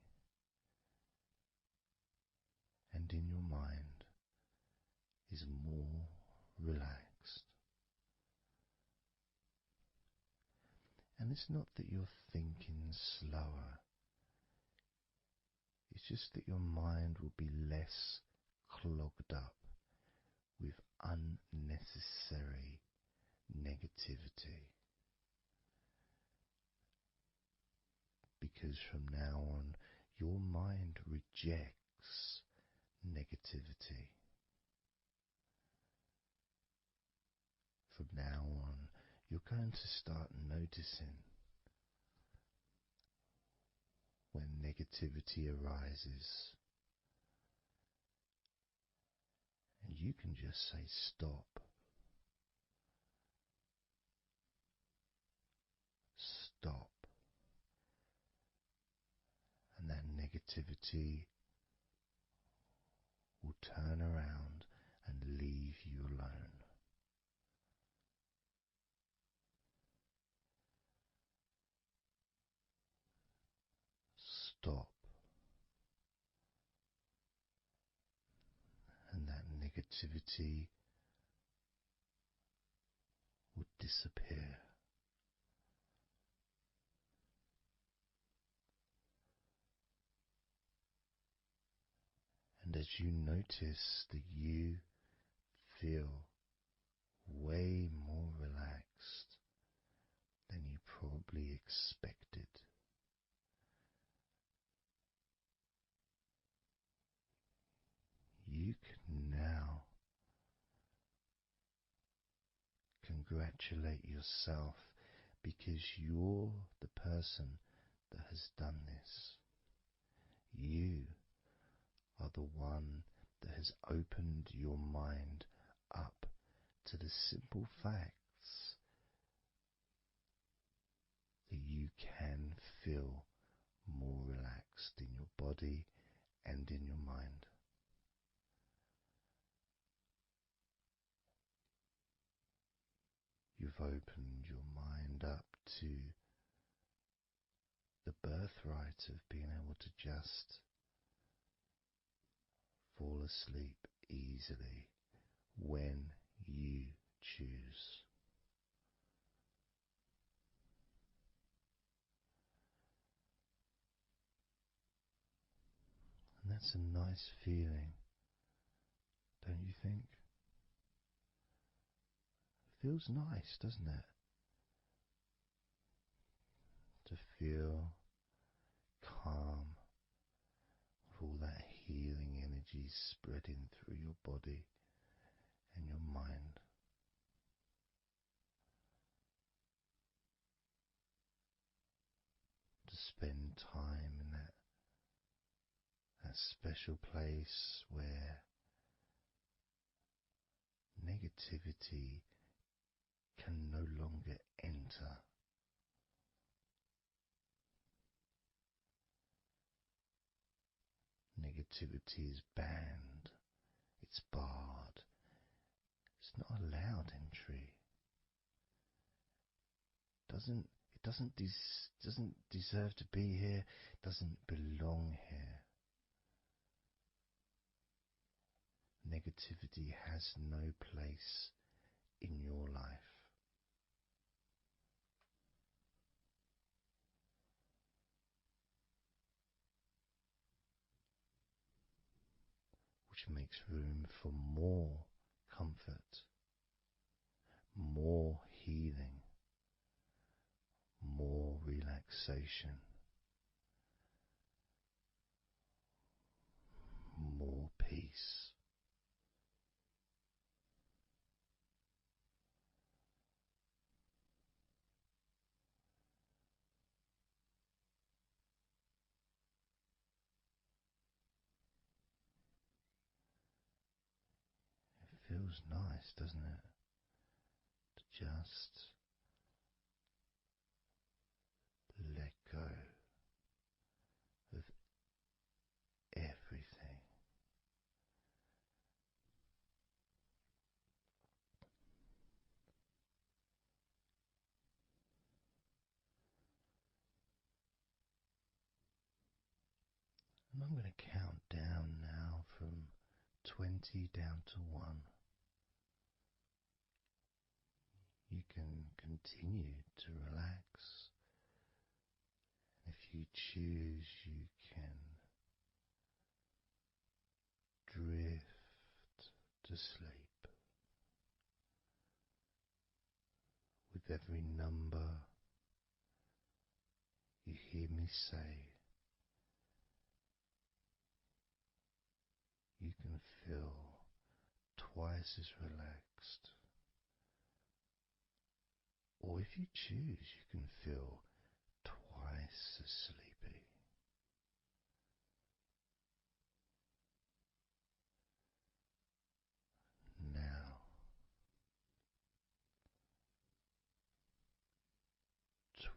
and in your mind is more relaxed. And it's not that you're thinking slower, it's just that your mind will be less clogged up with unnecessary negativity. Because from now on, your mind rejects negativity. From now on, you're going to start noticing when negativity arises, and you can just say stop. Stop. And that negativity will turn around and leave you alone. stop, and that negativity would disappear. And as you notice that you feel way more relaxed than you probably expected, you can now congratulate yourself because you're the person that has done this. You are the one that has opened your mind up to the simple facts that you can feel more relaxed in your body and in your mind. You've opened your mind up to the birthright of being able to just fall asleep easily when you choose. And that's a nice feeling, don't you think? It feels nice, doesn't it? To feel calm with all that healing energy spreading through your body and your mind. To spend time in that special place where negativity can no longer enter. Negativity is banned, it's barred, it's not allowed entry. It doesn't deserve to be here, doesn't belong here. Negativity has no place in your life. Which makes room for more comfort, more healing, more relaxation, more peace. It feels nice, doesn't it? To just let go of everything. And I'm going to count down now from 20 down to 1. You can continue to relax. If you choose, you can drift to sleep. With every number you hear me say, you can feel twice as relaxed. Or if you choose, you can feel twice as sleepy. Now,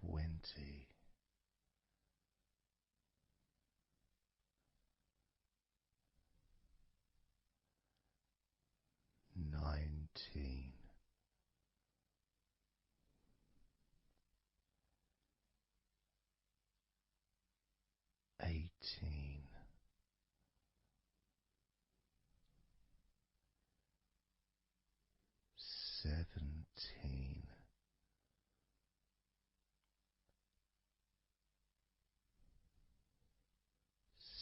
20. 19. 18. 17,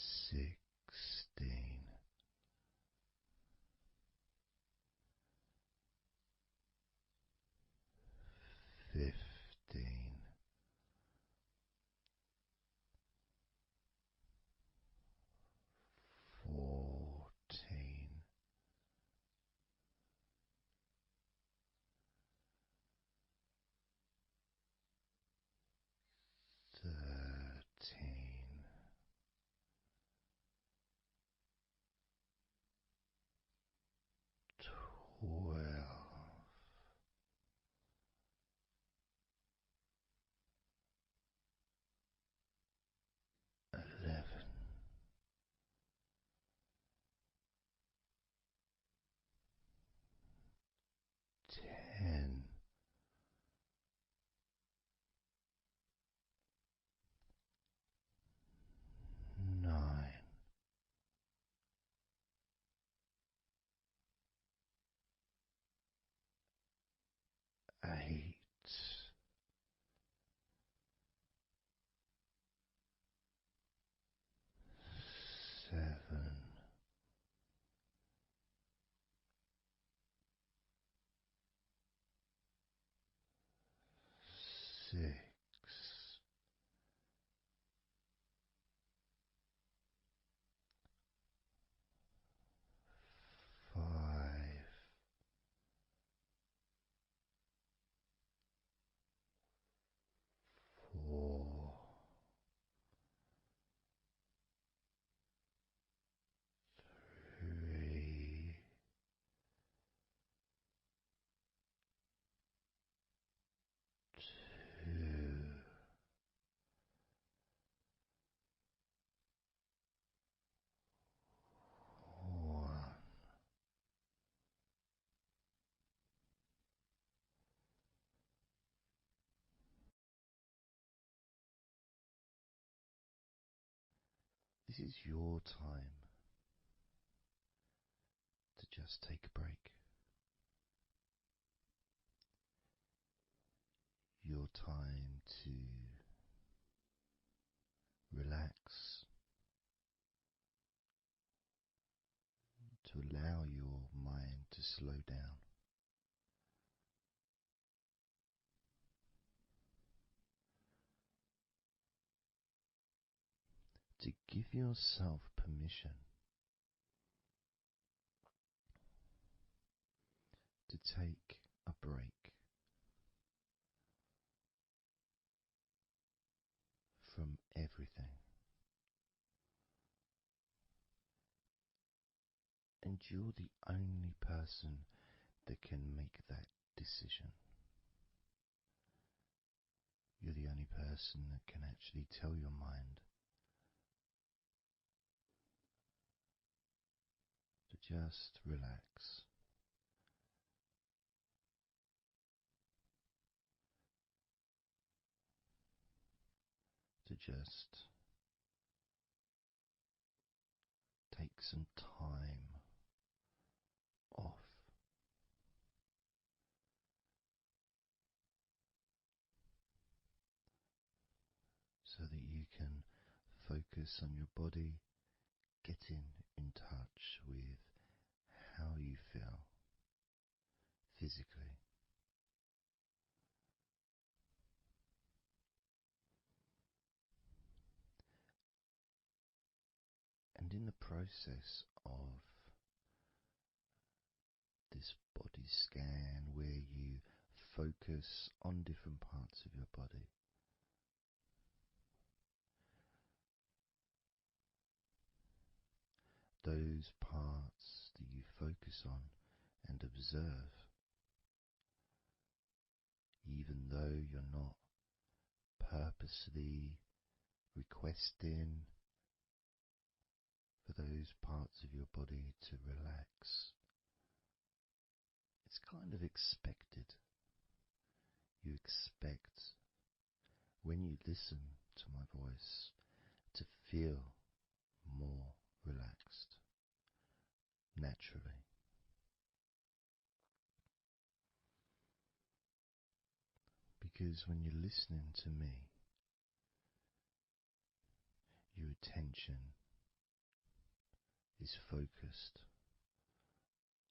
16, 15, 14, 13, 12, 11, 10, 9, 8, 7, 6, 5, 4, 3, 2, 1. This is your time to just take a break. Your time to relax, to allow your mind to slow down. To give yourself permission to take a break from everything. And you're the only person that can make that decision. You're the only person that can actually tell your mind to just relax. To just take some time off. So that you can focus on your body, getting in touch with how you feel physically. And in the process of this body scan, where you focus on different parts of your body, those parts that you focus on and observe, even though you're not purposely requesting for those parts of your body to relax, it's kind of expected. You expect, when you listen to my voice, to feel more relaxed naturally. Because when you're listening to me, your attention is focused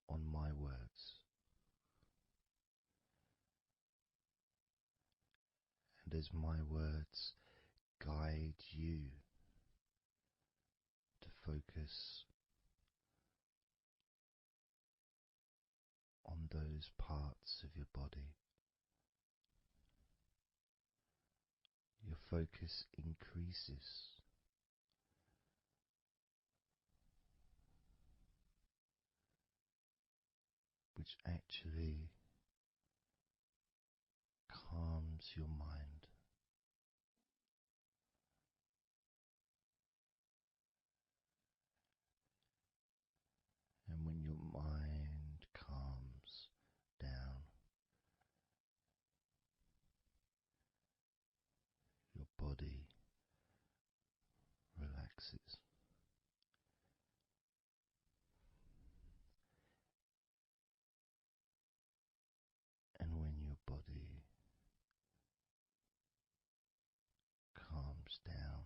on my words, and as my words guide you to focus on those parts of your body, your focus increases, which actually calms your mind. And when your mind calms down, your body relaxes. And when your body calms down,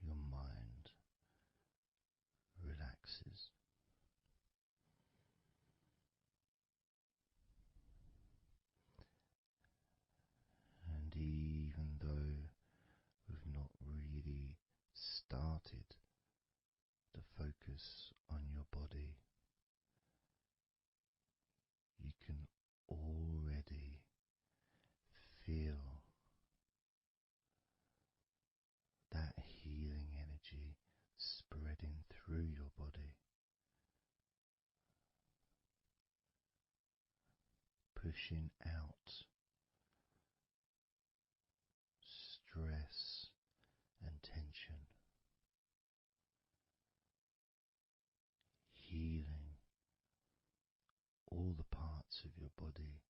your mind relaxes. And even though we've not really started to focus on your body, you can already feel that healing energy spreading through your body, pushing out stress and tension, healing all the parts of your body,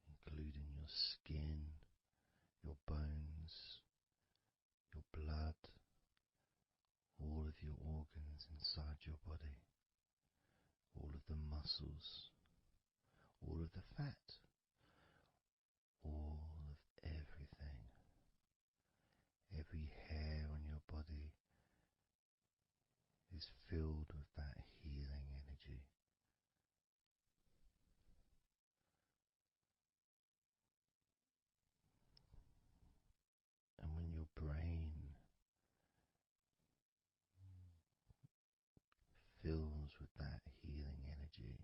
including your skin, your bones, your blood, all of your organs inside your body, all of the muscles, all of the fat, all of everything. Every hair on your body is filled with that healing energy. And when your brain fills with that healing energy,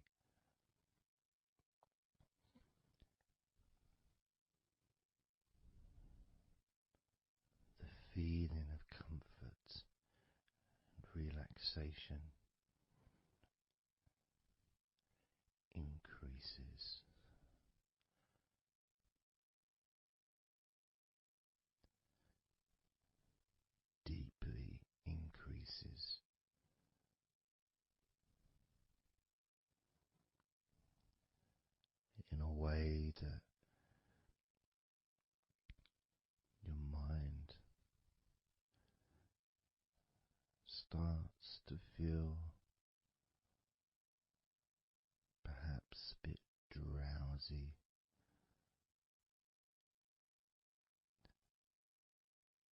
the feeling of comfort and relaxation increases. Deeply increases. In a way that your mind starts to feel perhaps a bit drowsy,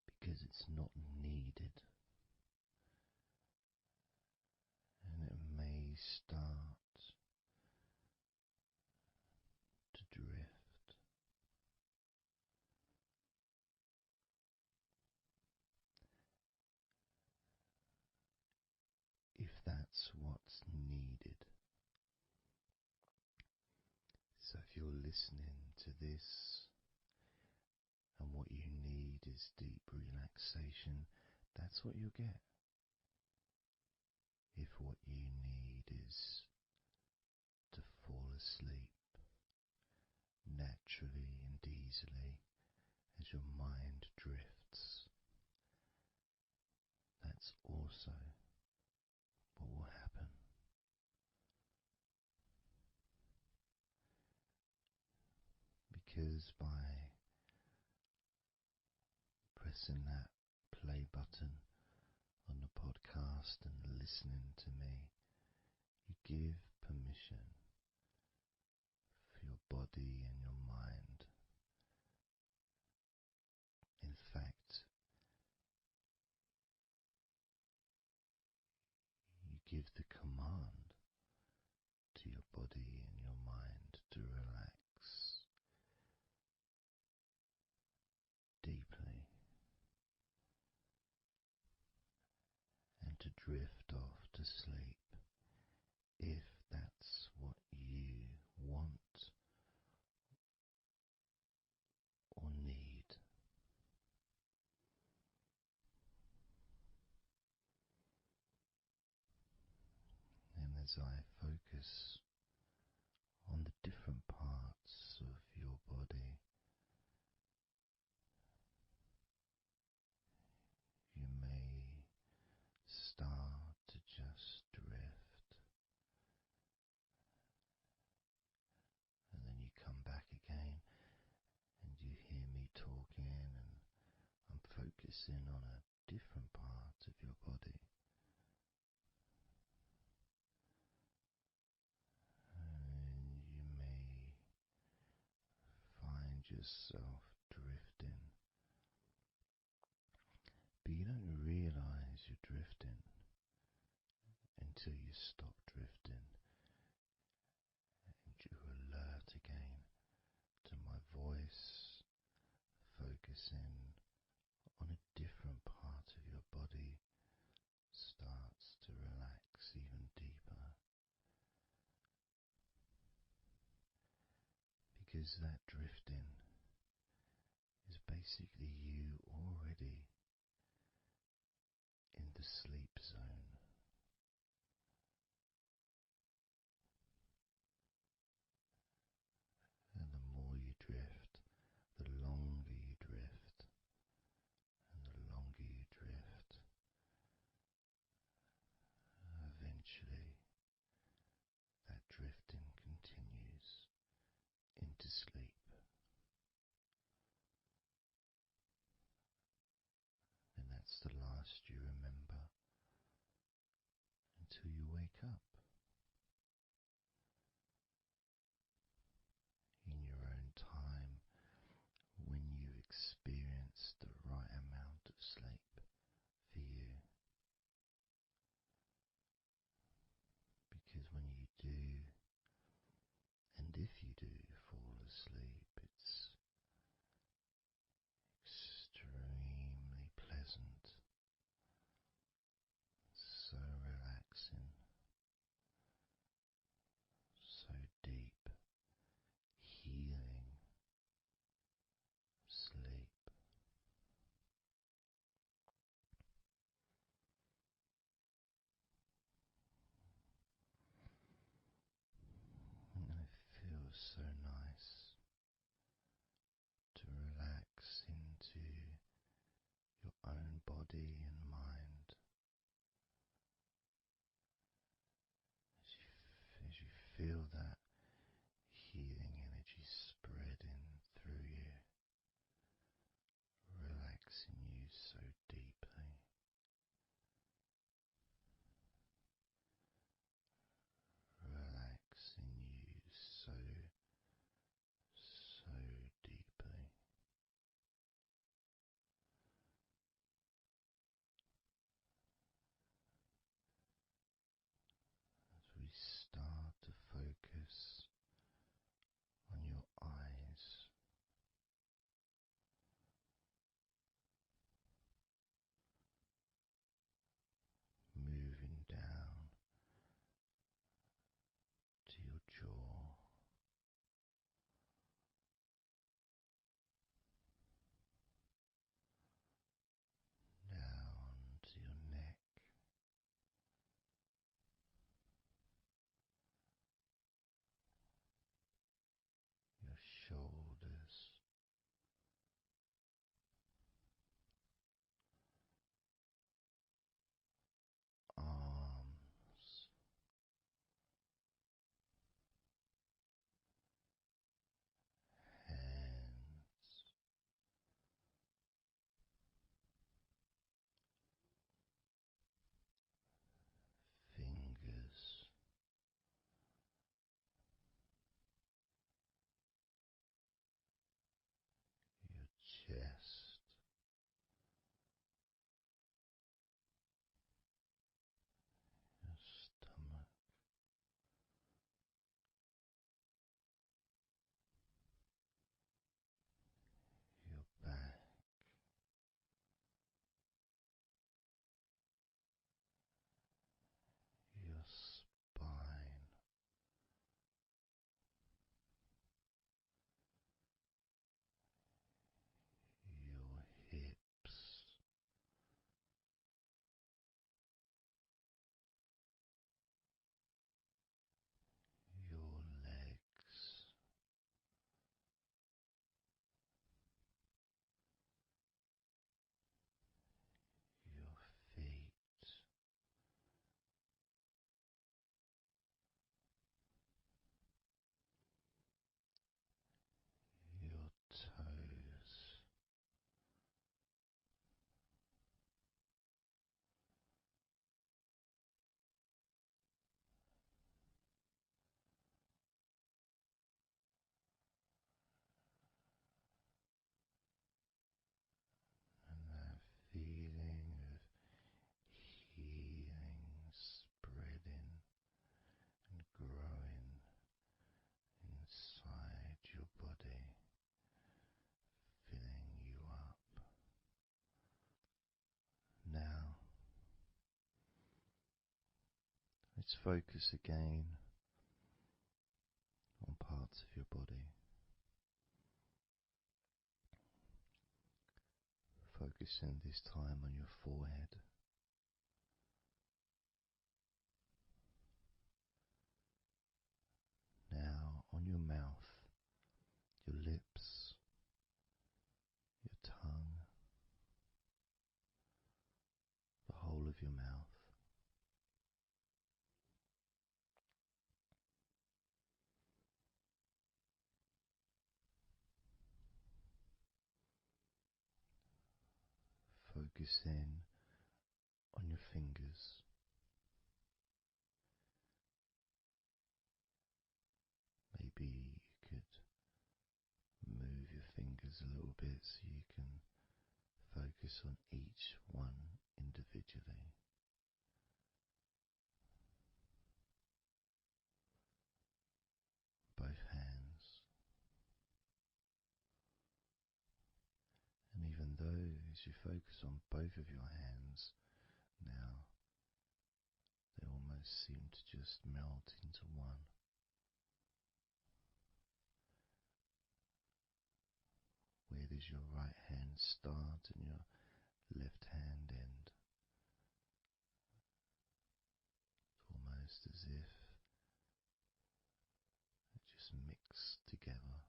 because it's not needed, and it may start to drift. If that's what's needed. So if you're listening to this and what you need is deep relaxation, that's what you'll get. If what you need is to fall asleep naturally and easily as your mind drifts, that's also what will happen. Because by pressing that play button on the podcast and listening to me, you give permission for your body and your mind. In fact, you give the command to your body and your mind to relax deeply and to drift off to sleep if that's what you want or need. And as I focus on the different parts of your body, you may start to just drift, and then you come back again and you hear me talking, and I'm focusing on a different part of your body. And you may find yourself drifting, but you don't realize you're drifting until you stop drifting and you're alert again to my voice, focusing on a different part of your body starts to relax even deeper, because that drifting is basically you already in the sleep zone. And the more you drift, the longer you drift, and the longer you drift, eventually that drifting continues into sleep. And that's the last you remember until you wake up in your own time, when you experience the right amount of sleep for you. Because when you do, and if you do fall asleep, it's extremely pleasant, so relaxing, so deep, healing sleep. And it feels so nice to relax into your own body and mind as you feel that healing energy spreading through you, relaxing you so deeply, relaxing you so deeply. Just focus again on parts of your body. Focusing this time on your forehead. Now on your mouth, your lips, your tongue, the whole of your mouth. Focus in on your fingers. Maybe you could move your fingers a little bit so you can focus on each one individually. Both hands. And even though as you focus on both of your hands now, they almost seem to just melt into one. Where does your right hand start and your left hand end? It's almost as if it just mix together.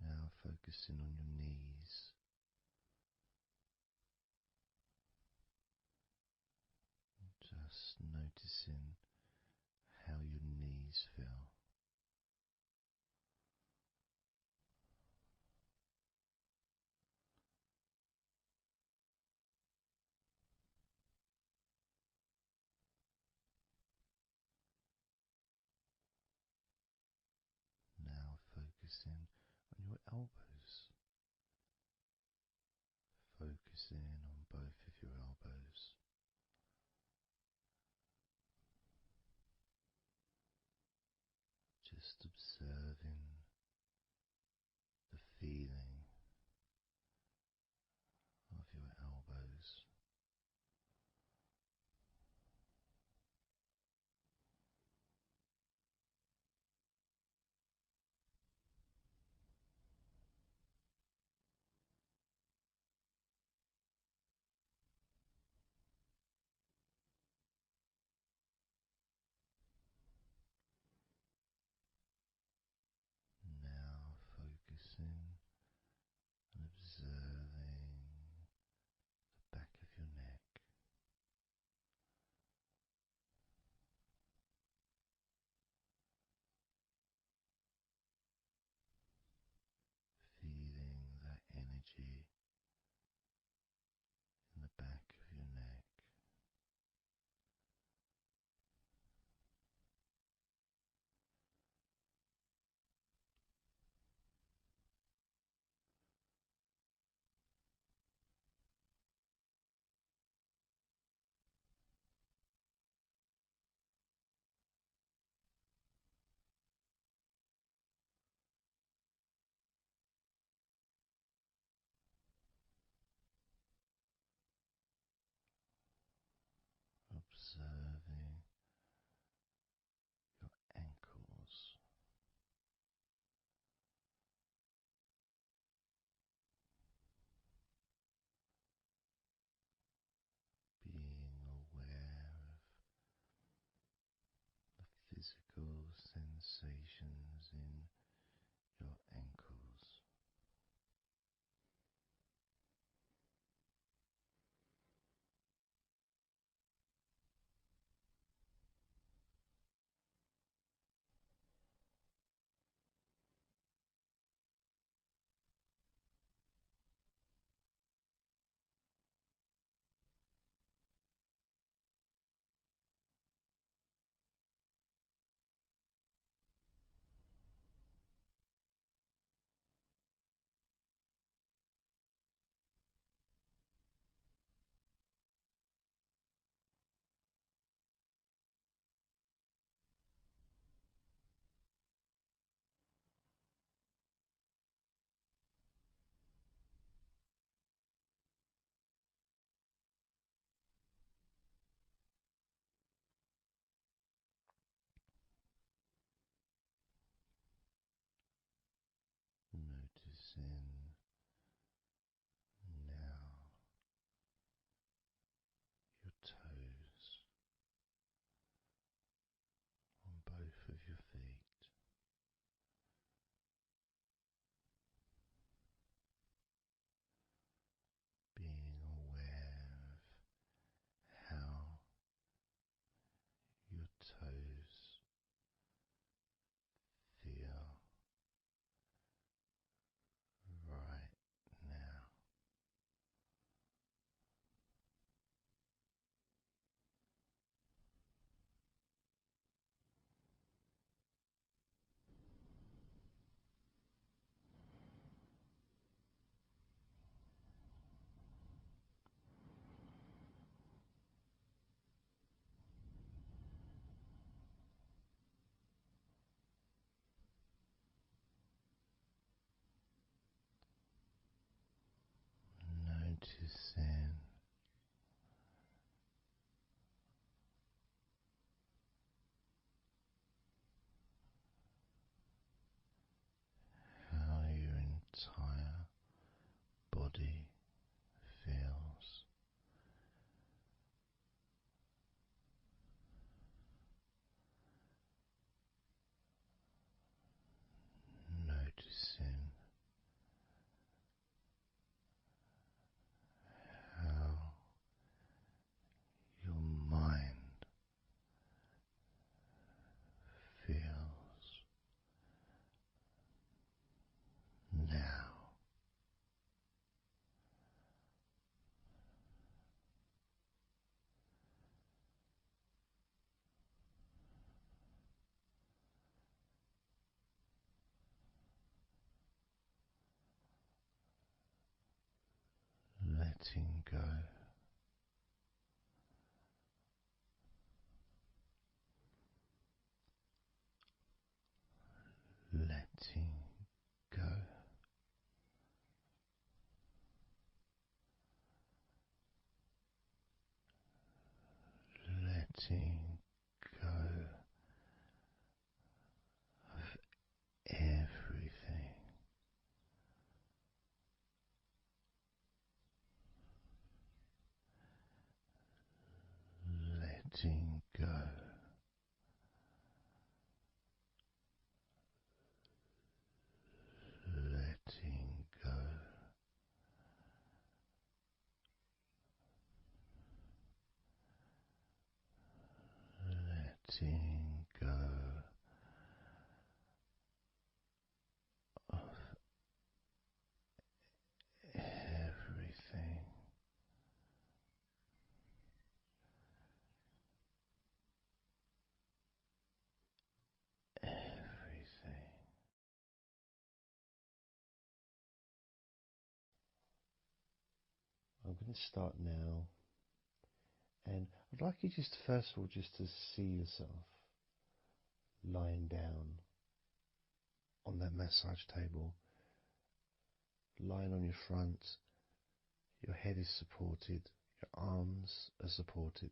Now focusing on your knees. Just noticing how your knees feel. Now focusing on your elbows. Focusing on both of your elbows. Just observing the feeling of your elbows. Now focusing and observing the back of your neck. Feeling that energy in the back of your neck. Observing your ankles. Being aware of the physical sensations in your ankles. letting go. Letting go. Letting go of everything. Letting go. Letting go. Letting go of everything. Everything. I'm going to start now, and I'd like you just first of all just to see yourself lying down on that massage table, lying on your front, your head is supported, your arms are supported,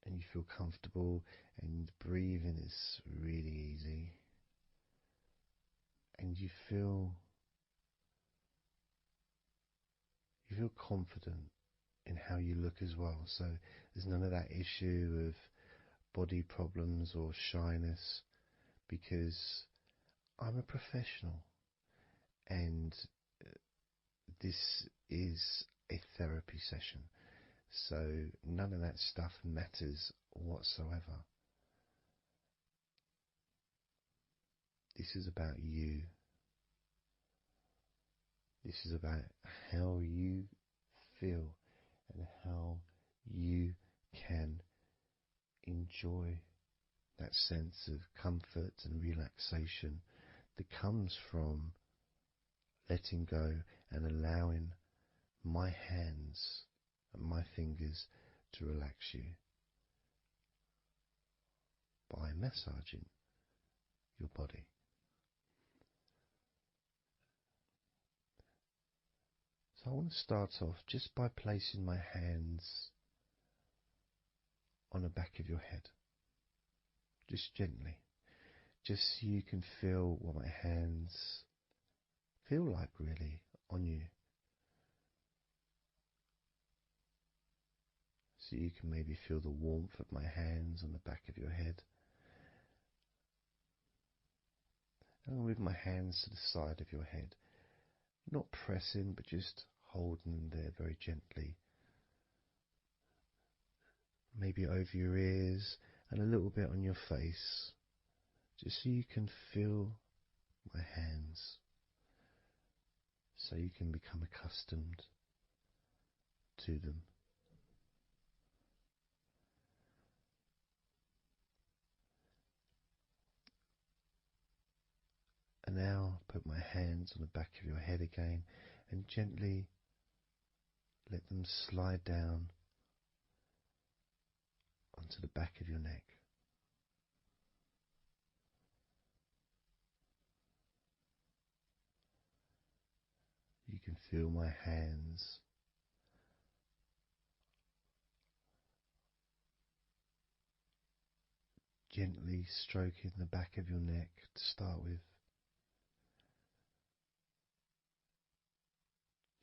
and you feel comfortable, and breathing is really easy, and you feel confident in how you look as well. So there's none of that issue of body problems or shyness, because I'm a professional, and this is a therapy session, so none of that stuff matters whatsoever. This is about you. This is about how you feel and how you can enjoy that sense of comfort and relaxation that comes from letting go and allowing my hands and my fingers to relax you by massaging your body. So I want to start off just by placing my hands on the back of your head, just gently, just so you can feel what my hands feel like really on you. So you can maybe feel the warmth of my hands on the back of your head. And I'll move my hands to the side of your head, not pressing, but just holding them there very gently. Maybe over your ears and a little bit on your face, just so you can feel my hands, so you can become accustomed to them. And now put my hands on the back of your head again and gently let them slide down onto the back of your neck. You can feel my hands gently stroking the back of your neck to start with,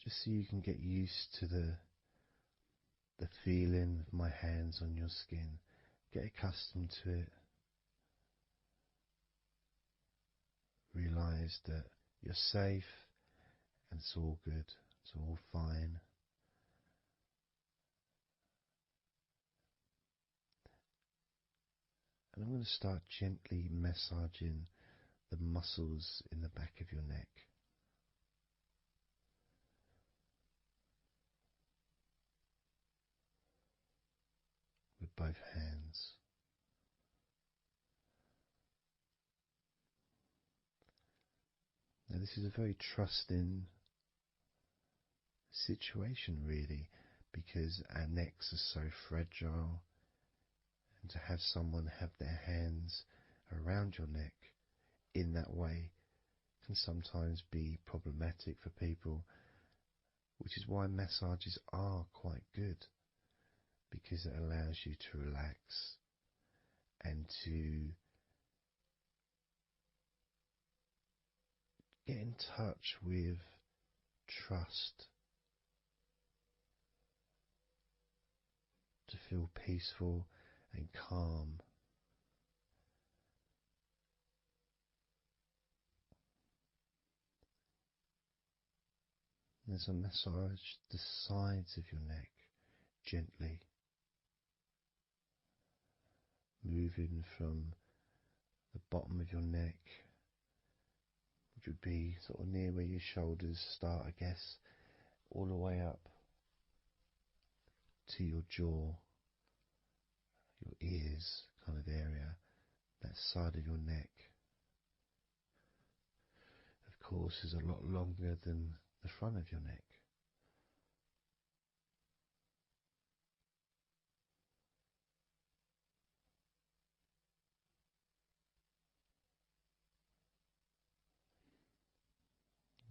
just so you can get used to the feeling of my hands on your skin. Get accustomed to it. Realize that you're safe and it's all good, it's all fine. And I'm going to start gently massaging the muscles in the back of your neck. With both hands. this is a very trusting situation, really, because our necks are so fragile, and to have someone have their hands around your neck in that way can sometimes be problematic for people, which is why massages are quite good, because it allows you to relax and to get in touch with trust, to feel peaceful and calm. There's a massage the sides of your neck gently, moving from the bottom of your neck, which would be sort of near where your shoulders start, I guess, all the way up to your jaw, your ears kind of area, that side of your neck, of course, is a lot longer than the front of your neck.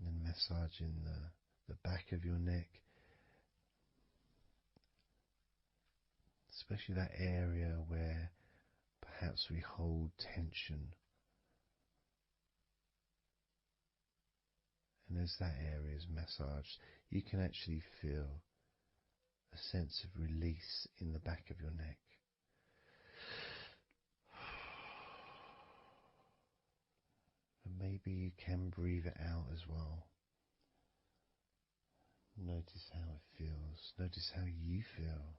And then massaging the back of your neck, especially that area where perhaps we hold tension. And as that area is massaged, you can actually feel a sense of release in the back of your neck. And maybe you can breathe it out as well. Notice how it feels. Notice how you feel.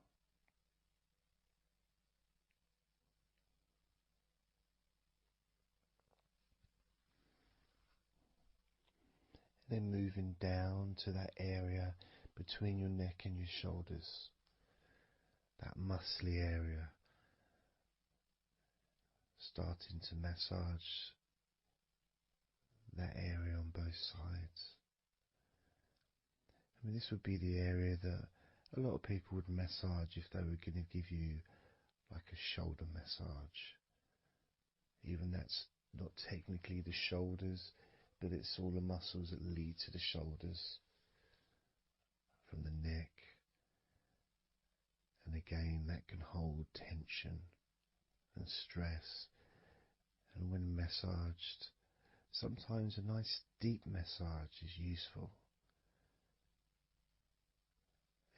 Then moving down to that area between your neck and your shoulders, that muscly area, starting to massage that area on both sides. I mean, this would be the area that a lot of people would massage if they were going to give you like a shoulder massage. Even that's not technically the shoulders, but it's all the muscles that lead to the shoulders, from the neck. And again, that can hold tension and stress. And when massaged, sometimes a nice deep massage is useful.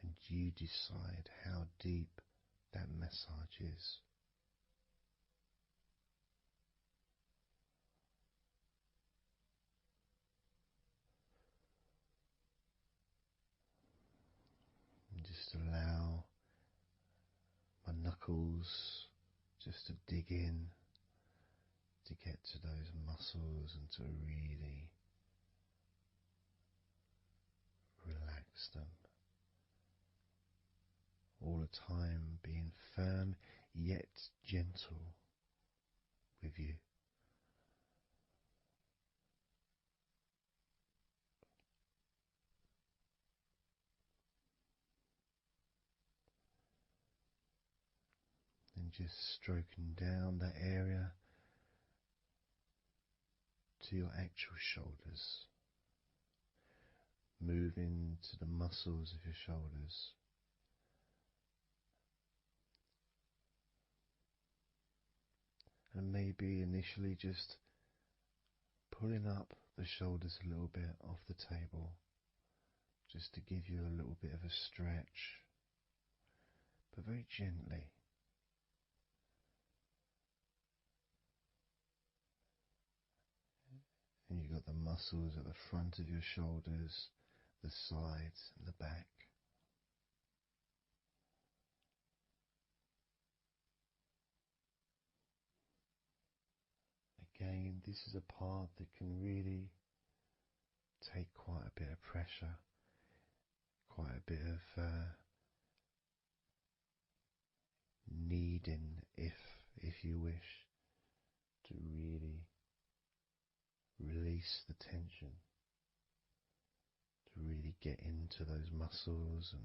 And you decide how deep that massage is. And just allow my knuckles just to dig in, to get to those muscles and to really relax them. All the time being firm yet gentle with you. And just stroking down that area to your actual shoulders, moving to the muscles of your shoulders. And maybe initially just pulling up the shoulders a little bit off the table, just to give you a little bit of a stretch, but very gently. And you've got the muscles at the front of your shoulders, the sides and the back. Again, this is a part that can really take quite a bit of pressure, quite a bit of kneading, if you wish, to really release the tension, to really get into those muscles, and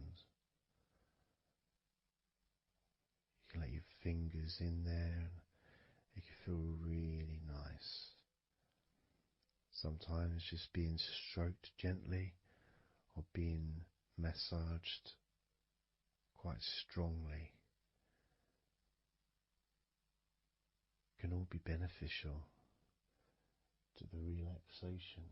you can let your fingers in there and it can feel really nice. Sometimes just being stroked gently or being massaged quite strongly can all be beneficial to the relaxation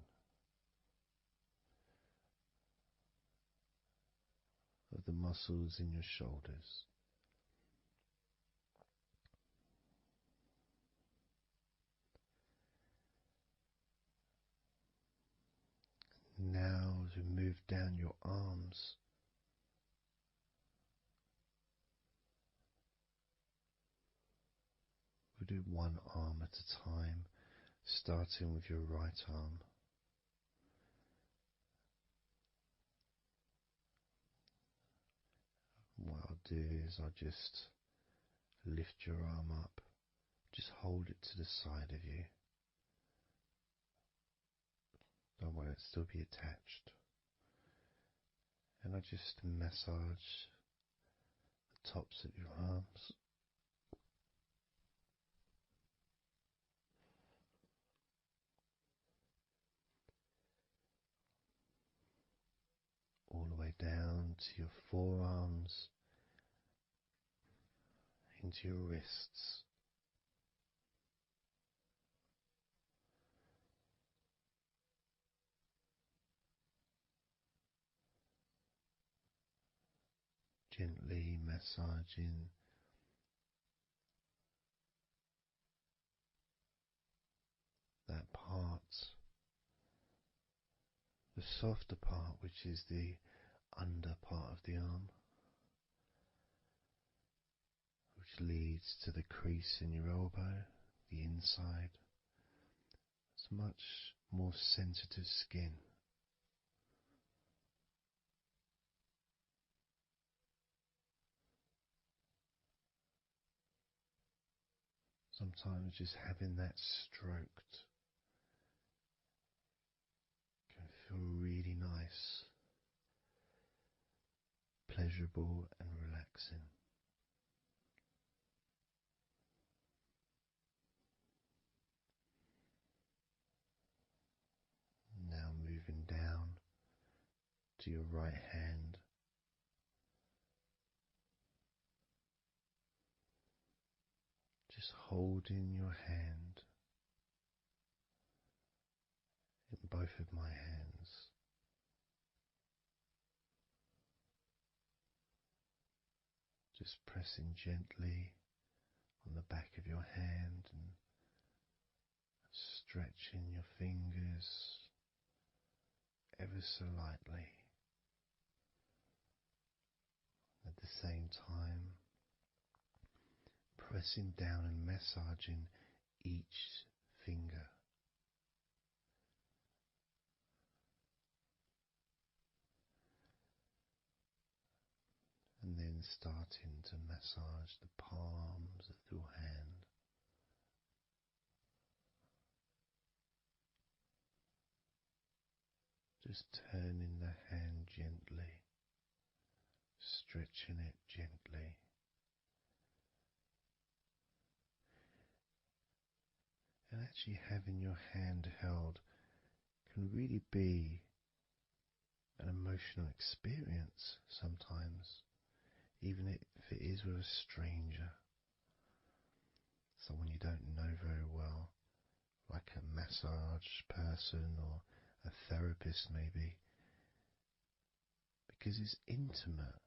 of the muscles in your shoulders. Now, as we move down your arms, we'll do one arm at a time, starting with your right arm. What I'll do is I'll just lift your arm up, just hold it to the side of you. Don't worry, it'll still be attached. And I just massage the tops of your arms. All the way down to your forearms, into your wrists. Gently massaging that part, the softer part, which is the under part of the arm, which leads to the crease in your elbow, the inside. It's much more sensitive skin. Sometimes just having that stroked can feel really nice, pleasurable and relaxing. Now moving down to your right hand. Just holding your hand in both of my hands. Just pressing gently on the back of your hand and stretching your fingers ever so lightly. At the same time, pressing down and massaging each finger. And then starting to massage the palms of your hand. Just turning the hand gently, stretching it gently. And actually having your hand held can really be an emotional experience sometimes, even if it is with a stranger, someone you don't know very well, like a massage person or a therapist maybe, because it's intimate.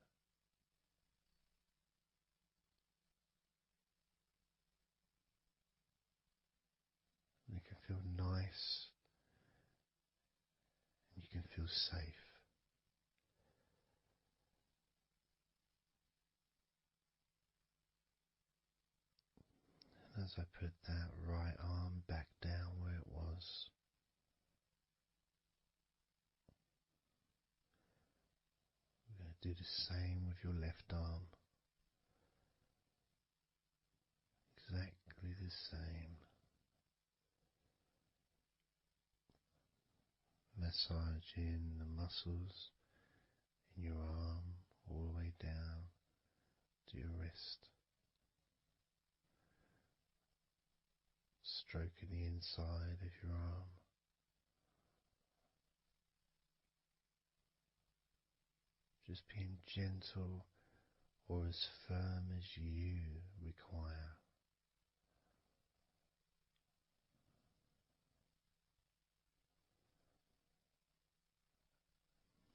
And it can feel nice and you can feel safe. And as I put that right arm back down where it was, we're going to do the same with your left arm. Exactly the same. massaging the muscles in your arm all the way down to your wrist, stroking the inside of your arm. Just being gentle or as firm as you require.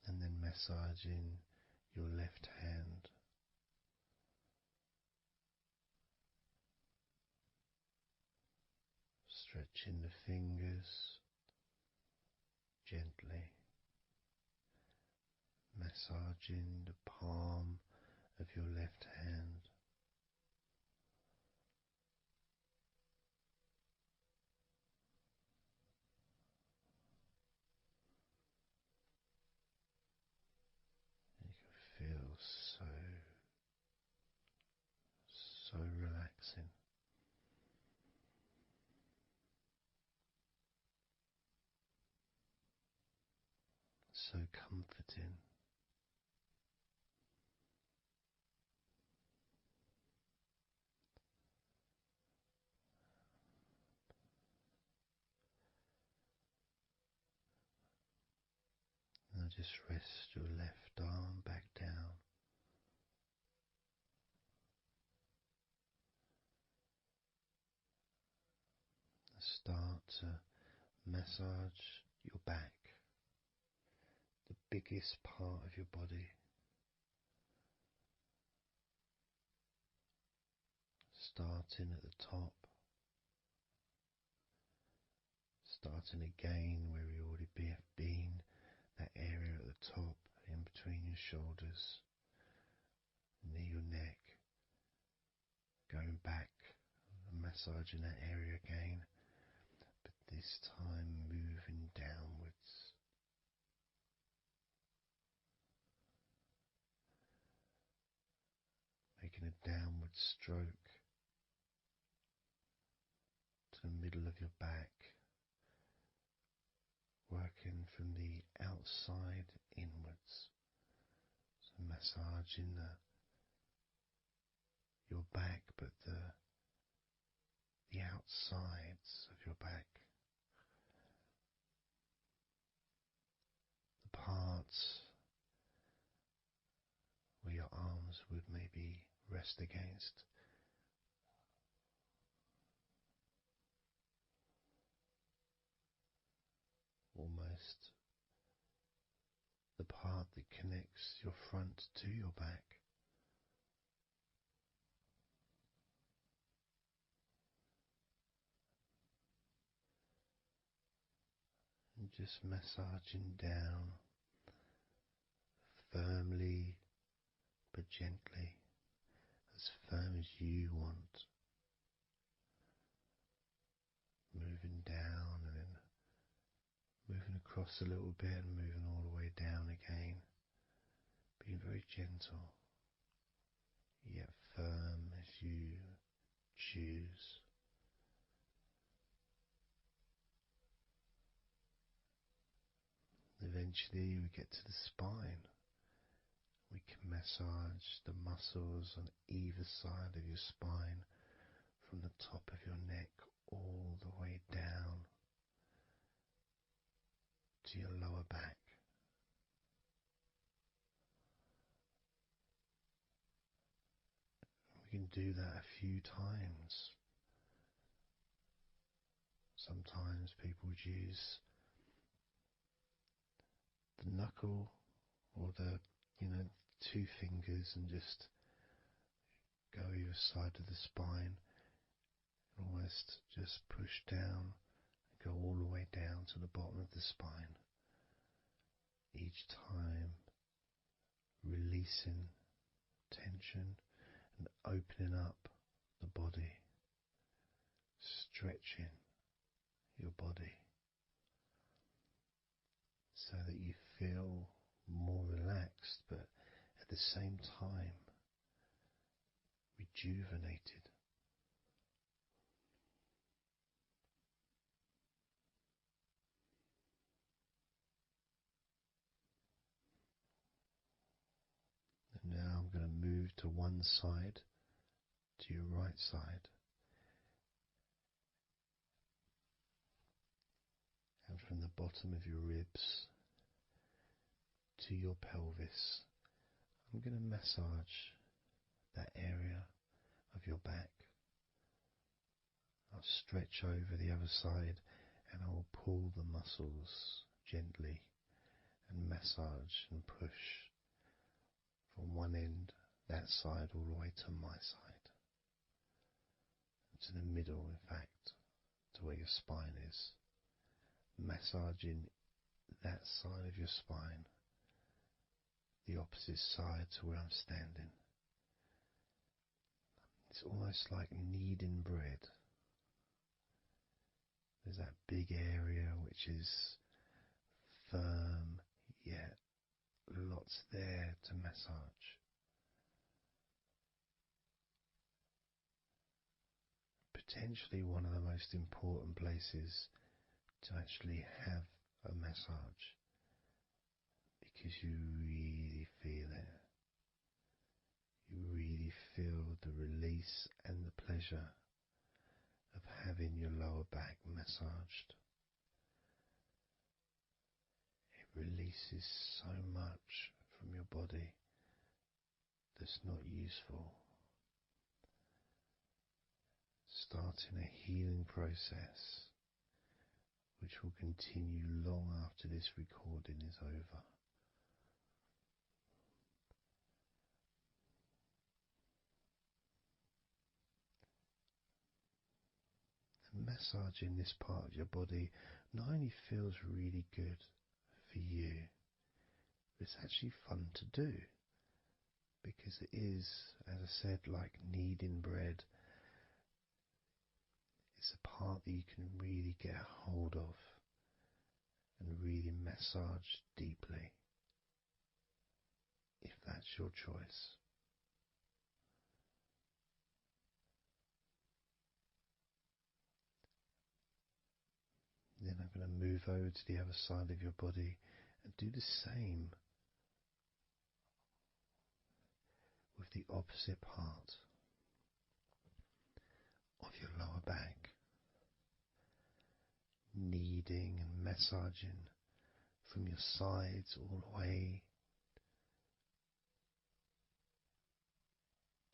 And then massaging your left hand. Stretching the fingers gently, massaging the palm of your left hand. You can feel so relaxing. So comforting. Now just rest your left arm back down. Start to massage your back, the biggest part of your body. Starting at the top, starting again where we already have been, that area at the top, in between your shoulders, near your neck, going back and massaging that area again, but this time moving downwards. Making a downward stroke to the middle of your back, working from the outside inwards. So massaging your back, but the outsides of your back. The parts where your arms would maybe rest against. Almost the part that connects your front to your back. And just massaging down firmly but gently, as firm as you want. Moving down and then moving across a little bit and moving all the way down again. Being very gentle, yet firm as you choose. Eventually we get to the spine. We can massage the muscles on either side of your spine, from the top of your neck all the way down to your lower back. We can do that a few times. Sometimes people would use the knuckle or the two fingers and just go either side of the spine and almost just push down and go all the way down to the bottom of the spine, each time releasing tension and opening up the body, stretching your body so that you feel more relaxed, but at the same time rejuvenated. to one side, to your right side, and from the bottom of your ribs to your pelvis. I'm going to massage that area of your back. I'll stretch over the other side and I will pull the muscles gently and massage and push from one end, that side, all the way to my side, to the middle, in fact, to where your spine is. Massaging that side of your spine, the opposite side to where I'm standing. It's almost like kneading bread. There's that big area which is firm, yet lots there to massage. Potentially one of the most important places to actually have a massage, because you really feel it. You really feel the release and the pleasure of having your lower back massaged. It releases so much from your body that's not useful, starting a healing process which will continue long after this recording is over. And massaging this part of your body not only feels really good for you, but it's actually fun to do, because it is, as I said, like kneading bread. It's a part that you can really get a hold of and really massage deeply, if that's your choice. Then I'm going to move over to the other side of your body and do the same with the opposite part of your lower back, kneading and massaging from your sides all the way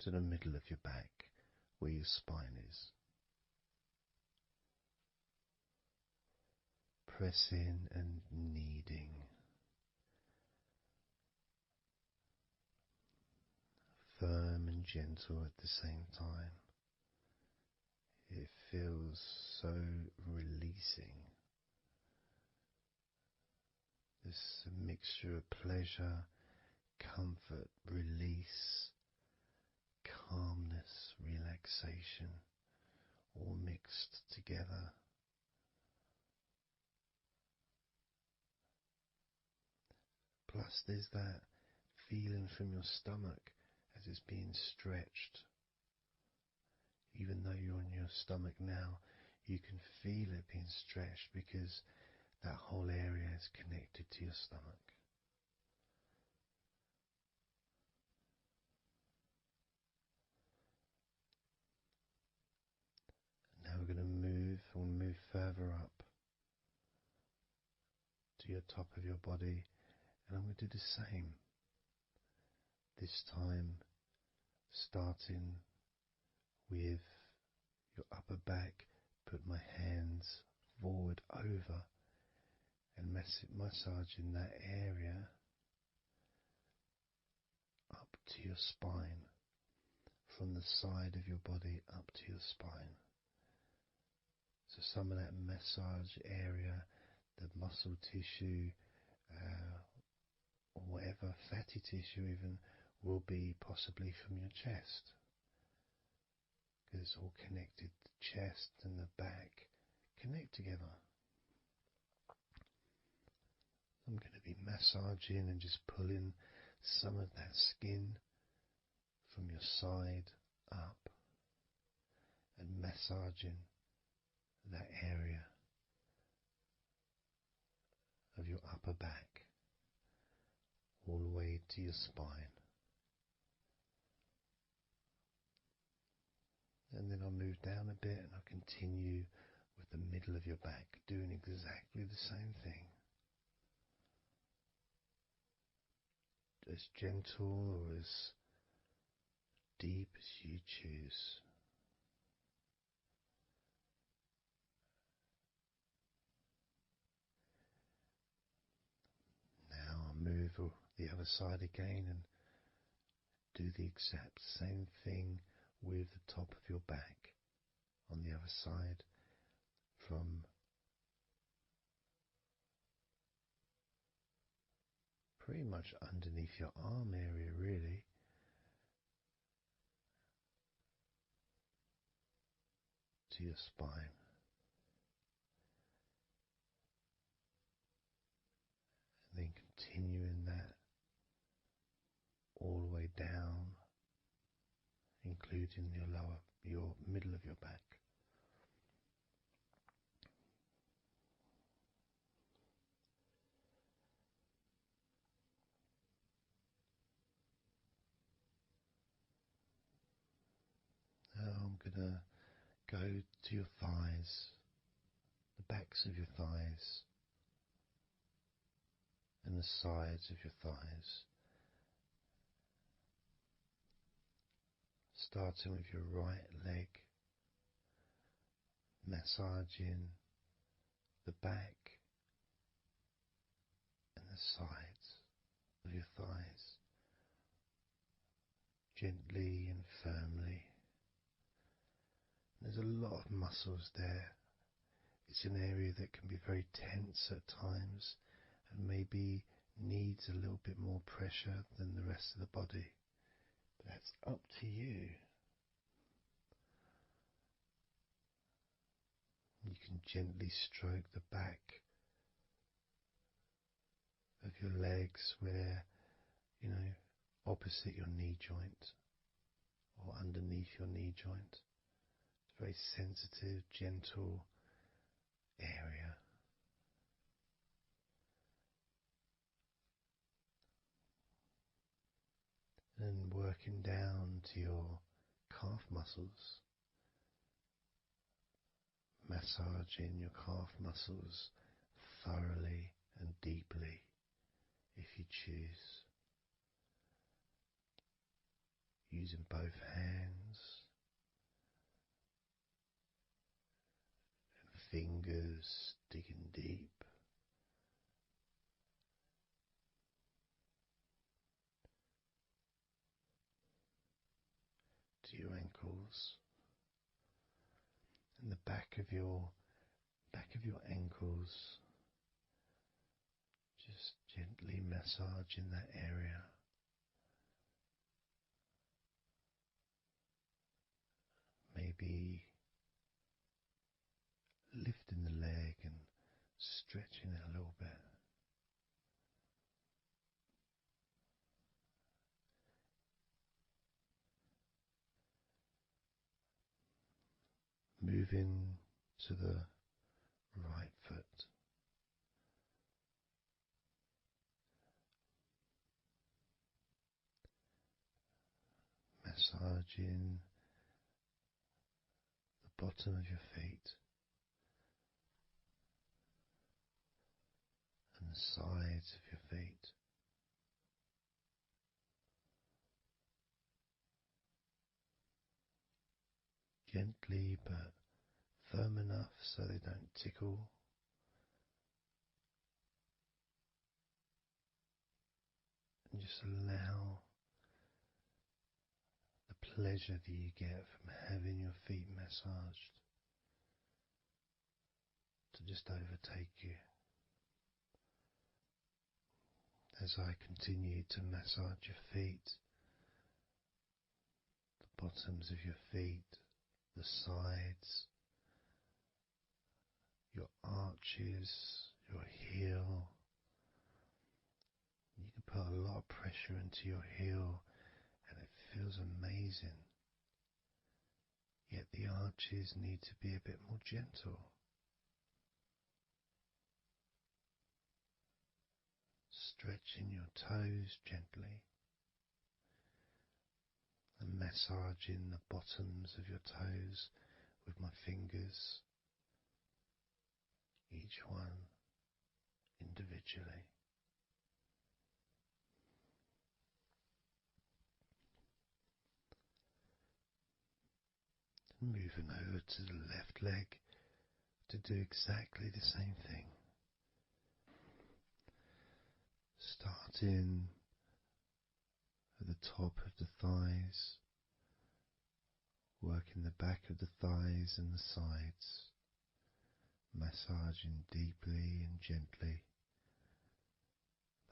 to the middle of your back where your spine is. Pressing and kneading, firm and gentle at the same time. It feels so releasing. This mixture of pleasure, comfort, release, calmness, relaxation, all mixed together. Plus there's that feeling from your stomach as it's being stretched. Even though you're on your stomach now, you can feel it being stretched because that whole area is connected to your stomach. Now we're going to move further up to your top of your body, and I'm going to do the same. This time starting with your upper back, put my hands forward over and massaging that area up to your spine, from the side of your body up to your spine. So some of that massage area, the muscle tissue, or whatever, fatty tissue even, will be possibly from your chest, because it's all connected. The chest and the back connect together. I'm going to be massaging and just pulling some of that skin from your side up and massaging that area of your upper back all the way to your spine. and then I'll move down a bit and I'll continue with the middle of your back, doing exactly the same thing. As gentle or as deep as you choose. Now I'll move the other side again and do the exact same thing with the top of your back on the other side, from pretty much underneath your arm area, really, to your spine. And then continuing that all the way down, including your middle of your back. Now I'm going to go to your thighs, the backs of your thighs, and the sides of your thighs. Starting with your right leg, massaging the back and the sides of your thighs, gently and firmly. There's a lot of muscles there. It's an area that can be very tense at times and maybe needs a little bit more pressure than the rest of the body. But that's up to you. You can gently stroke the back of your legs where, opposite your knee joint or underneath your knee joint. It's a very sensitive, gentle area. And working down to your calf muscles, massaging your calf muscles thoroughly and deeply if you choose, using both hands and fingers, digging deep. To your ankles and the back of your ankles, just gently massaging that area. Maybe lifting the leg and stretching it a little bit. Moving to the right foot. Massaging the bottom of your feet and the sides of your feet. Gently but firm enough so they don't tickle. And just allow the pleasure that you get from having your feet massaged to just overtake you. As I continue to massage your feet, the bottoms of your feet, the sides, your arches, your heel. You can put a lot of pressure into your heel and it feels amazing. Yet the arches need to be a bit more gentle. Stretching your toes gently. and massaging the bottoms of your toes with my fingers, each one individually. Moving over to the left leg to do exactly the same thing. Starting at the top of the thighs, working the back of the thighs and the sides, massaging deeply and gently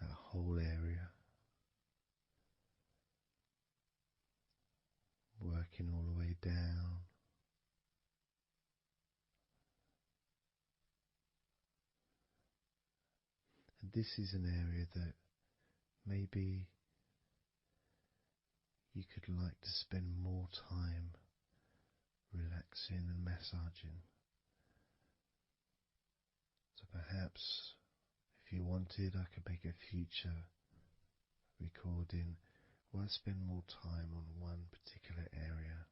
that whole area, working all the way down. And this is an area that maybe you could like to spend more time relaxing and massaging. So perhaps if you wanted, I could make a future recording where I spend more time on one particular area.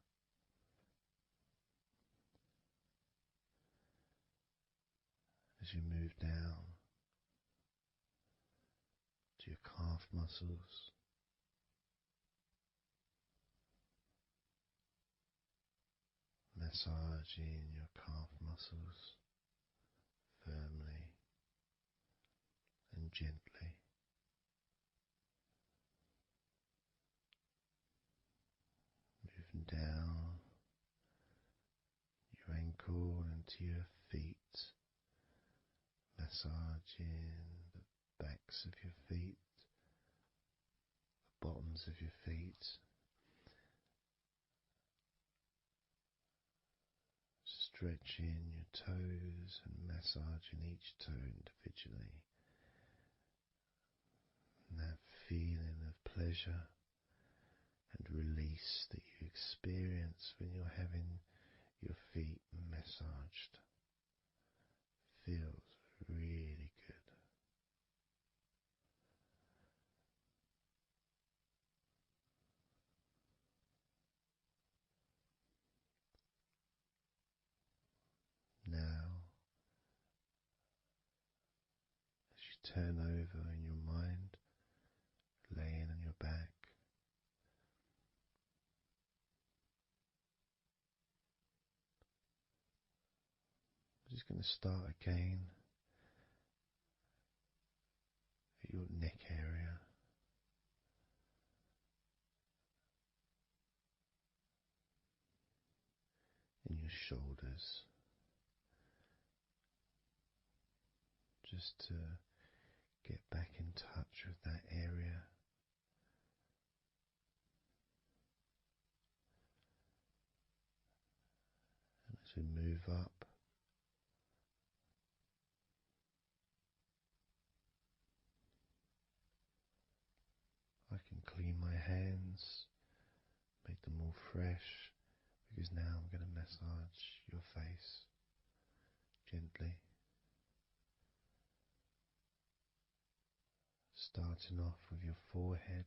As you move down to your calf muscles, massaging your calf muscles firmly and gently. Moving down your ankle and to your feet, massaging the backs of your feet, the bottoms of your feet, stretching your toes and massaging each toe individually. And that feeling of pleasure and release that you experience when you're having your feet massaged feels really good. Now, as you turn over in your mind, laying on your back, I'm just going to start again at your neck area. In your shoulders, just to get back in touch with that area. And as we move up, I can clean my hands, make them all fresh, because now I'm going to massage your face gently. Starting off with your forehead,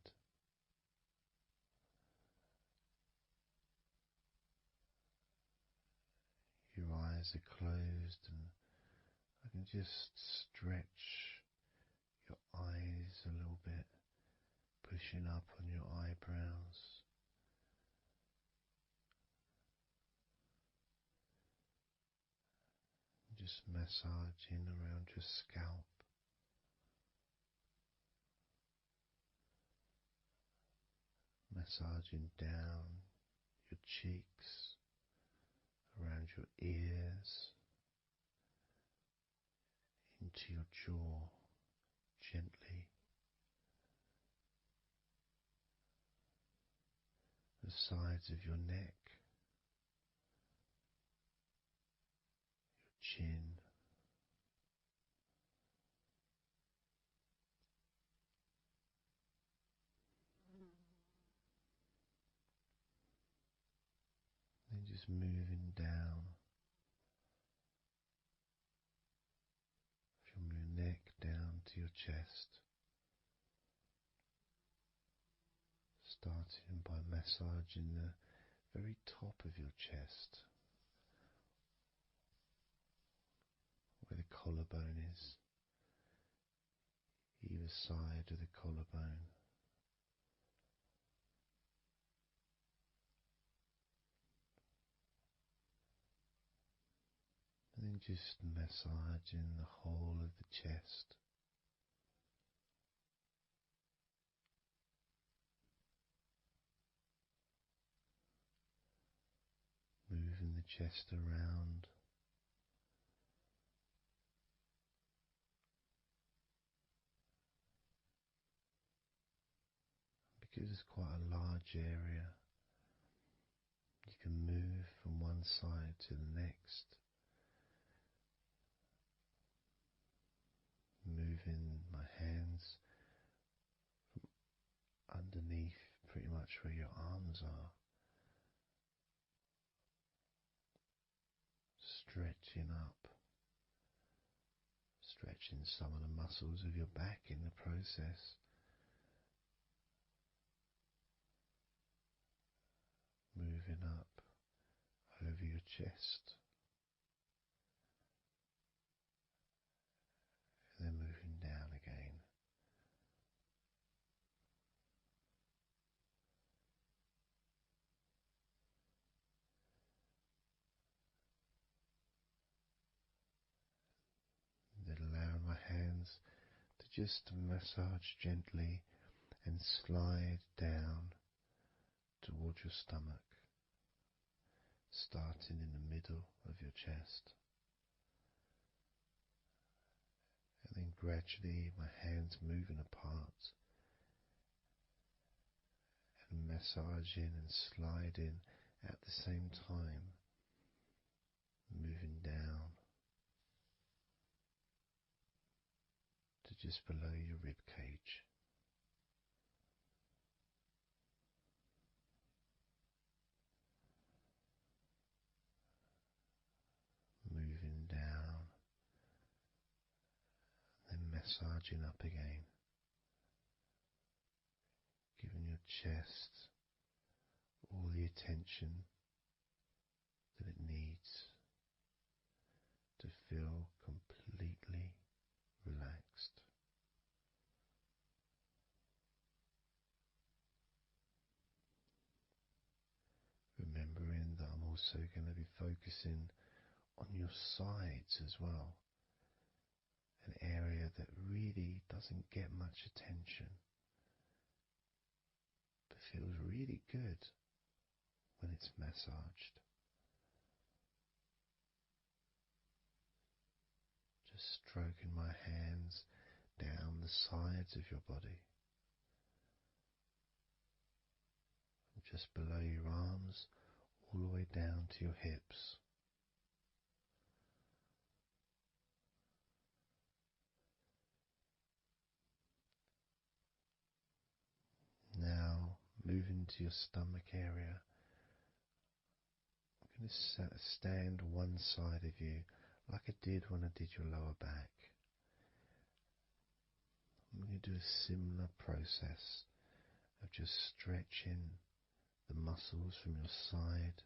your eyes are closed, and I can just stretch your eyes a little bit, pushing up on your eyebrows. Just massaging around your scalp. Massaging down your cheeks, around your ears, into your jaw, gently. The sides of your neck, your chin, then just moving down from your neck down to your chest, Starting by massaging the very top of your chest, where the collarbone is, either side of the collarbone. And then just massaging the whole of the chest. Moving the chest around. Because it's quite a large area, you can move from one side to the next, moving my hands from underneath pretty much where your arms are, stretching up, stretching some of the muscles of your back in the process. Moving up over your chest, and then moving down again. Then allowing my hands to just massage gently and slide down towards your stomach, starting in the middle of your chest. And then gradually my hands moving apart and massaging and sliding at the same time, moving down to just below your rib cage. Moving down, then massaging up again, giving your chest all the attention that it needs to feel completely relaxed. Remembering that I'm also going to be focusing on your sides as well, an area that really doesn't get much attention but feels really good when it's massaged. Just stroking my hands down the sides of your body, just below your arms, all the way down to your hips. Now, moving to your stomach area, I'm going to stand one side of you like I did when I did your lower back. I'm going to do a similar process of just stretching the muscles from your side,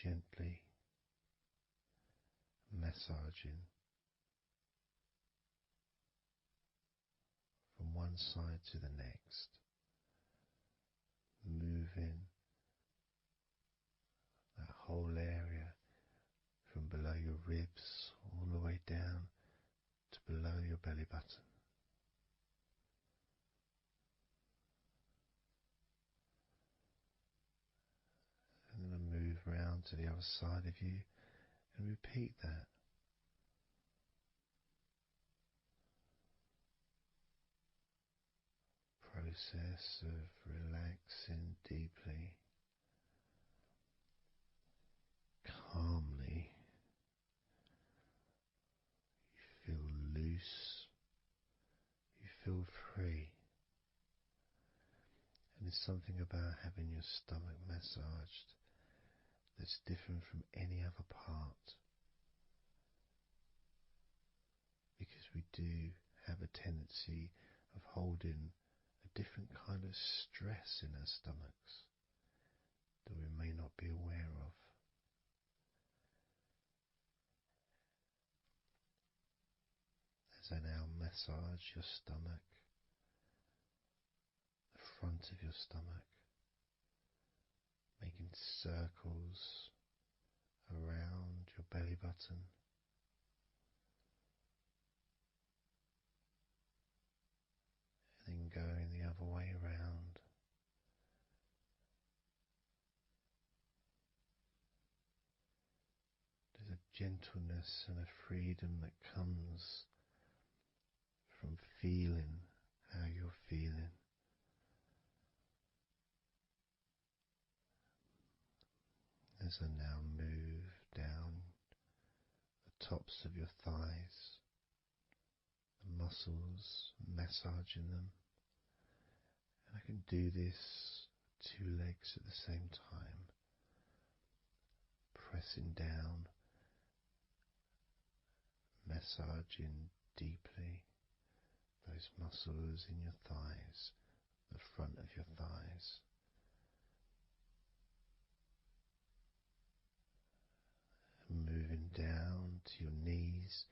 gently massaging from one side to the next, moving that whole area from below your ribs all the way down to below your belly button. And then I move round to the other side of you and repeat that. Process of relaxing deeply, calmly. You feel loose, you feel free. And there's something about having your stomach massaged that's different from any other part, because we do have a tendency of holding different kind of stress in our stomachs that we may not be aware of. As I now massage your stomach, the front of your stomach, making circles around your belly button, and then going the other way around. There's a gentleness and a freedom that comes from feeling how you're feeling. As I now move down the tops of your thighs, the muscles, massaging them. And I can do this two legs at the same time, pressing down, massaging deeply those muscles in your thighs, the front of your thighs. And moving down to your knees,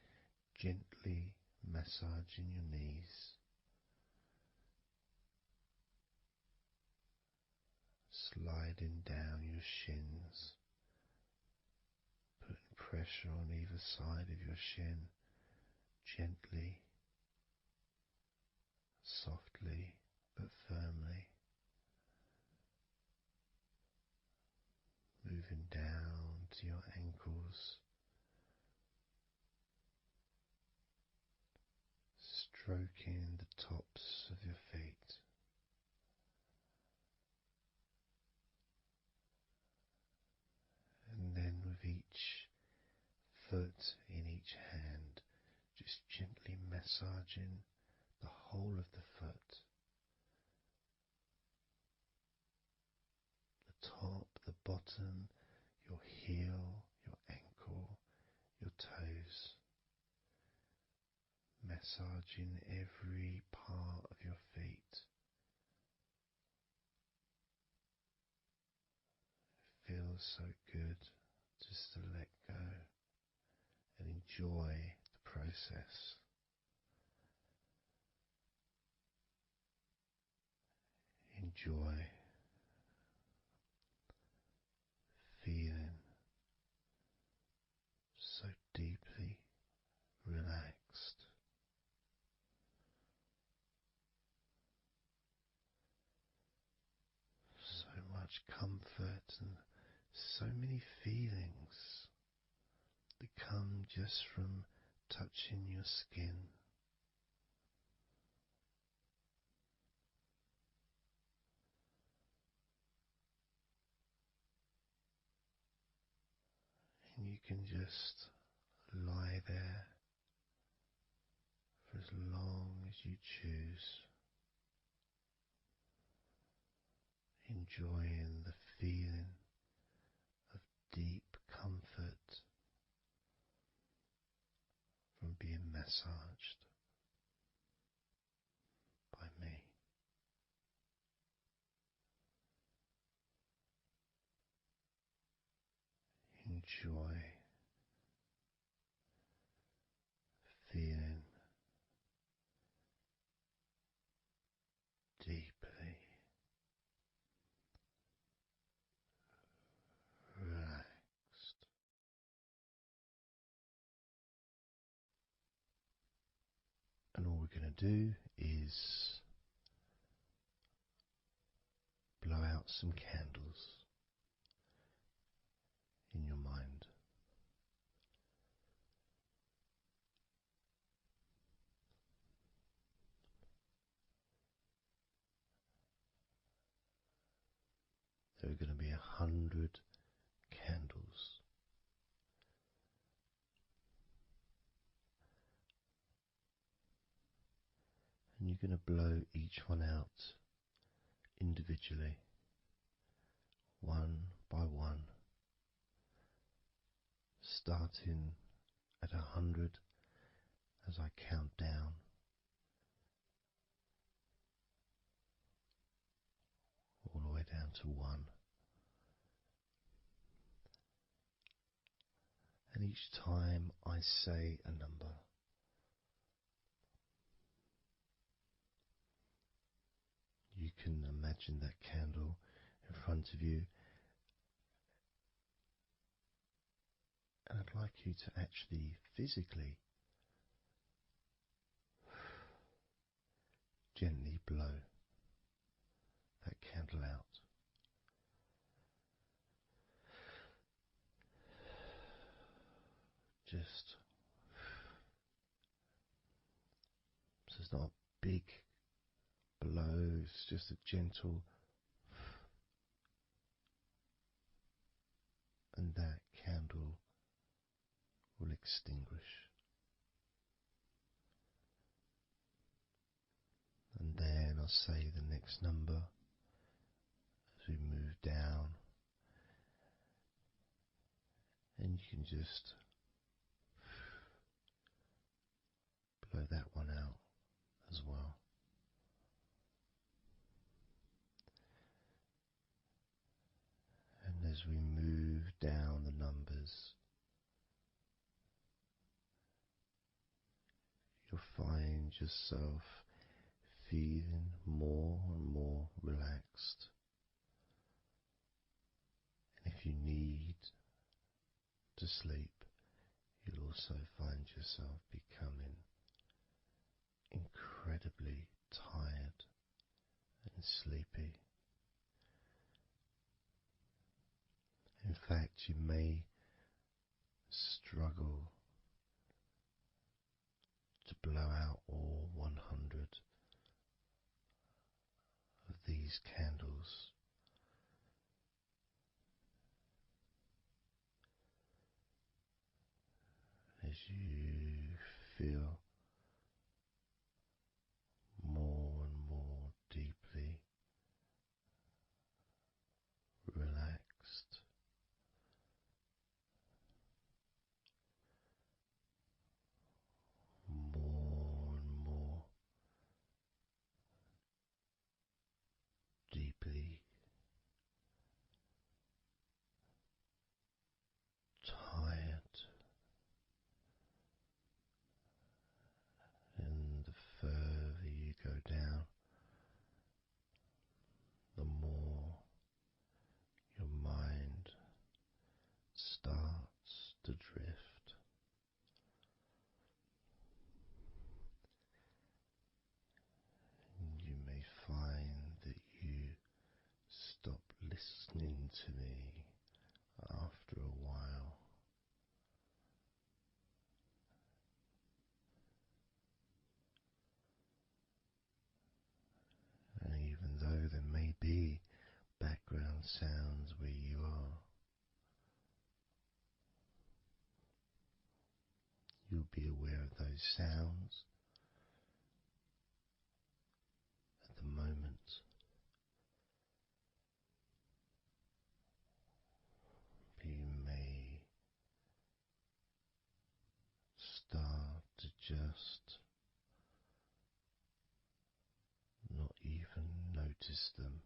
gently massaging your knees. Sliding down your shins, putting pressure on either side of your shin, gently, softly but firmly. Moving down to your ankles, stroking the tops of your feet. And then with each foot in each hand, just gently massaging the whole of the foot. The top, the bottom, your heel, your ankle, your toes. Massaging every part of your feet. It feels so good just to let go and enjoy the process. Enjoy feeling so deeply relaxed. So much comfort and so many feelings that come just from touching your skin. And you can just lie there for as long as you choose, enjoying the feeling of deep comfort from being massaged by me. Enjoy feeling deeply relaxed. And all we're going to do is blow out some candles in your mind. There are going to be 100 candles. And you're going to blow each one out individually, one by one, starting at 100 as I count down, down to 1. And each time I say a number, you can imagine that candle in front of you, and I'd like you to actually physically gently blow that candle out. Just so it's not a big blow, it's just a gentle, and that candle will extinguish. And then I'll say the next number as we move down, and you can just blow that one out as well. And as we move down the numbers, you'll find yourself feeling more and more relaxed. And if you need to sleep, you'll also find yourself becoming incredibly tired and sleepy. In fact, you may struggle to blow out all 100 of these candles. As you feel more and more deeply relaxed, more and more deeply tired, and the further you go down, the more your mind starts to drift. You may find that you stop listening to me after a while. And even though there may be background sounds where you are, you'll be aware of those sounds at the moment. You may start to just not even notice them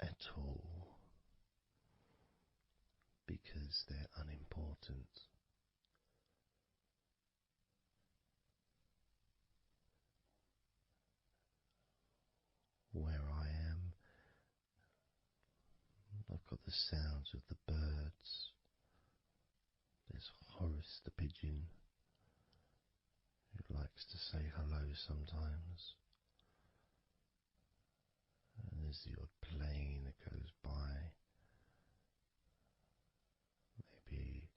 at all, because they're unimportant. Where I am, I've got the sounds of the birds. There's Horace the pigeon, who likes to say hello sometimes. And there's the odd plane that goes by. Maybe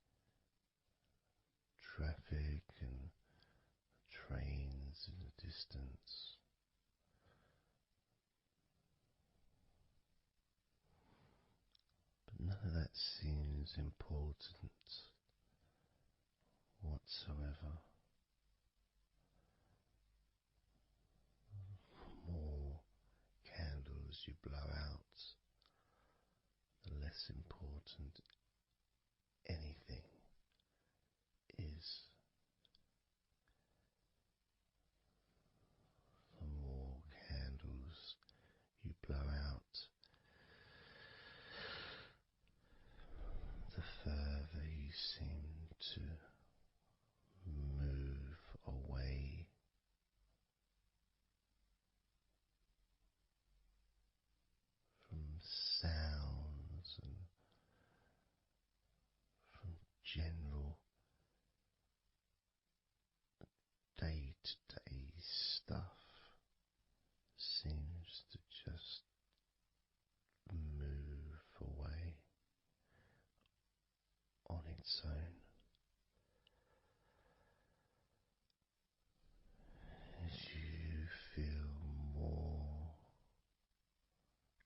traffic and trains in the distance. But none of that seems important whatsoever. The more candles you blow out, the less important anything is. The more general day-to-day stuff seems to just move away on its own as you feel more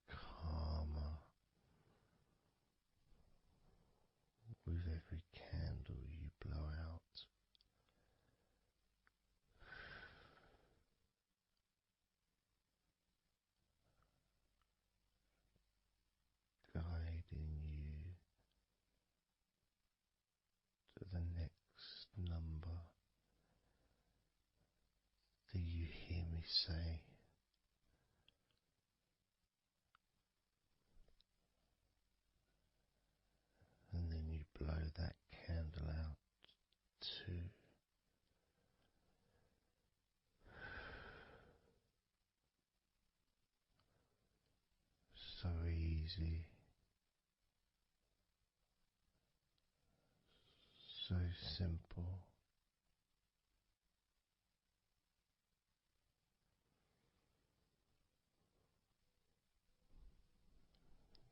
calmer with every candle you blow out. Guiding you to the next number that you hear me say, and then you blow that candle out too. So easy, so simple.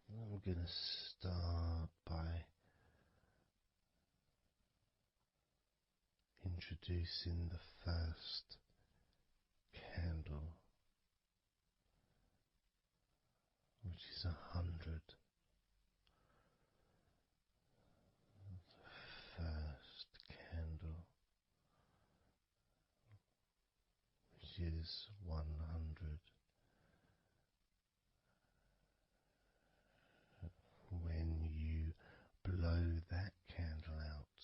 I'm going to start by introducing the first candle, which is 100. The first candle, which is 100. When you blow that candle out,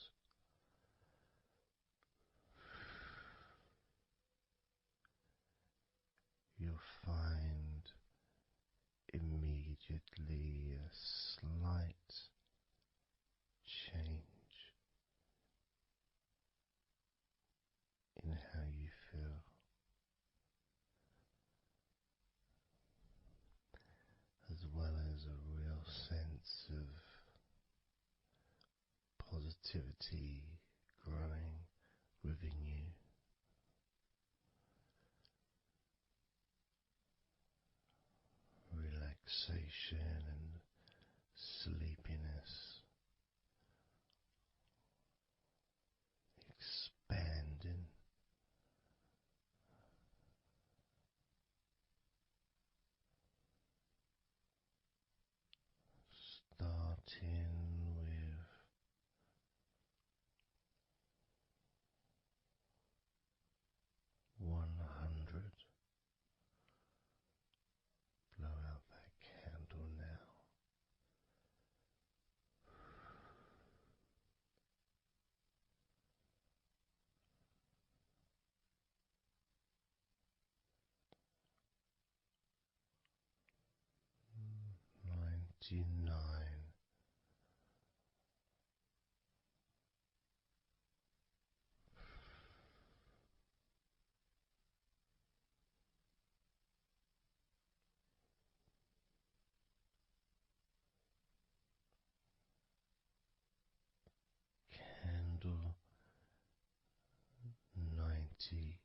you'll find immediately a slight change in how you feel, as well as a real sense of positivity growing within you. Relaxation and sleepiness expanding, starting with 100. Blow out that candle now. 99. Candle 98.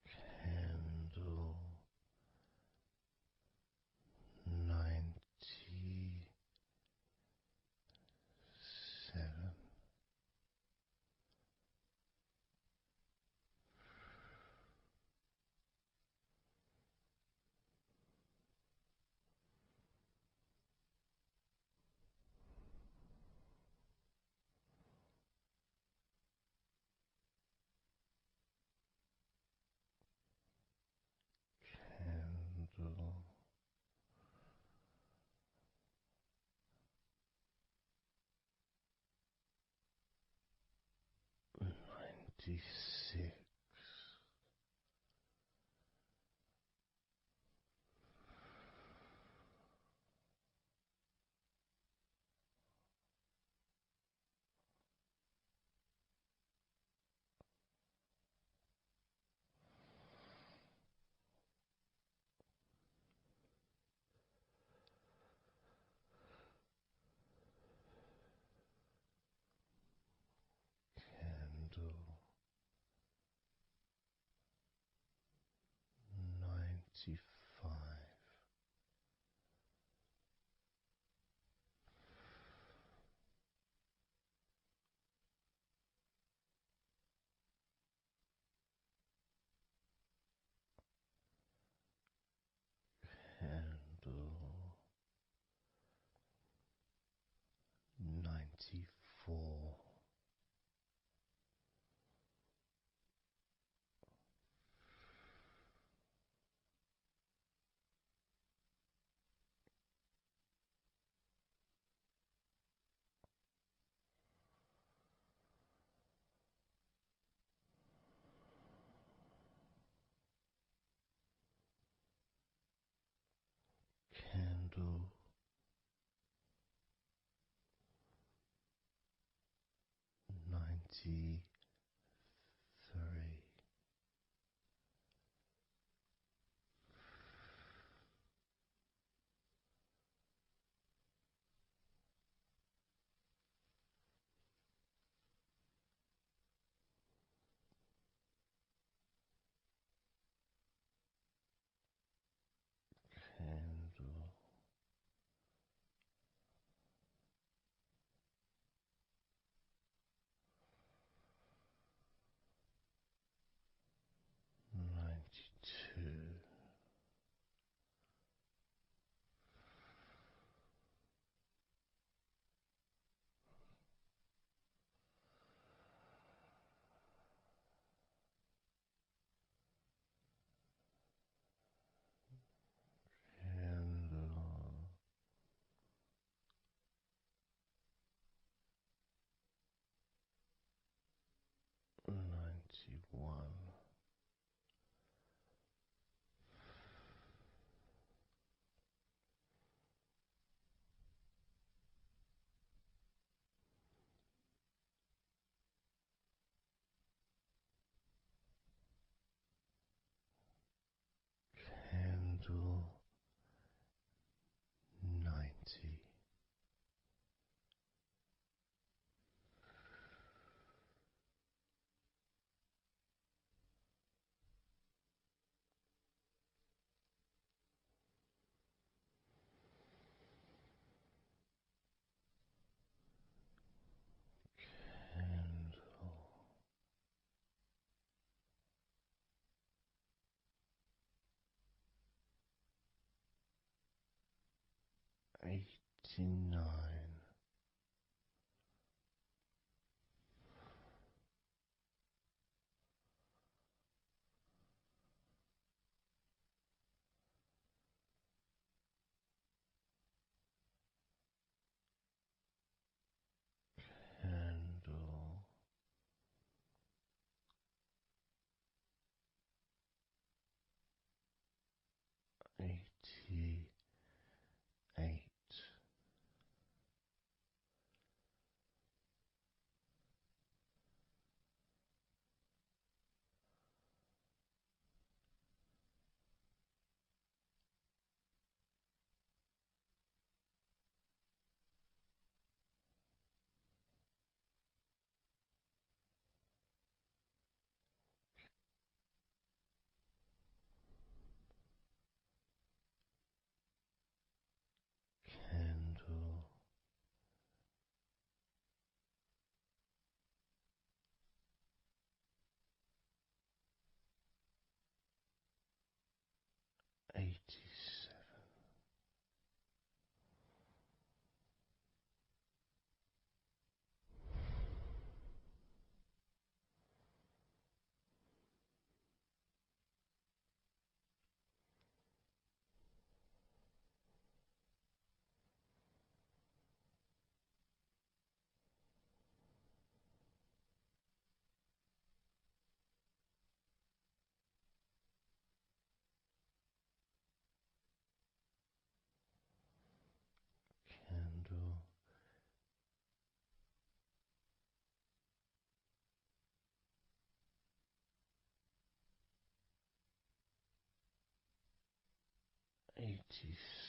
Candle 97. Candle 96. 85. Candle 94. Candle 93. Candle 92. Candle 91. Candle 90. Candle 89. Candle 88. Candle 87. Candle 86.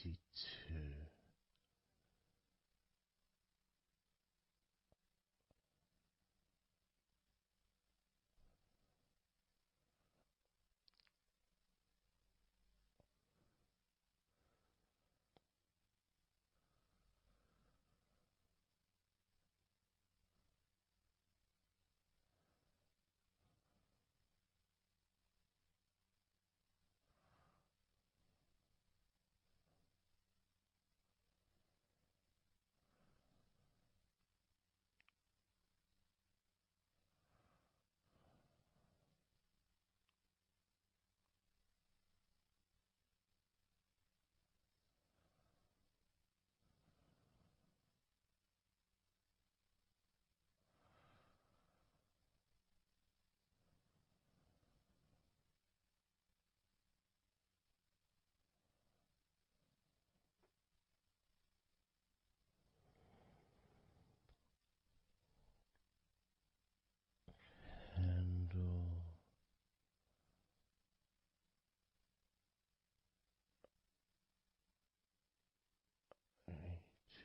82.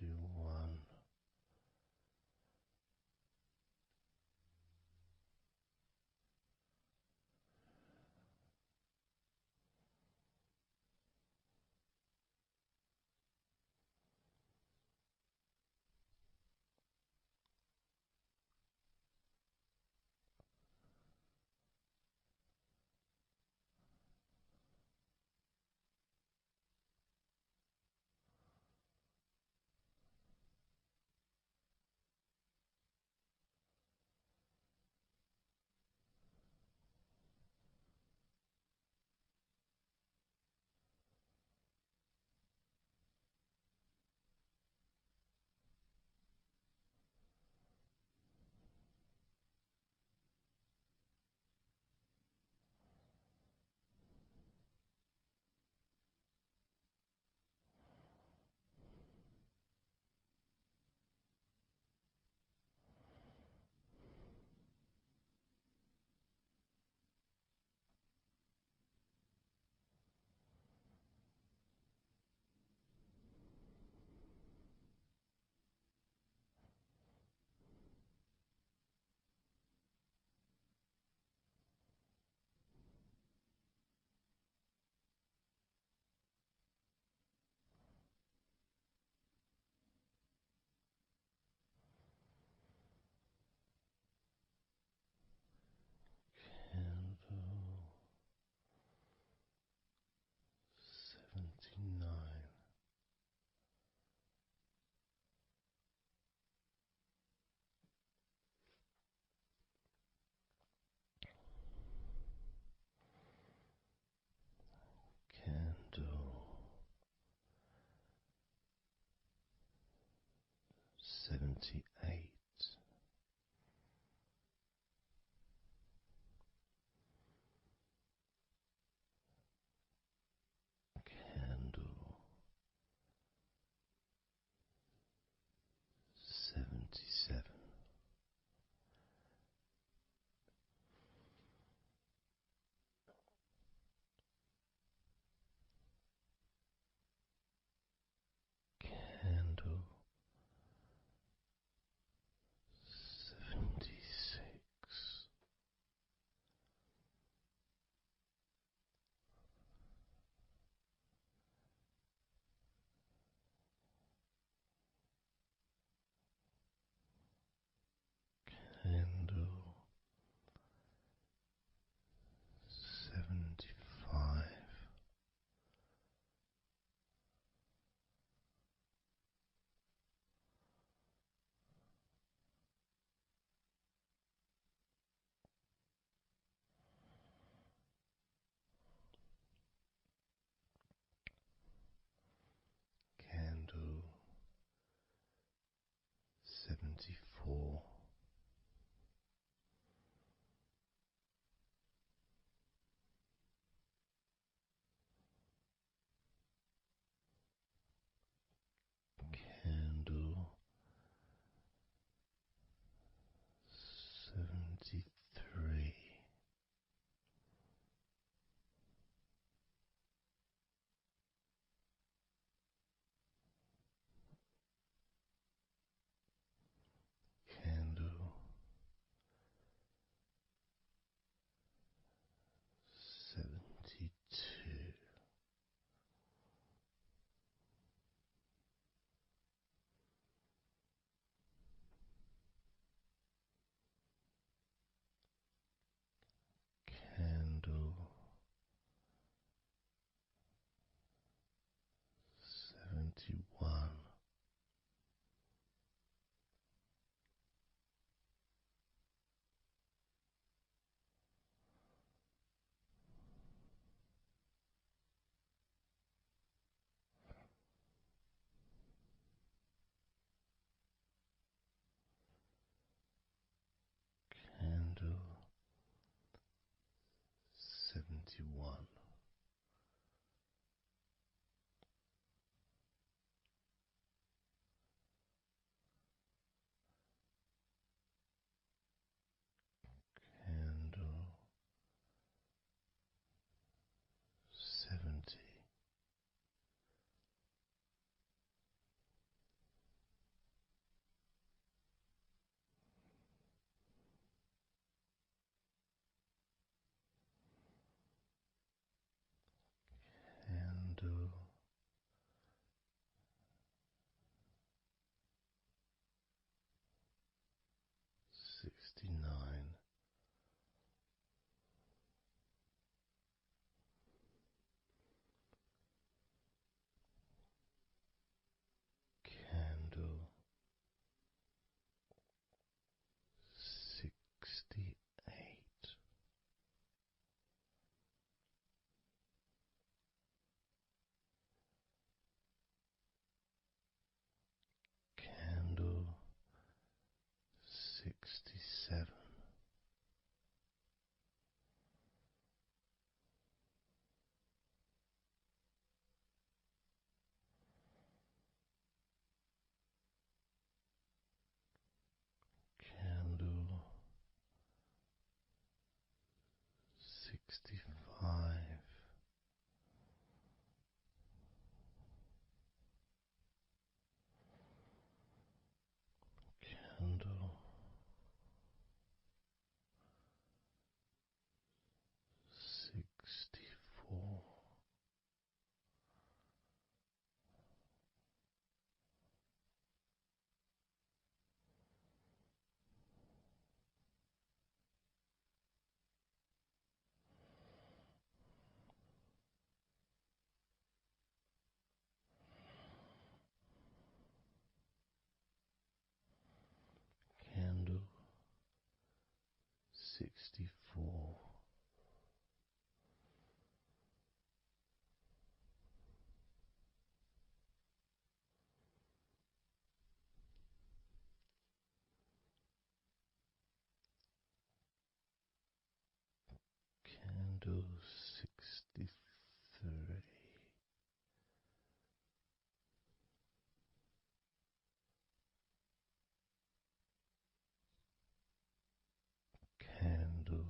81. Candle 79. Candle 78. Candle 77. Candle 65. Candle 64. Candle 64. Candle 63. Candle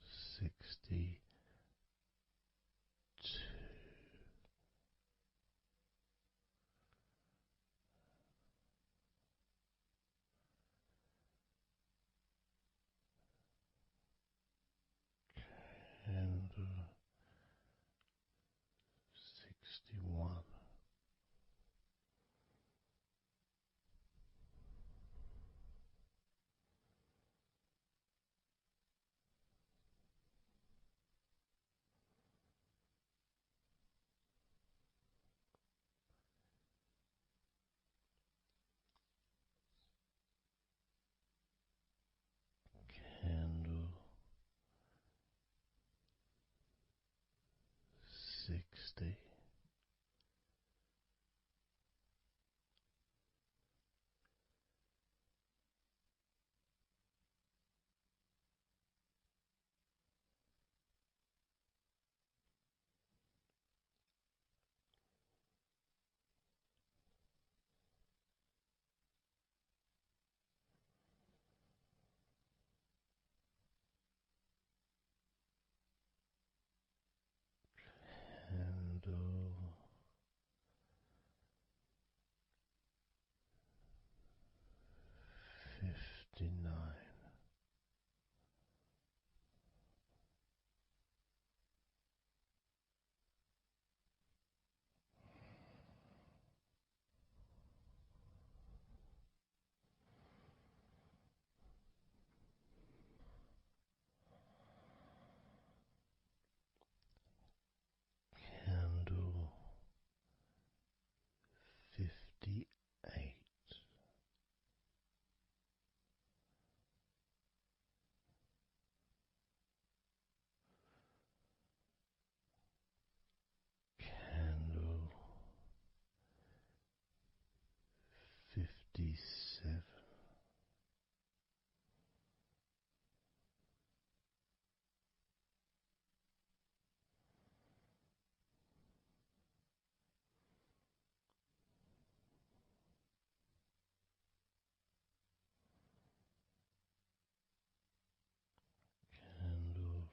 62. Candle 61. Candle 60. Candle 59. Candle 58. Candle 57. Candle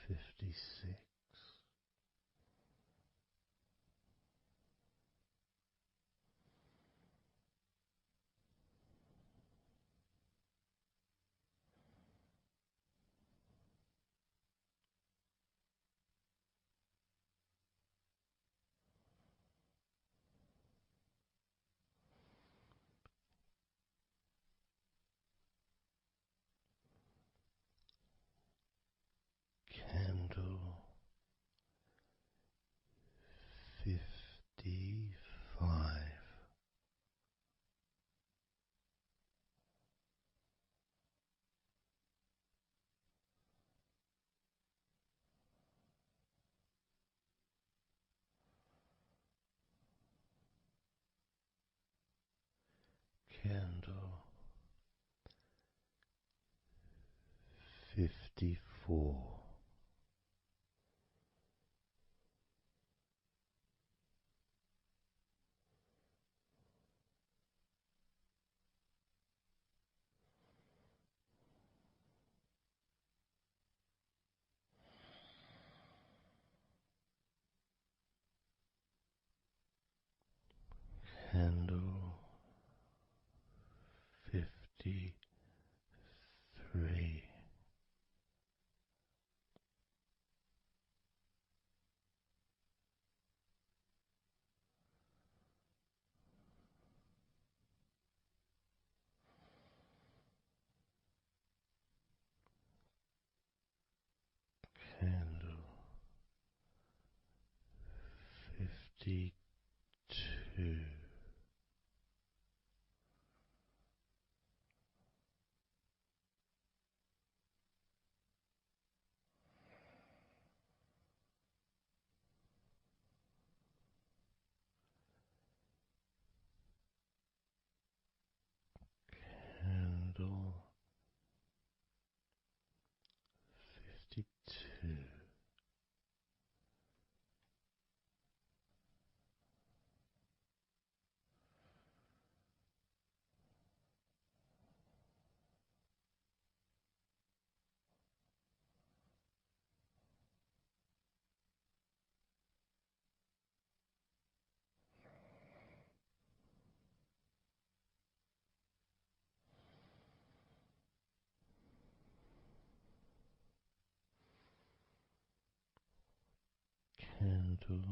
56. Candle 55. Candle 54. three, candle 52, candle 52, candle 52,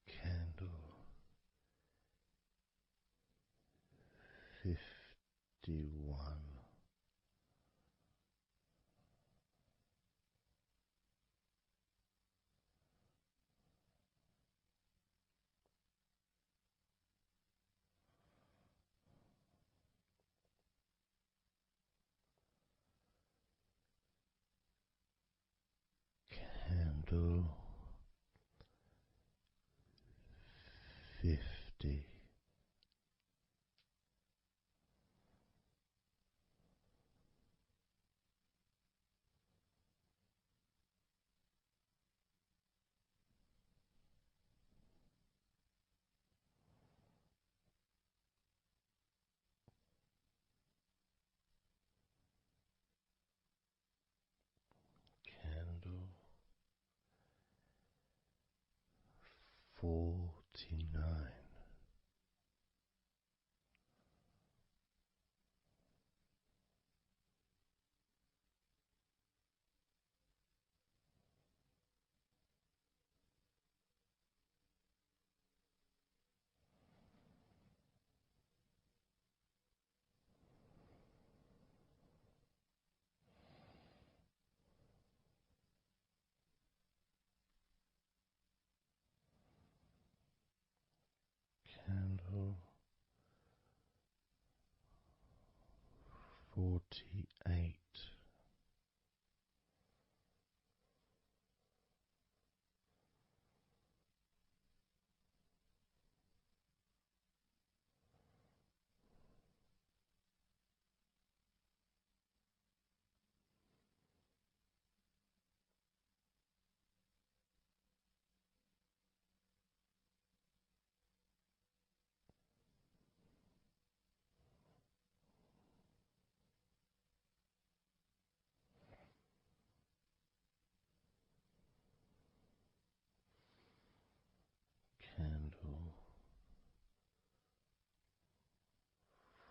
candle 51, candle 50, candle 49, candle 48, candle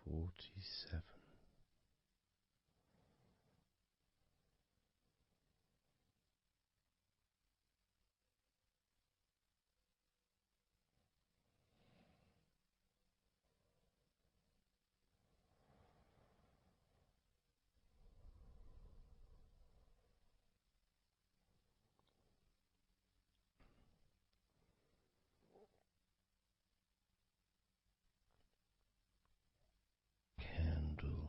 47, candle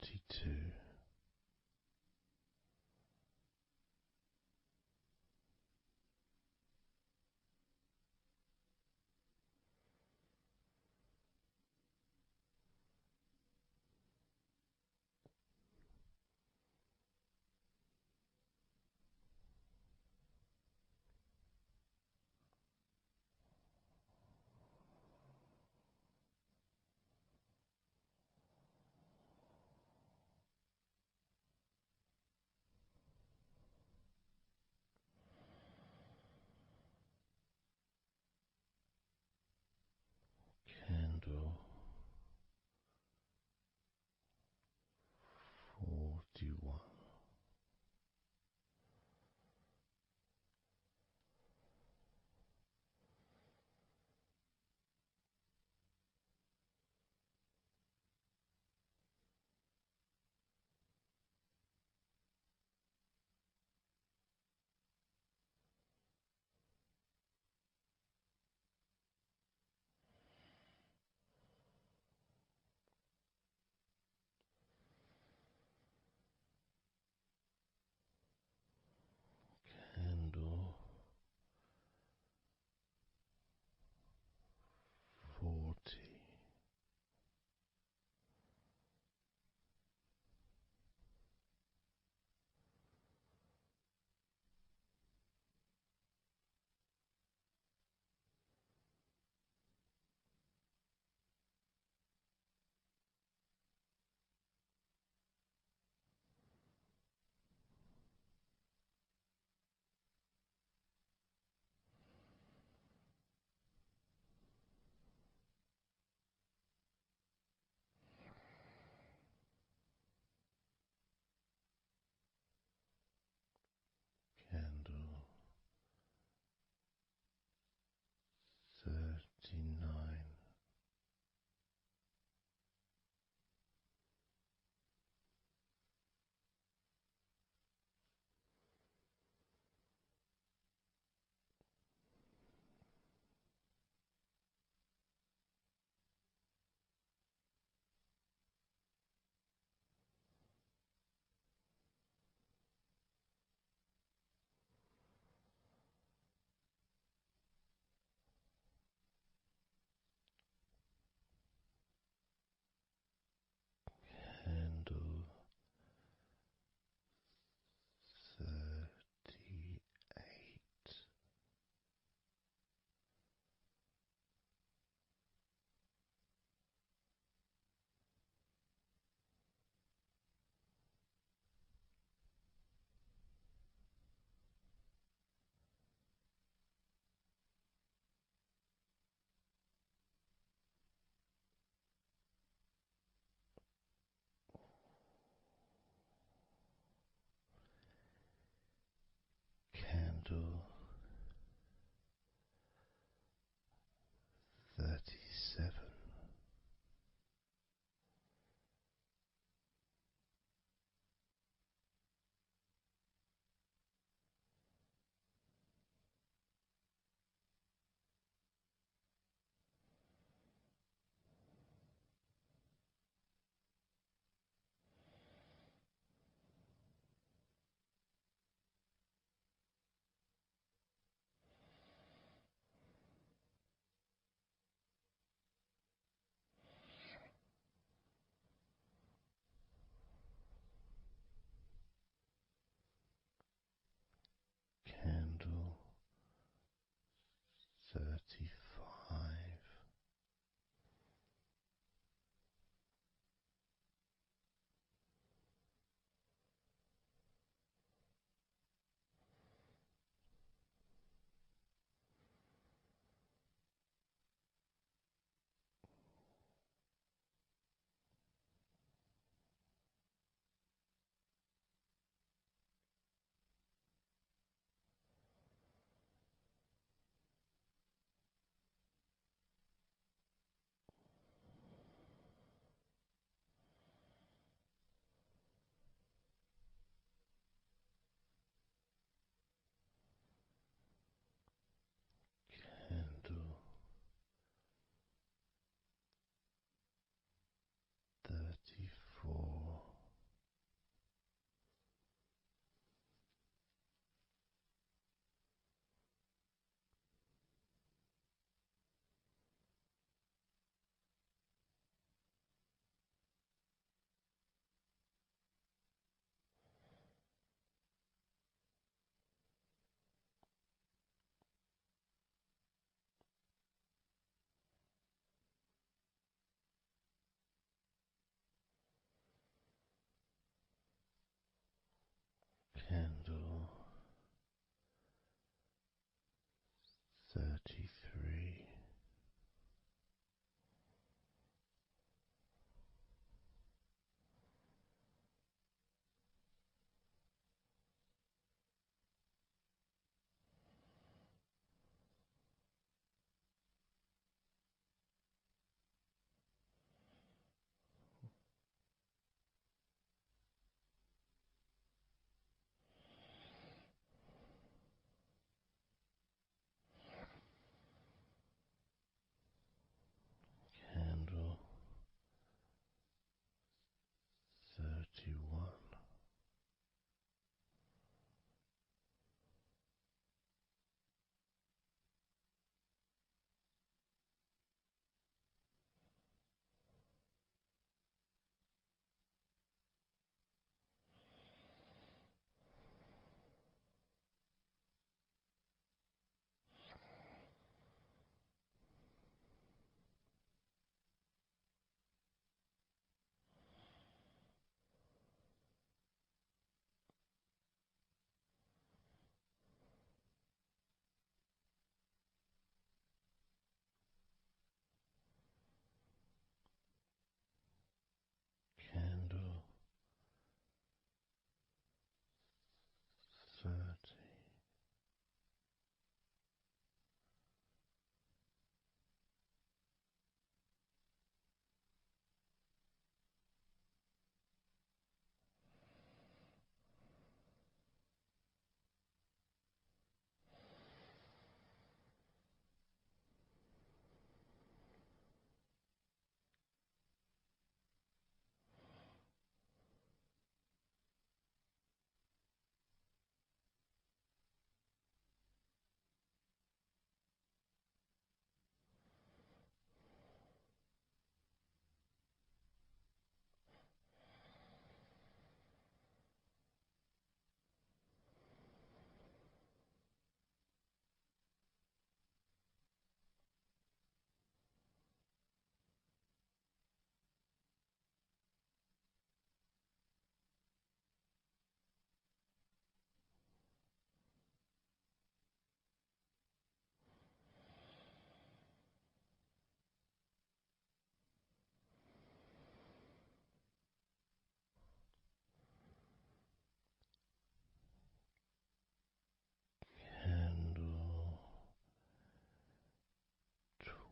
42.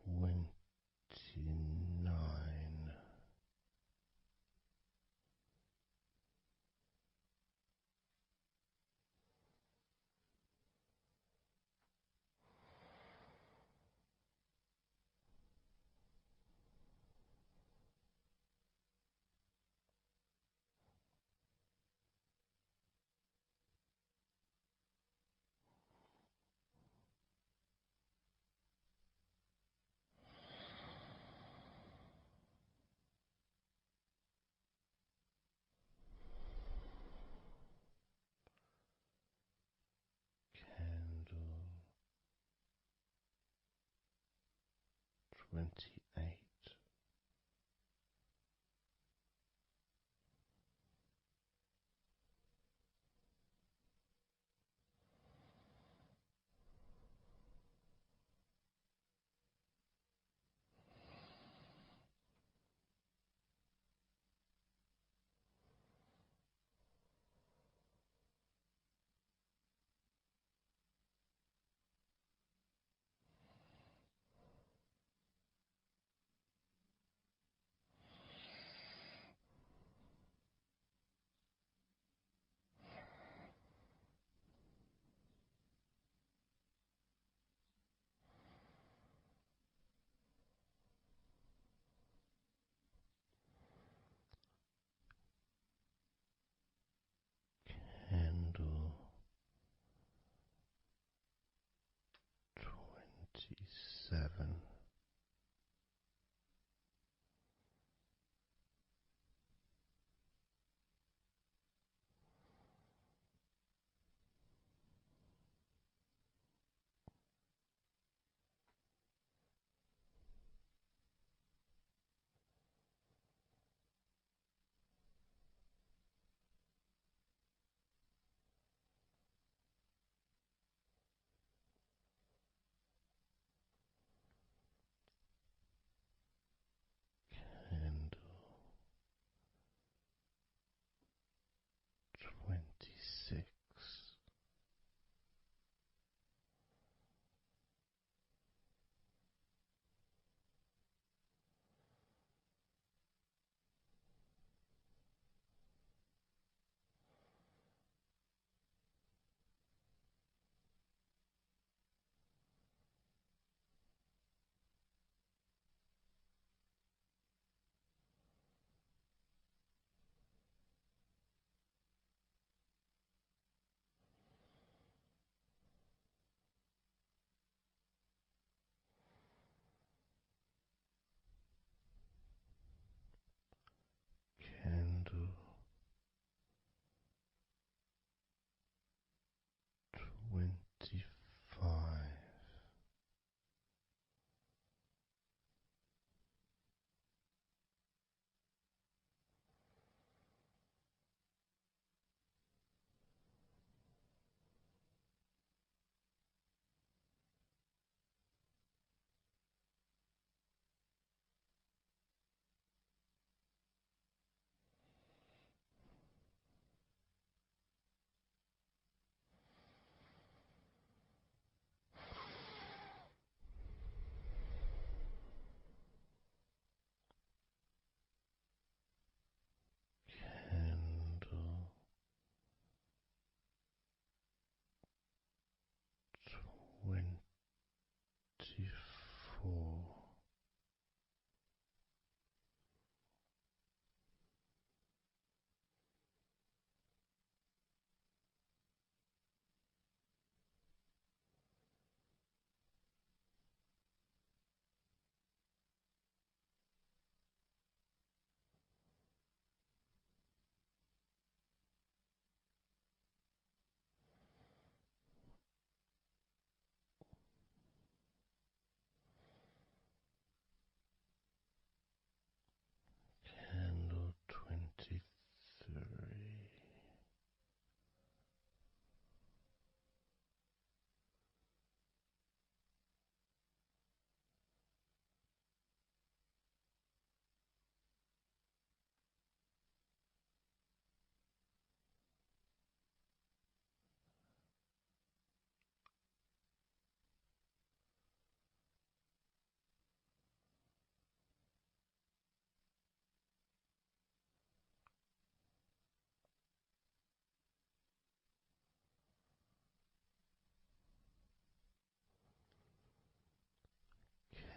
29. Candle 28.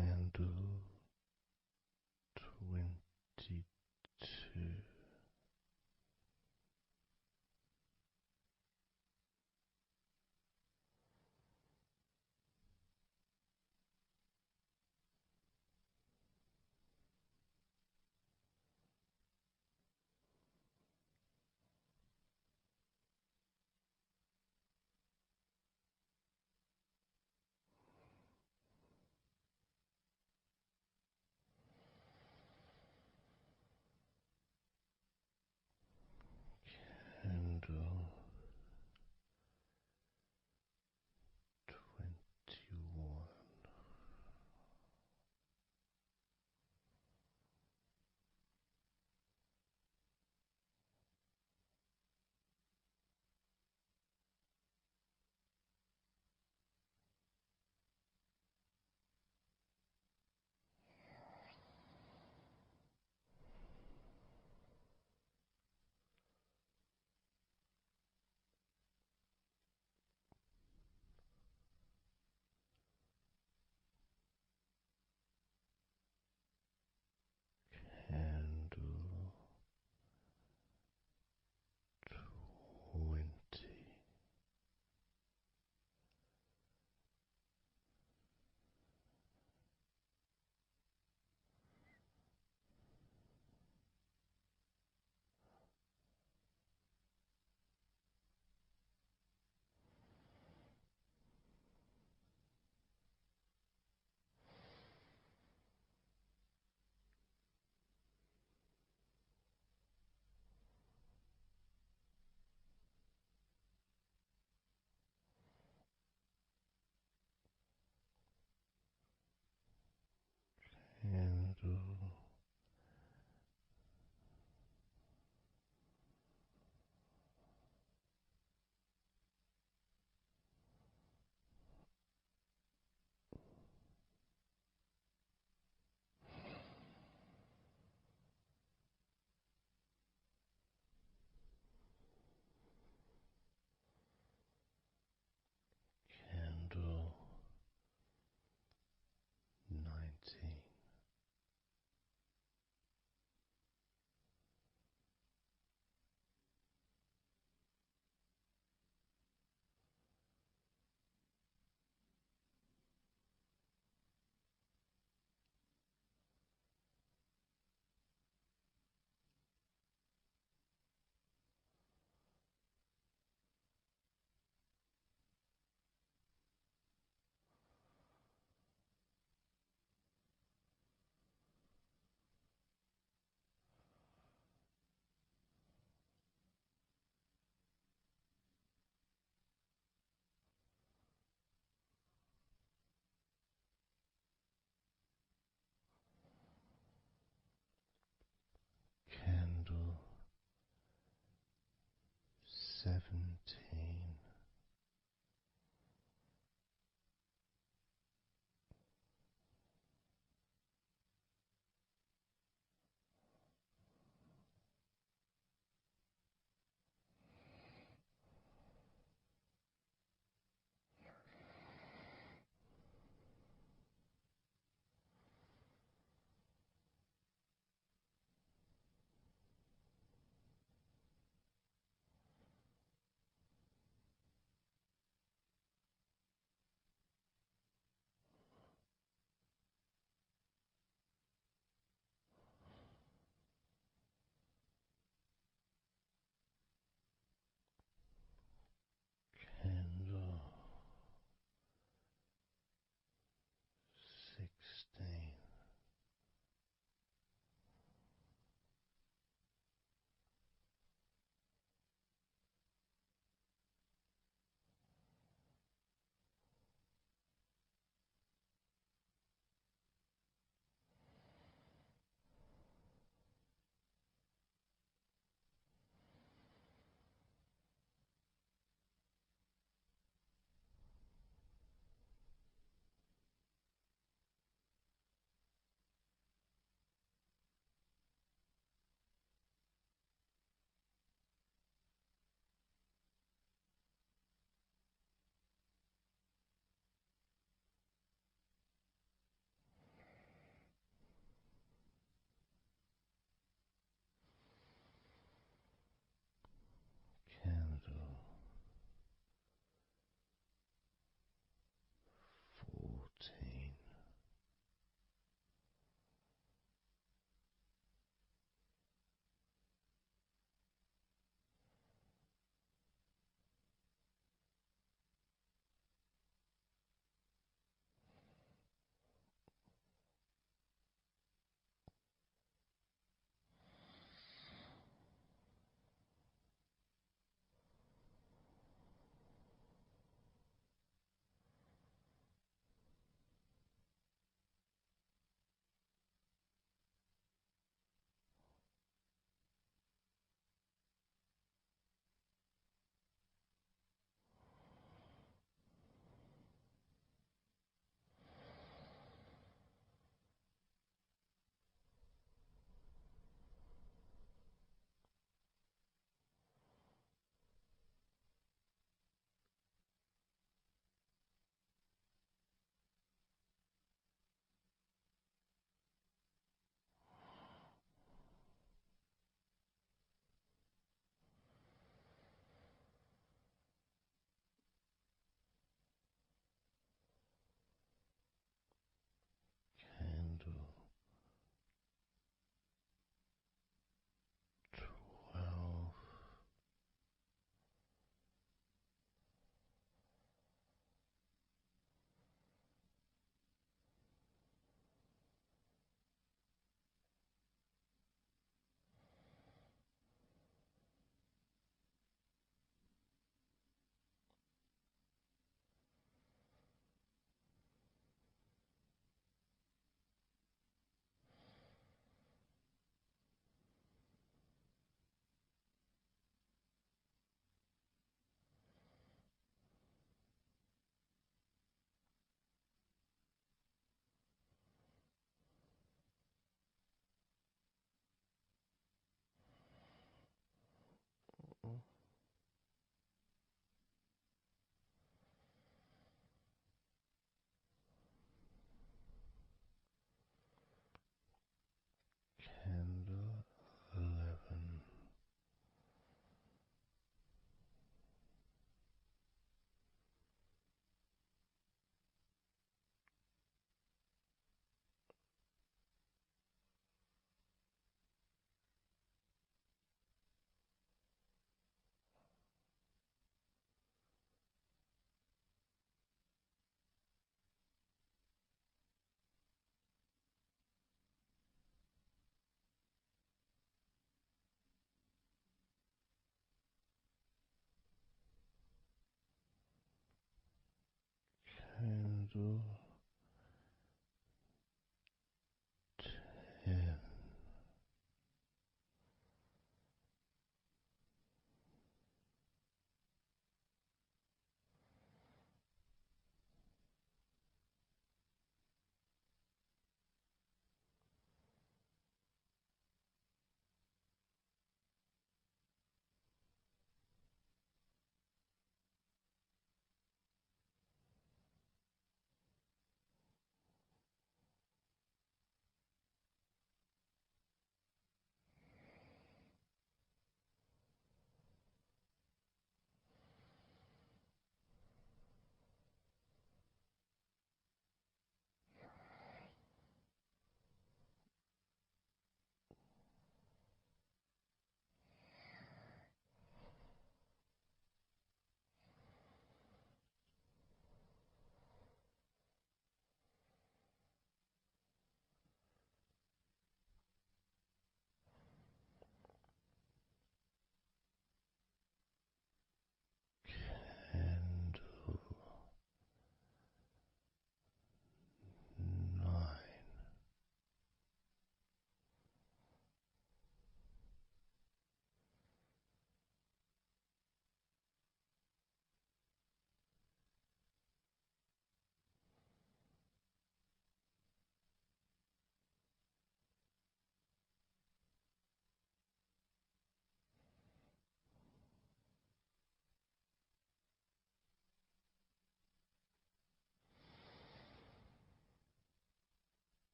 candle 22. candle. 10.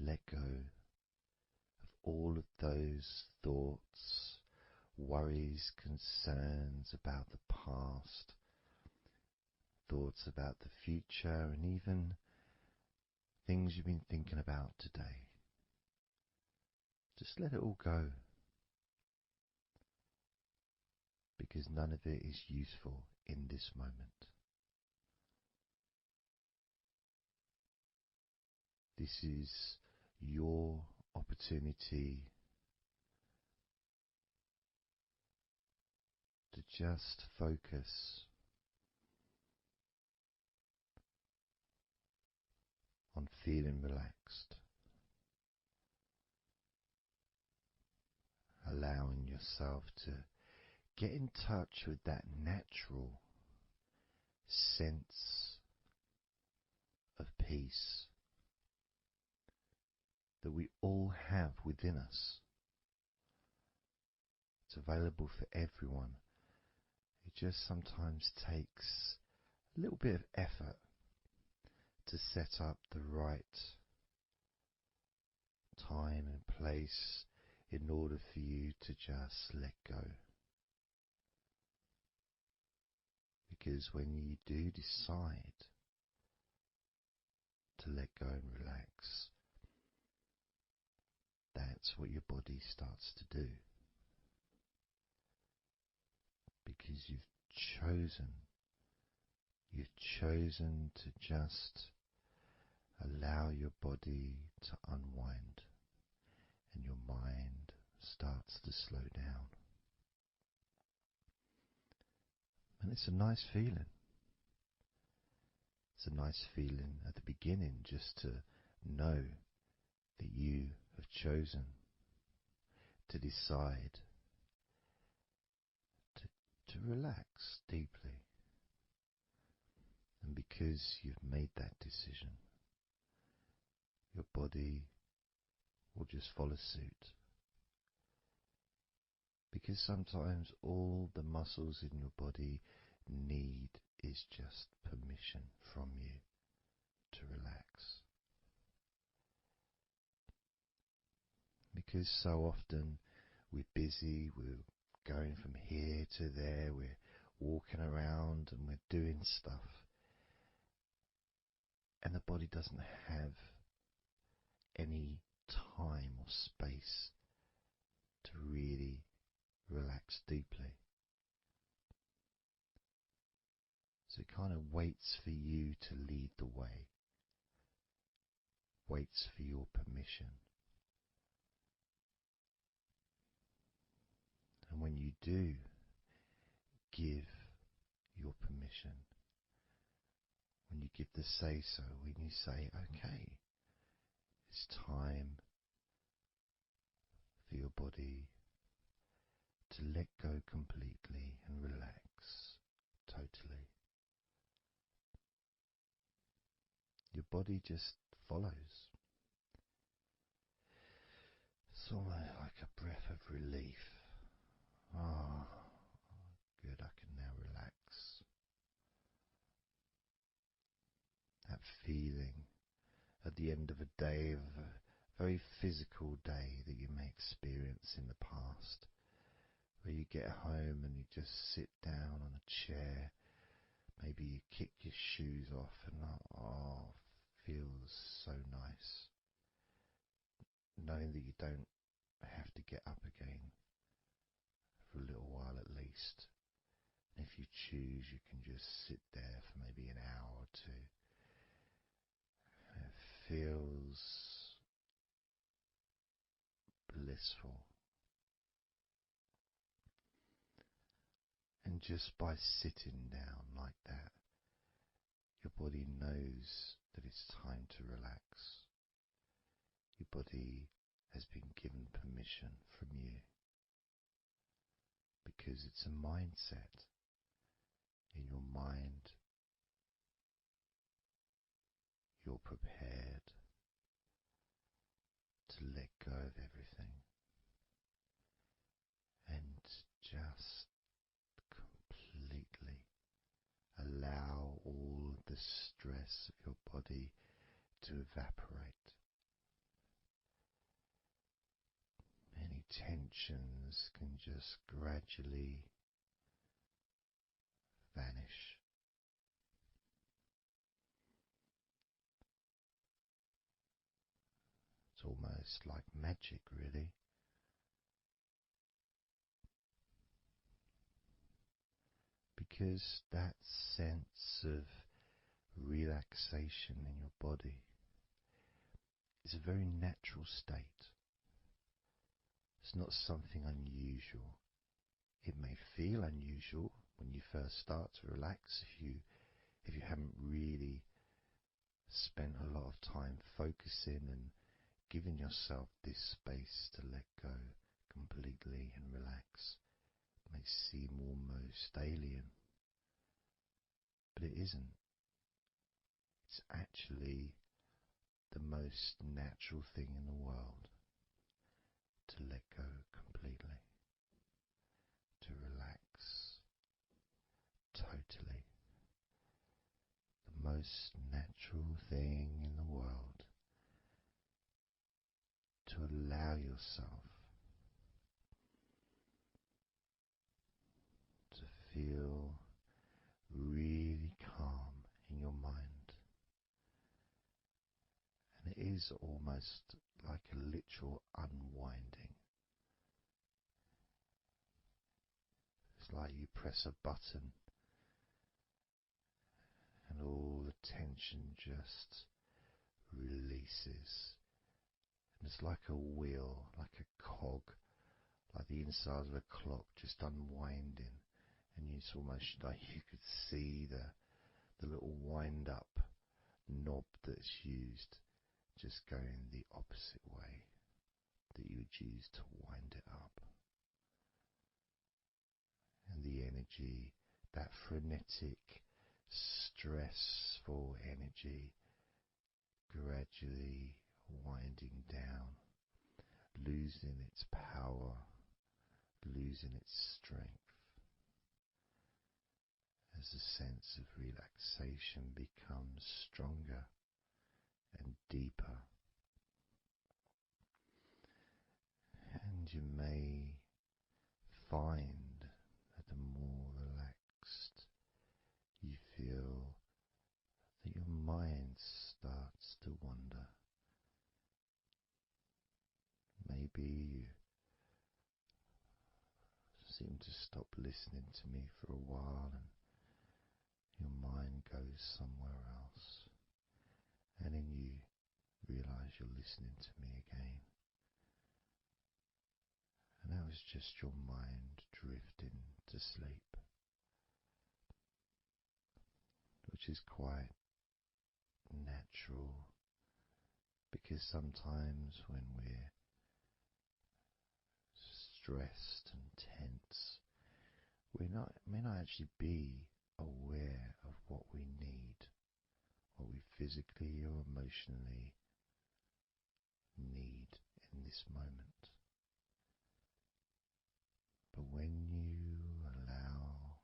let go of all of those thoughts, worries, concerns about the past, thoughts about the future, and even things you've been thinking about today. Just let it all go, because none of it is useful in this moment. This is your opportunity to just focus on feeling relaxed, allowing yourself to get in touch with that natural sense of peace that we all have within us. It's available for everyone. It just sometimes takes a little bit of effort to set up the right time and place in order for you to just let go. Because when you do decide to let go and relax, that's what your body starts to do. Because you've chosen to just allow your body to unwind, and your mind starts to slow down. And it's a nice feeling. It's a nice feeling at the beginning just to know that you have chosen to decide to relax deeply. And because you've made that decision, your body will just follow suit. Because sometimes all the muscles in your body need is just permission from you to relax. Because so often we're busy, we're going from here to there, we're walking around and we're doing stuff, and the body doesn't have any time or space to really relax deeply. So it kind of waits for you to lead the way, waits for your permission. And when you do give your permission, when you give the say so, when you say, okay, it's time for your body to let go completely and relax totally, your body just follows. It's almost like a breath of relief. Ah, good, I can now relax. That feeling at the end of a day, of a very physical day that you may experience in the past, where you get home and you just sit down on a chair, maybe you kick your shoes off and feels so nice. Knowing that you don't have to get up again for a little while at least. And if you choose, you can just sit there for maybe an hour or two. And it feels blissful. And just by sitting down like that, your body knows that it's time to relax. Your body has been given permission from you, because it's a mindset. In your mind, you're prepared to let go of everything and just completely allow all the stress of your body to evaporate, tensions can just gradually vanish. It's almost like magic, really. Because that sense of relaxation in your body is a very natural state. It's not something unusual. It may feel unusual when you first start to relax if you haven't really spent a lot of time focusing and giving yourself this space to let go completely and relax. It may seem almost alien, but it isn't. It's actually the most natural thing in the world to let go completely, to relax totally. The most natural thing in the world to allow yourself to feel really calm in your mind. And it is almost like a literal unwinding. It's like you press a button and all the tension just releases. And it's like a wheel, like a cog, like the inside of a clock just unwinding. And it's almost like you could see the little wind up knob that's used just going the opposite way that you would use to wind it up. And the energy, that frenetic, stressful energy, gradually winding down, losing its power, losing its strength, as the sense of relaxation becomes stronger and deeper. And you may find that the more relaxed you feel, that your mind starts to wander. Maybe you seem to stop listening to me for a while and your mind goes somewhere else, and then you realize you're listening to me again. And that was just your mind drifting to sleep, which is quite natural, because sometimes when we're stressed and tense, we may not actually be aware of what we need, what we physically or emotionally need in this moment. But when you allow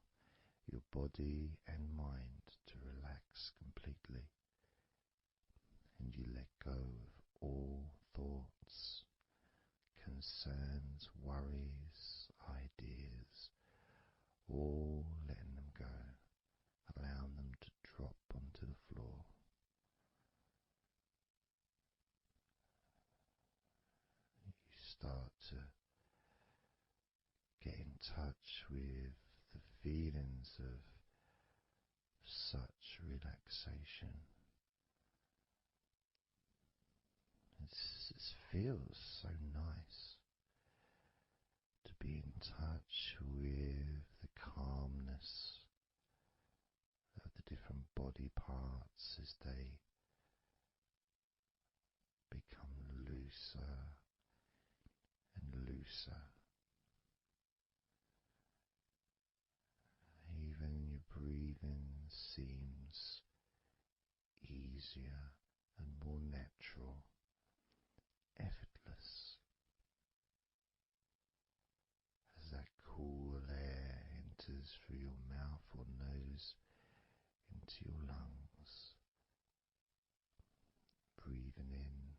your body and mind to relax completely, and you let go of all thoughts, concerns, worries, ideas, all letting them go, allowing them to drop onto the floor. You start to get in touch with the feelings of such relaxation. It feels so nice to be in touch with the calmness of the different body parts as they become looser and looser. Even your breathing seems easier and more natural, effortless, as that cool air enters through your mouth or nose into your lungs, breathing in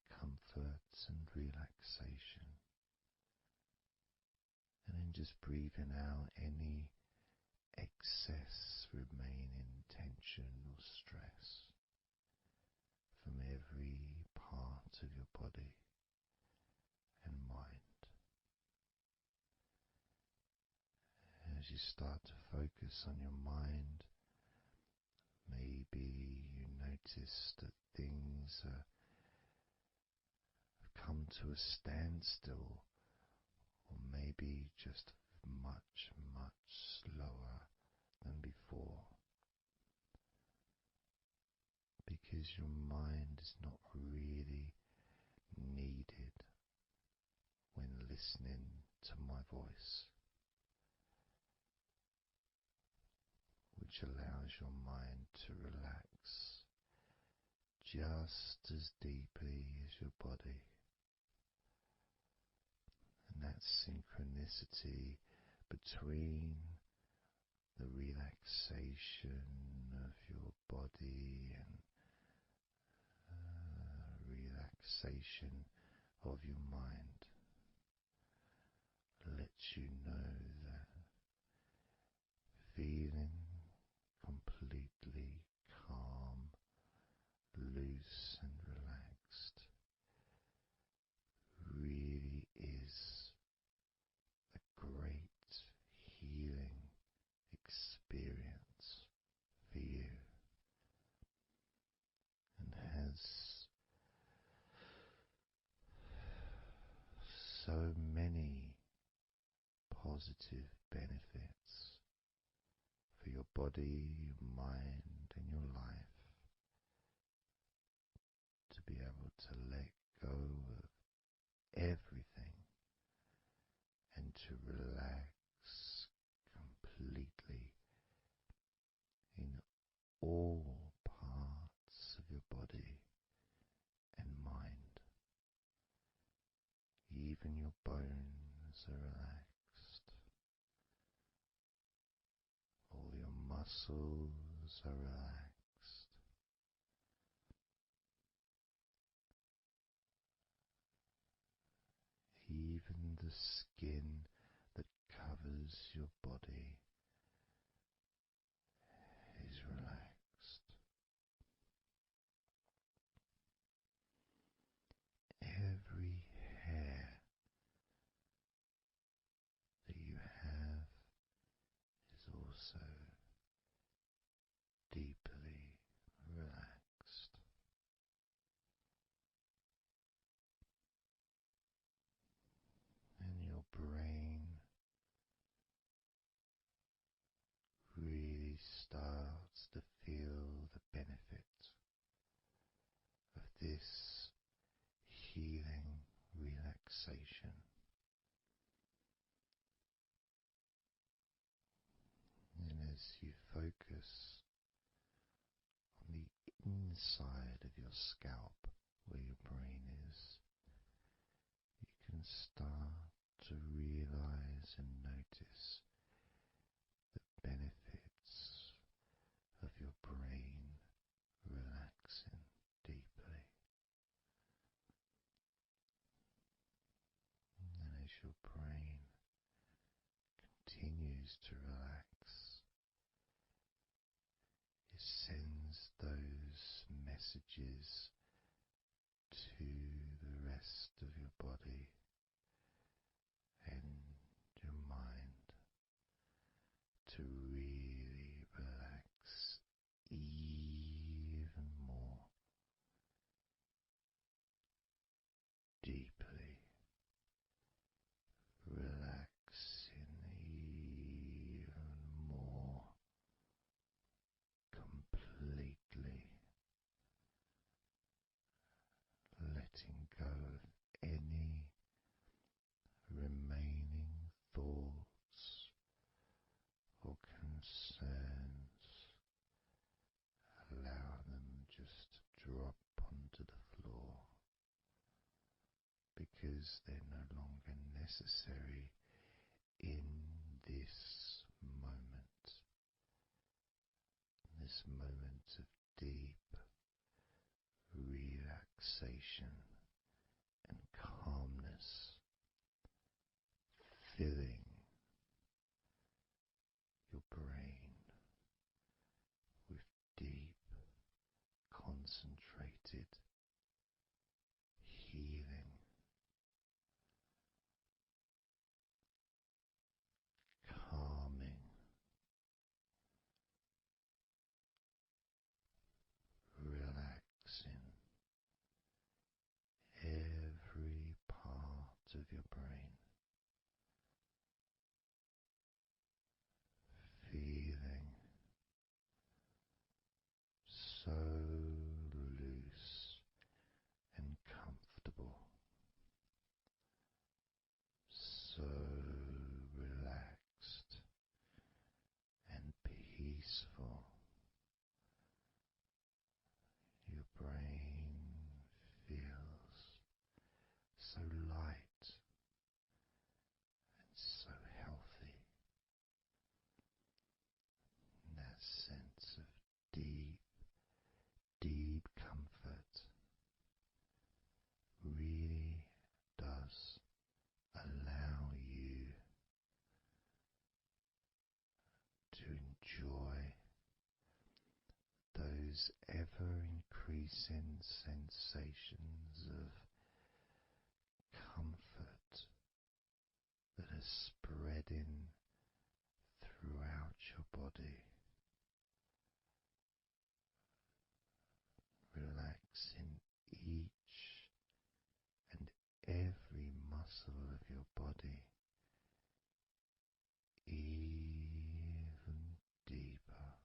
comfort and relaxation, and then just breathing out any excess remaining tension or stress from every part of your body and mind. As you start to focus on your mind, maybe you notice that things have come to a standstill, or maybe just much, much slower than before, because your mind is not really needed when listening to my voice, which allows your mind to relax just as deeply as your body. And that synchronicity between the relaxation of your body and relaxation of your mind lets you know that feeling completely calm, loose and relaxed really is a great healing experience for you, and has so many positive benefits for your body, your mind, and your life, to be able to let go of everything and to relax completely in all parts of your body and mind. Even your bones are relaxed. All your muscles are relaxed. Even the skin that covers your body is relaxed. Every hair that you have is also deeply relaxed. And your brain really starts to feel the benefit of this healing relaxation. And as you focus on the inside of your scalp, where your brain is, you can start to realize and notice the benefits of your brain relaxing deeply. And as your brain continues to relax, it sends those messages to the rest of your body and your mind to really relax even more deeply, relaxing even more completely, letting go of any remaining thoughts or concerns. Allow them just to drop onto the floor, because they're no longer necessary in this moment, this moment of deep relaxation concentrated healing, calming, relaxing every part of your brain, feeling so loose and comfortable, so relaxed and peaceful. Your brain feels so light and so healthy. And that sense of deep, deep comfort really does allow you to enjoy those ever increasing sensations of comfort that are spreading throughout your body, relaxing each and every muscle of your body even deeper,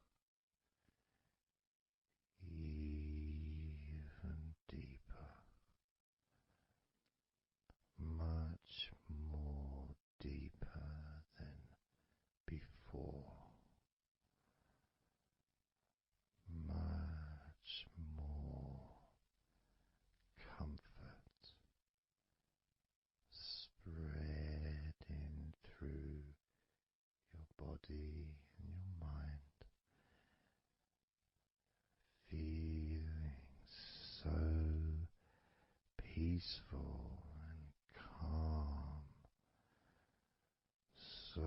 even deeper, much more deeper than before, much more comfort spreading through your body and your mind, feeling so peaceful and calm, so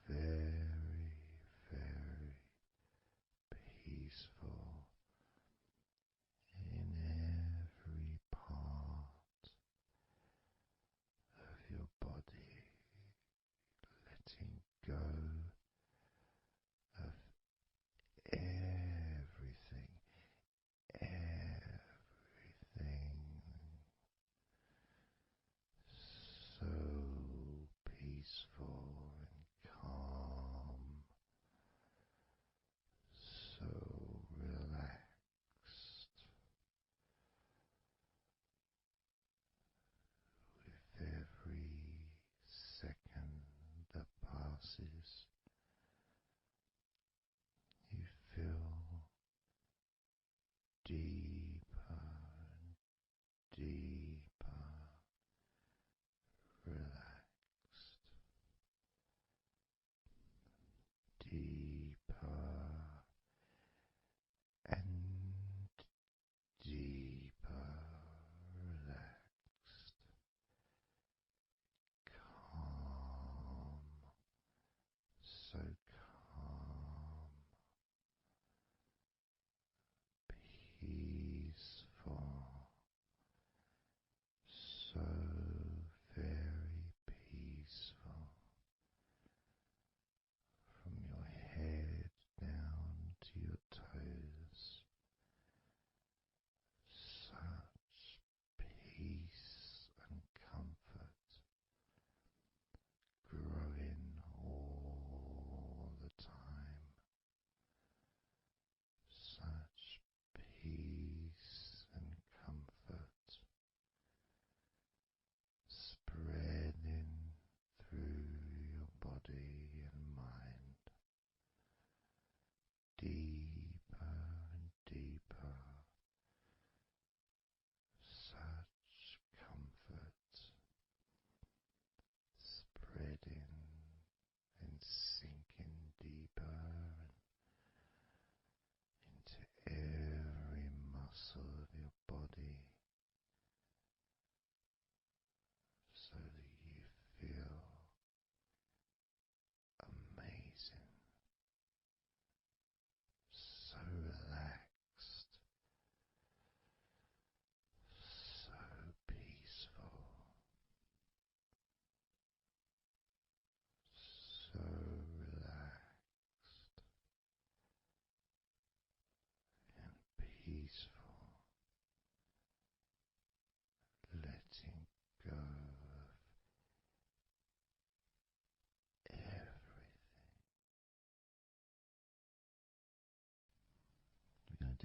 very, very peaceful in every part of your body, letting go of everything, everything so peaceful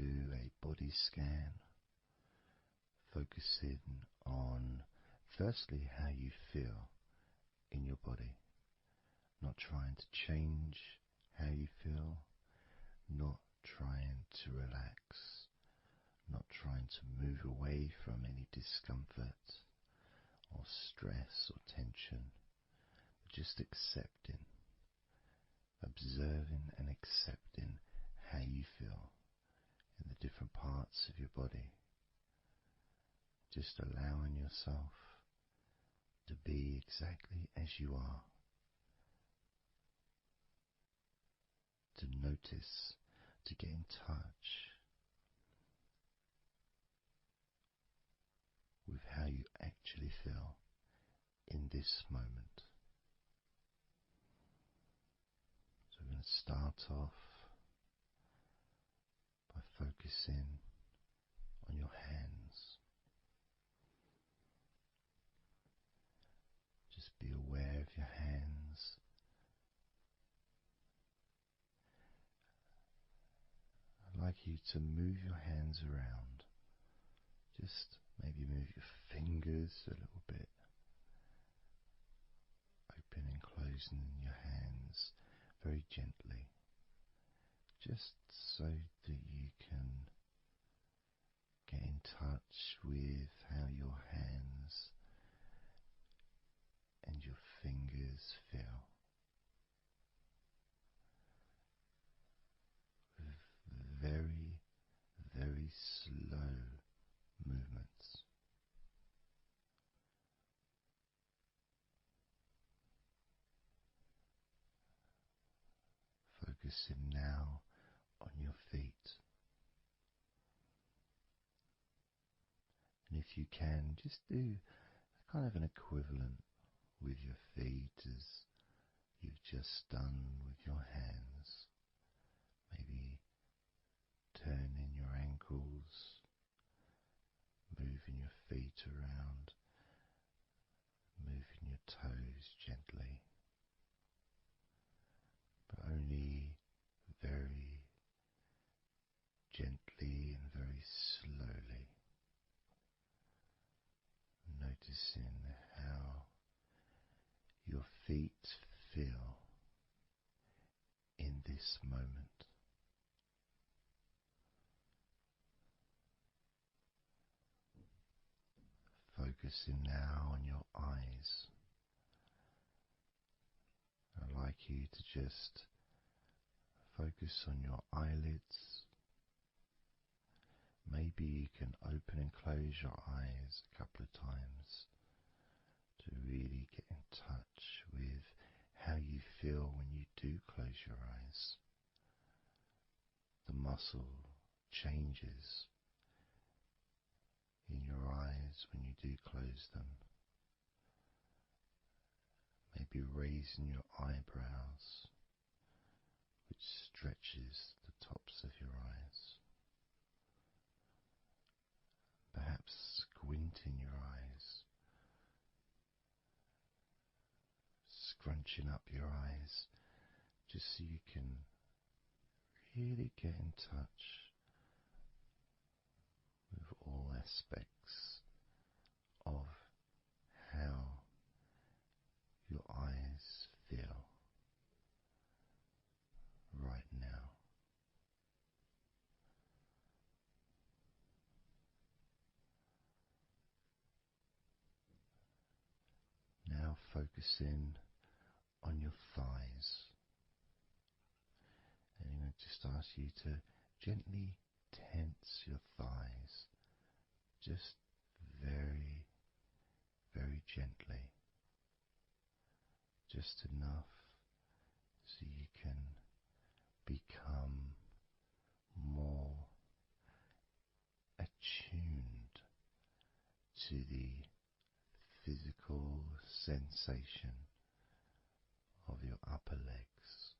do a body scan, focusing on firstly how you feel in your body, not trying to change how you feel, not trying to relax, not trying to move away from any discomfort or stress or tension, but just accepting, observing and accepting how you feel in the different parts of your body. Just allowing yourself to be exactly as you are, to notice, to get in touch with how you actually feel in this moment. So we're going to start off by focusing on your hands. Just be aware of your hands. I'd like you to move your hands around. Just maybe move your fingers a little bit. Open and closing your hands very gently. Just so that you can get in touch with how your hands and your fingers feel. With very, very slow movements. Focusing now on your feet. And if you can, just do kind of an equivalent with your feet as you've just done with your hands. Maybe turning your ankles, moving your feet around, moving your toes gently, but only very gently and very slowly. Noticing how your feet feel in this moment. Focusing now on your eyes. I'd like you to just focus on your eyelids. Maybe you can open and close your eyes a couple of times to really get in touch with how you feel when you do close your eyes. The muscle changes in your eyes when you do close them. Maybe raising your eyebrows, which stretches the tops of your eyes. Perhaps squinting your eyes, scrunching up your eyes, just so you can really get in touch with all aspects of how your eyes feel right now. Now focusing on your thighs. And I'm going to just ask you to gently tense your thighs, just very, very gently, just enough so you can become more attuned to the physical sensation of your upper legs,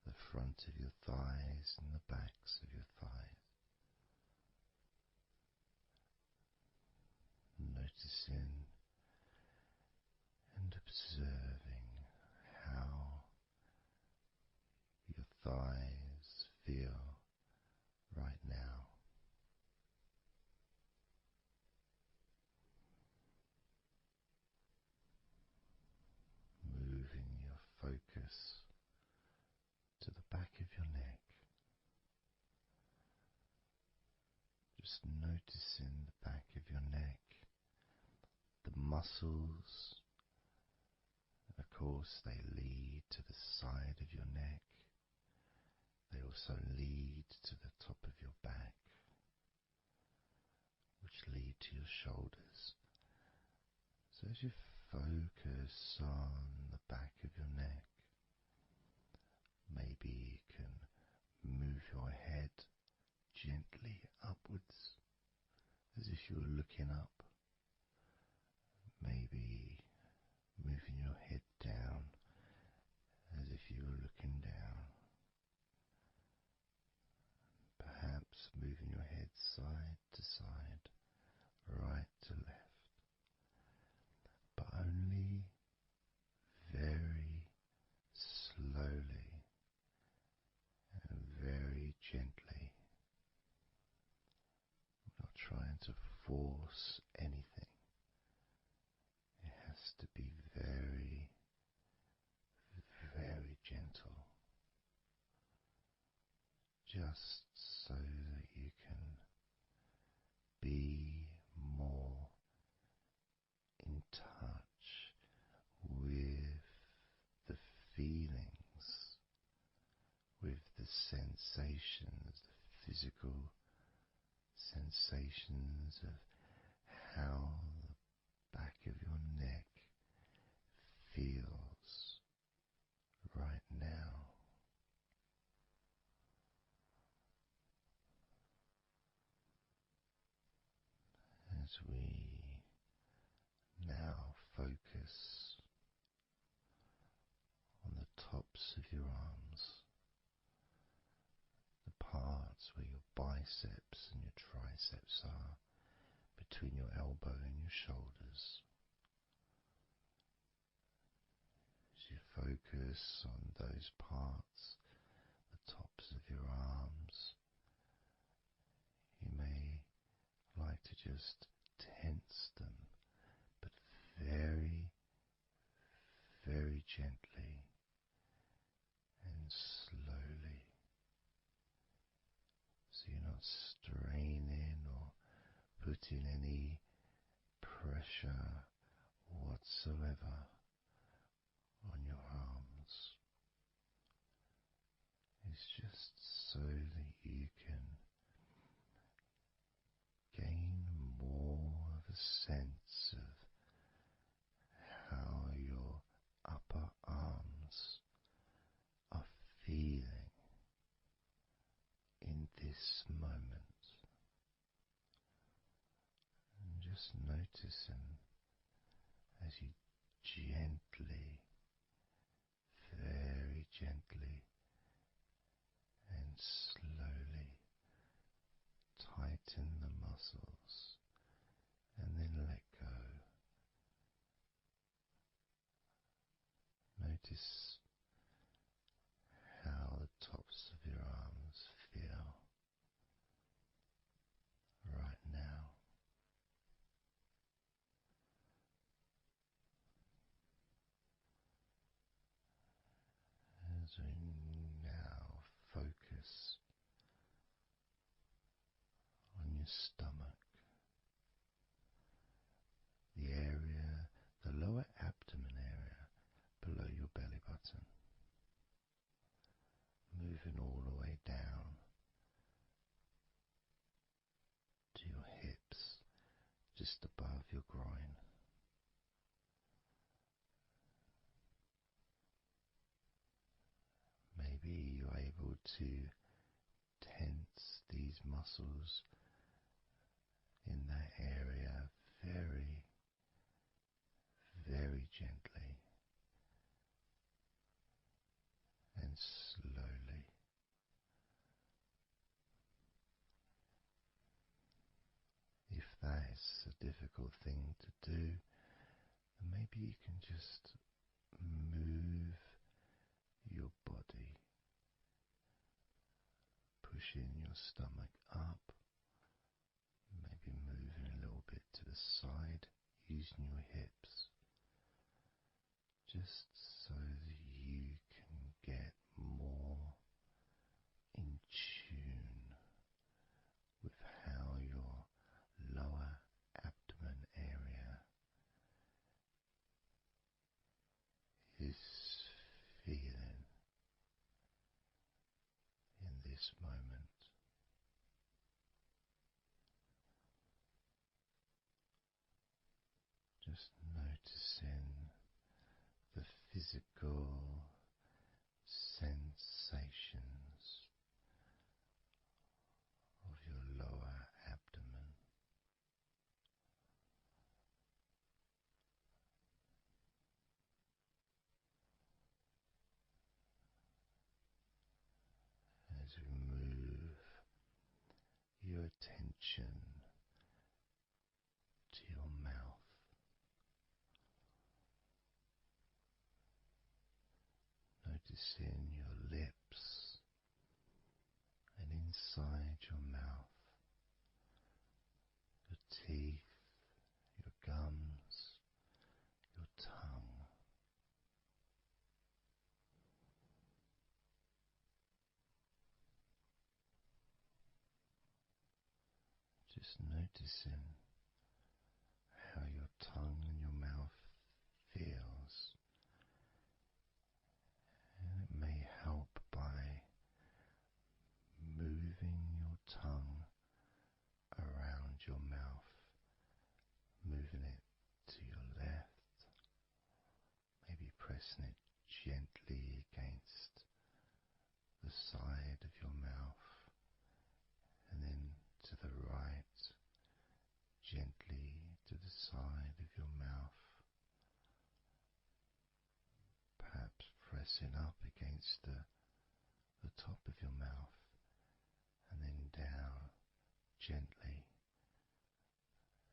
the front of your thighs and the backs of your thighs. Noticing and observing how your thighs feel just noticing the back of your neck, the muscles. Of course, they lead to the side of your neck. They also lead to the top of your back, which lead to your shoulders. So as you focus on the back of your neck, maybe you can move your head gently upwards as if you were looking up. Maybe moving your head down as if you were looking down. Perhaps moving your head side to side, right to left, but only very slowly and very gently. Not trying to force anything. It has to be very, very gentle, just so that you can be more in touch with the feelings, with the sensations, the physical sensations of how the back of your neck feels right now. As we now focus on the tops of your arms, the parts where your biceps and your triceps are, between your elbow and your shoulders. As you focus on those parts, the tops of your arms, you may like to just tense them, but very, very gently and slowly, so you're not straining or putting any pressure whatsoever on your arms. It's just so that you can gain more of a sense of how your upper arms are feeling in this moment, and just noticing as you gently, very gently and slowly tighten the muscles and then let go. Notice how the tops of your arms feel right now. As we now focus on your stomach, the area, the lower abdomen area below your belly button, moving all the way down to your hips, just above your groin. Maybe you're able to tense these muscles in that area very, very gently and slowly. If that is a difficult thing to do, then maybe you can just move your body, pushing your stomach up, maybe moving a little bit to the side, using your hips, just so that you can get more in tune with how your this moment. Just noticing the physical sensations of your lower abdomen. As we move your attention to your mouth, noticing your lips and inside your mouth, your teeth, your gums, your tongue. Just noticing how your tongue and your mouth feels, and it may help by moving your tongue around your mouth, moving it to your left, maybe pressing it gently against the side of your mouth, and then to the right, gently to the side of your mouth, perhaps pressing up against the top of your mouth, and then down gently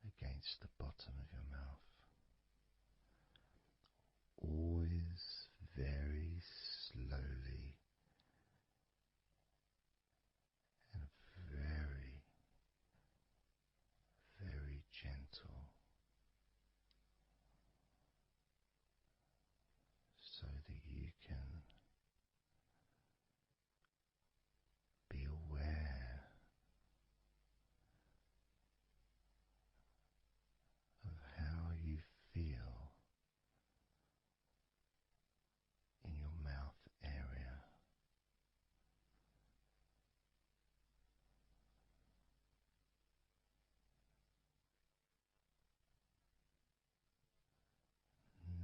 against the bottom of your mouth. Always very slowly and very, very gentle, so that you can be aware of how you feel in your mouth area.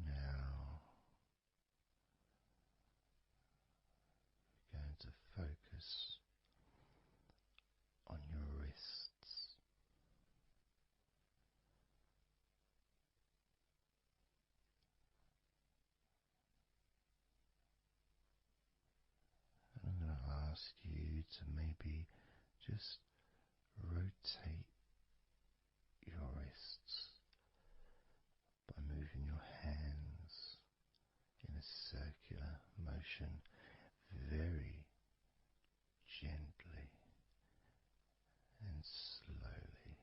Now we're going to focus on your wrists. And I'm going to ask you to maybe just rotate your wrists by moving your hands in a circular motion very gently and slowly,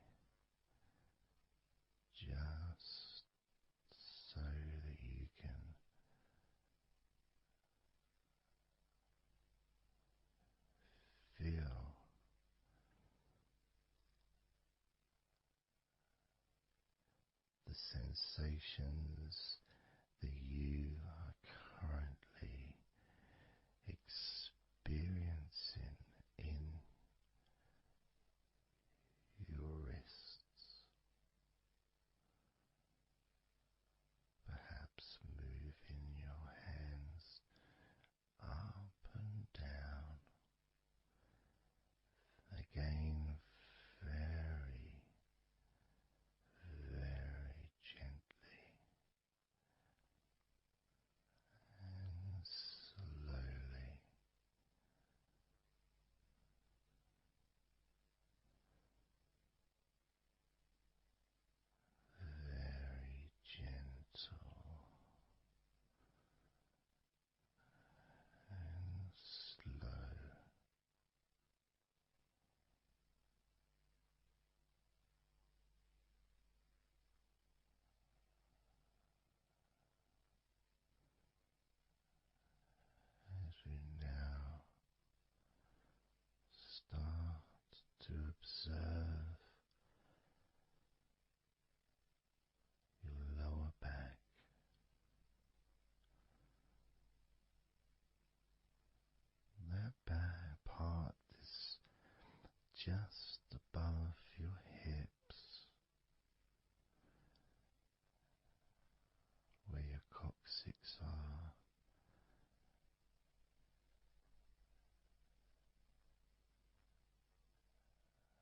just so that you can feel the sensations that you are currently experiencing in your wrists, perhaps moving your hands up and down, again very, very gently, and just above your hips, where your coccyx are.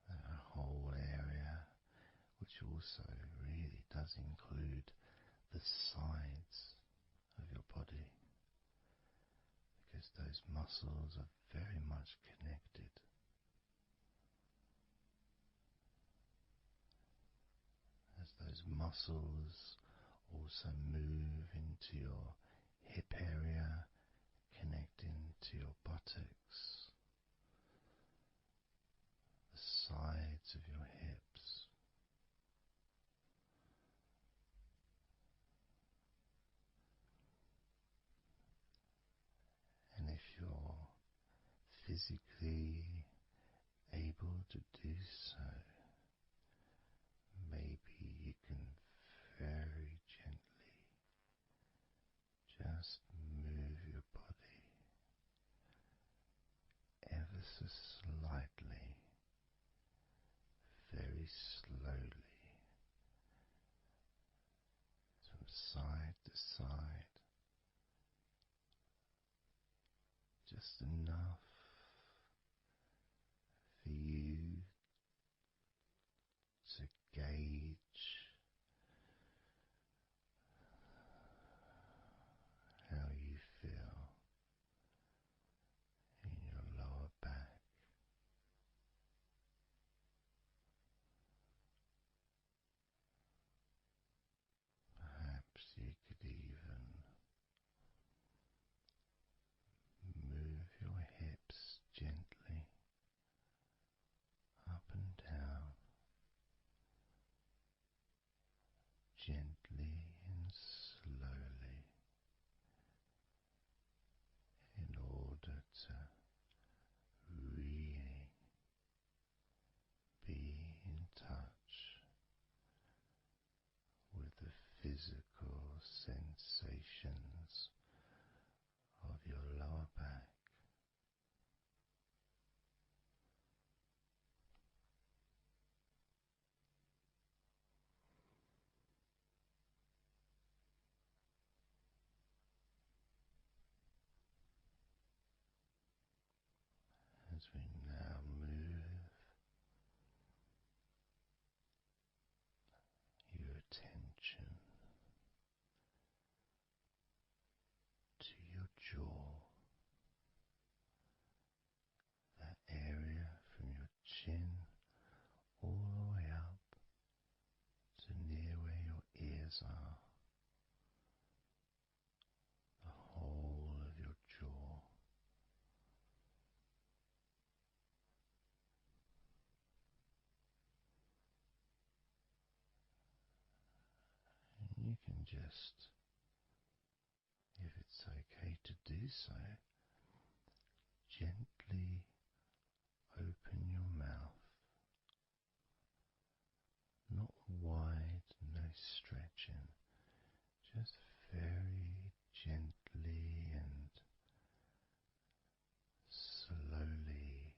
That whole area, which also really does include the sides of your body, because those muscles are very much connected. As those muscles also move into your hip area, connecting to your buttocks, the sides of your hips, and if you're physically able to do so, maybe you can very gently just move your body ever so slightly, very slowly, from side to side, just enough for you to gauge how you feel in your lower back. Perhaps you could even move your hips gently up and down, gently and slowly, in order to really be in touch with the physical sensations of your lower back. As we now move your attention to your jaw, that area from your chin all the way up to near where your ears are, the whole of your jaw. And you can just, if it's okay to do so, gently open your mouth, not wide, no stretching, just very gently and slowly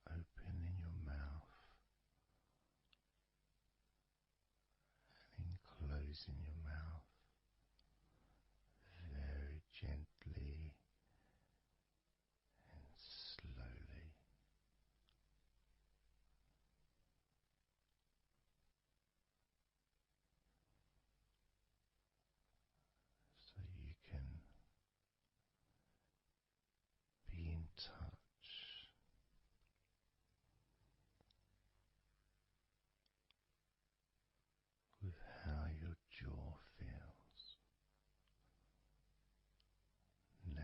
opening your mouth and closing your mouth very gently and slowly. So you can be in touch with how your jaw feels now.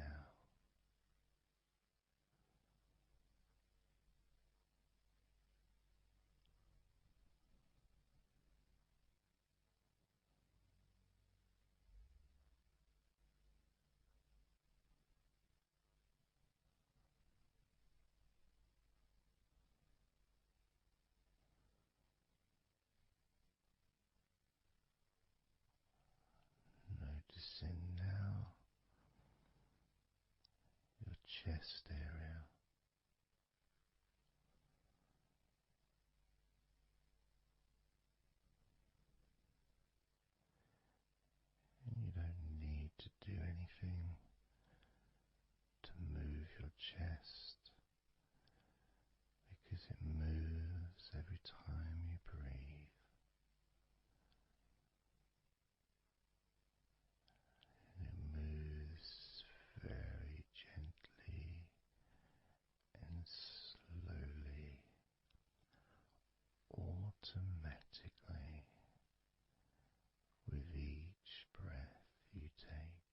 Noticing now your chest area, automatically with each breath you take.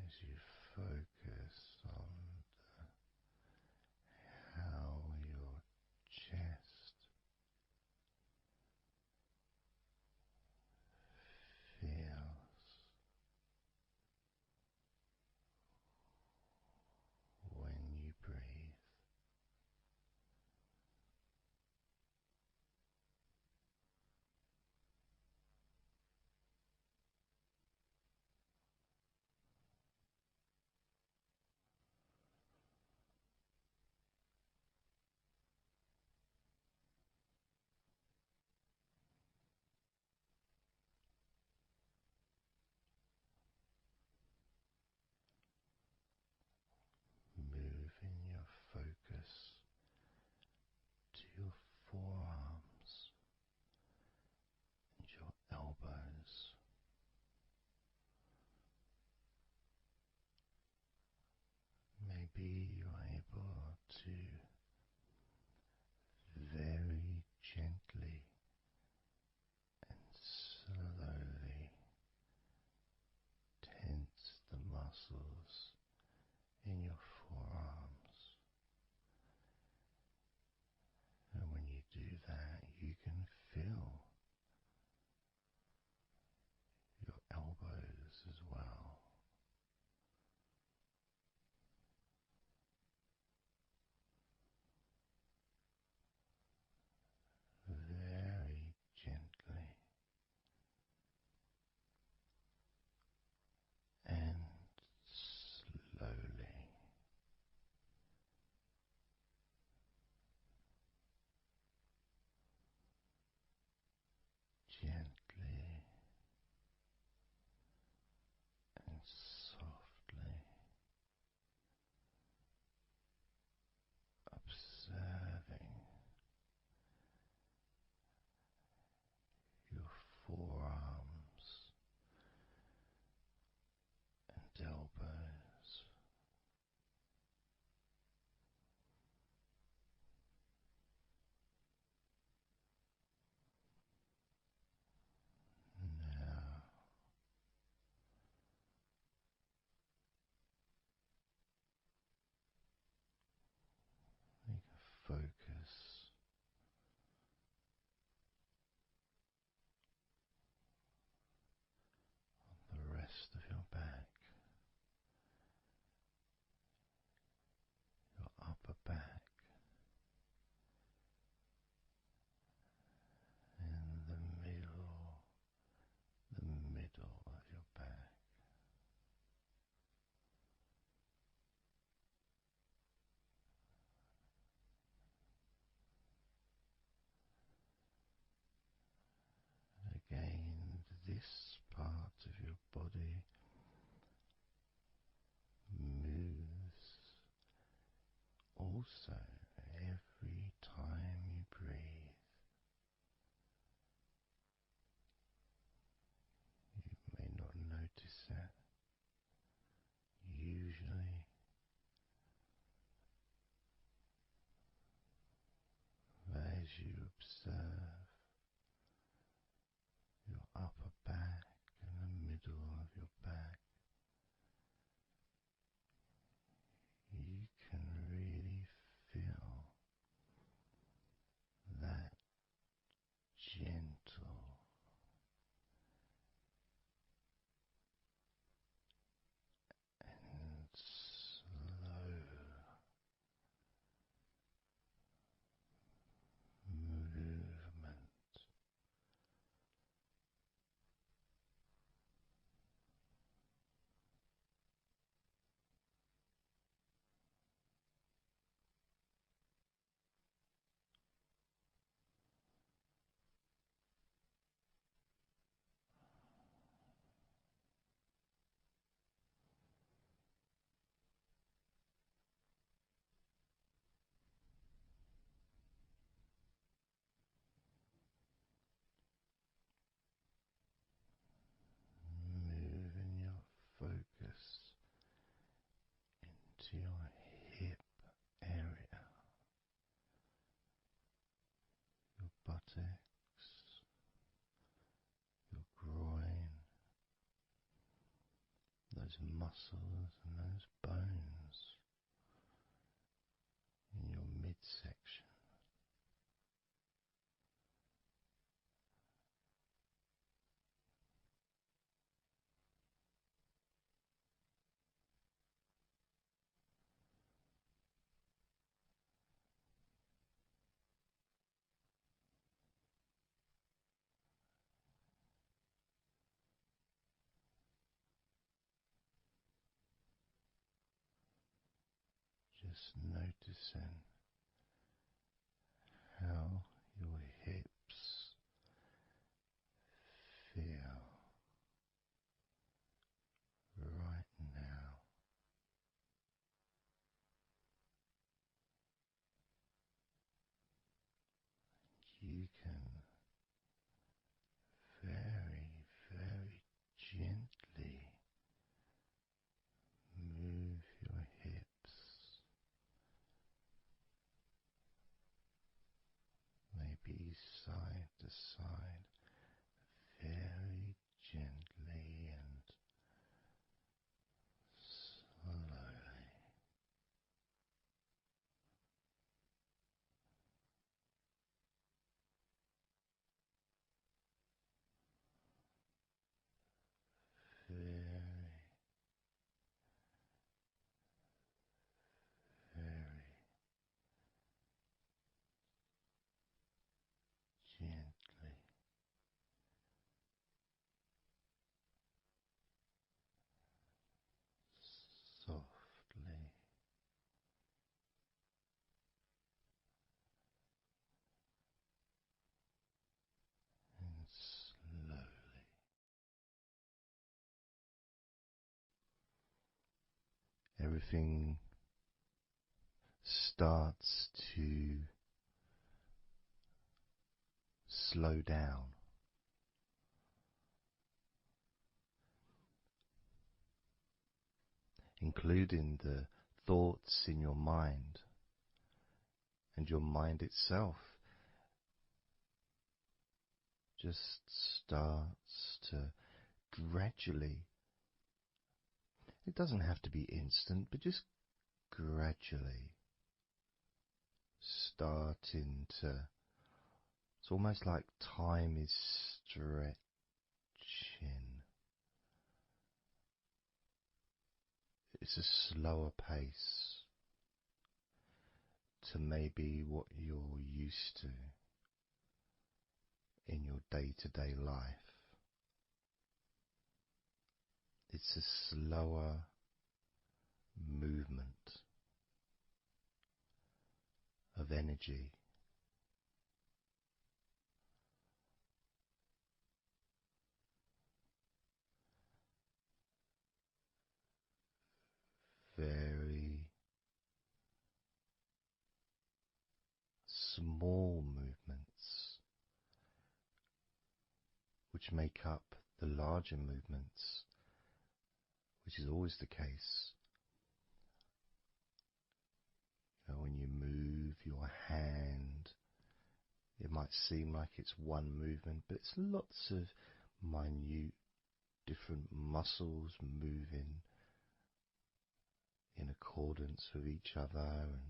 As you focus on how your chest feels when you breathe. Moving your focus to your forearms and your elbows. Maybe you're able to very gently and slowly tense the muscles in your forearms. And when you do that, you can feel your elbows as well. Very gently and slowly. Gently and softly observing your forearms and elbows. Now you can focus on the rest of your back, your upper back, and the middle of your back. Again, this part of your body moves also every time you breathe. You may not notice that usually, but as you observe your upper back and the middle of your back, you can really feel that gentle and slow movement. Moving your focus into your your groin, those muscles and those bones in your midsection. Just noticing how your hips feel right now. You can very, very gently move your hips, maybe side to side, very gently and slowly. Very, very gently, softly and slowly. Everything starts to slow down, including the thoughts in your mind, and your mind itself just starts to gradually, it doesn't have to be instant, but just gradually starting to, it's almost like time is stretching. It's a slower pace to maybe what you're used to in your day-to-day life. It's a slower movement of energy. Very small movements which make up the larger movements, which is always the case. You know, when you move your hand, it might seem like it's one movement, but it's lots of minute different muscles moving in accordance with each other, and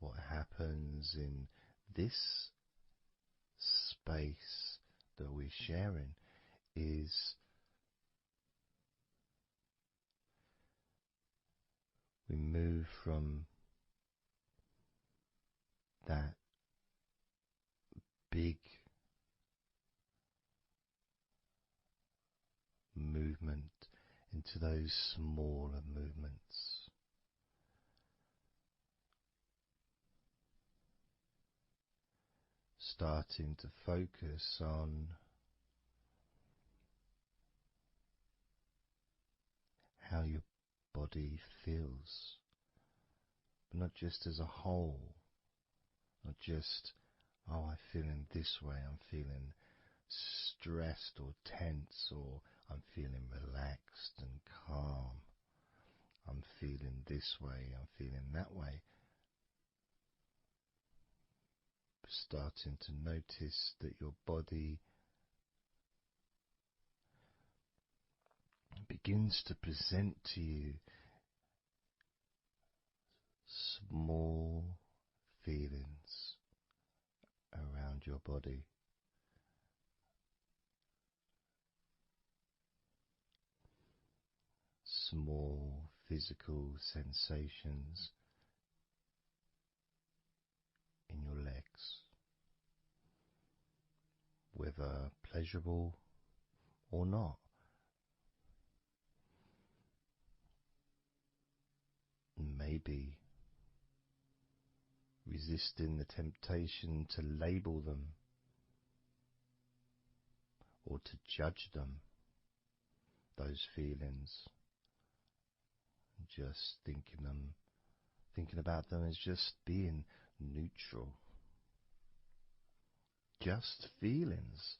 what happens in this space that we're sharing is we move from that big movement into those smaller movements, starting to focus on how your body feels, but not just as a whole, not just, oh, I'm feeling this way, I'm feeling stressed or tense, or I'm feeling relaxed and calm, I'm feeling this way, I'm feeling that way. starting to notice that your body begins to present to you small feelings around your body. Small physical sensations in your legs, whether pleasurable or not. Maybe resisting the temptation to label them or to judge them, those feelings, just thinking about them as just being neutral, just feelings.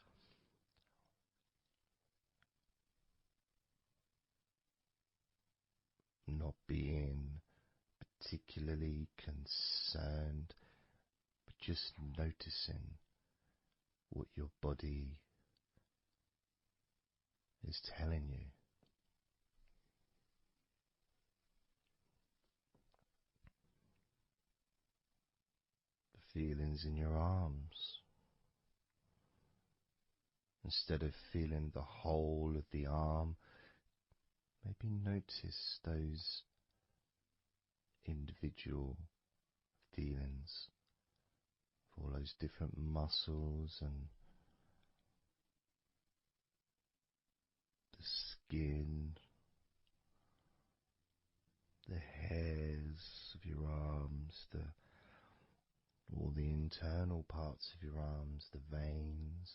Not being particularly concerned, but just noticing what your body is telling you. The feelings in your arms. Instead of feeling the whole of the arm, maybe notice those individual feelings of all those different muscles and the skin, the hairs of your arms, all the internal parts of your arms, the veins.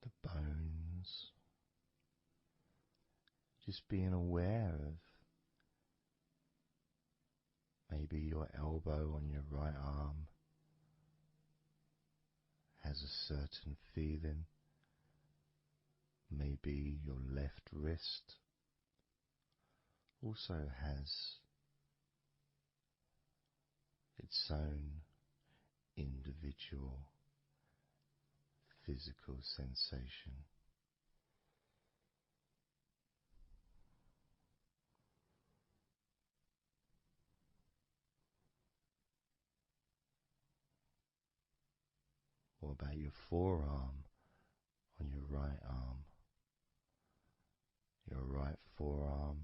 The bones, just being aware of maybe your elbow on your right arm has a certain feeling, maybe your left wrist also has its own individual physical sensation. What about your forearm on your right arm? Your right forearm.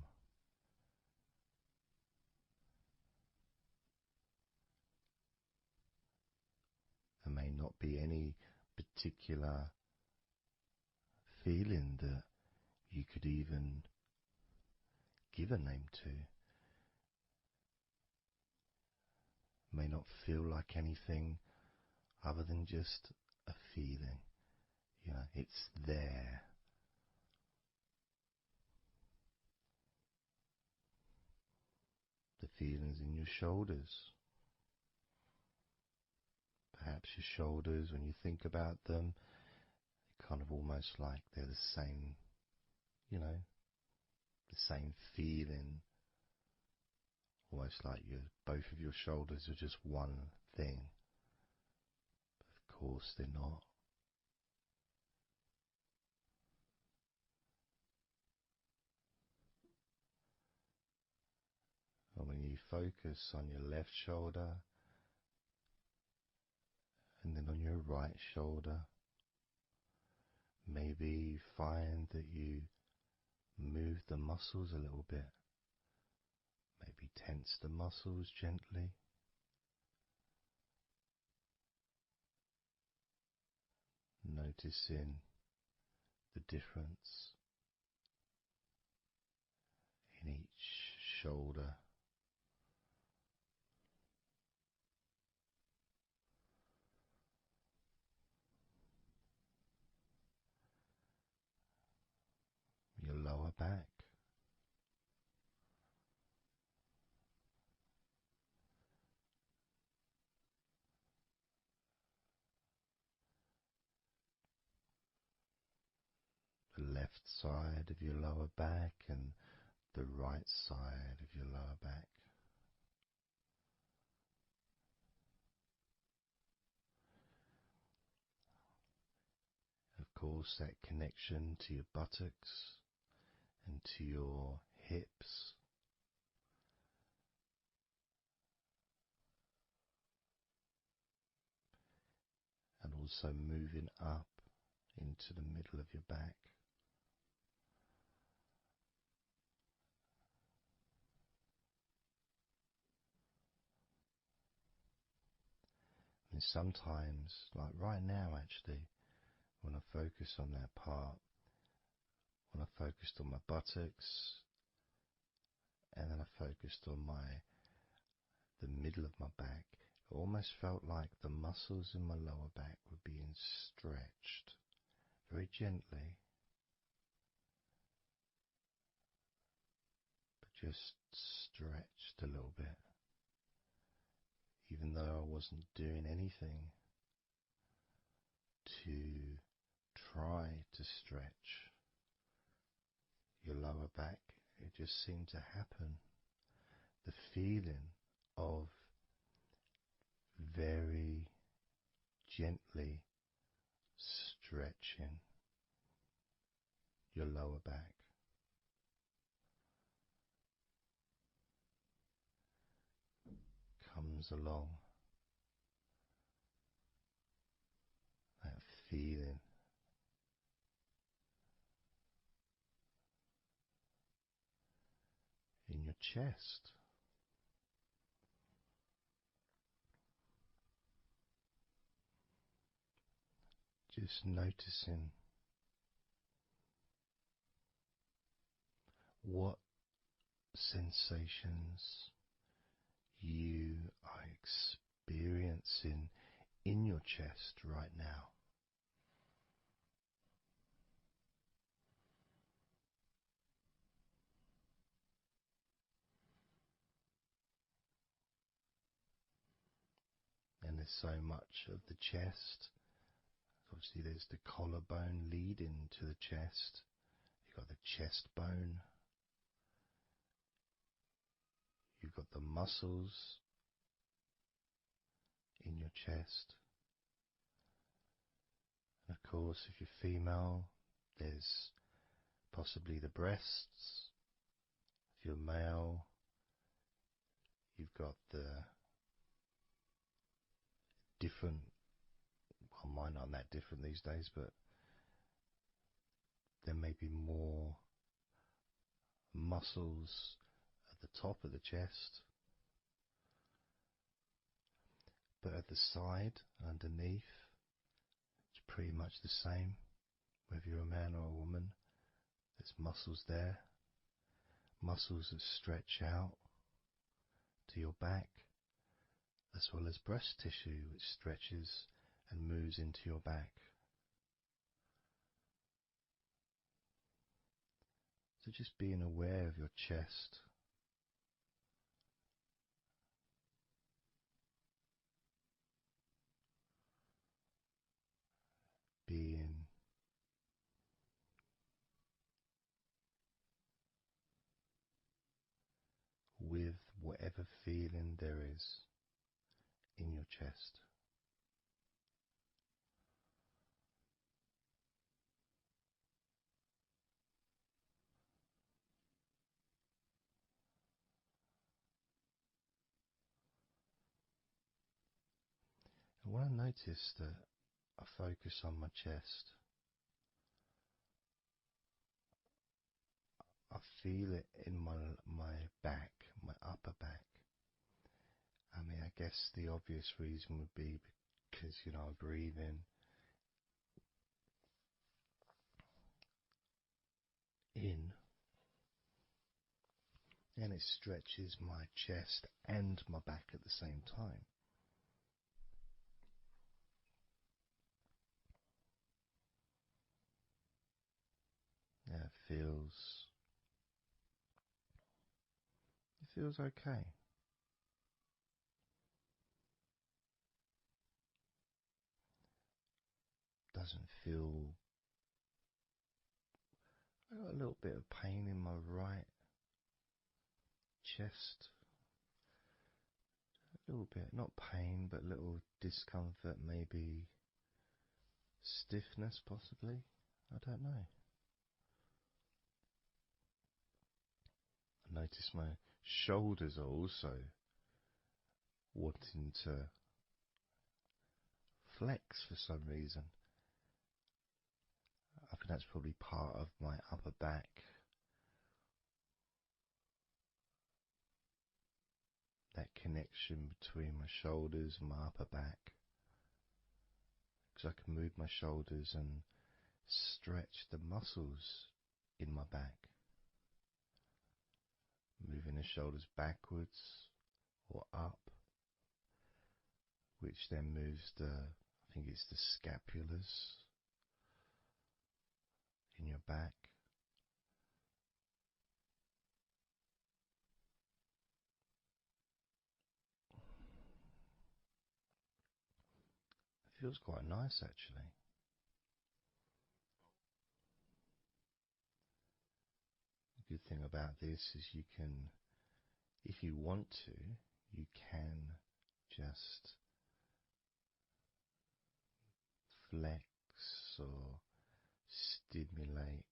There may not be any particular feeling that you could even give a name to. It may not feel like anything other than just a feeling. You know, it's there. The feelings in your shoulders. Perhaps your shoulders, when you think about them, they're kind of almost like they're the same, you know, the same feeling. Almost like both of your shoulders are just one thing. But of course they're not. And when you focus on your left shoulder and then on your right shoulder, maybe you find that you move the muscles a little bit. Maybe tense the muscles gently. Noticing the difference in each shoulder. Your lower back. The left side of your lower back and the right side of your lower back. Of course, that connection to your buttocks and to your hips, and also moving up into the middle of your back. And sometimes, like right now actually, when I focus on that part, when I focused on my buttocks, and then I focused on the middle of my back, it almost felt like the muscles in my lower back were being stretched very gently, but just stretched a little bit, even though I wasn't doing anything to try to stretch your lower back. It just seemed to happen. The feeling of very gently stretching your lower back. Comes along, that feeling in your chest. Just noticing what sensations you are experiencing in your chest right now. And there's so much of the chest. Obviously there's the collarbone leading to the chest. You've got the chest bone. You've got the muscles in your chest. And of course, if you're female, there's possibly the breasts. If you're male, you've got the different, well, mine aren't that different these days, but there may be more muscles at the top of the chest, but at the side, underneath, it's pretty much the same. Whether you're a man or a woman, there's muscles there, muscles that stretch out to your back, as well as breast tissue which stretches and moves into your back. So just being aware of your chest, being with whatever feeling there is in your chest. And when I notice that I focus on my chest, I feel it in my back, my upper back. I mean, I guess the obvious reason would be because, I breathe in, and it stretches my chest and my back at the same time. Yeah, it feels okay. Doesn't feel I got a little bit of pain in my right chest. A little bit, not pain, but little discomfort, maybe stiffness possibly. I don't know. I notice my shoulders are also wanting to flex for some reason. I think that's probably part of my upper back. That connection between my shoulders and my upper back. Because I can move my shoulders and stretch the muscles in my back. Moving the shoulders backwards or up, which then moves I think it's the scapulars in your back. It feels quite nice actually. The good thing about this is you can, if you want to, you can just flex or stimulate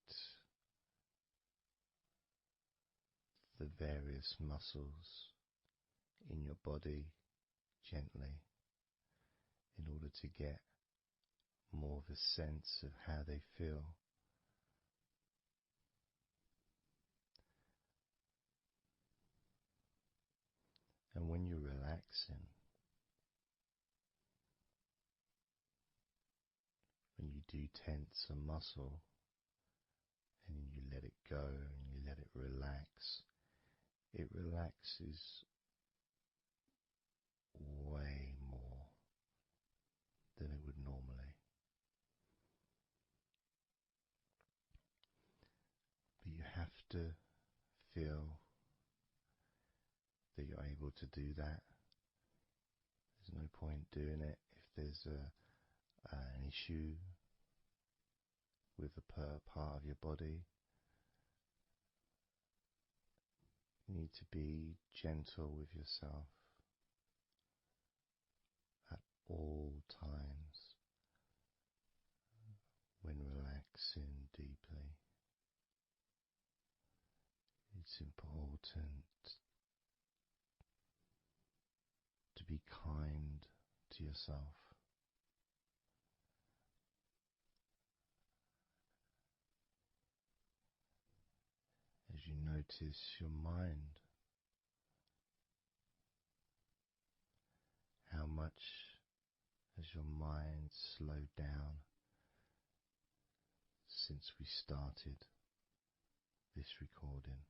the various muscles in your body gently in order to get more of a sense of how they feel. And when you're relaxing, when you do tense a muscle and you let it go and you let it relax, it relaxes way more than it would normally. But you have to feel that you're able to do that. There's no point doing it if there's an issue with a part of your body. You need to be gentle with yourself at all times when relaxing deeply. It's important to be kind to yourself. As you notice your mind, how much has your mind slowed down since we started this recording?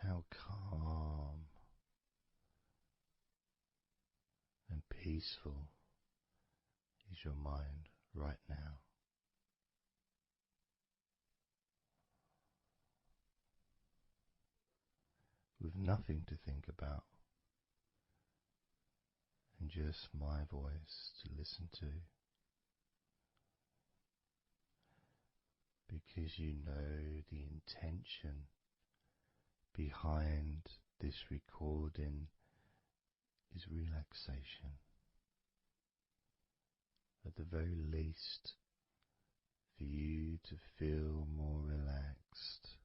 How calm and peaceful is your mind right now? With nothing to think about and just my voice to listen to, because you know the intention behind this recording is relaxation. At the very least, for you to feel more relaxed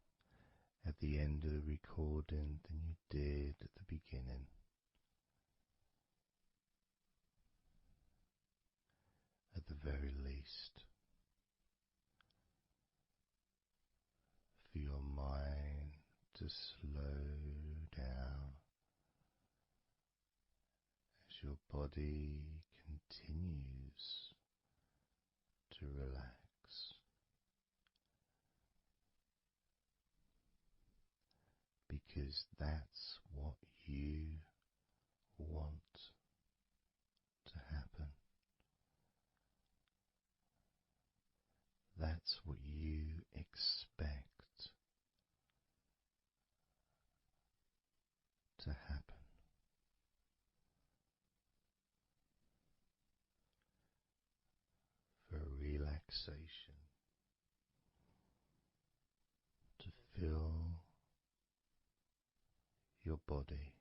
at the end of the recording than you did at the beginning. At the very least, for your mind to slow down as your body continues to relax. Because that's what you want to happen. That's what you expect relaxation, to feel your body.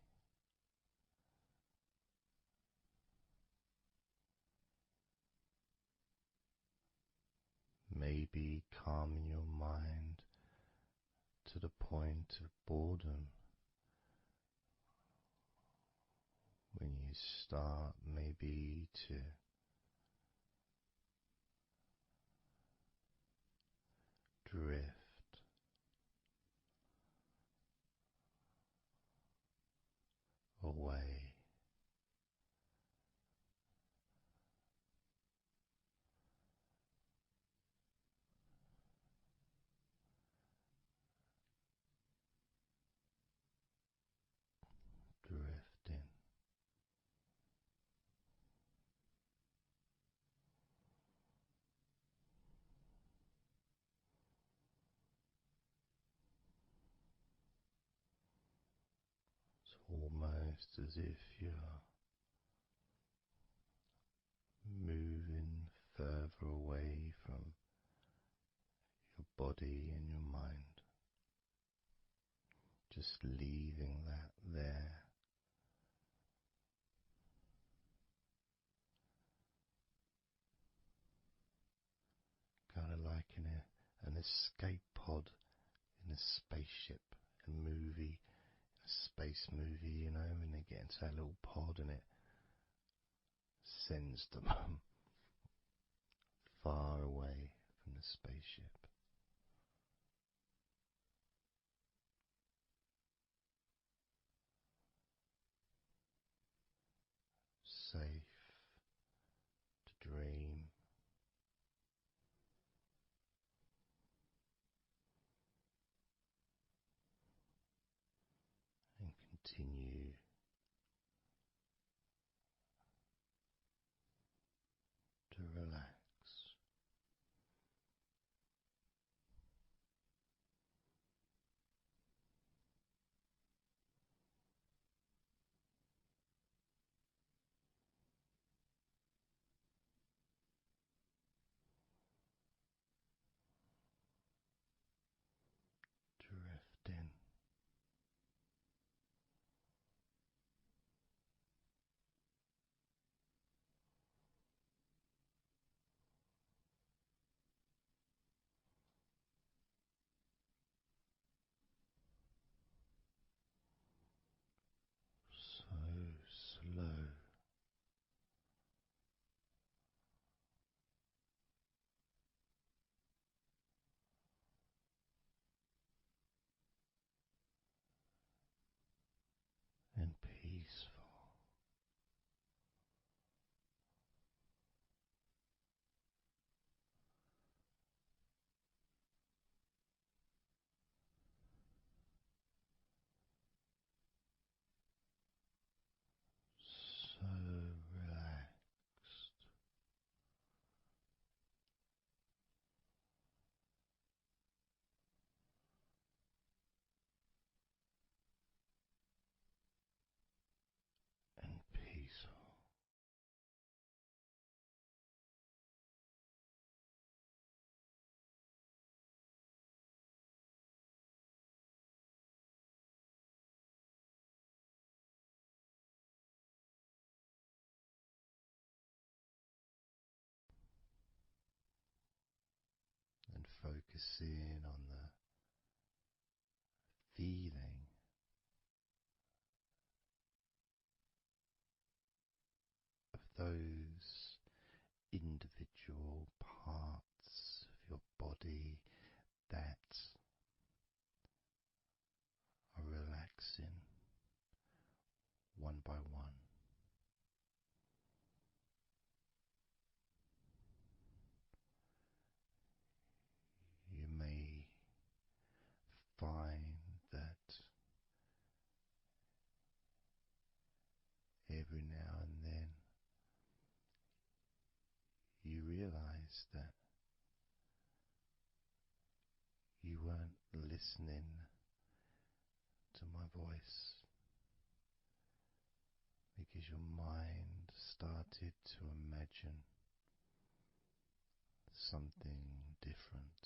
Maybe calming your mind to the point of boredom when you start maybe to drift away. Drifting. It's almost as if you're moving further away from your body and your mind, just leaving that there. Kind of like in an escape pod in a spaceship, a movie, a space movie, when they get into that little pod and it sends them far away from the spaceship. Safe to dream. And continue to relax. Drifting. So slow. And peaceful. So relaxed. And peaceful. And focusing on the feeling of those individual parts of your body that are relaxing one by one. You may find that every now and then you realize that you weren't listening to my voice because your mind started to imagine something different.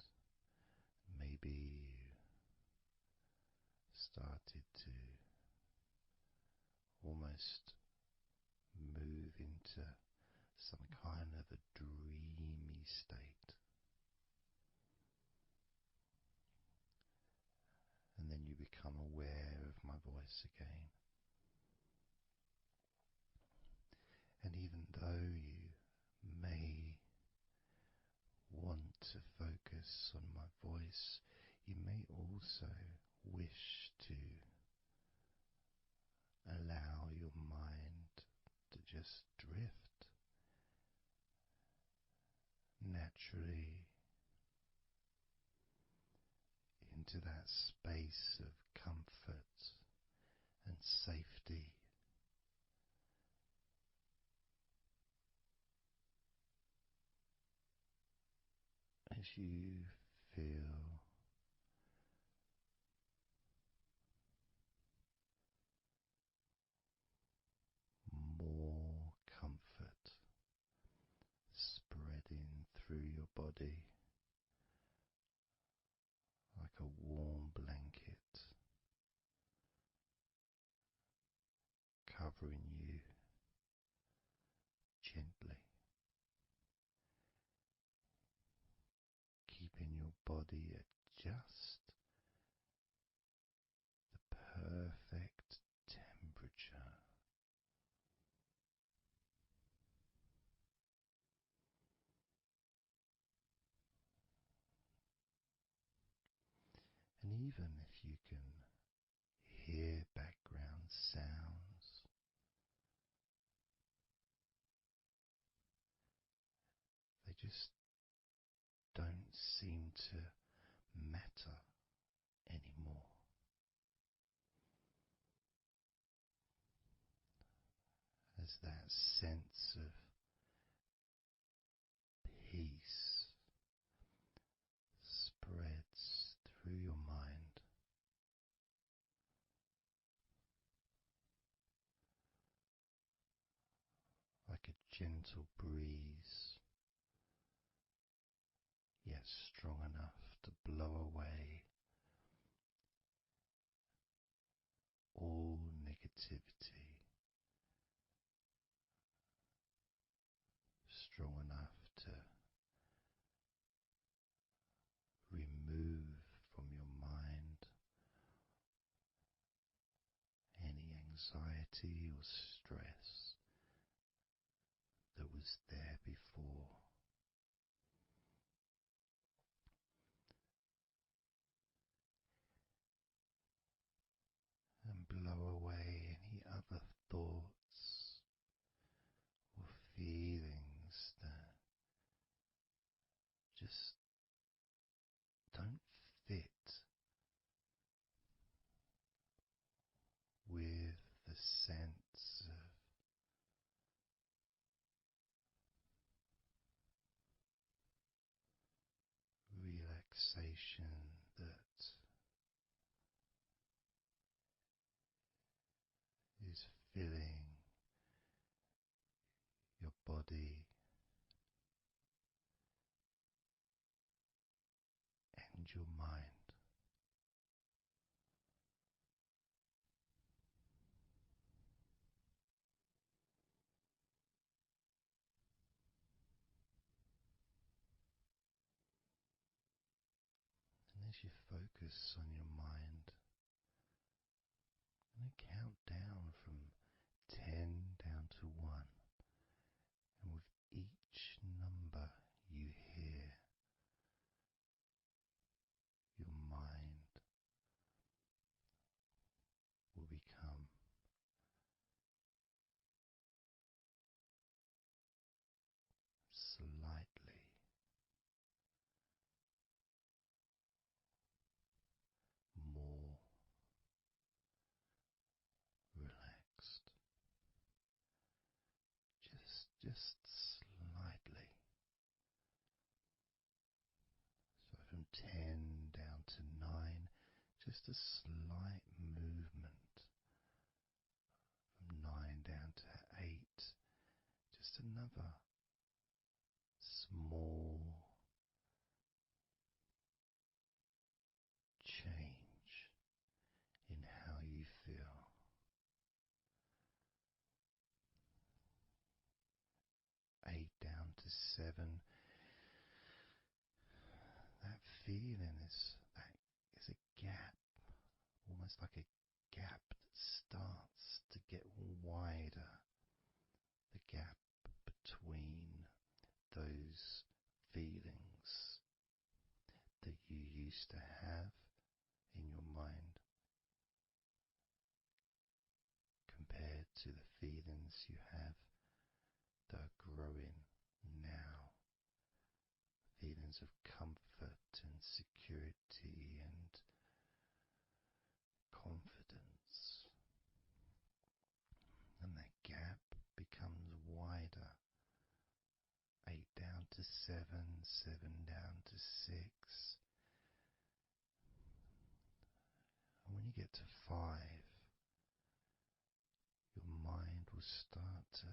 Maybe you started to almost move into some kind of a dreamy state. And then you become aware of my voice again. And even though you may want to focus on my voice, you may also wish to allow your mind to just drift naturally into that space of comfort and safety. As you feel more comfort spreading through your body like a warm blanket, covering you gently, keeping your body at just the perfect temperature. And even if you can hear background sounds, they just don't seem to matter anymore. As that sense of peace spreads through your mind, like a gentle breeze, yet strong enough to blow away all negativity, strong enough to remove from your mind any anxiety or stress that was there before. And blow away any other thoughts or feelings that just don't fit with the sense of relaxation that is filling your body and your mind. And as you focus on your mind, I'm going to count down from 10 down to 1. And with each number you hear, your mind will become slightly more relaxed. Just slightly. So from 10 down to 9, just a slight movement. From 9 down to 8, just another small 7, that feeling is a gap, almost like a gap that starts to get wider, the gap between those feelings that you used to have in your mind compared to the feelings you have that are growing now. Feelings of comfort and security and confidence. And that gap becomes wider. 8 down to 7, 7 down to 6. And when you get to 5, your mind will start to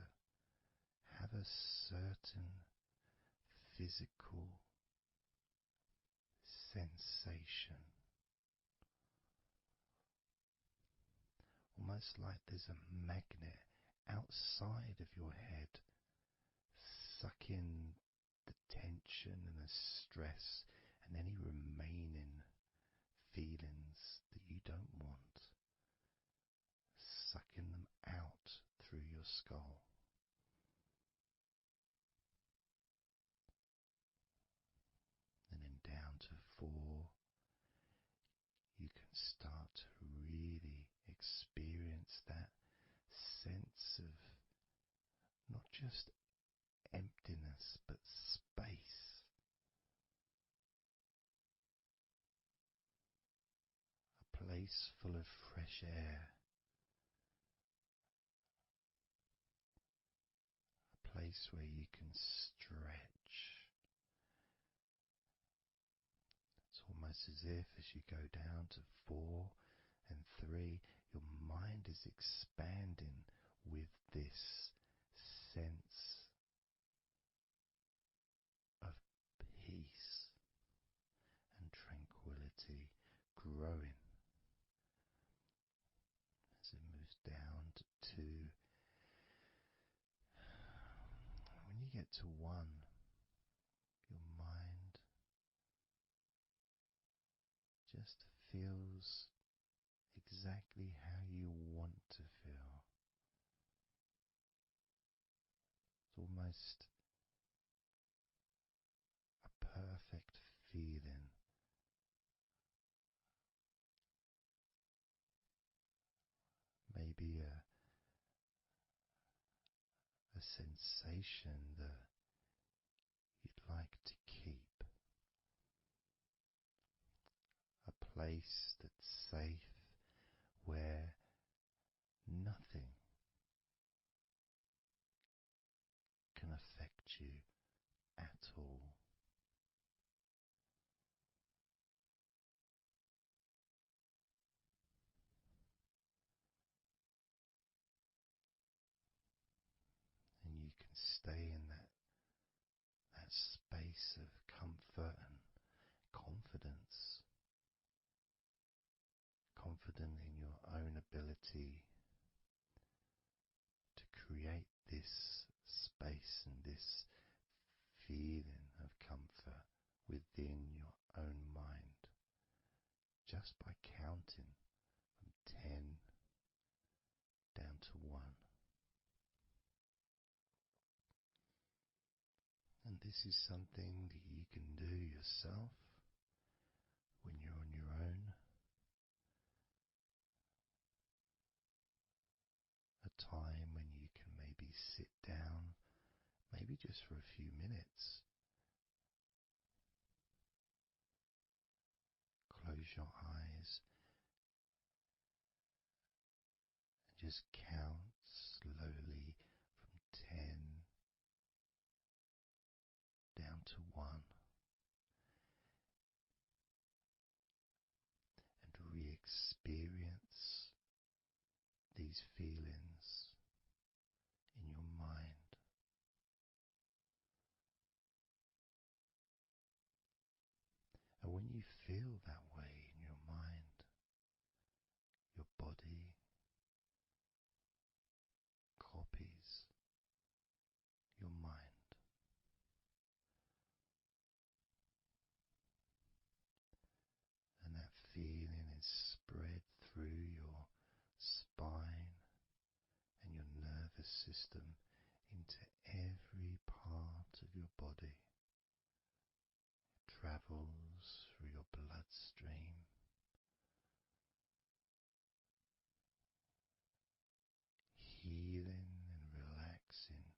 have a certain physical sensation, almost like there's a magnet outside of your head, sucking the tension and the stress and any remaining feelings that you don't want, sucking them out through your skull. And then down to 4, you can start to really experience that sense of not just emptiness but space. A place full of fresh air. A place where you can stretch. It's almost as if as you go down to 4 and 3, your mind is expanding with this sense of peace and tranquility growing. As it moves down to 2, when you get to 1, your mind just feels exactly how you want to feel. It's almost a perfect feeling. Maybe a sensation that you'd like to keep. A place that's safe where nothing can affect you at all. And you can stay in that space of comfort and confidence. Confident in your own ability to create this space and this feeling of comfort within your own mind, just by counting from 10 down to 1. And this is something that you can do yourself when you're on your own. A time when you can maybe sit down, maybe just for a few minutes. Close your eyes and just count slowly from 10 down to 1. And re-experience these feelings in your mind. And when you feel that way in your mind, your body copies your mind. system into every part of your body. It travels through your bloodstream, healing and relaxing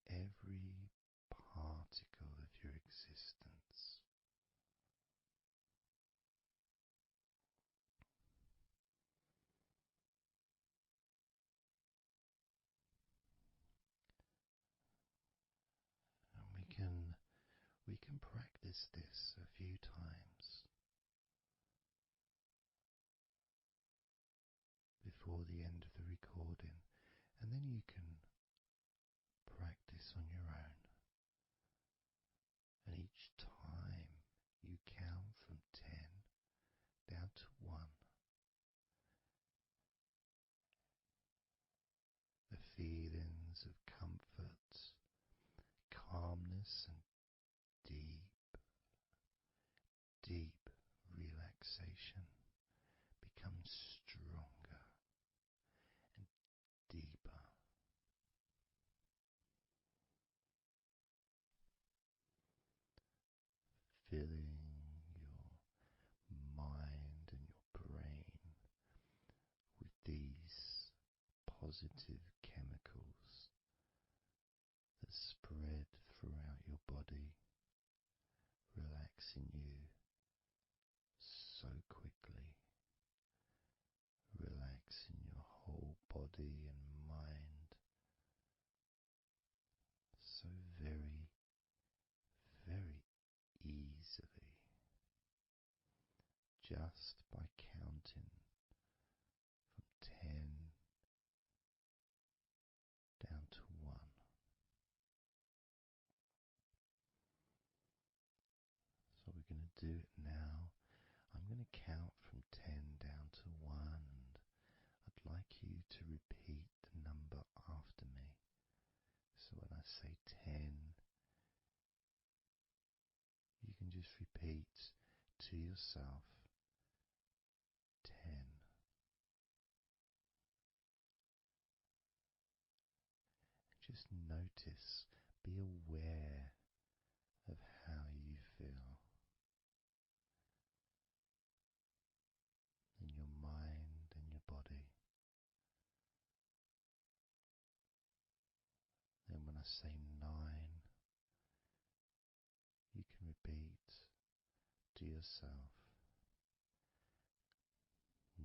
every particle of your existence. And we can practice this a few times before the end of the recording, and then you can practice on your own. And each time you count from 10 down to 1, the feelings of comfort, calmness, and deep relaxation become stronger and deeper. Filling your mind and your brain with these positive chemicals that spread throughout your body, relaxing you so quickly, relaxing your whole body and mind so very, very easily, just by counting from 10 down to 1. So we're going to do it now. I'm going to count from 10 down to 1, and I'd like you to repeat the number after me. So when I say 10, you can just repeat to yourself 10. Just notice, be aware of how you feel in your mind and your body. Then when I say 9, you can repeat to yourself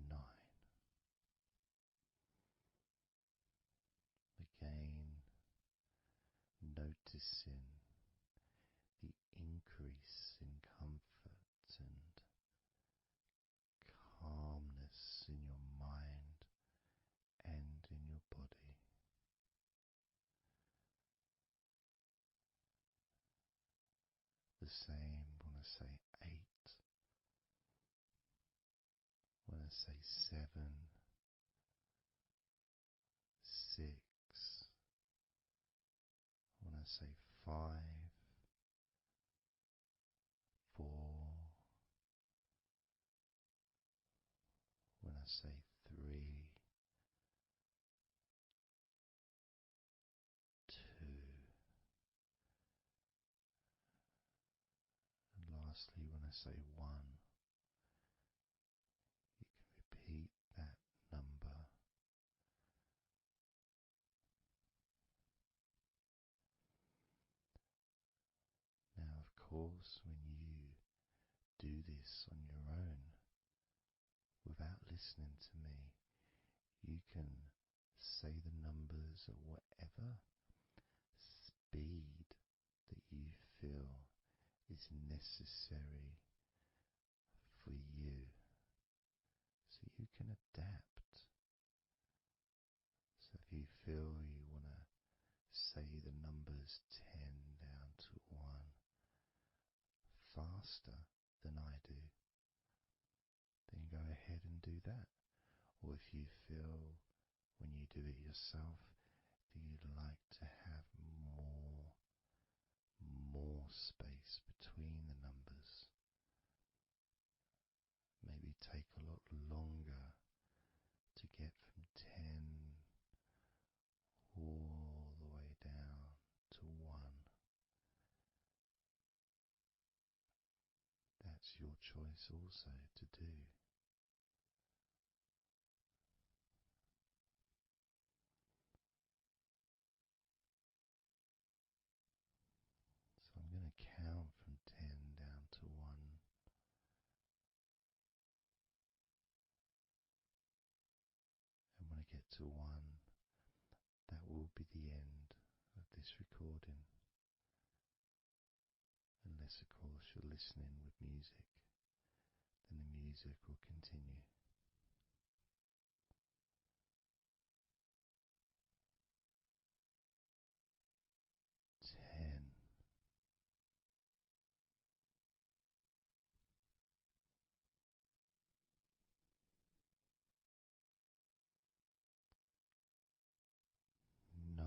9. Again, noticing the increase in comfort and calmness in your mind and in your body. The same when I say 8, when I say 7, 6, when I say 5, 4, when I say 3, 2, and lastly when I say 1, you can repeat that number. Now, of course, when you do this on your own, without listening to me, you can say the numbers at whatever speed that you feel is necessary for you, so you can adapt. So if you feel you want to say the numbers 10 down to 1 faster than I do, then go ahead and do that. Or if you feel when you do it yourself that you'd like to have more space between the numbers, maybe take a lot longer to get from 10 your choice also to do. So I'm going to count from 10 down to 1. And when I get to 1, that will be the end of this recording. Unless, of course, you're listening with music, then the music will continue. 10. 9.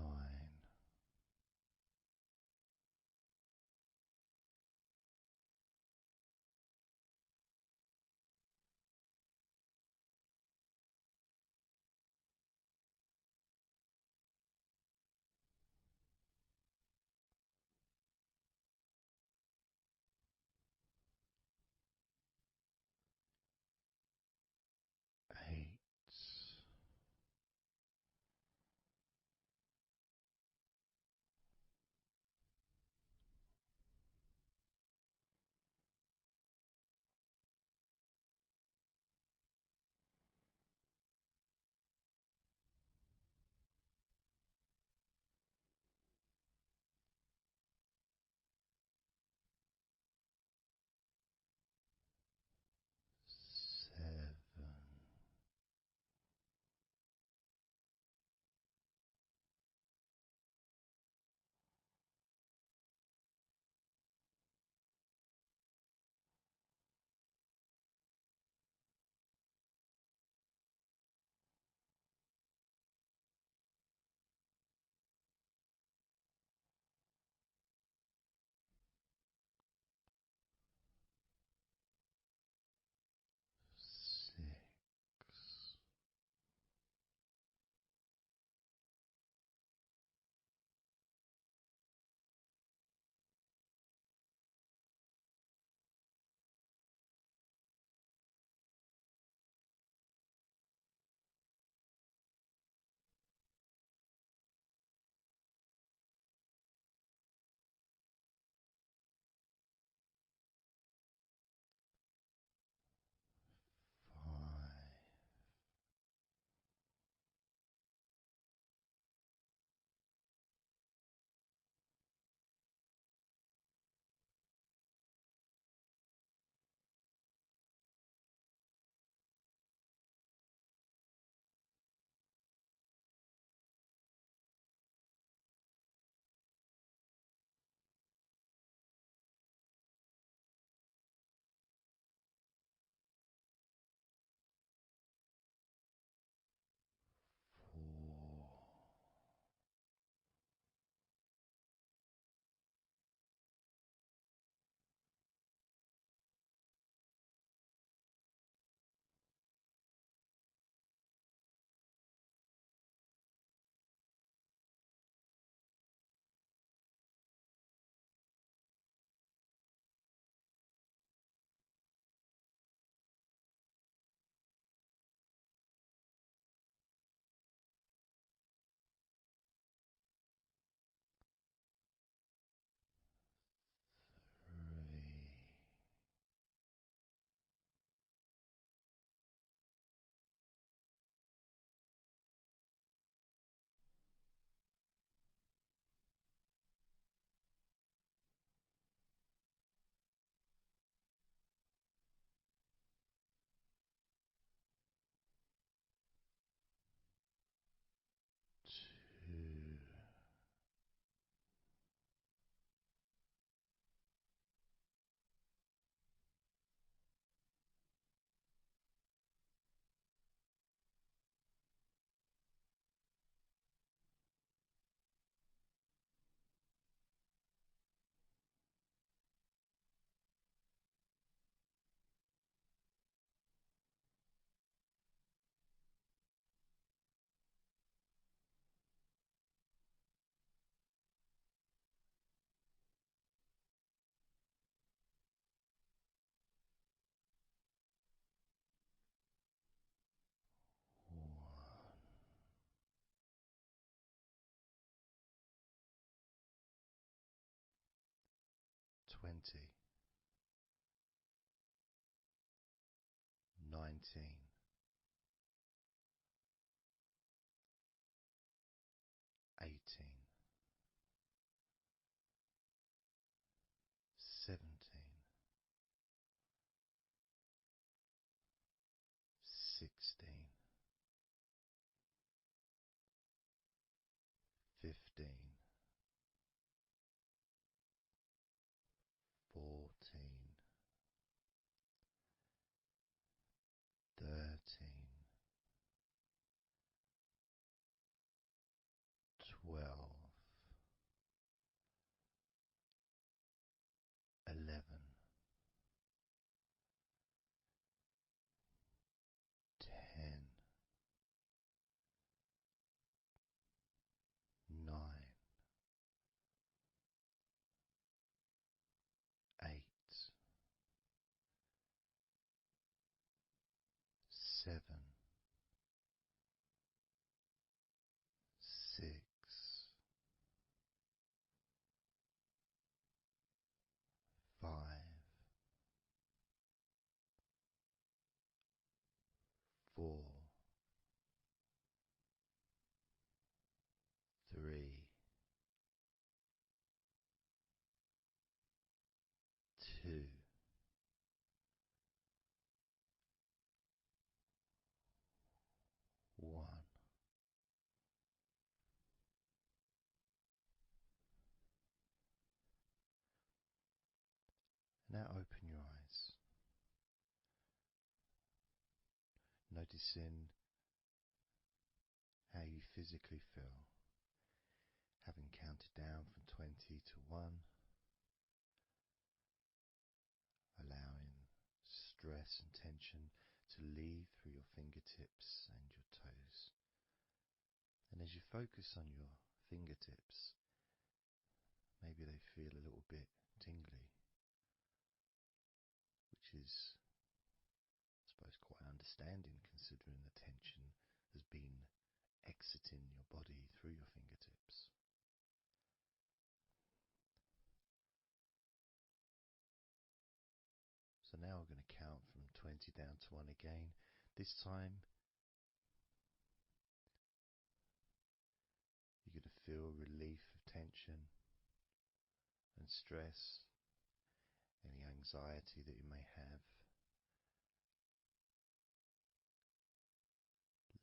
20, 19, 18, 17, 16, 15, 14, 13, 12, 11, 10, 9, 8, 7, 6, 5, 4, 3, 2, 1. Now open your eyes, noticing how you physically feel, having counted down from 20 to 1, allowing stress and tension to leave through your fingertips and your toes. And as you focus on your fingertips, maybe they feel a little bit tingly, which is, I suppose, quite understanding considering the tension has been exiting your body through your fingertips. So now we're going to count from 20 down to 1 again. This time you're going to feel relief of tension and stress, any anxiety that you may have,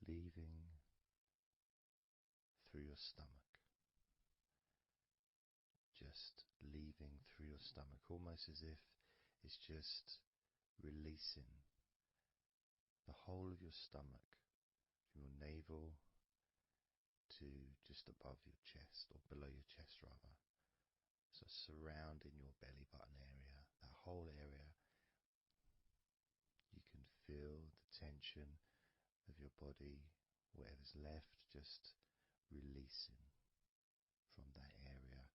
leaving through your stomach. Just leaving through your stomach, almost as if it's just releasing the whole of your stomach, from your navel to just above your chest, or below your chest rather. So surrounding your belly button area, that whole area, you can feel the tension of your body, whatever's left, just releasing from that area.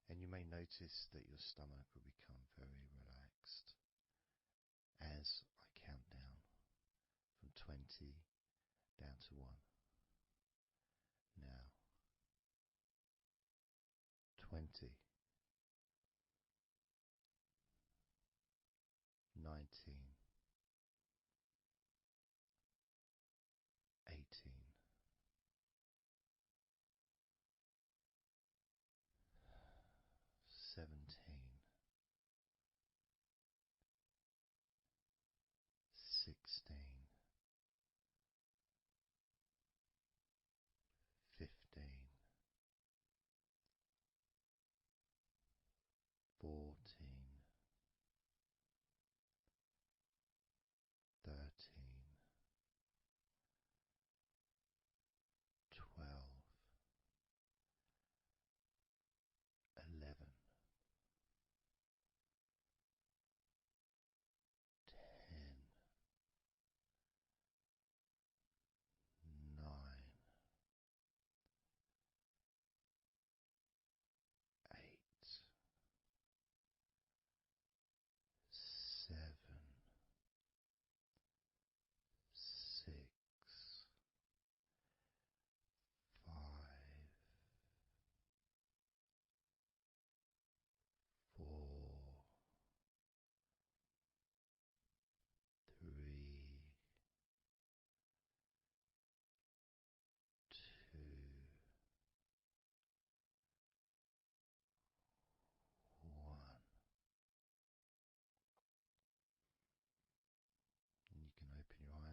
And you may notice that your stomach will become very relaxed as I count down from 20 down to 1. Now, 20, 19, 18, 17, 16, 15, 14,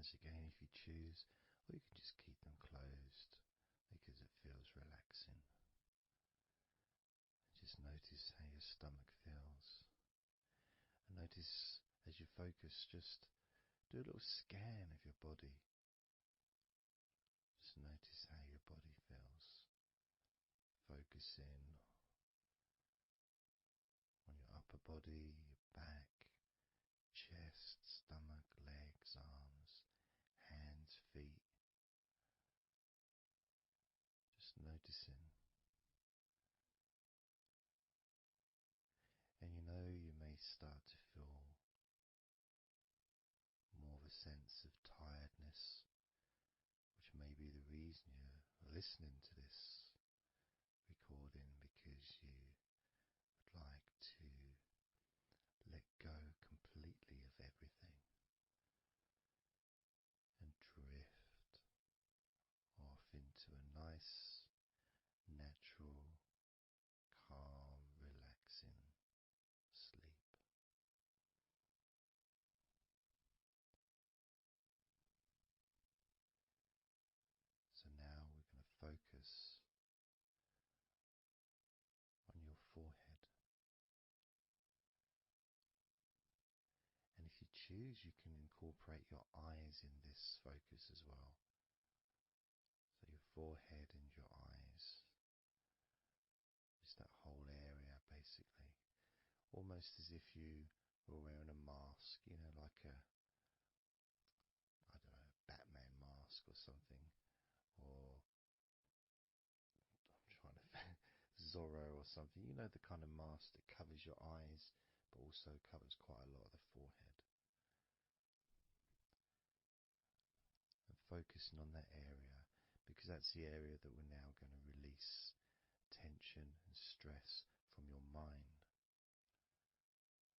eyes again if you choose, or you can just keep them closed because it feels relaxing. Just notice how your stomach feels. And notice as you focus, just do a little scan of your body. Just notice how your body feels. Focus in on your upper body, your back, chest, stomach, legs, arms, hands, feet. Just noticing. And you may start to feel more of a sense of tiredness, which may be the reason you're listening to this recording, because you would like to let go completely of everything and drift off into a nice, natural, calm, relaxing sleep. So now we're going to focus on your forehead. And if you choose, you can incorporate your eyes in this focus as well. So your forehead and your eyes. Just that whole area, basically. Almost as if you were wearing a mask, like a, I don't know, Batman mask or something. Or, I'm trying to, Zorro or something. The kind of mask that covers your eyes, but also covers quite a lot of the forehead. And focusing on that area, because that's the area that we're now going to release tension and stress from your mind,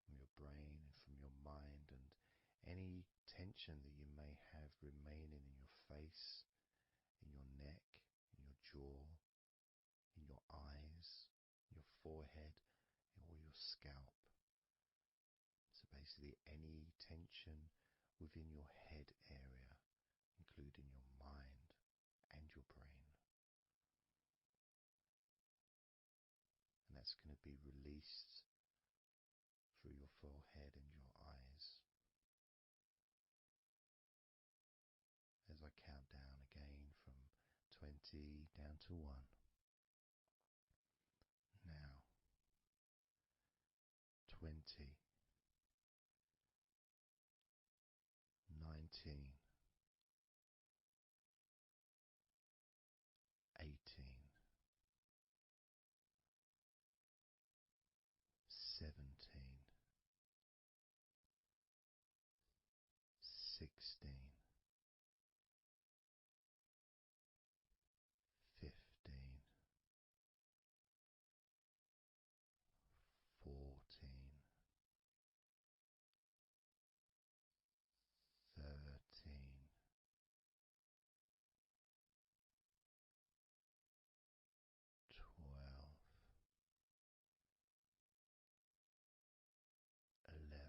from your brain and from your mind, and any tension that you may have remaining in your face, in your neck, in your jaw, in your eyes, your forehead, or your scalp. So basically any tension within your head area, including your mind and your brain. And that's going to be released through your forehead and your eyes. As I count down again from 20 down to 1. Now, 20, 19, 18, 17, 16, 15, 14, 13, 12, 11,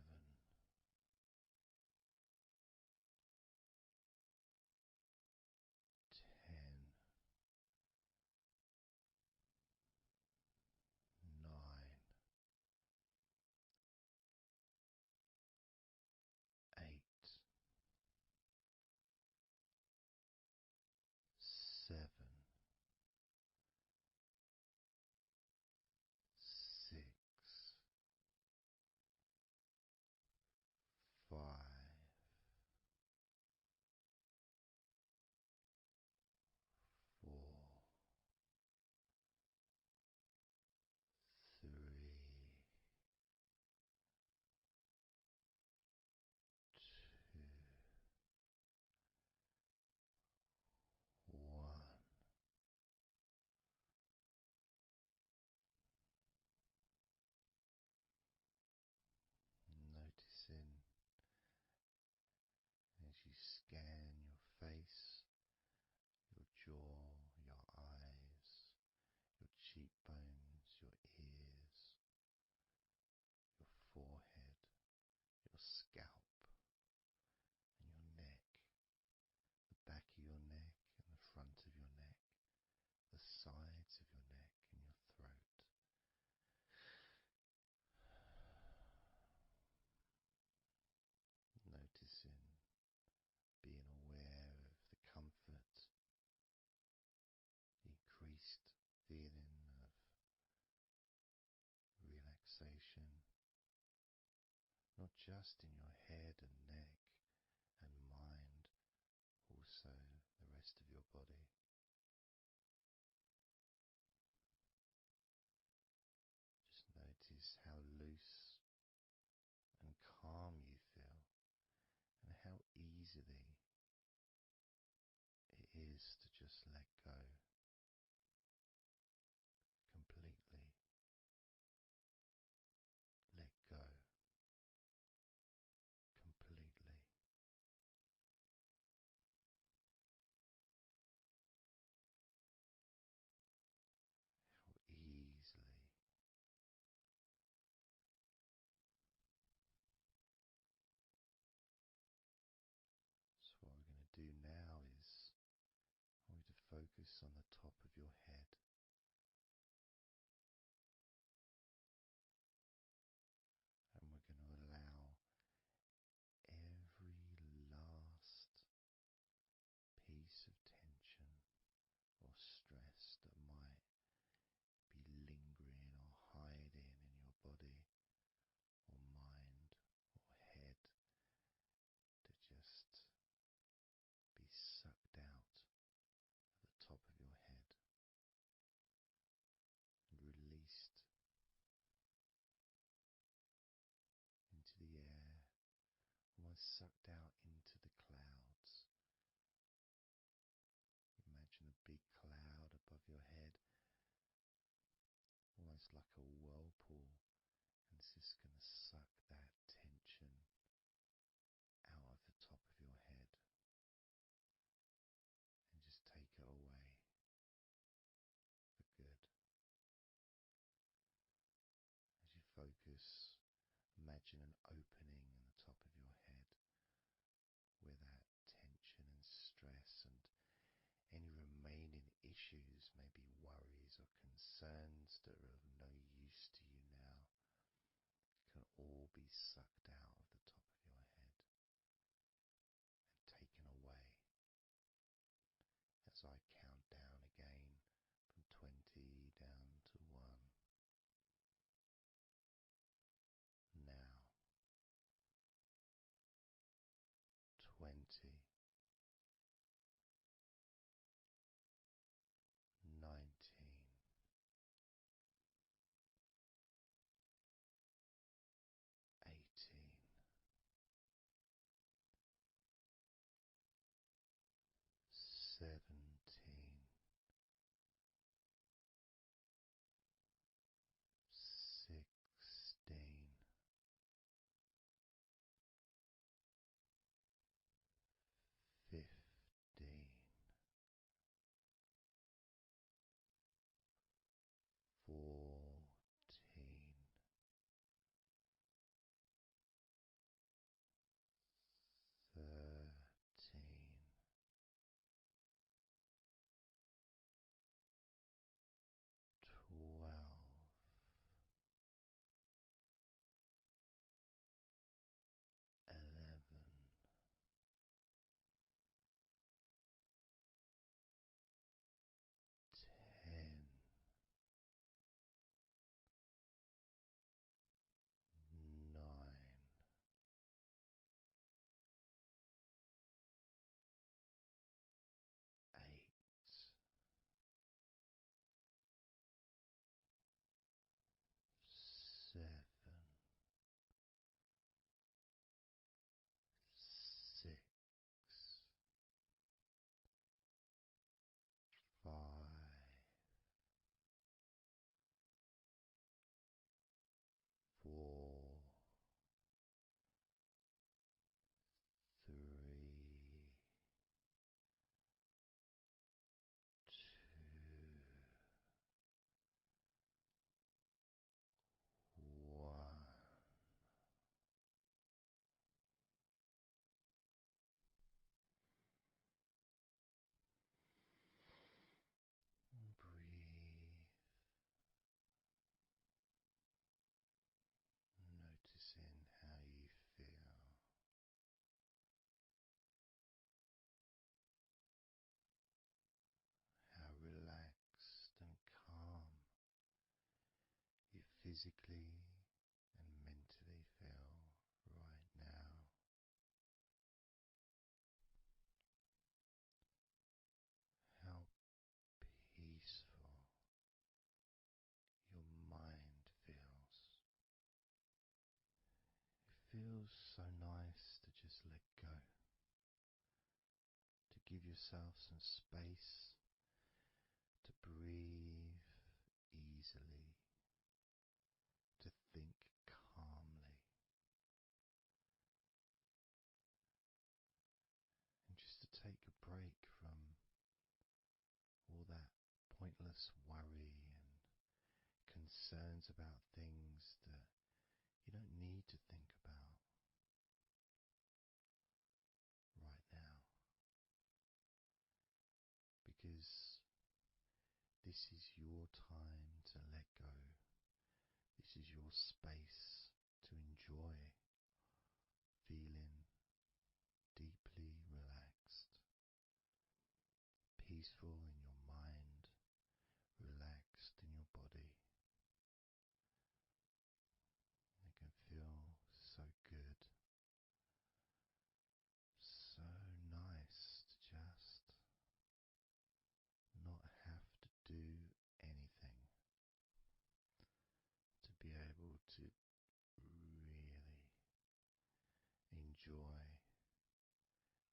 just in your head and neck and mind, also the rest of your body. Just notice how loose and calm you feel, and how easily it is to just let go completely. Let go completely. How easily. So what we're going to do now is I want you to focus on the top of your head. And we're going to allow every last piece of tension or stress that might be lingering or hiding in your body or mind or head to just be sucked out at the top of your head and released into the air, almost sucked out into the clouds. Imagine a big cloud above your head, almost like a whirlpool, and it's just going to suck that tension out of the top of your head and just take it away for good. As you focus, imagine an opening in the top of your head where that tension and stress and any remaining issues, maybe worries or concerns that are of no use to you now, can all be sucked out of the top of your head and taken away. As I count down again from 20 down to 1. Now. 20. 19. 18. 17. 16. 15. 14. 13. 12. 11. 10. 9. 8. 7. 6. 5. 4. 3. 2. 1. Breathe, noticing how you feel, how relaxed and calm you physically and mentally feel right feels so nice to just let go, to give yourself some space to breathe easily, to think calmly, and just to take a break from all that pointless worry and concerns about things that you don't need to think about right now, because this is your time to let go. This is your space to enjoy feeling deeply relaxed, peaceful in your mind, relaxed in your body. It can feel so good, so nice to just not have to do anything, to be able to really enjoy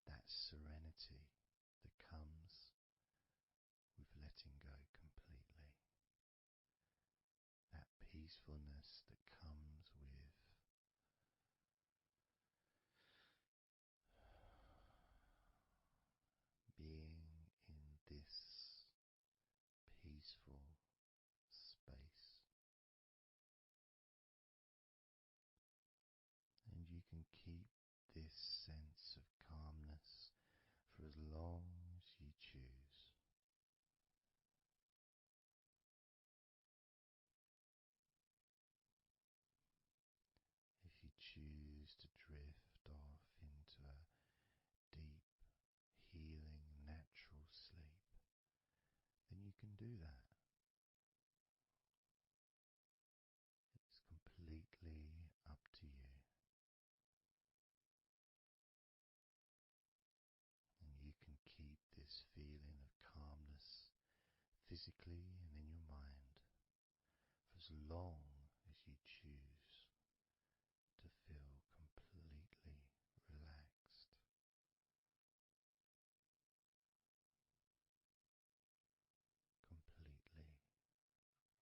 that serenity that comes with letting go completely, that peacefulness that comes with being in this peaceful space. And you can keep this sense of calmness for as long as you choose. If you choose to drift off into a deep, healing, natural sleep, then you can do that. It's completely up to you. And you can keep this feeling of calmness physically and in your mind for as long as you choose to feel completely relaxed. Completely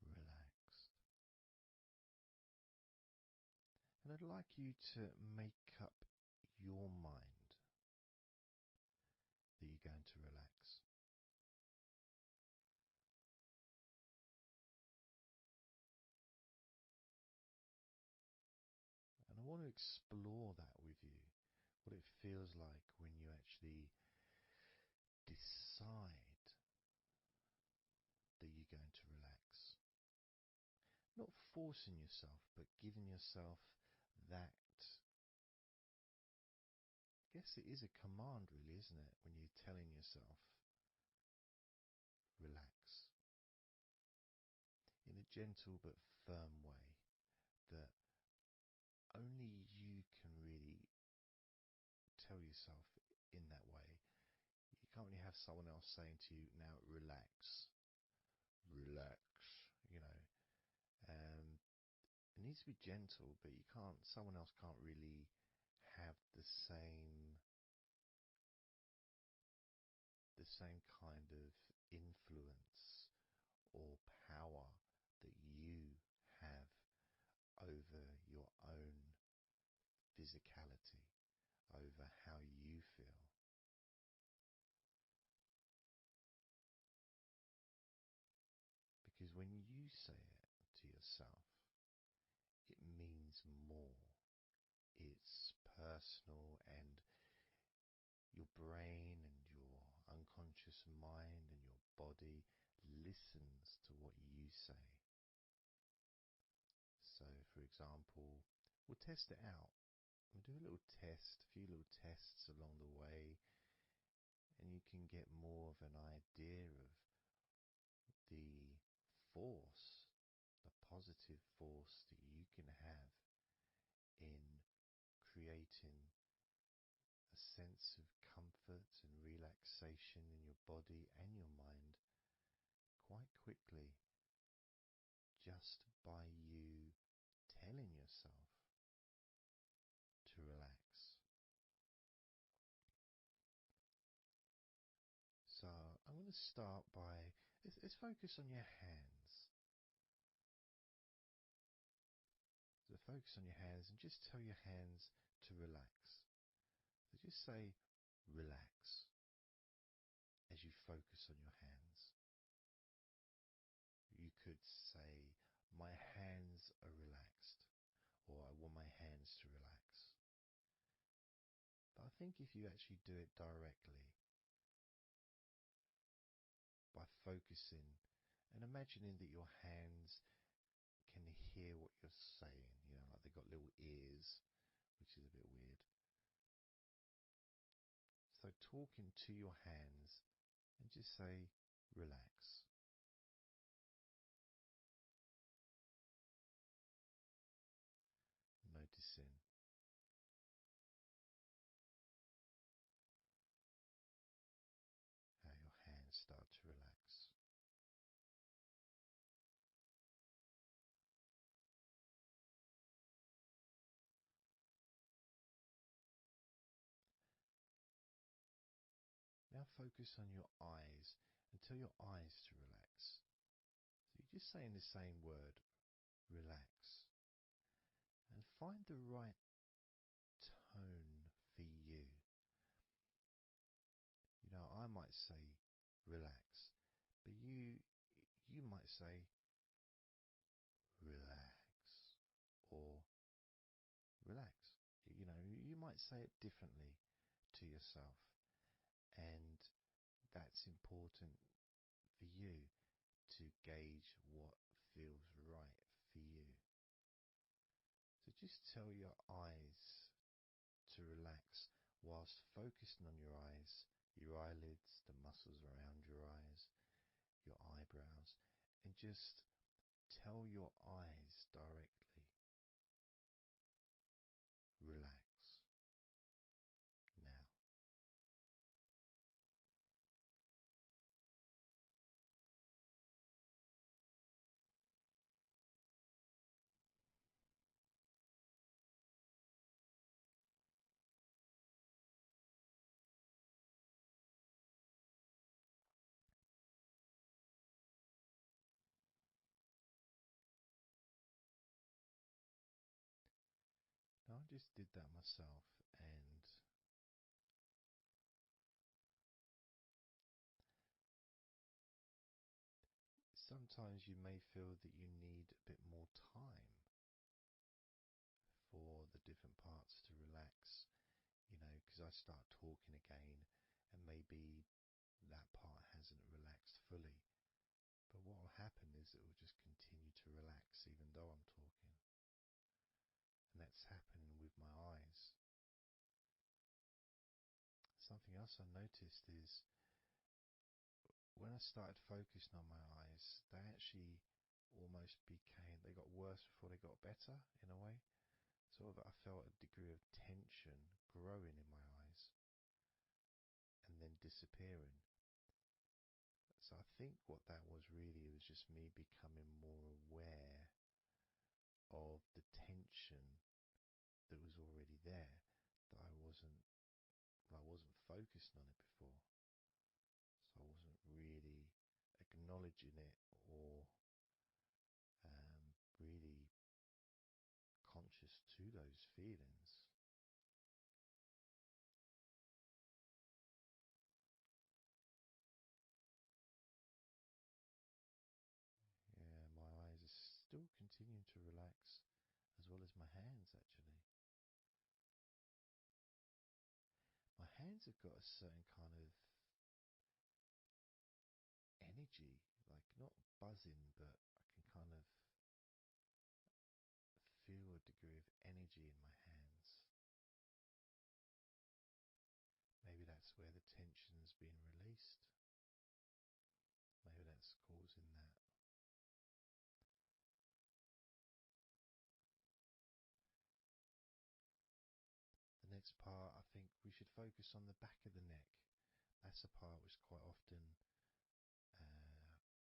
relaxed. And I'd like you to make up your mind that you're going to relax. And I want to explore that with you, what it feels like when you actually decide that you're going to relax. Not forcing yourself, but giving yourself that. I guess it is a command, really, isn't it? When you're telling yourself, relax. In a gentle but firm way that only you can really tell yourself in that way. You can't really have someone else saying to you, now relax, relax, you know. It needs to be gentle, but someone else can't really have the same kind of influence or power that you have over your own physicality, over how you feel. Because when you say it to yourself, it means more. It's personal, and your brain and your unconscious mind and your body listens to what you say. So, for example, we'll test it out. We'll do a little test, a few little tests along the way, and you can get more of an idea of the force, the positive force that you can have in creating a sense of comfort and relaxation in your body and your mind quite quickly, just by you telling yourself to want to start by, let's focus on your hands. So focus on your hands and just tell your hands to relax. So just say relax as you focus on your hands. You could say, my hands are relaxed, or I want my hands to relax. But I think if you actually do it directly, by focusing and imagining that your hands can hear what you're saying, like they've got little ears, which is a bit weird. So talking to your hands and just say, relax. Noticing how your hands start to relax. Now focus on your eyes and tell your eyes to relax. So you're just saying the same word, relax. And find the right tone for you. I might say relax, but you might say relax or relax. You might say it differently to yourself, and that's important for you to gauge what feels right for you. So just tell your eyes to relax whilst focusing on your eyes, your eyelids, the muscles around your eyes, your eyebrows, and just tell your eyes directly, relax now. Now I just did that myself, and sometimes you may feel that you need a bit more time for the different parts to relax, because I start talking again and maybe that part hasn't relaxed fully. But what will happen is it will just continue to relax even though I'm talking. And that's happening with my eyes. Something else I noticed is when I started focusing on my eyes, they actually they got worse before they got better in a way. Sort of, I felt a degree of tension growing in my eyes and then disappearing. So I think what that was really, it was just me becoming more aware of the tension that was already there, that I wasn't focused on it before. So I wasn't really acknowledging it or really conscious to those feelings. Yeah, my eyes are still continuing to relax, as well as my hands actually. My hands have got a certain kind of energy, like not buzzing, but I can kind of feel a degree of energy in my hands. Maybe that's where the tension's being released. Maybe that's causing that. The next part, I think we should focus on the back of the neck. That's a part which quite often,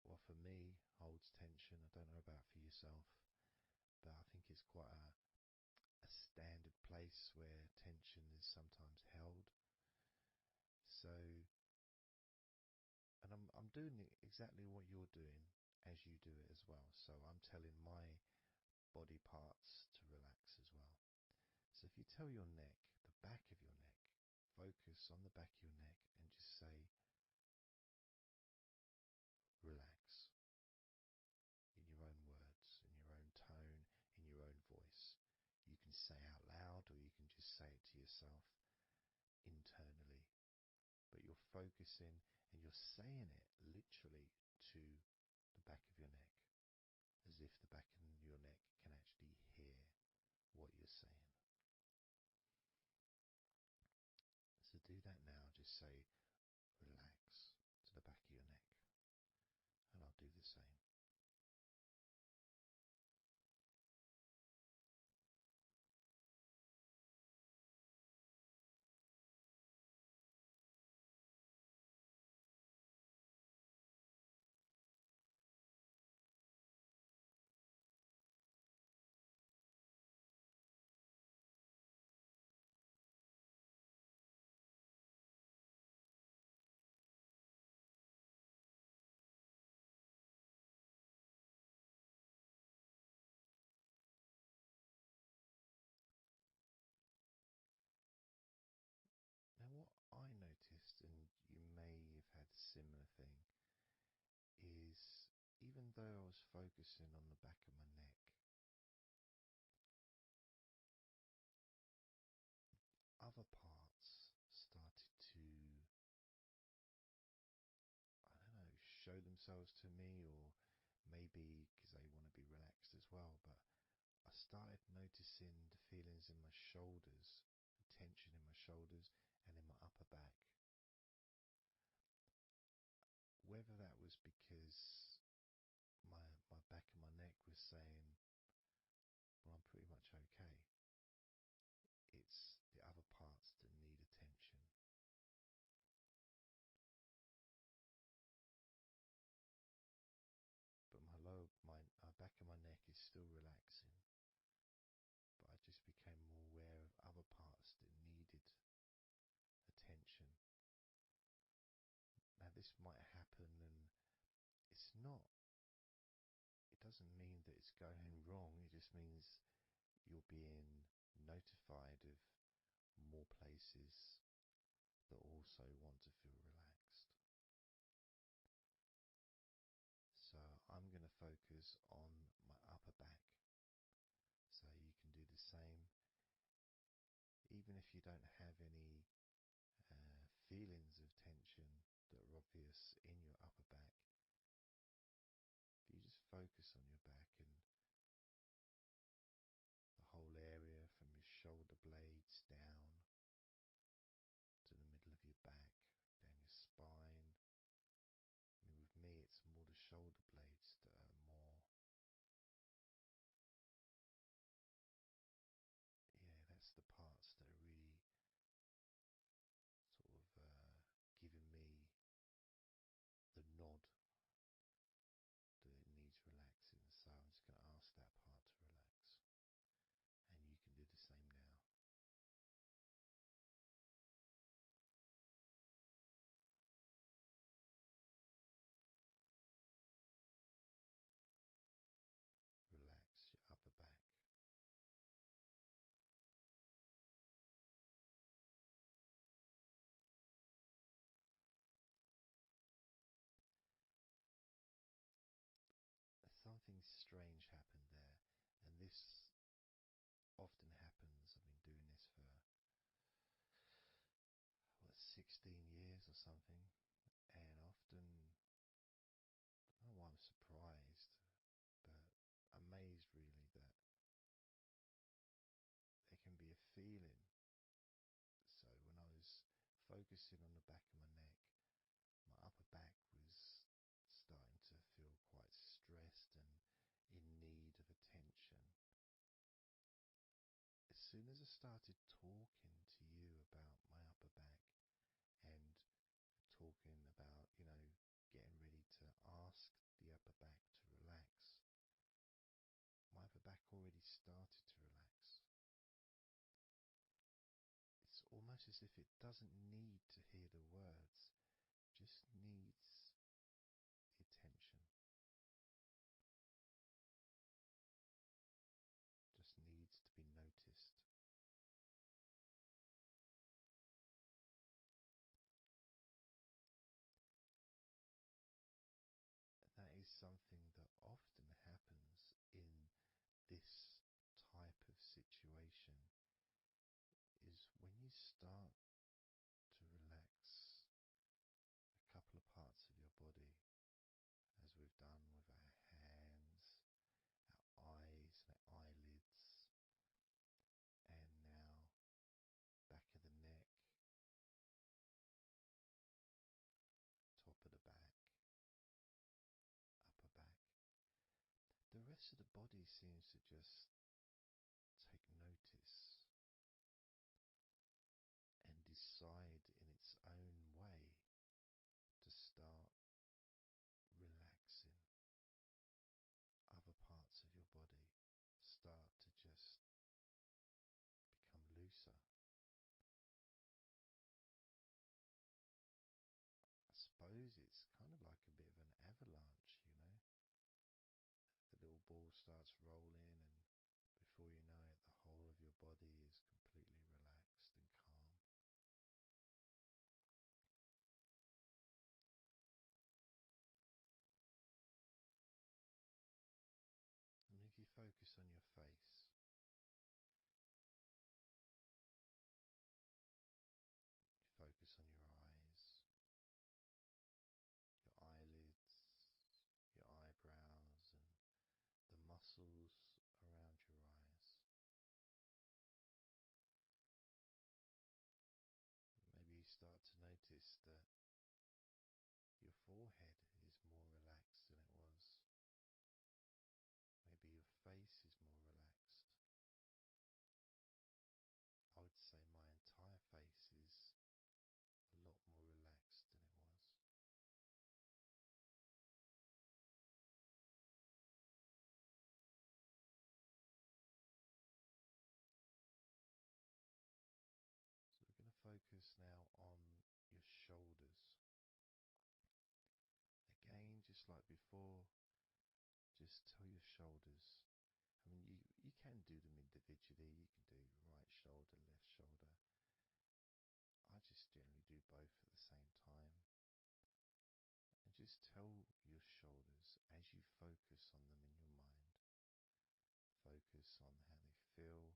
well for me, holds tension. I don't know about for yourself, but I think it's quite a standard place where tension is sometimes held. So, and doing exactly what you're doing as you do it as well. So I'm telling my body parts to relax as well. So if you tell your neck, the back of your neck, focus on the back of your neck and just say, relax, in your own words, in your own tone, in your own voice. You can say out loud or you can just say it to yourself internally. But you're focusing and you're saying it literally to the back of your neck, as if the back of your neck can actually hear what you're saying. So do that now. Just say relax to the back of your neck, and I'll do the same. Now what I noticed, and you may have had a similar thing, is even though I was focusing on the back of my neck, other parts started to, I don't know, show themselves to me, or maybe because they want to be relaxed as well, but I started noticing the feelings in my shoulders, the tension in my shoulders and in my upper back. Whether that was because my back of my neck was saying, well, I'm pretty much okay. It's the other parts that need attention. But my back of my neck is still relaxing. But I just became more aware of other parts that needed attention. Now this might happen, and it doesn't mean that it's going wrong. It just means you're being notified of more places that also want to feel relaxed. So I'm going to focus on my upper back. So you can do the same. Even if you don't have any feelings of tension that are obvious in your upper back, you just focus on your back and the whole area from your shoulder blades down to the middle of your back, down your spine. I mean, with me, it's more the shoulder blades that are more, that's the parts that are really sort of giving me the nod that it needs relaxing. So I'm just going to ask that part to relax. And you can do the same now. Relax your upper back. Something strange happened there, and this often happens. I've been doing this for 16 years or something, and often, I don't know why I'm surprised, but amazed really that there can be a feeling. So when I was focusing on the back of my neck, my upper back was starting to feel quite stressed and in need of attention. As soon as I started talking to you about my upper back and talking about, getting ready to ask the upper back to relax, my upper back already started to relax. It's almost as if it doesn't need to hear the words, just needs most of the body seems to just take notice and decide in its own way to start relaxing. Other parts of your body start to just become looser. I suppose it's kind of like a bit of an avalanche, you know. The little ball starts rolling, and before you know it, the whole of your body is completely relaxed and calm. And if you focus on your face, you focus on your eyes, your eyelids, your eyebrows, and the muscles around your eyes. Maybe you start to notice that your forehead is more relaxed than it was. Maybe your face is more relaxed. I would say my entire face is a lot more relaxed than it was. So we're going to focus now on your shoulders. Again, just like before, just tell your shoulders. I mean, you can do them individually. You can do right shoulder, left shoulder. I just generally do both at the same time. And just tell your shoulders as you focus on them in your mind. Focus on how they feel.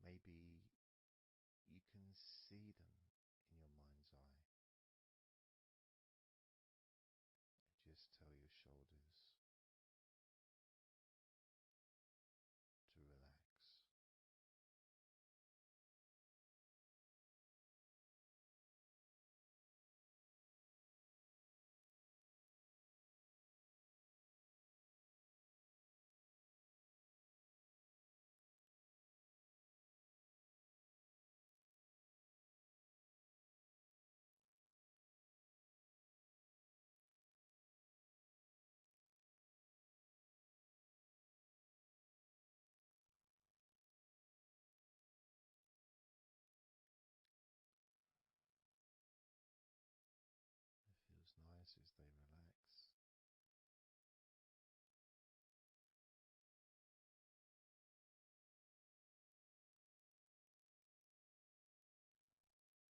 Maybe you can see them in your mind's eye. And just tell your shoulders to relax. It feels nice as they relax.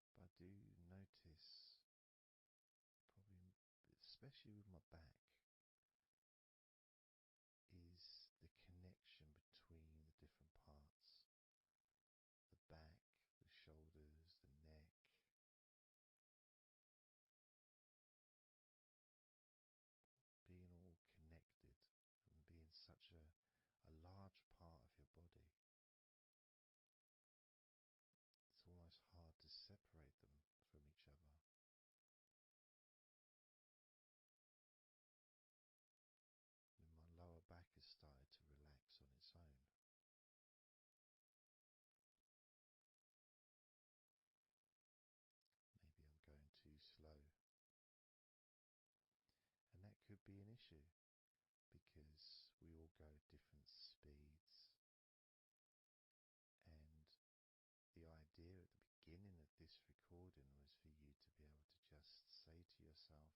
But I do notice, probably especially with my back, is the connection between the different parts. The back, the shoulders, the neck. Being all connected and being such a large part of your body. It's almost hard to separate them from each other. And my lower back has started to relax on its own. Maybe I'm going too slow. And that could be an issue because we all go at different speeds. And the idea at the beginning of this recording was for you to be able to just say to yourself,